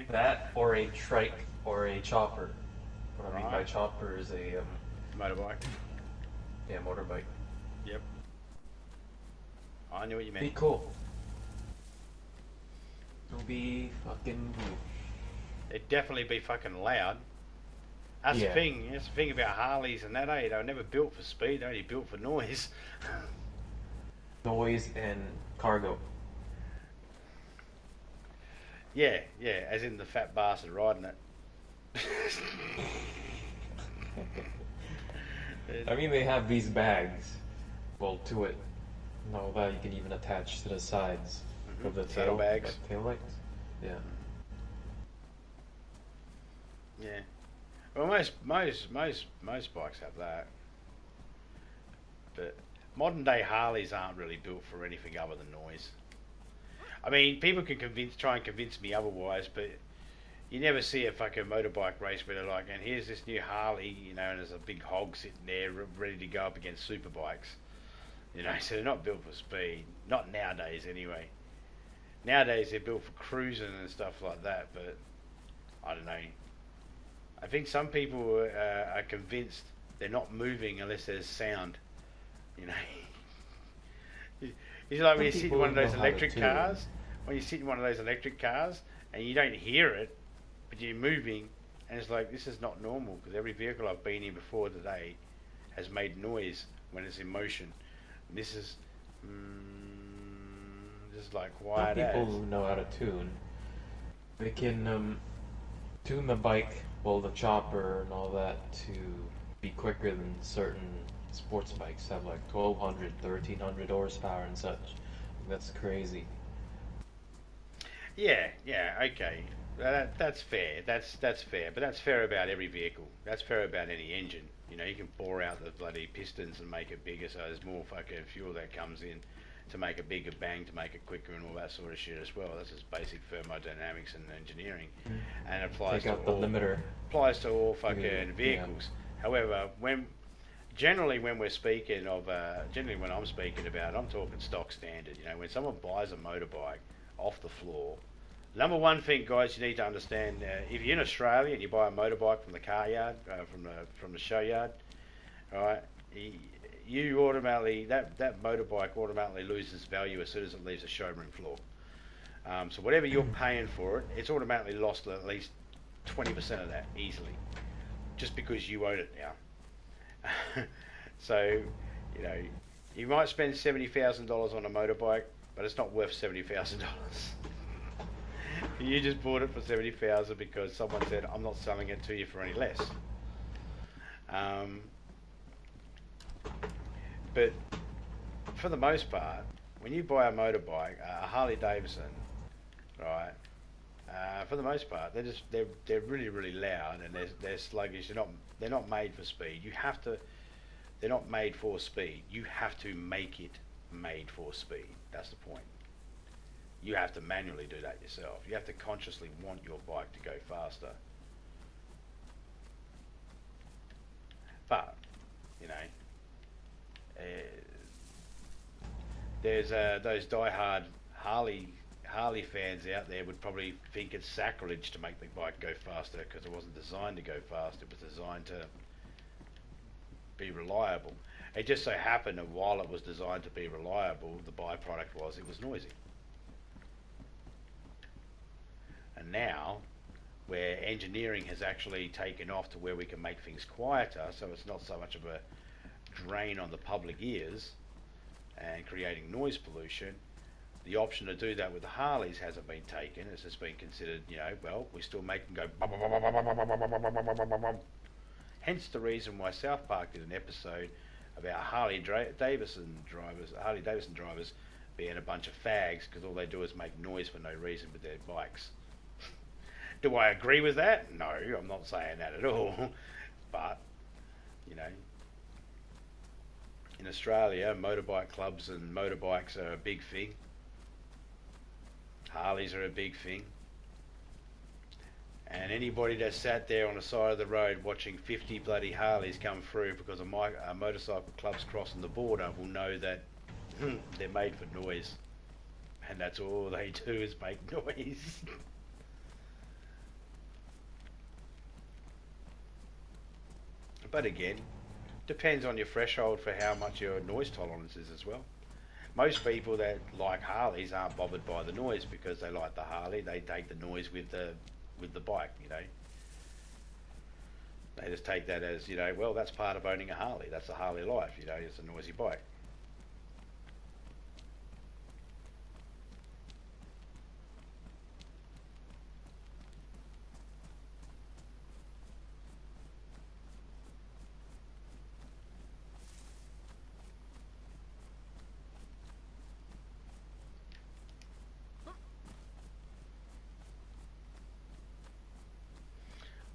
That or a trike or a chopper. What I mean by chopper is a motorbike. Yeah, motorbike. Yep. I knew what you meant. Be cool. It'll be fucking cool. It'd definitely be fucking loud. That's the thing. That's the thing about Harleys and that, eh? They were never built for speed. They're only built for noise. Noise and cargo. Yeah, as in the fat bastard riding it. I mean, they have these bags. Well, to it. No, that you can even attach to the sides of the tail bags. Like tail lights. Yeah. Yeah. Well, most bikes have that. But modern day Harleys aren't really built for anything other than noise. I mean, people can try and convince me otherwise, but you never see a fucking motorbike race where they're like, and here's this new Harley, you know, and there's a big hog sitting there ready to go up against super bikes. You know, so they're not built for speed. Not nowadays, anyway. Nowadays, they're built for cruising and stuff like that, but I don't know. I think some people are convinced they're not moving unless there's sound. You know, it's like when you sit in one of those electric cars. When you sit in one of those electric cars and you don't hear it, but you're moving, and it's like, this is not normal, because every vehicle I've been in before today has made noise when it's in motion. And this is like quiet as. People who know how to tune, they can tune the bike, well, the chopper and all that, to be quicker than certain sports bikes have, like 1200, 1300 horsepower and such. That's crazy. Yeah, okay. That's fair. That's fair. But that's fair about every vehicle. That's fair about any engine. You know, you can bore out the bloody pistons and make it bigger, so there's more fucking fuel that comes in to make a bigger bang, to make it quicker and all that sort of shit as well. That's just basic thermodynamics and engineering, and it applies Take out the limiter. Applies to all fucking vehicles. Yeah. However, generally when I'm speaking about it, I'm talking stock standard. You know, when someone buys a motorbike off the floor, number one thing, guys, you need to understand, if you're in Australia and you buy a motorbike from the car yard, from the show yard, right, you automatically, that motorbike automatically loses value as soon as it leaves the showroom floor. So whatever you're paying for it, it's automatically lost at least 20% of that easily, just because you own it now. So, you know, you might spend $70,000 on a motorbike, but it's not worth $70,000. You just bought it for $70,000 because someone said, I'm not selling it to you for any less. But for the most part, when you buy a motorbike, a Harley Davidson, right? For the most part, they're really, really loud, and they're sluggish. They're not made for speed. They're not made for speed. You have to make it made for speed. That's the point. You have to manually do that yourself. You have to consciously want your bike to go faster. But, you know, there's those die-hard Harley fans out there would probably think it's sacrilege to make the bike go faster, because it wasn't designed to go fast. It was designed to be reliable. It just so happened that while it was designed to be reliable, the byproduct was it was noisy. And now, where engineering has actually taken off to where we can make things quieter, so it's not so much of a drain on the public ears and creating noise pollution, the option to do that with the Harleys hasn't been taken. It's just been considered, you know, well, we still make them go bum, bum, bum, bum, bum, bum, bum, bum, bum, bum, bum, bum. Hence the reason why South Park did an episode about Harley Davidson drivers being a bunch of fags, because all they do is make noise for no reason with their bikes. Do I agree with that? No, I'm not saying that at all. But, you know, in Australia, motorbike clubs and motorbikes are a big thing. Harleys are a big thing. And anybody that sat there on the side of the road watching 50 bloody Harleys come through because a motorcycle club's crossing the border will know that they're made for noise. And that's all they do is make noise. But again, depends on your threshold for how much your noise tolerance is as well. Most people that like Harleys aren't bothered by the noise because they like the Harley. They take the noise with the bike, you know. They just take that as, you know, well, that's part of owning a Harley. That's the Harley life, you know, it's a noisy bike.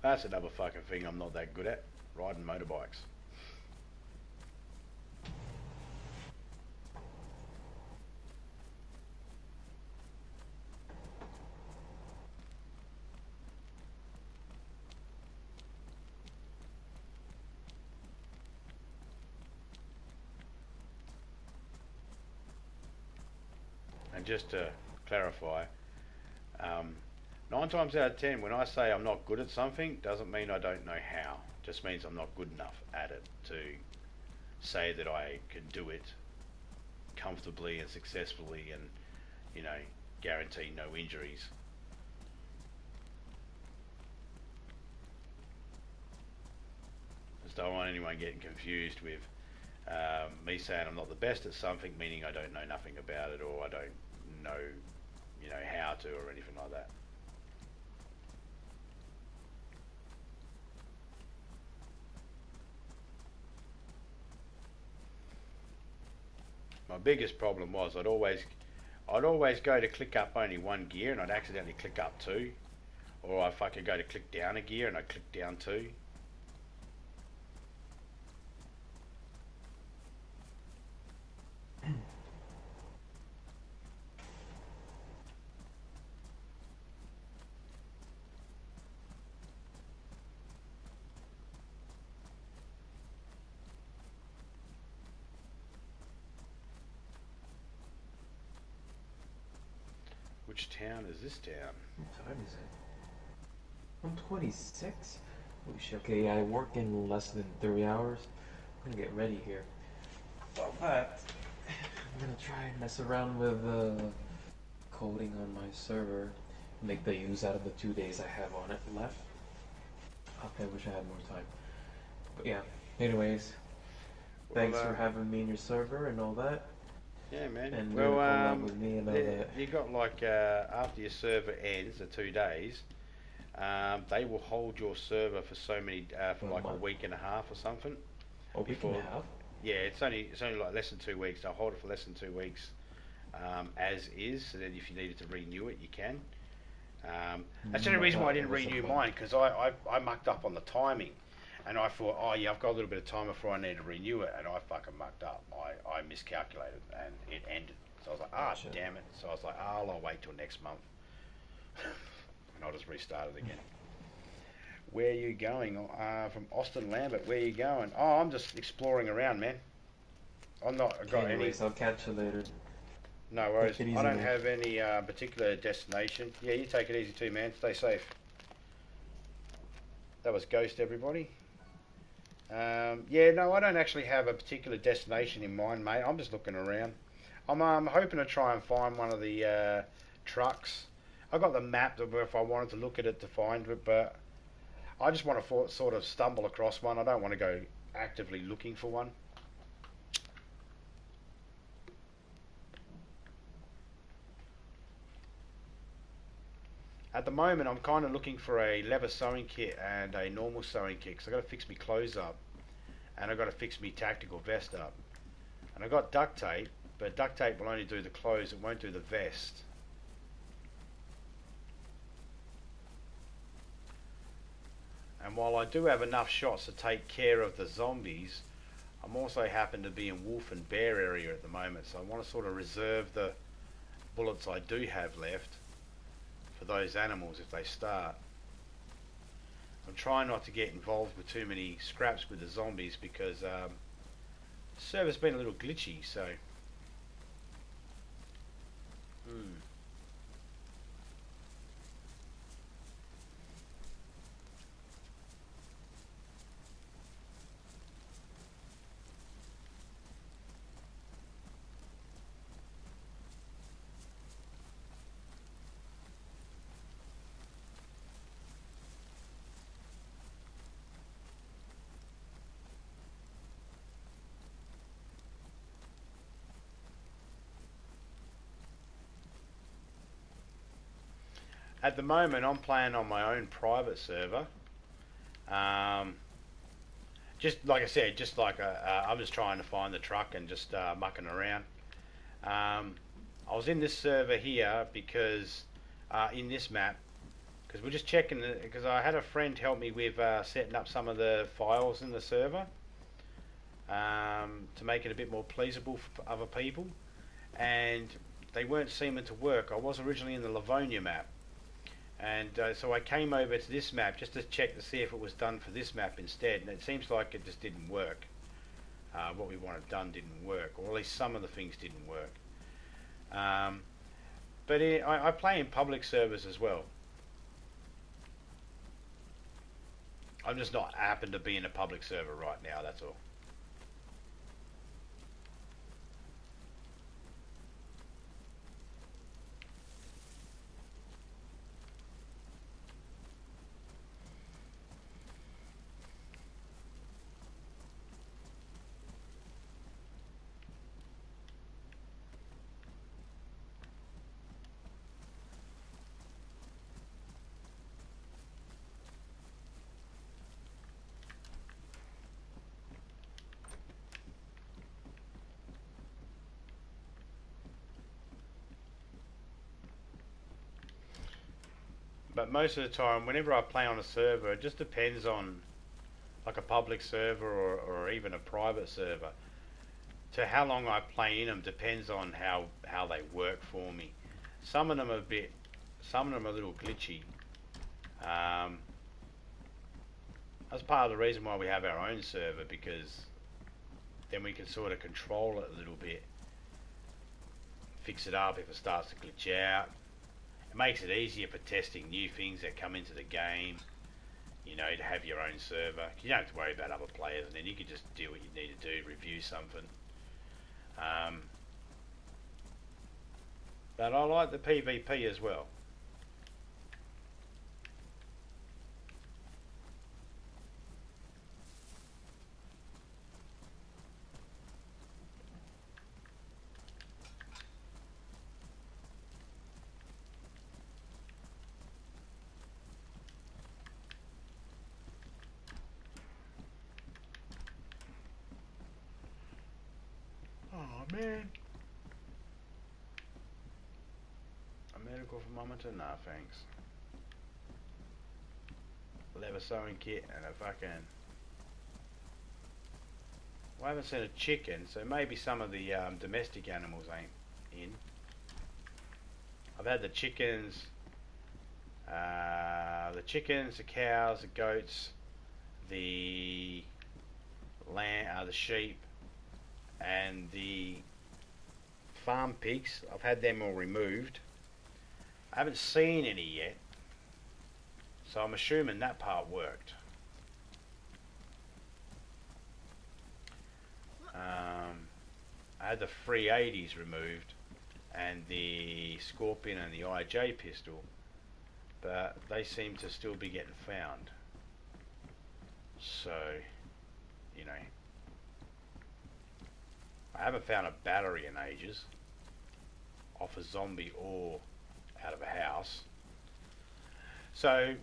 That's another fucking thing I'm not that good at, riding motorbikes. And just to clarify, 9 times out of 10, when I say I'm not good at something, doesn't mean I don't know how. Just means I'm not good enough at it to say that I can do it comfortably and successfully and, you know, guarantee no injuries. Just don't want anyone getting confused with me saying I'm not the best at something, meaning I don't know nothing about it, or I don't know, you know, how to, or anything like that. My biggest problem was I'd always go to click up only one gear and I'd accidentally click up 2, or if I could go to click down a gear and I'd click down 2. Which town is this town? What time is it? I'm 26? Oh shit, okay, I work in less than 3 hours. I'm gonna get ready here. About that, I'm gonna try and mess around with coding on my server. Make the use out of the 2 days I have on it left. Okay, I wish I had more time. But yeah, anyways. Thanks for having me in your server and all that. Yeah, man. And well, with me and all that. you got like after your server ends, the 2 days, they will hold your server for so many for like a week and a half or something. A week and a half? Yeah, it's only like less than 2 weeks. They'll hold it for less than 2 weeks, as is. So then if you needed to renew it, you can. That's the only reason why I didn't renew mine, because I mucked up on the timing. And I thought, oh yeah, I've got a little bit of time before I need to renew it, and I fucking mucked up. I miscalculated, and it ended. So I was like, ah, damn it. So I was like, oh, I'll wait till next month. And I'll just restart it again. Where are you going? From Austin Lambert, where are you going? Oh, I'm just exploring around, man. I'm not got Anyways, I'll catch you later. No worries. I don't have any particular destination. Yeah, you take it easy too, man. Stay safe. That was Ghost, everybody. Yeah, no, I don't actually have a particular destination in mind, mate. I'm just looking around. I'm hoping to try and find one of the trucks. I got the map if I wanted to look at it to find it, but I just want to sort of stumble across one. I don't want to go actively looking for one. At the moment, I'm kind of looking for a leather sewing kit and a normal sewing kit, because I've got to fix my clothes up, and I've got to fix my tactical vest up. And I've got duct tape, but duct tape will only do the clothes, it won't do the vest. And while I do have enough shots to take care of the zombies, I'm also happen to be in wolf and bear area at the moment, so I want to sort of reserve the bullets I do have left for those animals if they start. I'm trying not to get involved with too many scraps with the zombies, because the server's been a little glitchy, so at the moment I'm playing on my own private server. Just like I said, just like I'm just trying to find the truck and just mucking around. I was in this server here because in this map, because we're just checking, because I had a friend help me with setting up some of the files in the server to make it a bit more pleasable for other people, and they weren't seeming to work. I was originally in the Livonia map, and so I came over to this map just to check to see if it was done for this map instead, and it seems like it just didn't work. What we wanted done didn't work, or at least some of the things didn't work. But I play in public servers as well. I'm just not happen to be in a public server right now, that's all. But most of the time, whenever I play on a server, it just depends on, like a public server or even a private server. To how long I play in them depends on how they work for me. Some of them are a little glitchy. That's part of the reason why we have our own server, because then we can sort of control it a little bit, fix it up if it starts to glitch out. It makes it easier for testing new things that come into the game, you know, to have your own server. You don't have to worry about other players, and then you can just do what you need to do, review something. But I like the PvP as well. Oh man. A medical thermometer? Nah, thanks. Leather sewing kit and a fucking... Well, I haven't seen a chicken, so maybe some of the domestic animals ain't in. I've had the chickens, the cows, the goats, the lamb, the sheep, and the farm pigs. I've had them all removed. I haven't seen any yet, so I'm assuming that part worked. I had the 380s removed and the Scorpion and the IJ pistol, but they seem to still be getting found. So, you know, I haven't found a battery in ages, off a zombie or out of a house. So,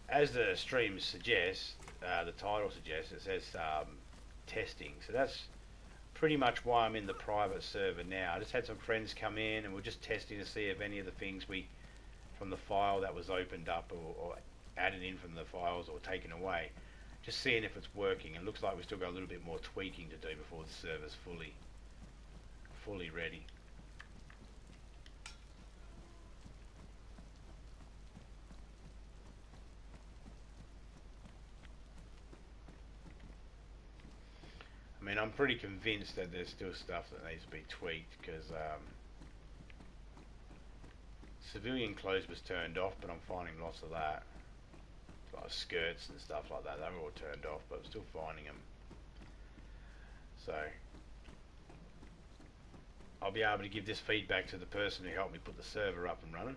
as the stream suggests, the title suggests, it says testing. So that's pretty much why I'm in the private server now. I just had some friends come in and we're just testing to see if any of the things from the file that was opened up or added in from the files or taken away, just seeing if it's working. It looks like we've still got a little bit more tweaking to do before the server's fully ready. I mean, I'm pretty convinced that there's still stuff that needs to be tweaked, because civilian clothes was turned off, but I'm finding lots of that. Like skirts and stuff like that, they were all turned off, but I'm still finding them. So, I'll be able to give this feedback to the person who helped me put the server up and running.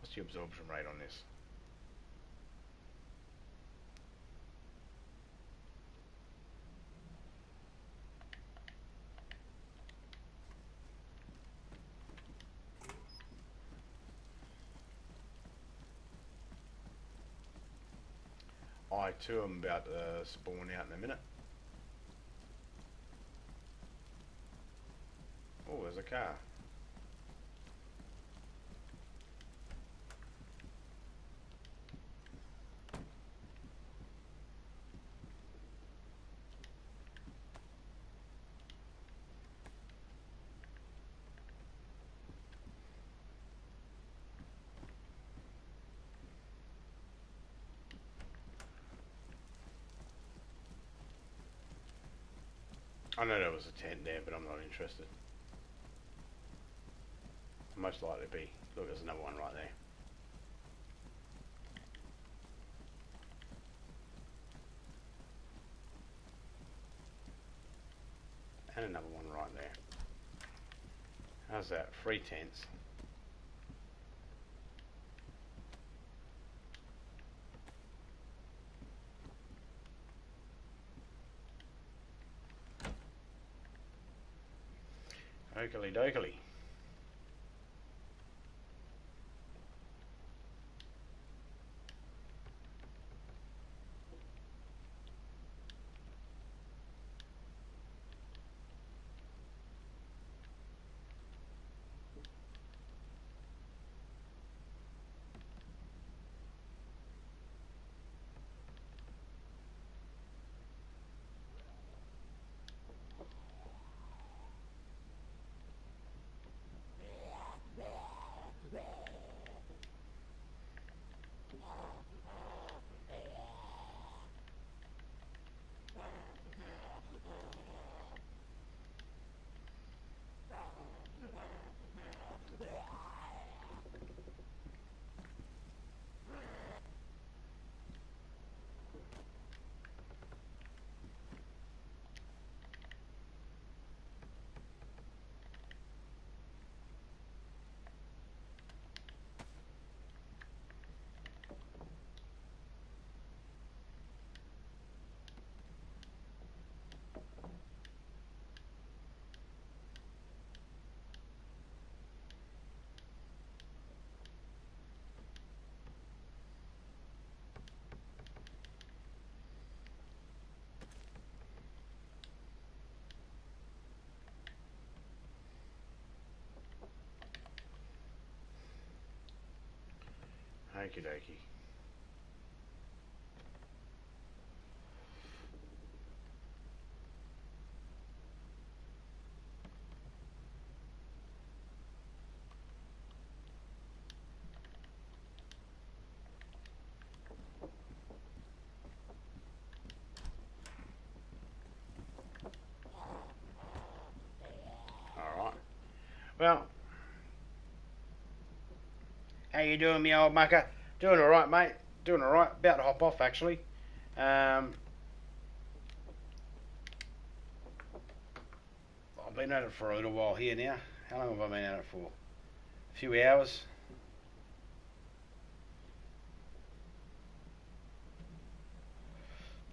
What's the absorption rate on this? I too am about to spawn out in a minute. Oh, there's a car. I know there was a tent there, but I'm not interested. Most likely to be. Look, there's another one right there. And another one right there. How's that? 3 tents. Oakley dokley. Okie dokie. Alright. Well, how you doing, me old mucker? Doing alright, mate. Doing alright. About to hop off, actually. I've been at it for a little while here now. How long have I been at it for? A few hours.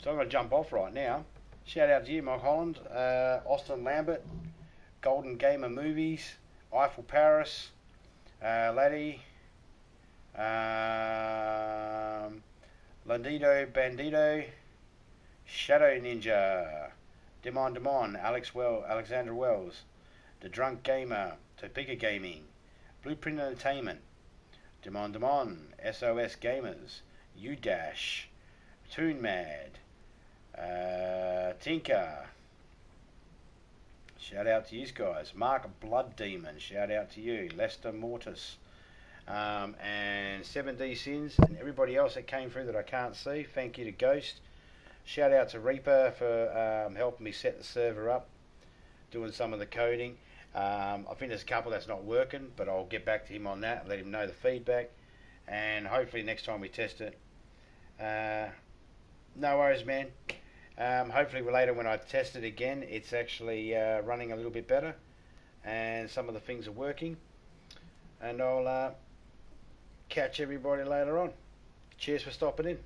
So I'm going to jump off right now. Shout out to you, Mike Holland, Austin Lambert, Golden Gamer Movies, Eiffel Paris, Laddie, Landito Bandito, Shadow Ninja, Demon, Alexander Wells, The Drunk Gamer, Topeka Gaming, Blueprint Entertainment, Demon, SOS Gamers, U-Dash, Toon Mad, Tinker. Shout out to you guys. Mark Blood Demon. Shout out to you. Lester Mortis. And 7D Sins and everybody else that came through that I can't see. Thank you to Ghost. Shout out to Reaper for helping me set the server up, doing some of the coding. I think there's a couple that's not working, but I'll get back to him on that, let him know the feedback, and hopefully next time we test it. No worries, man. Hopefully later when I test it again, it's actually running a little bit better, and some of the things are working. And I'll catch everybody later on. Cheers for stopping in.